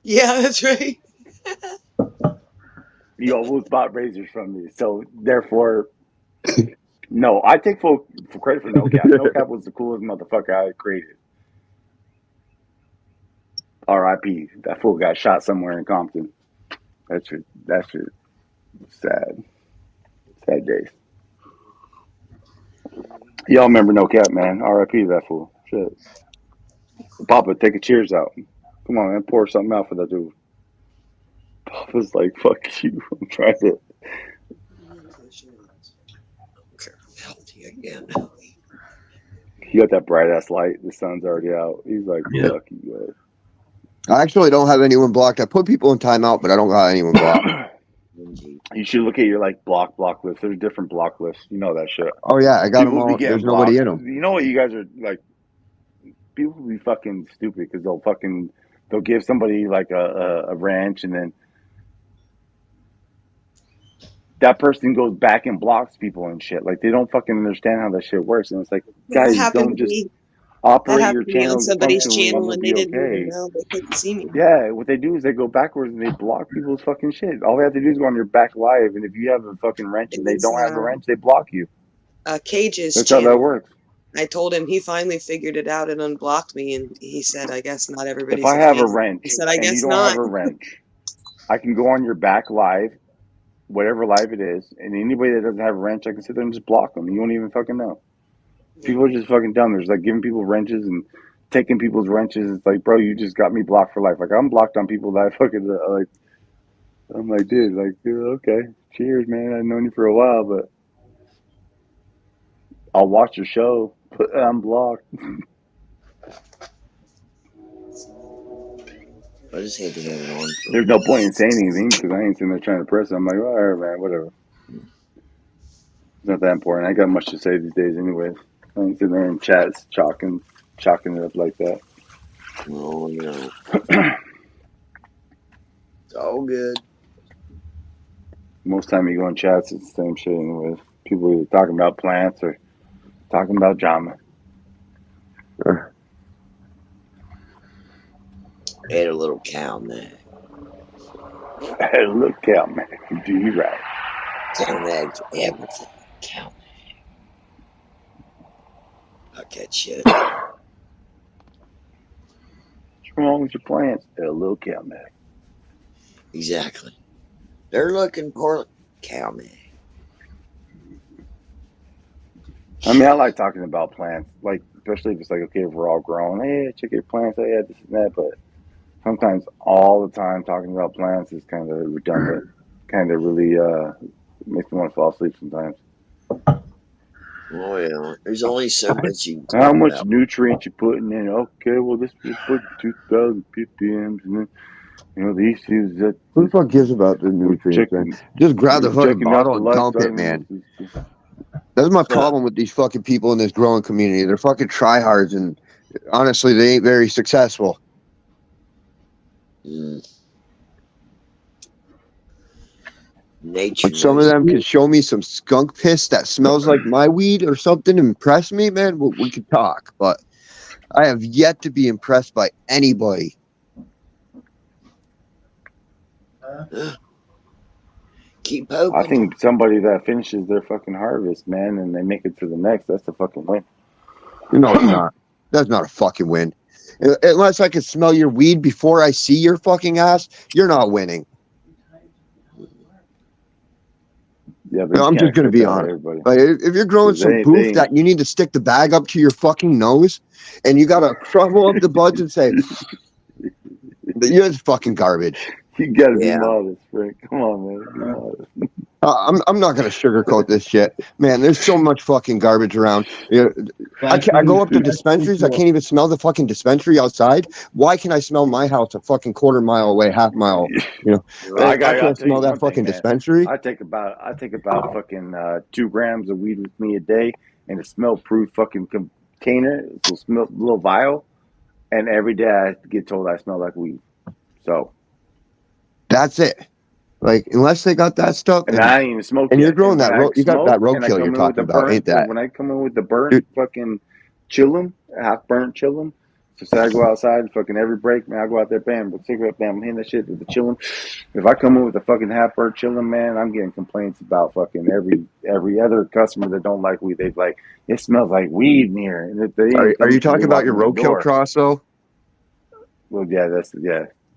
Yeah, that's right.
You almost bought razors from me, so therefore, no. I take full credit for No Cap. No Cap was the coolest motherfucker I created. R.I.P. That fool got shot somewhere in Compton. That's sad. Sad days. Y'all remember No Cap, man. R.I.P. that fool. Shit. Papa, take a cheers out. Come on, man. Pour something out for that dude. Papa's like, fuck you. I'm trying to.
Healthy again.
You got that bright ass light. The sun's already out. He's like, fuck you guys.
I actually don't have anyone blocked. I put people in timeout, but I don't got anyone blocked.
You should look at your block list. There's different block lists. You know that shit.
Oh yeah, I got them all. There's nobody in them.
You know what? You guys are like, people will be fucking stupid because they'll give somebody like a ranch and then that person goes back and blocks people and shit. Like they don't fucking understand how that shit works. And it's like, guys, don't just. operate your
happened to me on
channel
somebody's
functionally,
channel
you'll
and
be
they didn't even
okay.
know. They couldn't see me.
Yeah, what they do is they go backwards and they block people's fucking shit. All they have to do is go on your back live, and if you have a fucking wrench
It
and they
was
don't have a wrench, they block you.
Cage's
That's how that
channel.
works.
I told him he finally figured it out and unblocked me, and he said, "I guess not
If
everybody's
I
a
have a
fan."
wrench
He said, "I
and you
guess
don't have
not."
a wrench, I can go on your back live, whatever live it is, and anybody that doesn't have a wrench, I can sit there and just block them. You won't even fucking know. People are just fucking dumb. There's like giving people wrenches and taking people's wrenches. It's like, bro, you just got me blocked for life. Like I'm blocked on people that I fucking like. I'm like, dude, like, okay, cheers, man. I've known you for a while, but I'll watch your show, but I'm blocked.
I just hate to have it on.
There's no point in saying anything because I ain't sitting there trying to press it. I'm like, all right, man, whatever. It's not that important. I ain't got much to say these days, anyways. I ain't sitting there in chats chalking it up like that.
Well, you know, it's all good.
Most time you go in chats, it's the same shit, anyways. People either talking about plants or talking about drama.
Ate a little cow neck.
Hey, look, cow man, do you right?
Cow neck for everything. Cow neck. Fuck that shit.
What's wrong with your plants? A little cow man.
Exactly. They're looking for cow neck.
I mean, I like talking about plants, like especially if it's like, okay, if we're all growing, hey, check your plants, hey, this and that. But sometimes all the time talking about plants is kind of redundant. Kind of really makes me want to fall asleep sometimes.
Oh yeah, there's only so much you can
How
talk
much
about.
nutrients you putting in? Okay, well this was put 2,000 ppms, and then these things that.
Who the fuck gives about the nutrients, man? Just grab the fucking bottle and dump it, man. That's my problem with these fucking people in this growing community. They're fucking tryhards, and honestly, they ain't very successful.
Nature.
If some of them could show me some skunk piss that smells like my weed or something, impress me, man, we could talk. But I have yet to be impressed by anybody.
Keep hoping.
I think somebody that finishes their fucking harvest, man, and they make it to the next, that's the fucking win.
No, it's not. That's not a fucking win. Unless I can smell your weed before I see your fucking ass, you're not winning.
Yeah, but
I'm just going to be honest. Like, if you're growing some boof that you need to stick the bag up to your fucking nose and you got to crumble up the buds and say, you're fucking garbage.
You got to be modest, Frank. Come on, man. Be modest.
I'm not going to sugarcoat this shit. Man, there's so much fucking garbage around. I go up to dispensaries. I can't even smell the fucking dispensary outside. Why can I smell my house a fucking quarter mile away, half mile? I can't smell that fucking dispensary.
I take about fucking 2 grams of weed with me a day in a smell-proof fucking container. It's a little vial. And every day I get told I smell like weed. So.
That's it. Like, unless they got that stuff,
and I ain't even smoke.
And you're growing that, you got that roadkill you're talking about, ain't that?
When I come in with the burnt fucking chillum, half burnt chillum, so say I go outside, fucking every break, man, I go out there, bam, with cigarette, bam, I'm hitting that shit with the chillum. If I come in with the fucking half burnt chillum, man, I'm getting complaints about fucking every other customer that don't like weed. They're like, it smells like weed in here. And
are you talking about your roadkill cross though?
Well, yeah,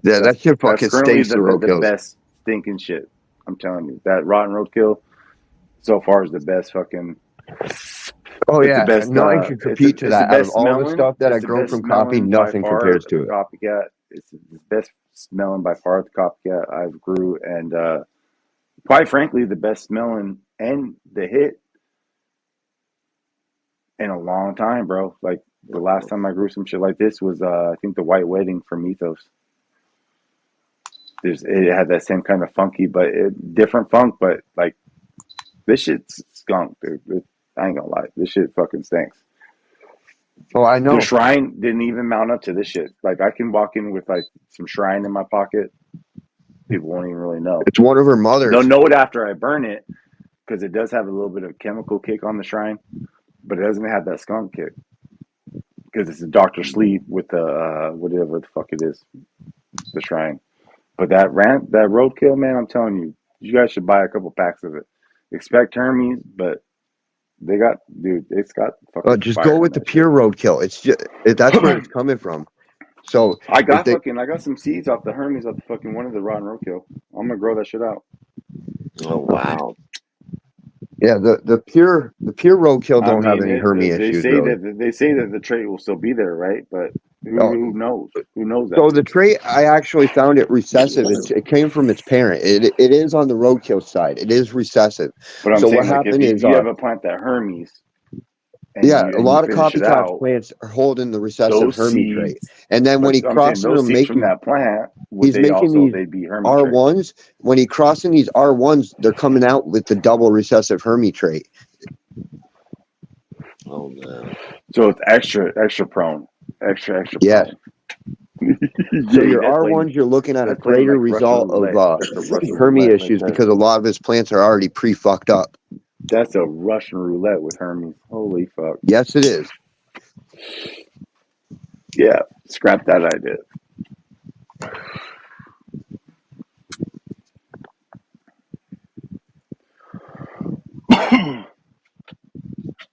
Yeah, that shit fucking stinks.
The best stinking shit. I'm telling you, that rotten roadkill so far is the best fucking.
Oh yeah, nothing can compete to that. Out of all the stuff that I grow from coffee, nothing compares to it.
Copycat, it's the best smelling by far. The copycat I've grew, and quite frankly, the best smelling and the hit in a long time, bro. Like the last time I grew some shit like this was, I think the White Wedding from Ethos. It had that same kind of funky, but different funk. But like this shit's skunk, dude. I ain't gonna lie, this shit fucking stinks.
Oh, I know.
The Shrine didn't even mount up to this shit. Like I can walk in with like some Shrine in my pocket, people won't even really know.
It's one of her mothers.
They'll know it after I burn it because it does have a little bit of chemical kick on the Shrine, but it doesn't have that skunk kick. because it's a Dr. Sleep with the whatever the fuck it is, the shrine. But that roadkill, man, I'm telling you, you guys should buy a couple packs of it. Expect Hermes, but it's got fucking.
Just go with the pure roadkill. It's just that's where it's coming from. So
I got some seeds off the Hermes off the fucking one of the rotten roadkill. I'm gonna grow that shit out.
Oh wow.
Yeah, the pure roadkill don't have any Hermes issues.
They say that the trait will still be there, right? But who knows? Who knows that?
So the trait, I actually found it recessive. It came from its parent. It is on the roadkill side. It is recessive.
But I'm
so
saying,
what happened
if
is,
you have a plant that Hermes,
a lot of copycat plants are holding the recessive Hermes trait, and then when he crosses them,
from that plant,
he's making these R1s. When he crossing these R1s, they're coming out with the double recessive Hermes trait.
Oh no!
So it's extra prone, extra
yes.
prone.
So your R1s, you're looking at a greater result of Hermes issues because a lot of his plants are already pre-fucked up.
That's a Russian roulette with Hermes. Holy fuck!
Yes, it is.
Yeah, scrap that idea.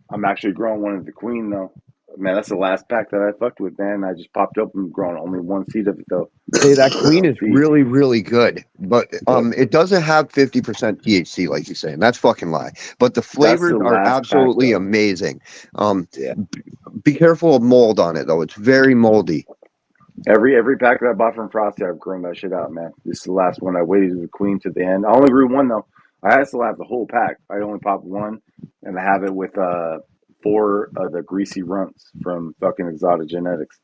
I'm actually growing one of the queen though. Man, that's the last pack that I fucked with, man. I just popped up and grown only one seed of it though.
Hey, that queen is really, really good, but it doesn't have 50% THC like you're saying. That's fucking lie. But the flavors are absolutely amazing. Be careful of mold on it though. It's very moldy.
Every pack that I bought from Frosty, I've grown that shit out, man. This is the last one. I waited the queen to the end. I only grew one though. I still have the whole pack. I only popped one, and I have it with 4 of the greasy runts from fucking Exotic Genetics.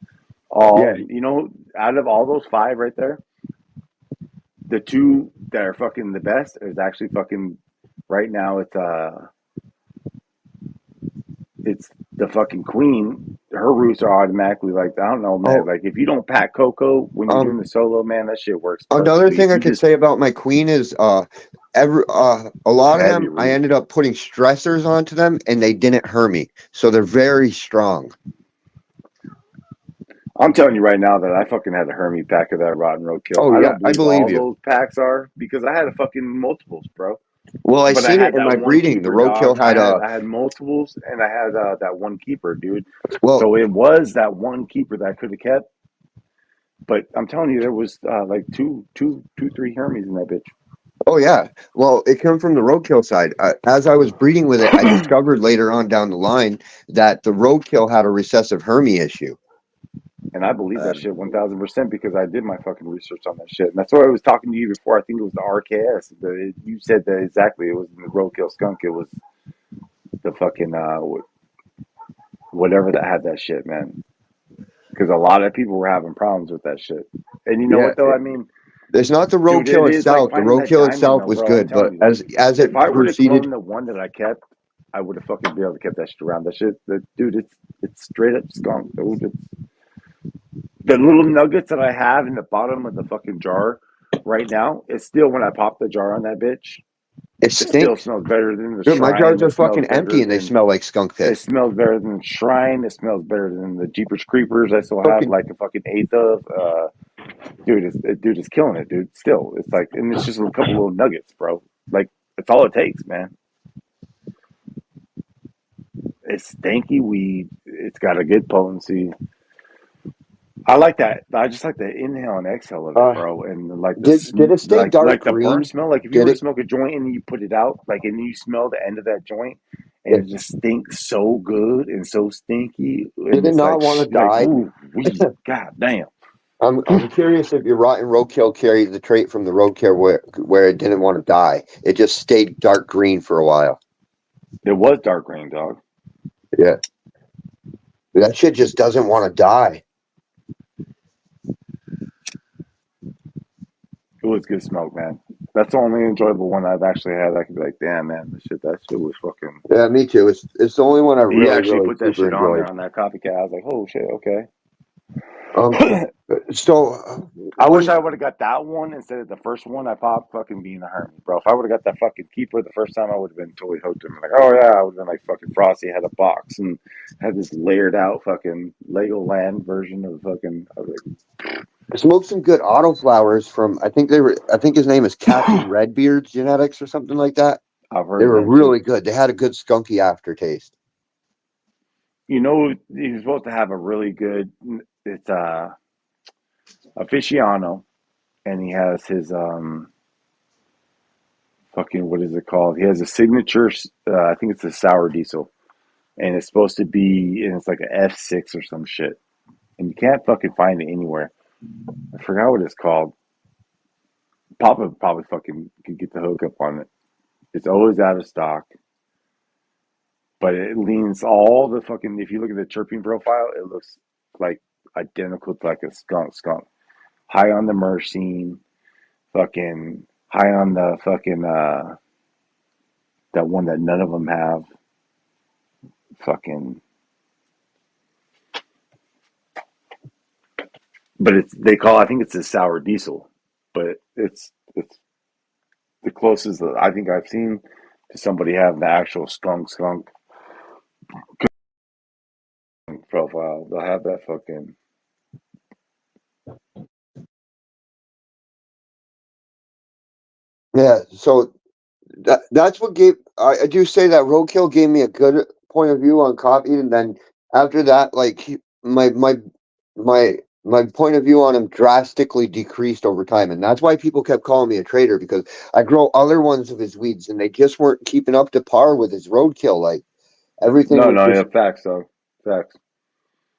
You know, out of all those 5 right there, the 2 that are fucking the best is actually fucking right now. It's the fucking queen. Her roots are automatically like, I don't know, man. Like if you don't pack cocoa when you're doing the solo, man, that shit works.
Another thing I could say about my queen is a lot of them I ended up putting stressors onto them and they didn't hurt me. So they're very strong.
I'm telling you right now that I fucking had a Hermes pack of that rotten roadkill.
Oh yeah, I believe
all
you.
Those packs are because I had a fucking multiples, bro.
Well, I seen it in my breeding. The roadkill had
I had multiples, and I had that one keeper, dude. Well, so it was that one keeper that I could have kept. But I'm telling you, there was like two, 3 Hermes in that bitch.
Oh yeah. Well, it came from the roadkill side. As I was breeding with it, I discovered later on down the line that the roadkill had a recessive Hermes issue.
And I believe that shit 1,000% because I did my fucking research on that shit. And that's why I was talking to you before. I think it was the RKS. You said that exactly. It was the roadkill skunk. It was the fucking whatever that had that shit, man. Because a lot of people were having problems with that shit. And you know what though? I mean,
it's not the roadkill itself. The roadkill itself was good, but as it
if I were to
proceeded,
clone the one that I kept, I would have fucking been able to keep that shit around. That shit, dude, it's straight up skunk, dude. The little nuggets that I have in the bottom of the fucking jar right now, it's still when I pop the jar on that bitch,
it
still smells better than the
Dude,
Shrine.
my jars are fucking empty and they smell like skunk piss.
It smells better than the Shrine. It smells better than the Jeepers Creepers. I still have like a fucking 1/8 of. Dude is killing it, dude. Still, it's like, and it's just a couple little nuggets, bro. Like that's all it takes, man. It's stanky weed. It's got a good potency. I like that. I just like the inhale and exhale of it, bro. And like
did it stay dark
like
green?
the burn smell. Like if you were to smoke a joint and you put it out, like and you smell the end of that joint, and it just stinks so good and so stinky.
Did it not want to die?
Ooh, weed. God damn.
I'm curious if your rotten roadkill carried the trait from the roadkill where it didn't want to die. It just stayed dark green for a while.
It was dark green, dog.
Yeah. That shit just doesn't want to die.
It was good smoke, man. That's the only enjoyable one I've actually had. I could be like, damn, man, that shit was fucking.
Yeah, me too. It's the only one I really
put that shit on there on that copycat. I was like, oh shit, okay.
So
I wish I would have got that one instead of the first one. I popped fucking being a hermit, bro. If I would have got that fucking keeper the first time, I would have been totally hooked. I'm like, oh yeah, I would have been like fucking Frosty had a box and had this layered out fucking Legoland version of fucking. I was like,
I smoked some good autoflowers from. I think his name is Captain Redbeard's Genetics or something like that.
I've
They
heard
were
of them too.
really good. They had a good skunky aftertaste.
You know, he's supposed to have a really good. It's aficionado, and he has his fucking what is it called? He has a signature. I think it's a sour diesel, and it's supposed to be, and it's like an F6 or some shit, and you can't fucking find it anywhere. I forgot what it's called. Papa probably fucking could get the hookup on it. It's always out of stock, but it leans all the fucking. If you look at the chirping profile, it looks like identical to like a skunk. High on the myrcene, fucking high on the fucking that one that none of them have. Fucking, but it's they call. I think it's a sour diesel, but it's the closest that I think I've seen to somebody having the actual skunk profile. They'll have that fucking.
Yeah, so that's what gave. I do say that roadkill gave me a good point of view on coffee, and then after that, like my point of view on him drastically decreased over time, and that's why people kept calling me a traitor because I grow other ones of his weeds, and they just weren't keeping up to par with his roadkill. Like everything
No,
was
no,
just
yeah, facts though, facts.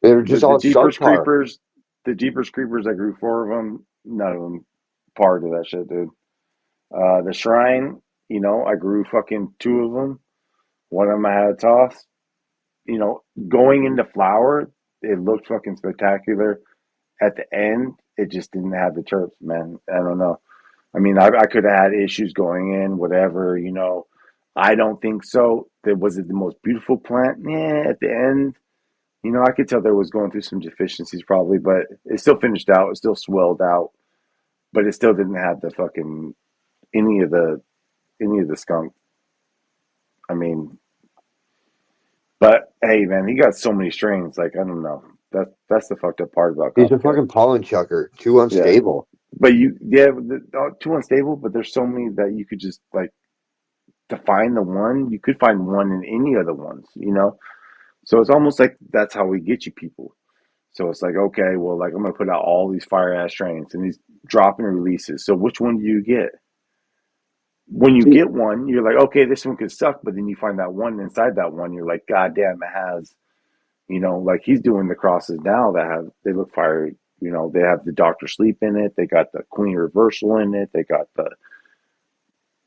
they were just
The
all
Jeepers
subpar.
creepers, the Jeepers creepers. I grew 4 of them. None of them part of that shit, dude. The shrine, I grew fucking 2 of them. One of them I had a toss. Going into flower, it looked fucking spectacular. At the end, it just didn't have the chirps, man. I don't know. I mean, I could have had issues going in, whatever. I don't think so. Was it the most beautiful plant? Yeah, at the end, I could tell there was going through some deficiencies probably, but it still finished out. It still swelled out, but it still didn't have the fucking any of the skunk. I mean, but hey, man, he got so many strains. Like I don't know. That's the fucked up part about
He's a
copycat.
fucking pollen chucker, too
Yeah,
unstable.
but too unstable. But there's so many that you could just like to find the one. You could find one in any of the ones. So it's almost like that's how we get you people. So it's like, okay, well, like I'm gonna put out all these fire ass strains and these dropping releases. So which one do you get? When you
See,
get one, you're like, okay, this one could suck, but then you find that one inside that one, you're like, God damn, it has, like he's doing the crosses now they look fire. They have the Doctor Sleep in it, they got the Queen Reversal in it, they got the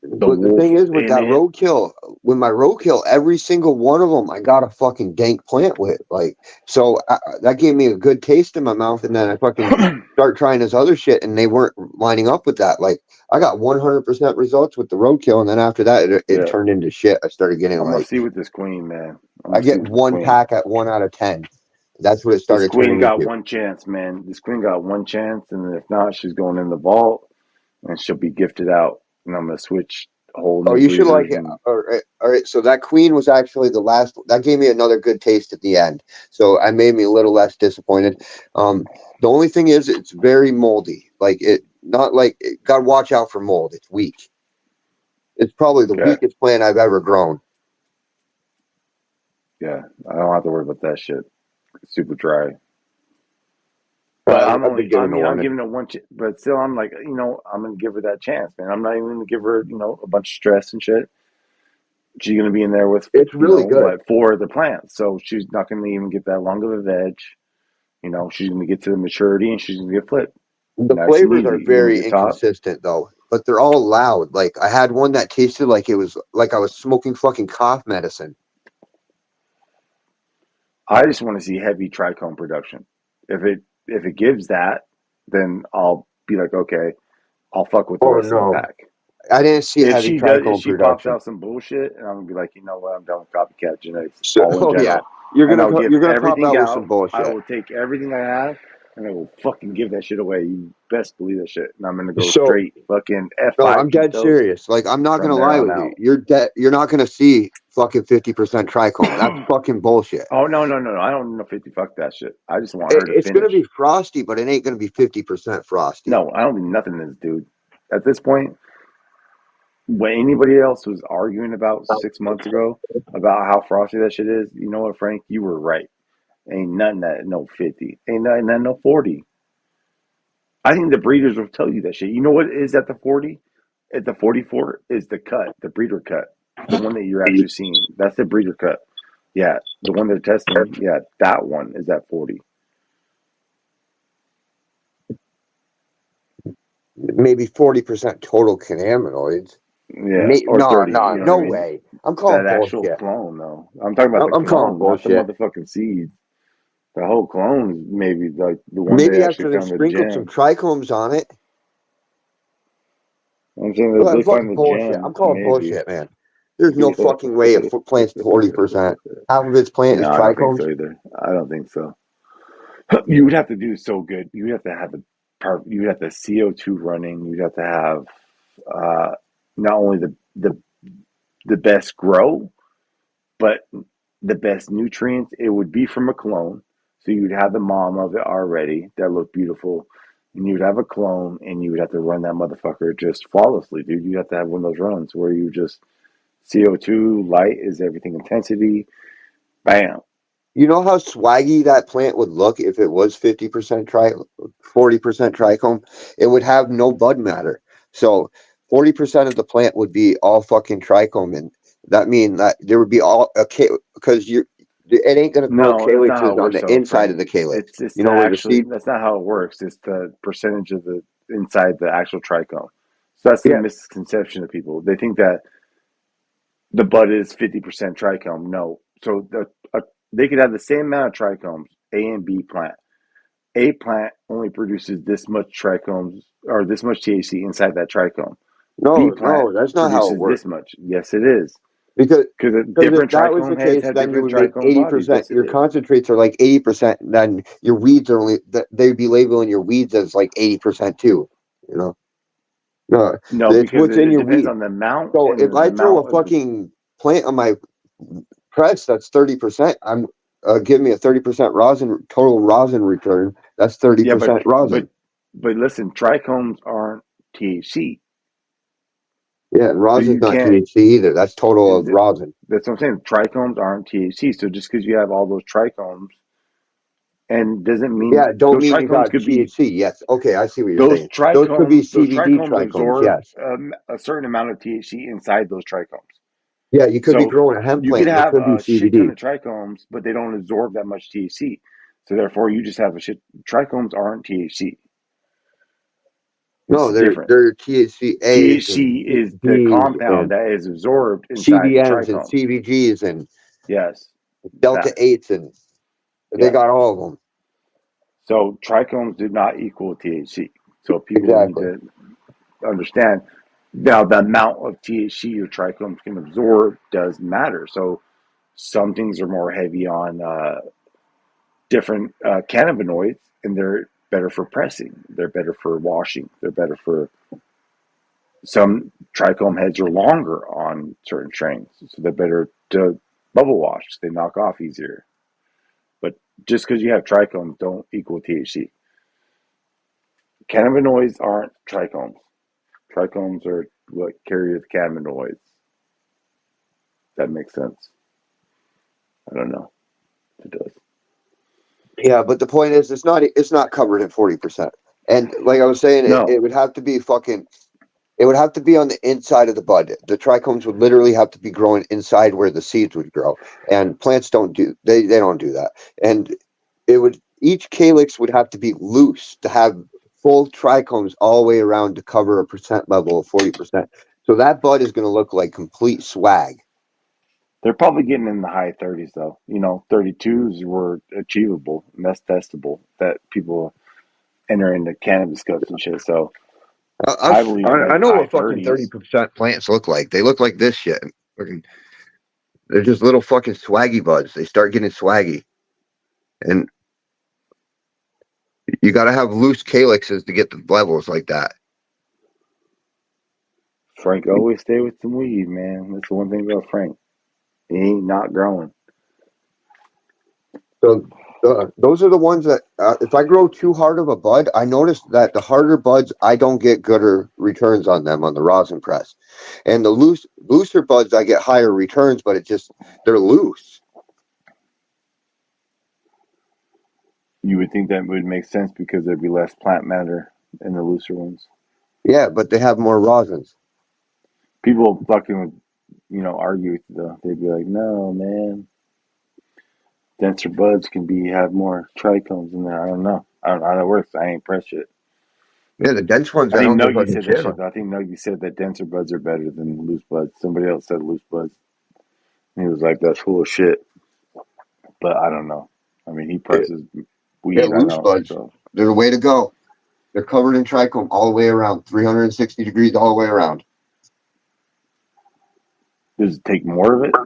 but the
Wolf
thing is, with
in
that
it.
roadkill, with my roadkill, every single one of them, I got a fucking dank plant with. Like, so that gave me a good taste in my mouth, and then I fucking start trying this other shit, and they weren't lining up with that. Like, I got 100% results with the roadkill, and then after that, it
Yeah,
turned into shit. I started getting
I'm gonna
like,
see with this Queen, man. I'm
I
gonna see
get
with this
one
Queen.
pack at 1 out of 10. That's what it
This
started
Queen
turning
got
into.
one chance, man. This Queen got one chance, and if not, she's going in the vault, and she'll be gifted out. And I'm gonna switch whole
Oh,
new
you should like
breeders.
it.
And
All right, all right. So that queen was actually the last. That gave me another good taste at the end. So I made me a little less disappointed. The only thing is, it's very moldy. Like not like got to watch out for mold. It's weak. It's probably the
okay,
weakest plant I've ever grown.
yeah, I don't have to worry about that shit. It's super dry. But
I've been giving it
I'm
one.
giving it one, but still, I'm like, I'm gonna give her that chance, man. I'm not even gonna give her, a bunch of stress and shit. She's gonna be in there with,
It's really good.
4 other plants, so she's not gonna even get that long of a veg. She's gonna get to the maturity and she's gonna get flipped,
The
nice and
flavors are
easy. You're gonna
very
get top.
inconsistent though, but they're all loud. Like I had one that tasted like it was like I was smoking fucking cough medicine.
I just want to see heavy trichome production. If it gives that, then I'll be like, okay, I'll fuck with the
Oh
rest of the
no,
pack.
I didn't see
If
heavy
she does, if
trichome
she pops
production.
out some bullshit, and I'm gonna be like, you know what, I'm done with copycat genetics,
So,
all in
oh yeah,
general, and I'll give
you're gonna pop
everything
out with some
out. I
bullshit.
will take everything I have And I will fucking give that shit away. You best believe that shit. And I'm gonna go
So
straight fucking F5
no, I'm dead
Ketos
serious. Like, I'm not
from
gonna
there
lie
on
with you.
out.
You're not gonna see fucking 50% trichome. That's fucking bullshit.
Oh no. I don't know 50. Fuck that shit. I just want her to
It's gonna
finish.
be frosty, but it ain't gonna be 50% frosty.
No, I don't think nothing is, dude. At this point, what anybody else was arguing about 6 months ago about how frosty that shit is, you know what, Frank? You were right. Ain't nothing that no 50. Ain't nothing that no 40. I think the breeders will tell you that shit. You know what is at the 40? At the 44 is the cut, the breeder cut. The one that you're actually seeing. That's the breeder cut. Yeah. The one they're testing, yeah, that one is at 40.
Maybe 40% total cannabinoids.
Yeah. Or
No,
30,
no,
you know what
no
I mean?
way. I'm calling
That actual
bullshit.
clone though. I'm talking about the
I'm calling
clone, not the
bullshit.
motherfucking seeds. The whole clone is maybe like the one they
Maybe
actually
after they
found the
sprinkled some
gem.
trichomes on it.
I'm saying that
Well,
they
that's
find
fucking
the
bullshit.
gem,
I'm calling
maybe.
bullshit, man. There's no fucking way a plant's 40%. Half of its plant is
No, I don't think
trichomes.
so either. I don't think so. You would have to do so good. You would have to have the part. You would have the CO2 running. You'd have to have not only the best grow, but the best nutrients. It would be from a clone, so you'd have the mom of it already that looked beautiful, and you'd have a clone, and you would have to run that motherfucker just flawlessly, dude. You have to have one of those runs where you just CO2 light is everything intensity, bam.
You know how swaggy that plant would look if it was 50% 40% trichome? It would have no bud matter. So 40% of the plant would be all fucking trichome, and that mean that there would be all okay because it ain't gonna grow
No, that's not how
calyxes
it
on
works,
the
though,
inside of
Frank.
the calyx.
It's
You
the
know where the
actually
seed?
that's not how it works. It's the percentage of the inside the actual trichome. So that's the
Yeah,
misconception of people. They think that the bud is 50% trichome. No, so they could have the same amount of trichomes, A and B plant. A plant only produces this much trichomes or this much THC inside that trichome. B plant
no, that's not how it
produces this
works.
much. Yes, it is.
Because
Because
if
different
that was the
trichome heads
case,
have
then you
different
would make
trichome bodies.
80%.
Yes, it
Your
is.
concentrates are like 80%. Then your weeds are only they'd be labeling your weeds as like 80% too. You know, no,
No,
it's
because
what's in
it
your
depends
weed.
on the amount
So if
and
I
the
throw a
amount of the.
fucking plant on my press, that's 30%. I'm give me a 30% rosin total rosin return. That's
Yeah,
30% rosin.
but listen, trichomes aren't THC,
Yeah, and
so
rosin's
you
not
can't.
THC either. That's total of rosin.
That's what I'm saying. Trichomes aren't THC, so just because you have all those trichomes, and doesn't
Yeah,
mean
don't
those
mean you
trichomes
got
could be
THC. Yes. Okay, I see what you're saying. Those could be
those
CBD
trichomes
trichomes.
absorb
Yes.
a certain amount of THC inside those trichomes.
Yeah, you could be
So
growing a hemp
you could
plant and it
have
could be
a shit ton
CBD.
of trichomes, but they don't absorb that much THC. So therefore, you just have a shit. Trichomes aren't THC. It's
No,
the
they're
difference.
THCAs and
THC is the
Ds
compound
and
that is absorbed inside the
CBNs and
trichomes.
CBGs and
Yes,
Delta
that.
8s and they
Yes.
got all of them.
So trichomes do not equal THC. So people need
Exactly.
to understand. Now, the amount of THC your trichomes can absorb does matter. So some things are more heavy on different cannabinoids, and they're better for pressing. They're better for washing. They're better for some trichome heads are longer on certain strains, so they're better to bubble wash. They knock off easier. But just because you have trichomes don't equal THC. Cannabinoids aren't trichomes. Trichomes are what carry the cannabinoids. That makes sense. I don't know if it does.
Yeah, but the point is it's not covered at 40%. And like I was saying,
No,
it would have to be fucking it would have to be on the inside of the bud. The trichomes would literally have to be growing inside where the seeds would grow. And plants they don't do that. And it would each calyx would have to be loose to have full trichomes all the way around to cover a percent level of 40%. So that bud is going to look like complete swag.
they're probably getting in the high 30s though. 32s were achievable, and that's testable that people enter into cannabis cups and shit. So I believe
I
like
know
high
what fucking
30s.
30% plants look like. They look like this shit. Fucking, they're just little fucking swaggy buds. They start getting swaggy. And You got to have loose calyxes to get the levels like that.
Frank always stay with some weed, man. That's the one thing about Frank. He ain't not growing.
So those are the ones that if I grow too hard of a bud, I notice that the harder buds, I don't get gooder returns on them on the rosin press, and the looser buds, I get higher returns, but they're loose.
You would think that would make sense because there'd be less plant matter in the looser ones.
Yeah, but they have more rosins.
People fucking, argue with you though. They'd be like, "No, man, denser buds can have more trichomes in there." I don't know. I don't know how that works. I ain't pressed it.
Yeah, the dense ones,
I
I
think
don't get
Nuggy
fucking
said that
shit
shit
on.
though. I think Nuggy said that denser buds are better than loose buds. Somebody else said loose buds. He was like, "That's full of shit." But I don't know. I mean, he presses
Yeah,
weed. I
loose
know.
buds,
So
they're the way to go. They're covered in trichome all the way around, 360 degrees all the way around.
does it take more of it?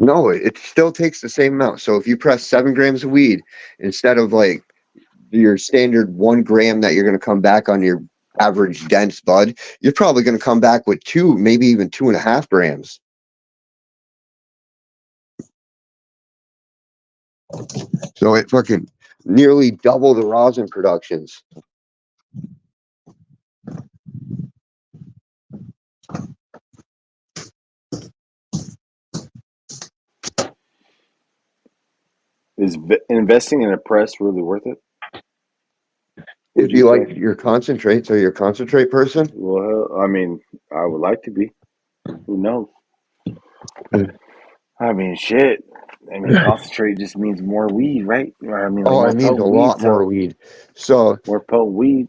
No, it still takes the same amount. So if you press 7 grams of weed instead of like your standard 1 gram that you're going to come back on your average dense bud, you're probably going to come back with 2, maybe even 2.5 grams. So it fucking nearly double the rosin productions.
Is investing in a press really worth it? Would
If
you
you like
say?
your concentrates, are you a concentrate person?
Well, I mean, I would like to be. Who knows? I mean, shit. I mean, concentrate just means more weed, right? Or, I mean, like
Oh,
more
it means a
potent weed.
lot more
So
weed. So
more potent weed.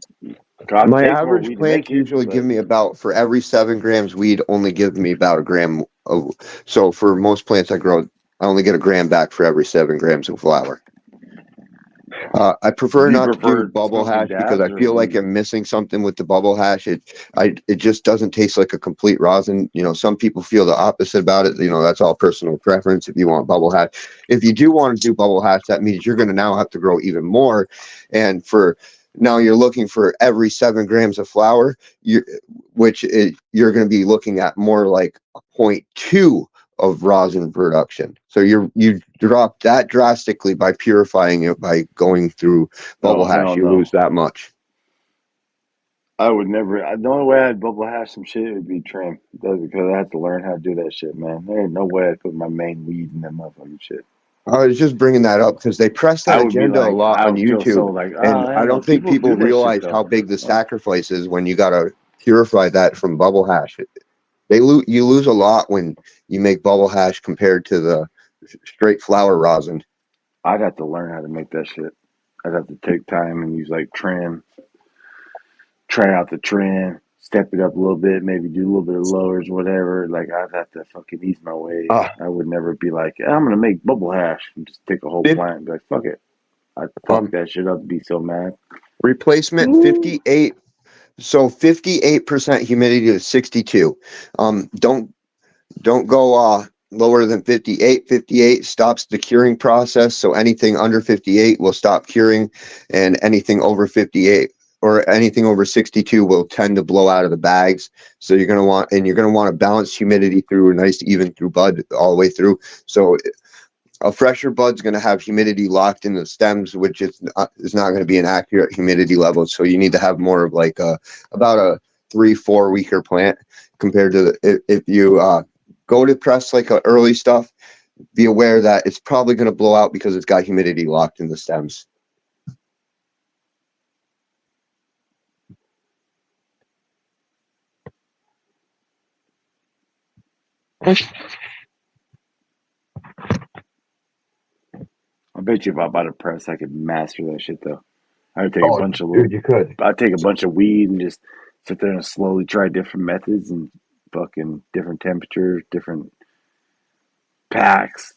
God
my
takes more
average
weed to make
plants
it,
usually give
but
me about, for every 7 grams weed, only give me about a gram of. So for most plants I grow, I only get a gram back for every 7 grams of flower. I prefer
do you
not to do
prefer
bubble
smoking
hash because
dabs
I
or
feel like
weed?
I'm missing something with the bubble hash. It just doesn't taste like a complete rosin. Some people feel the opposite about it. That's all personal preference. If you want bubble hash, if you do want to do bubble hash, that means you're going to now have to grow even more. And for now, you're looking for every 7 grams of flour, you're going to be looking at more like a 0.2 of rosin production. So you drop that drastically by purifying it by going through bubble
Oh
hash.
hell
You
no!
lose that much.
I would never. The only way I'd bubble hash some shit would be trim. That's because I had to learn how to do that shit, man. There ain't no way I'd put my main weed in that motherfucking shit.
I was just bringing that up because they press that
I would be
agenda a
like,
lot
I
on
would feel so
YouTube,
like,
and
oh
I
hell no,
don't think
people
people
do that shit
realize how
though.
big the
Like,
sacrifice is when you got to purify that from bubble hash. You lose a lot when you make bubble hash compared to the straight flour rosin.
I'd have to learn how to make that shit. I'd have to take time and use like try out the trim, step it up a little bit, maybe do a little bit of lowers, whatever. Like I'd have to fucking ease my way.
Uh,
I would never be like, I'm gonna make bubble hash and just take a whole
fif-
plant and be like, fuck it. I'd fuck that shit up and be so mad.
Replacement
Woo.
58. So 58% humidity to 62. Don't go lower than 58. 58 stops the curing process. So anything under 58 will stop curing, and anything over 58 or anything over 62 will tend to blow out of the bags. So you're going to want to balance humidity through a nice even through bud all the way through. So a fresher bud's going to have humidity locked in the stems, which is not going to be an accurate humidity level. So you need to have more of like about a 3-4 weeker plant compared to if you go to press like early stuff. Be aware that it's probably going to blow out because it's got humidity locked in the stems.
I bet you if I bought a press, I could master that shit though. I'd take a
Oh,
bunch of
dude, you could.
I'd take a bunch of weed and just sit there and slowly try different methods and fucking different temperatures, different packs.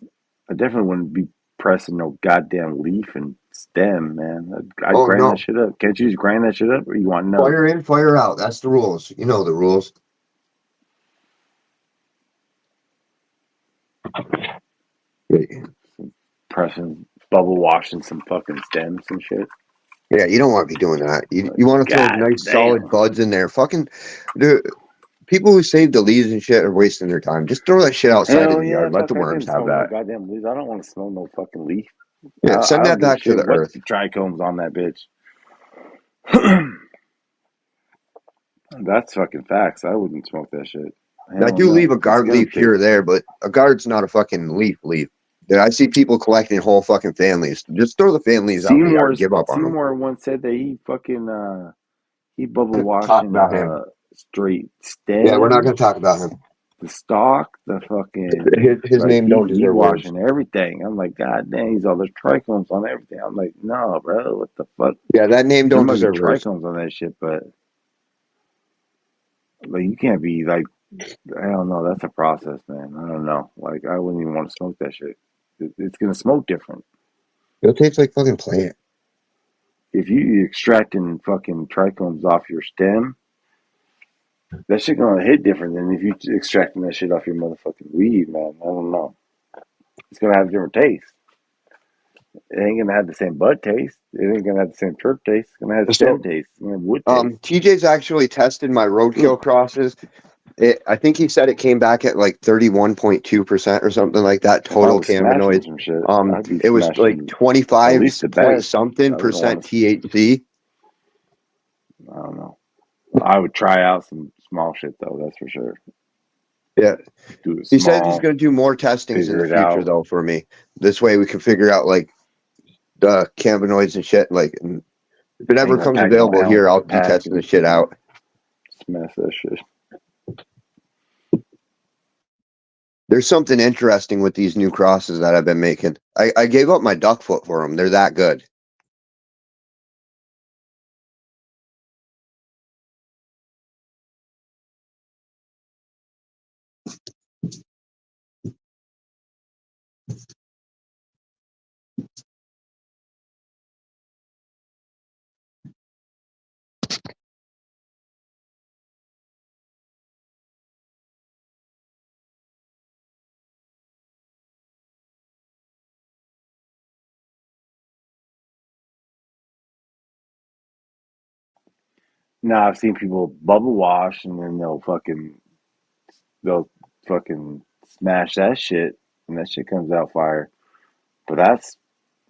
I definitely wouldn't be pressing no goddamn leaf and stem, man. I'd
Oh
grind that
no,
shit up. Can't you just grind that shit up, or you want nugs?
fire in, fire out. That's the rules. You know the rules.
Pressing, bubble washing some fucking stems and shit.
Yeah, you don't want to be doing that. You want to throw
God
nice
damn.
solid buds in there. Fucking the people who save the leaves and shit are wasting their time. Just throw that shit outside
Hell
in the
yeah,
yard. Let the
fuck! I
worms
didn't
have
smell no
that.
goddamn leaves. I don't want to smell no fucking leaf.
Yeah,
I
send that
don't give a
back to
shit
the
what
earth.
the trichomes on that bitch. That's fucking facts. I wouldn't smoke that shit.
I
Hell
do
no.
leave a
It's
guard
gonna
leaf here or
taste.
there, but a guard's not a fucking leaf. Dude, I see people collecting whole fucking families. Just throw the families out in the yard and give up on them.
Seymour once said that he fucking he bubble
Talk
washing
about him.
straight
Yeah, we're not
stem,
going to talk about him.
the stalk, the fucking
His
like
name don't
he's
deserve words.
washing everything. I'm like, God dang, he's all there's trichomes on everything. I'm like, no, bro, what the fuck?
Yeah, that name
There
don't
might be
deserve words.
trichomes on that shit, but like you can't be like, I don't know. That's a process, man. I don't know. Like I wouldn't even want to smoke that shit. It's gonna smoke different.
It'll taste like fucking plant.
If you extracting fucking trichomes off your stem, that shit gonna hit different than if you extracting that shit off your motherfucking weed, man. I don't know. It's gonna have a different taste. It ain't gonna have the same bud taste. It ain't gonna have the same terp taste. It's gonna have stem
So,
taste. It's gonna have wood taste.
TJ's actually tested my roadkill crosses. I think he said it came back at like 31.2% or something like that
If I
total
was smashing
cannabinoids.
some shit, I'd be
It was like
smashing at
25
least the
point
best.
something
I wouldn't want
percent
to.
THC.
I don't know. I would try out some small shit though. That's for sure.
Yeah.
Do it
He said he's
small.
going to do more testings in
Figure
the
it
future
out.
though for me. This way we can figure out like the cannabinoids and shit. Like, and if it
I
ever
ain't gonna
comes
pack no
available
ounce
here,
of
I'll
a
be
patch
testing the
and
shit out.
smash that shit.
There's something interesting with these new crosses that I've been making. I gave up my duck foot for them. They're that good.
Now I've seen people bubble wash and then they'll fucking smash that shit and that shit comes out fire. But that's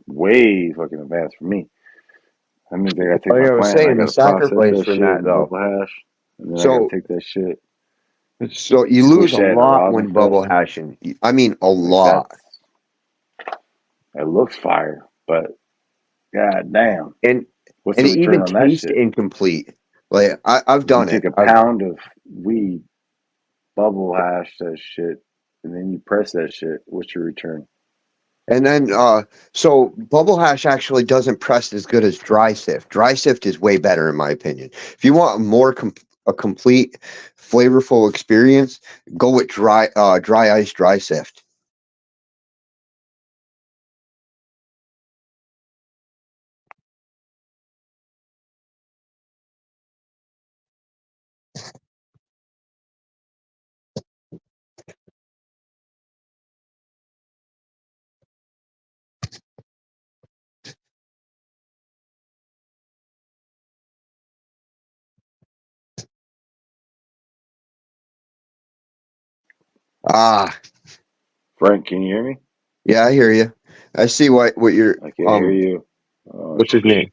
way fucking advanced for me. That means I gotta take
Like
my
I was
plant and I
saying, the
gotta process
sacrifice
that
from
shit
that
and
though.
bubble hash, and then I gotta
So
take that shit,
you lose
squish
a
that in a
lot
rosin
when bubble
press.
hashing. I mean, a
Like
lot.
it looks fire, but god damn,
And
what's the
it
return
even
on that
tastes
shit?
incomplete. Like I've
If you
done it.
take a pound of weed, bubble hash that shit, and then you press that shit, what's your return?
And then so bubble hash actually doesn't press as good as dry sift. Dry sift is way better in my opinion. If you want a complete flavorful experience, go with dry ice dry sift. Ah,
Frank, can you hear me?
yeah, I hear you. I see what you're
I can't hear you. Oh
what's his
shit.
name?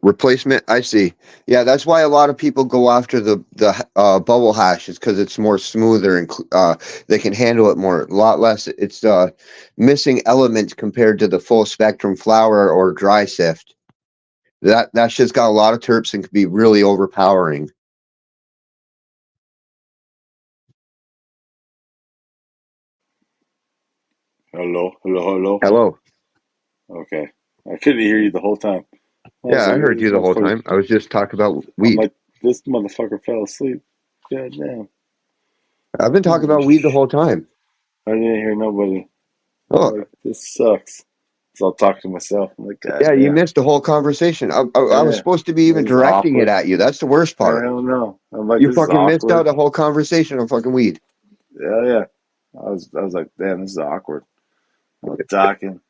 Replacement. I see. Yeah, that's why a lot of people go after the bubble hash is because it's more smoother and they can handle it more. A lot less. It's missing elements compared to the full spectrum flower or dry sift. That shit's got a lot of terps and can be really overpowering.
Hello, hello, hello.
Hello.
Okay, I couldn't hear you the whole time. I was
Yeah,
like,
I heard
this
you the whole
motherfucker.
time. I was just talking about
I'm
weed.
like, this motherfucker fell asleep. God damn.
I've been talking about weed the whole time.
I didn't hear nobody. I'm
Oh,
like, this sucks. So I'll talk to myself. I'm like, God
yeah, you
damn.
missed the whole conversation. I was
Yeah,
supposed to be even
this is
directing it
awkward.
at you. That's the worst
I
part.
don't know. I'm like,
You
this is
fucking missed out
awkward.
the whole conversation on fucking weed.
Yeah, yeah. I was like, damn, this is awkward. I'm talking.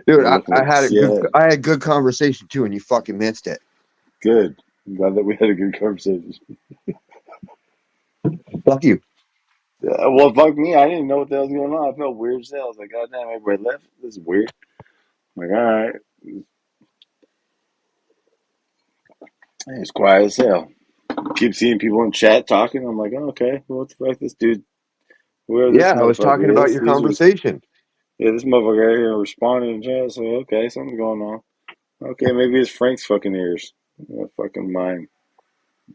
Dude,
We're looking
I
at
had
yeah,
I had good conversation too, and you fucking missed it.
good. I'm glad that we had a good conversation.
Fuck you.
Yeah, well, fuck me. I didn't know what the hell was going on. I felt weird as hell. I was like, God damn, everybody left. This is weird. I'm like, all right. It's quiet as hell. Keep seeing people in chat talking. I'm like, oh, okay, well, what the fuck, this dude, whoever this
Yeah, I was talking
motherfucker
about
is,
your conversation.
yeah, this motherfucker here responding in chat. So okay, something's going on. Okay, maybe it's Frank's fucking ears. Yeah, fucking mine.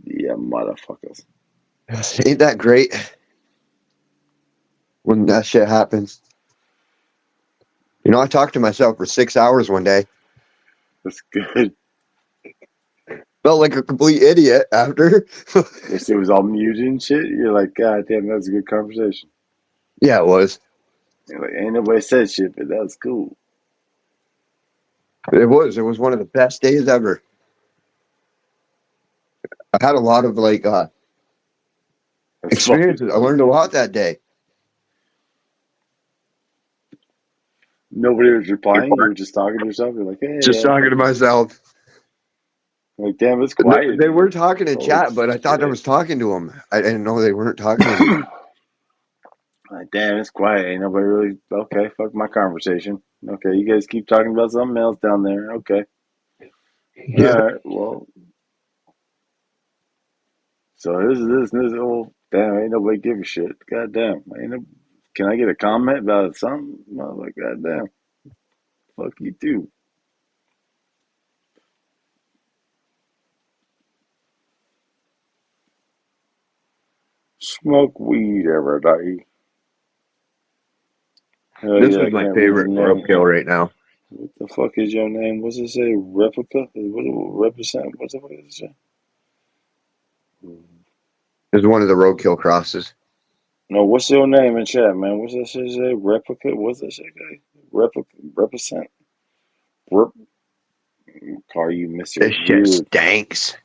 Yeah, motherfuckers.
Ain't that great when that shit happens? You know, I talked to myself for 6 hours one day.
That's good.
Felt like a complete idiot after.
If it was all muted and shit, you're like, God damn, that was a good conversation.
Yeah, it was.
You're like, ain't nobody said shit, but that was cool.
It was. It was one of the best days ever. I had a lot of
That's fucking
experiences. I
funny.
learned a lot that day.
Nobody was replying. You were just talking to yourself. You're like, hey,
Just talking to
fucking.
myself.
Like, damn, it's quiet in
They were
here.
talking in
Holy
chat, but I thought I
shit.
was talking to them. I didn't know they weren't talking to me.
Like, damn, it's quiet. Ain't nobody really. Okay, fuck my conversation. Okay, you guys keep talking about something else down there. Okay. All
Yeah.
right, well. So this. Oh, damn, ain't nobody give a shit. God damn. Ain't no, can I get a comment about something? No, like, God damn. Fuck you too. Smoke weed every day. Hell
This
yeah,
is
I
my
can't read your
favorite
name.
roadkill right now.
What the fuck is your name? What's it say? Replica? What represent? What the fuck is it say?
This is one of the roadkill crosses.
No, what's your name in chat, man? What's that shit say? Replica? What's that shit say? Replica? Represent? Rep? Call you Mr.
This shit
Weird.
stinks.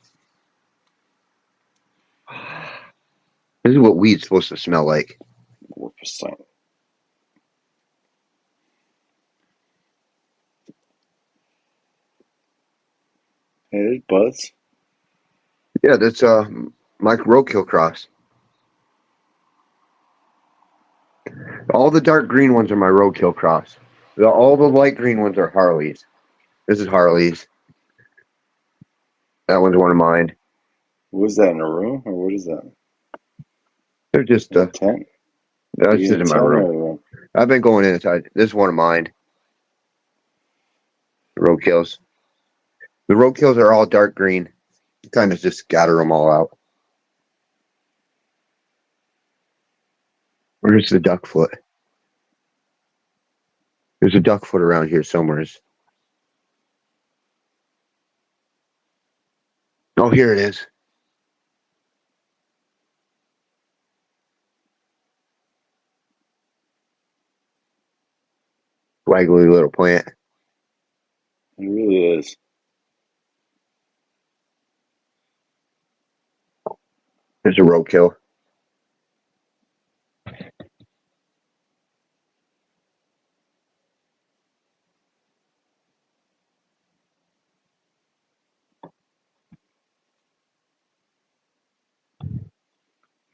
This is what weed's supposed to smell like.
Represent. Hey, there's Buzz.
Yeah, that's my roadkill cross. All the dark green ones are my roadkill cross. All the light green ones are Harley's. This is Harley's. That one's one of mine.
What's that, in a room? Or what is that?
They're just
In a tent?
that's
You
just
in a
in my
tent or
room.
a room?
I've been going inside. This is one of mine. Roadkills. The roadkills are all dark green. You kind of just scatter them all out. Where's the duck foot? There's a duck foot around here somewhere. Oh, here it is. Waggly little plant.
It really is.
There's a roadkill.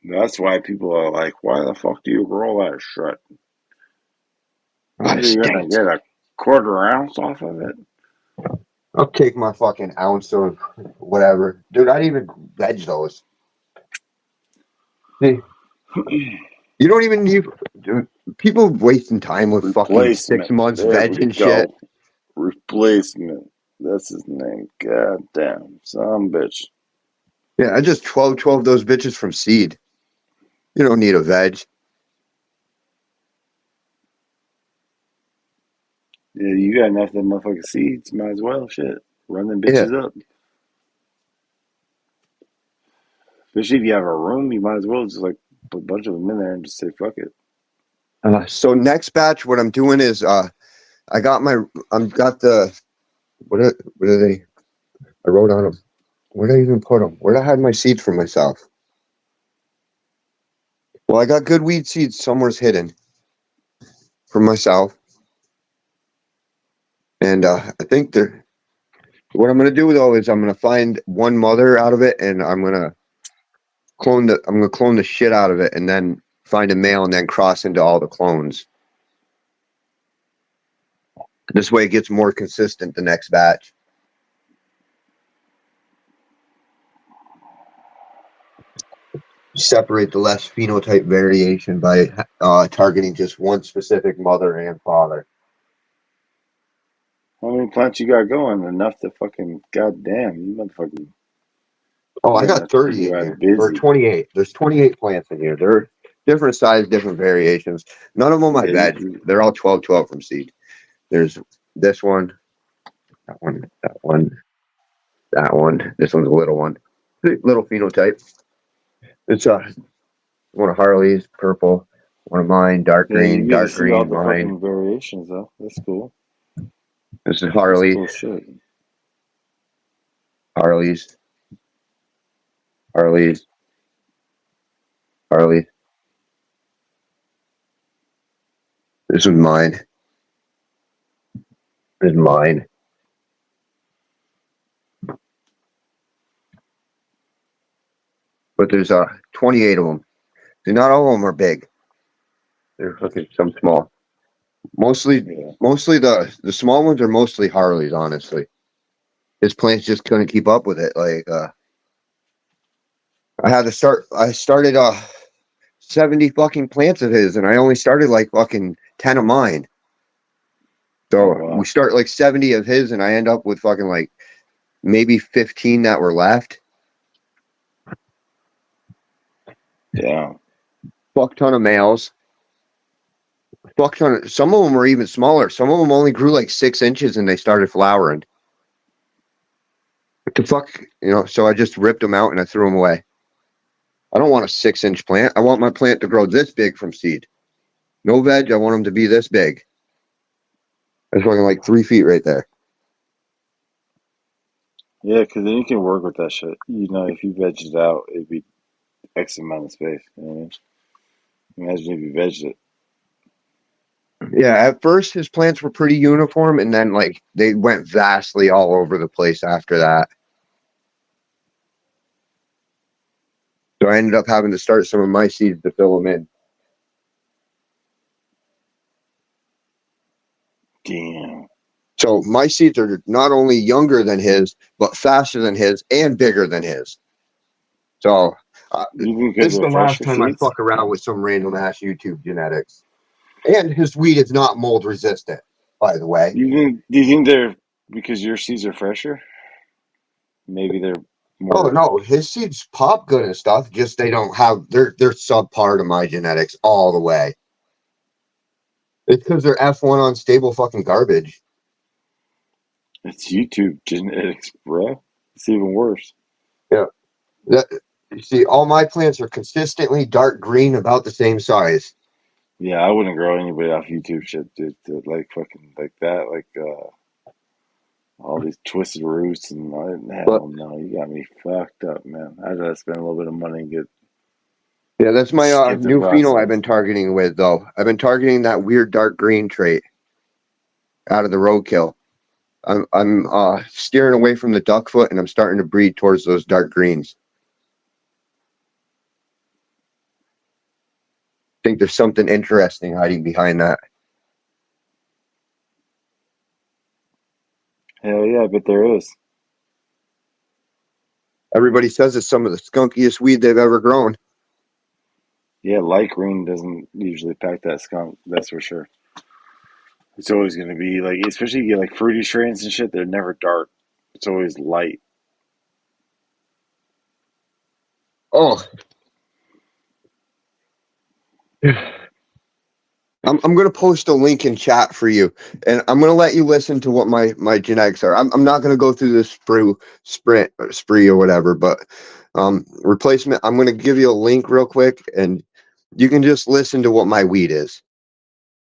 That's why people are like, why the fuck do you roll that shit?
Ah, it
You're gonna
stinks.
get a quarter ounce off of it?
I'll take my fucking ounce or whatever. Dude, I didn't even veg those. Hey, you don't even need. Dude, people wasting time with fucking 6
Replacement.
months
There
veg
we
and shit.
go. Replacement. That's his name. God damn. Some bitch.
Yeah, I just 12 those bitches from seed. You don't need a veg.
Yeah, you got enough of them motherfucking seeds. Might as well. Shit. Run them
Yeah.
bitches up. Especially if you have a room, you might as well just like put a bunch of them in there and just say fuck it.
So next batch, what I'm doing is I got the what are they? I wrote on them. Where did I even put them? Where did I hide my seeds for myself? Well, I got good weed seeds somewhere's hidden for myself. And I think what I'm gonna do though is I'm gonna find one mother out of it, and I'm gonna clone the shit out of it, and then find a male, and then cross into all the clones. This way, it gets more consistent the next batch. Separate the less phenotype variation by targeting just one specific mother and father.
How many plants you got going? Enough to fucking goddamn you motherfucking.
Oh,
You
I
gotta
got
have to keep
30
your
in
ass
here, or
busy.
28. There's 28 plants in here. They're different size, different variations. None of them I
Yeah,
veg. They're all 12 from seed. There's this one, that one, that one, that one. This one's a little one. Little phenotype. It's one of Harley's, purple. One of mine, dark
yeah, you get to see all
green,
the
mine.
fucking variations though. That's cool.
This is
That's
Harley,
cool shit.
Harley's, Harley's, Harley. This is mine. This is mine. But there's 28 of them. See, not all of them are big. They're fucking some small. Mostly the small ones are mostly Harleys, honestly. His plants just couldn't keep up with it. Like I started 70 fucking plants of his, and I only started like fucking 10 of mine. So we start like 70 of his, and I end up with fucking like maybe 15 that were left.
Yeah.
Fuck ton of males. Fuck ton of, some of them were even smaller. Some of them only grew like 6 inches and they started flowering. What the fuck? So I just ripped them out and I threw them away. I don't want a 6-inch plant. I want my plant to grow this big from seed. No veg. I want them to be this big. That's fucking like 3 feet right there.
Yeah, because then you can work with that shit. If you veg it out, it'd be X amount of space. You know what I mean? Imagine if you vegged it.
Yeah, at first his plants were pretty uniform, and then like they went vastly all over the place after that. So I ended up having to start some of my seeds to fill them in.
Damn.
So my seeds are not only younger than his, but faster than his and bigger than his. So this is the last time I fuck around with some random ass YouTube genetics. And his wheat is not mold resistant, by the way.
Do you think they're because your seeds are fresher? Maybe they're more.
Oh no, his seeds pop good and stuff. Just they don't have they're subpar to my genetics all the way. It's because they're F1 unstable fucking garbage.
It's YouTube genetics, bro. It's even worse.
Yeah. You see, all my plants are consistently dark green, about the same size.
Yeah, I wouldn't grow anybody off YouTube shit, dude. Like fucking like that, like all these twisted roots and hell no, you got me fucked up, man. I'd have to spend a little bit of money and get.
Yeah, that's my
skip the
new pheno I've
process.
been targeting with, though. I've been targeting that weird dark green trait out of the roadkill. I'm steering away from the duckfoot, and I'm starting to breed towards those dark greens. I think there's something interesting hiding behind that.
Hell yeah, I bet there is.
Everybody says it's some of the skunkiest weed they've ever grown.
Yeah, light green doesn't usually pack that skunk. That's for sure. It's always going to be like, especially you get like fruity strains and shit. They're never dark. It's always light.
Oh, I'm going to post a link in chat for you, and I'm going to let you listen to what my genetics are. I'm not going to go through this spree or whatever, but replacement. I'm going to give you a link real quick, and you can just listen to what my weed is,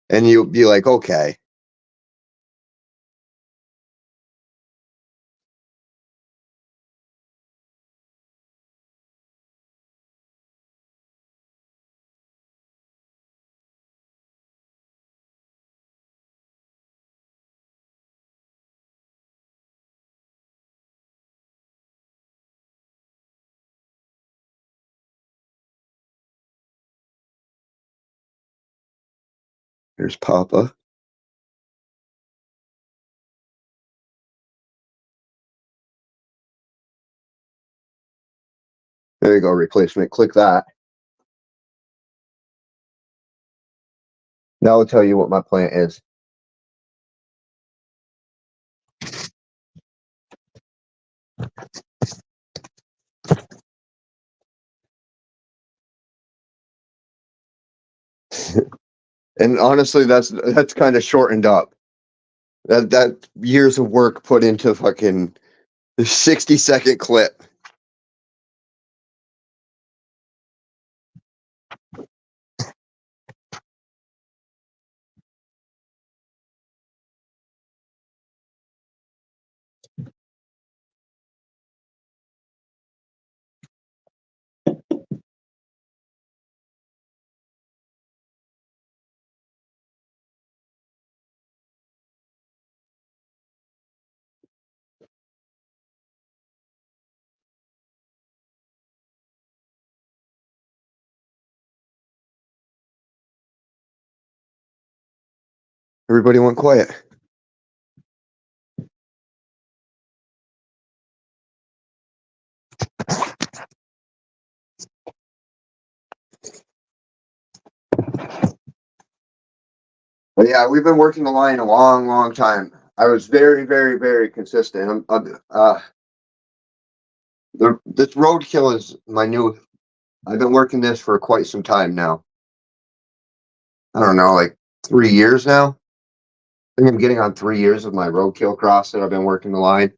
and you'll be like, okay. There's Papa. There you go, replacement. Click that. Now I'll tell you what my plant is. And honestly, that's kind of shortened up. That years of work put into fucking 60-second clip. Everybody went quiet. But yeah, we've been working the line a long, long time. I was very, very, very consistent. This roadkill is my new. I've been working this for quite some time now. I don't know, like 3 years now. I think I'm getting on 3 years of my roadkill cross that I've been working the line.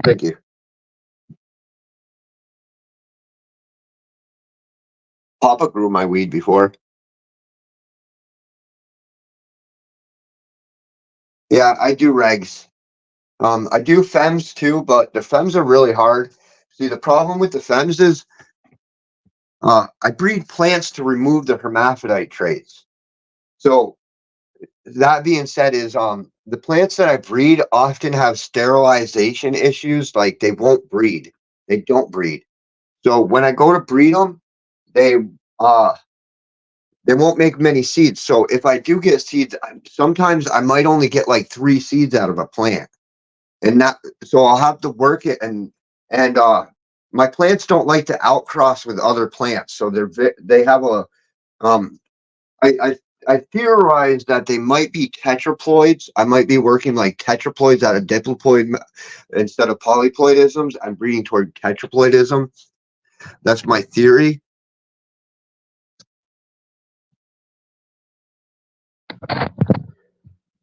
Thank you. Papa grew my weed before. Yeah, I do regs. I do fems too, but the fems are really hard. See, the problem with the fems is I breed plants to remove the hermaphrodite traits. So that being said, is the plants that I breed often have sterilization issues, like they won't breed. They don't breed. So when I go to breed them, they uh they won't make many seeds. So if I do get seeds, sometimes I might only get like 3 seeds out of a plant. And that, so I'll have to work it, and my plants don't like to outcross with other plants. So they have a um I I theorize that they might be tetraploids. I might be working like tetraploids out of diploid instead of polyploidisms. I'm breeding toward tetraploidism. That's my theory.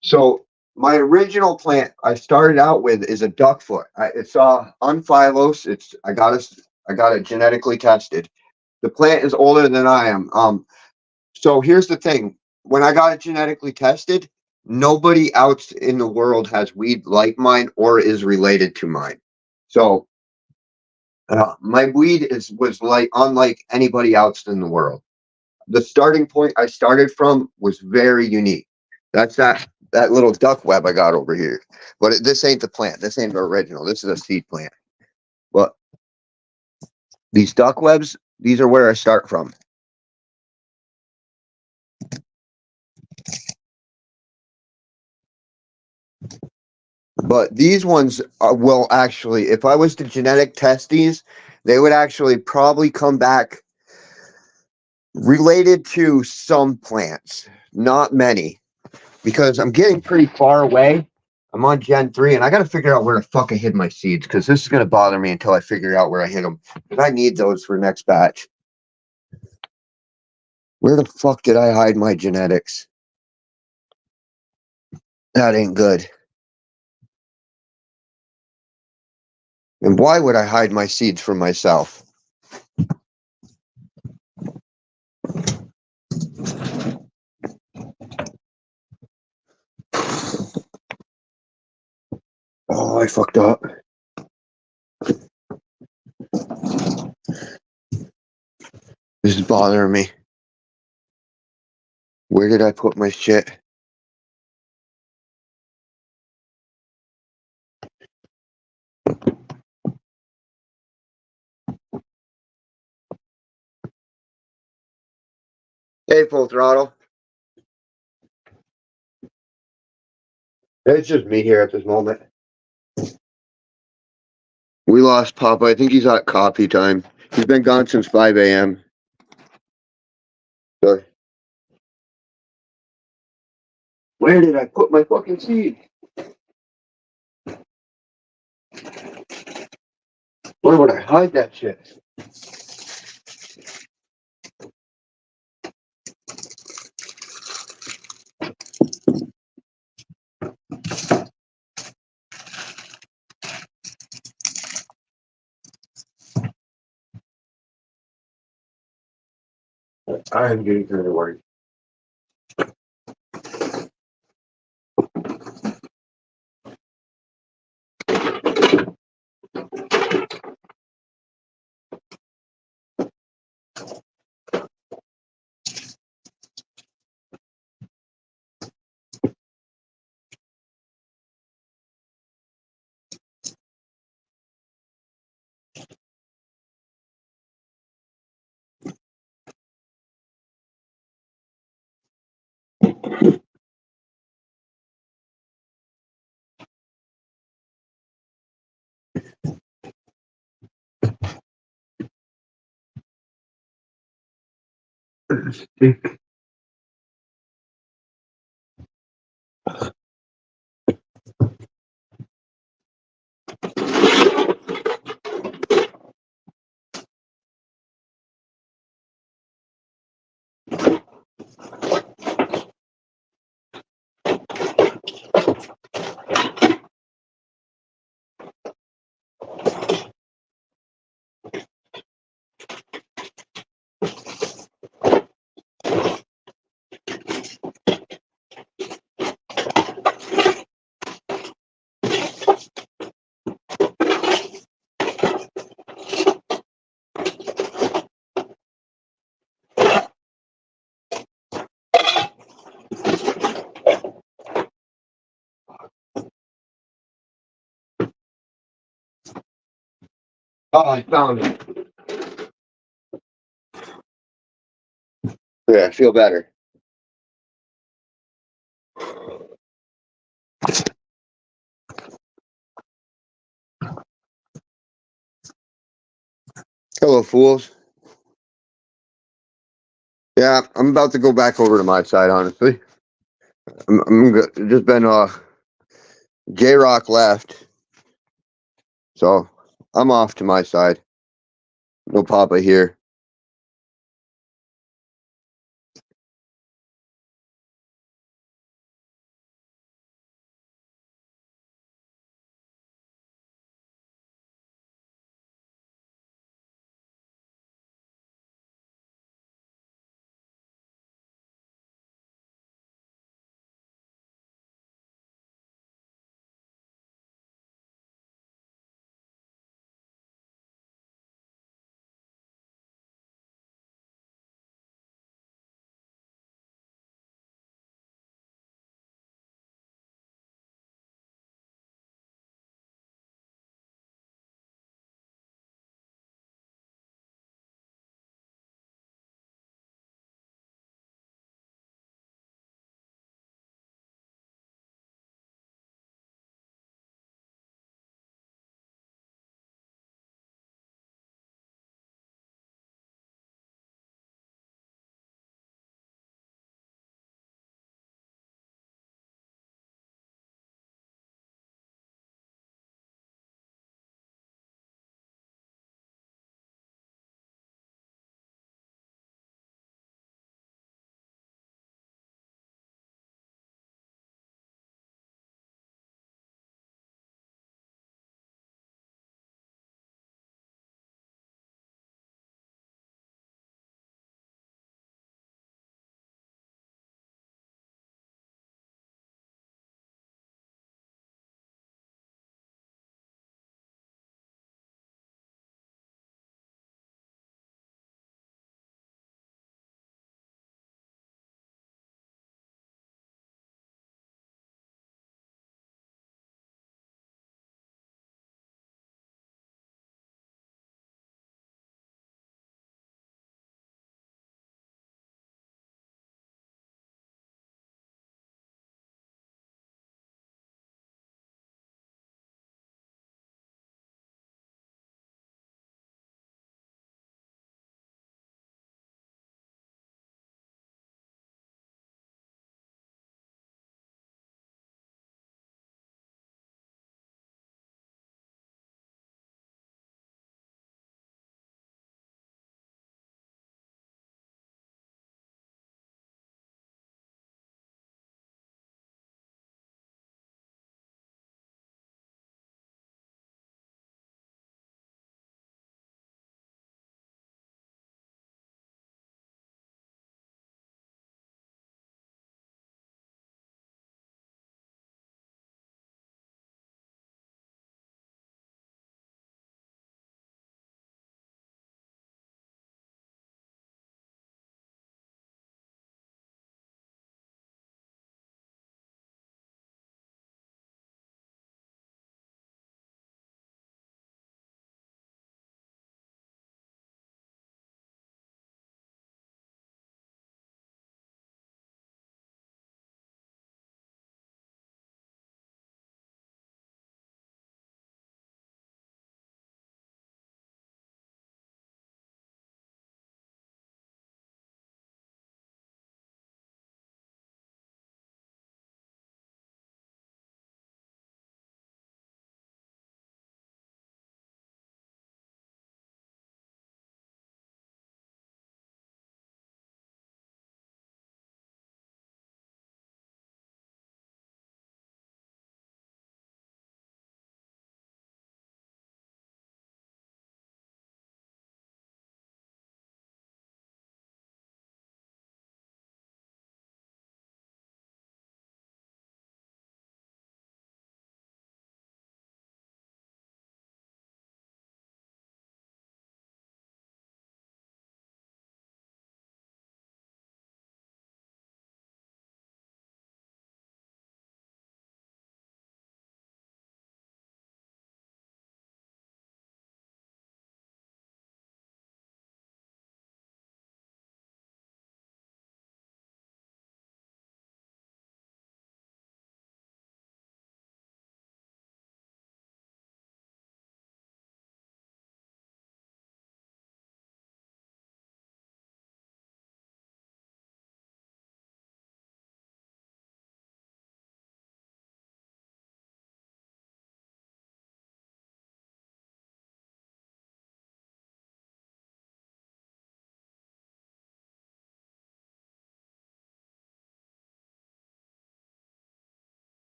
So my original plant I started out with is a duckfoot. It's unphylose. I got it genetically tested. The plant is older than I am. So here's the thing: when I got it genetically tested, nobody else in the world has weed like mine or is related to mine. So my weed was like unlike anybody else in the world. The starting point I started from was very unique. That's that little duck web I got over here. But this ain't the plant. This ain't the original. This is a seed plant. But these duck webs, these are where I start from. But these ones will actually, if I was to genetic test these, they would actually probably come back related to some plants, not many, because I'm getting pretty far away. I'm on Gen 3, and I got to figure out where the fuck I hid my seeds, because this is going to bother me until I figure out where I hid them. Because I need those for next batch. Where the fuck did I hide my genetics? That ain't good. And why would I hide my seeds from myself? Oh, I fucked up. This is bothering me. Where did I put my shit? Hey, Full Throttle. It's just me here at this moment. We lost Papa. I think he's at coffee time. He's been gone since 5 a.m. So, where did I put my fucking seed? Where would I hide that shit? I am getting kind of worried. Oh, I found it. Yeah, I feel better. Hello, fools. Yeah, I'm about to go back over to my side, honestly. I'm good. Just been, J-Rock left. So, I'm off to my side. No Papa here.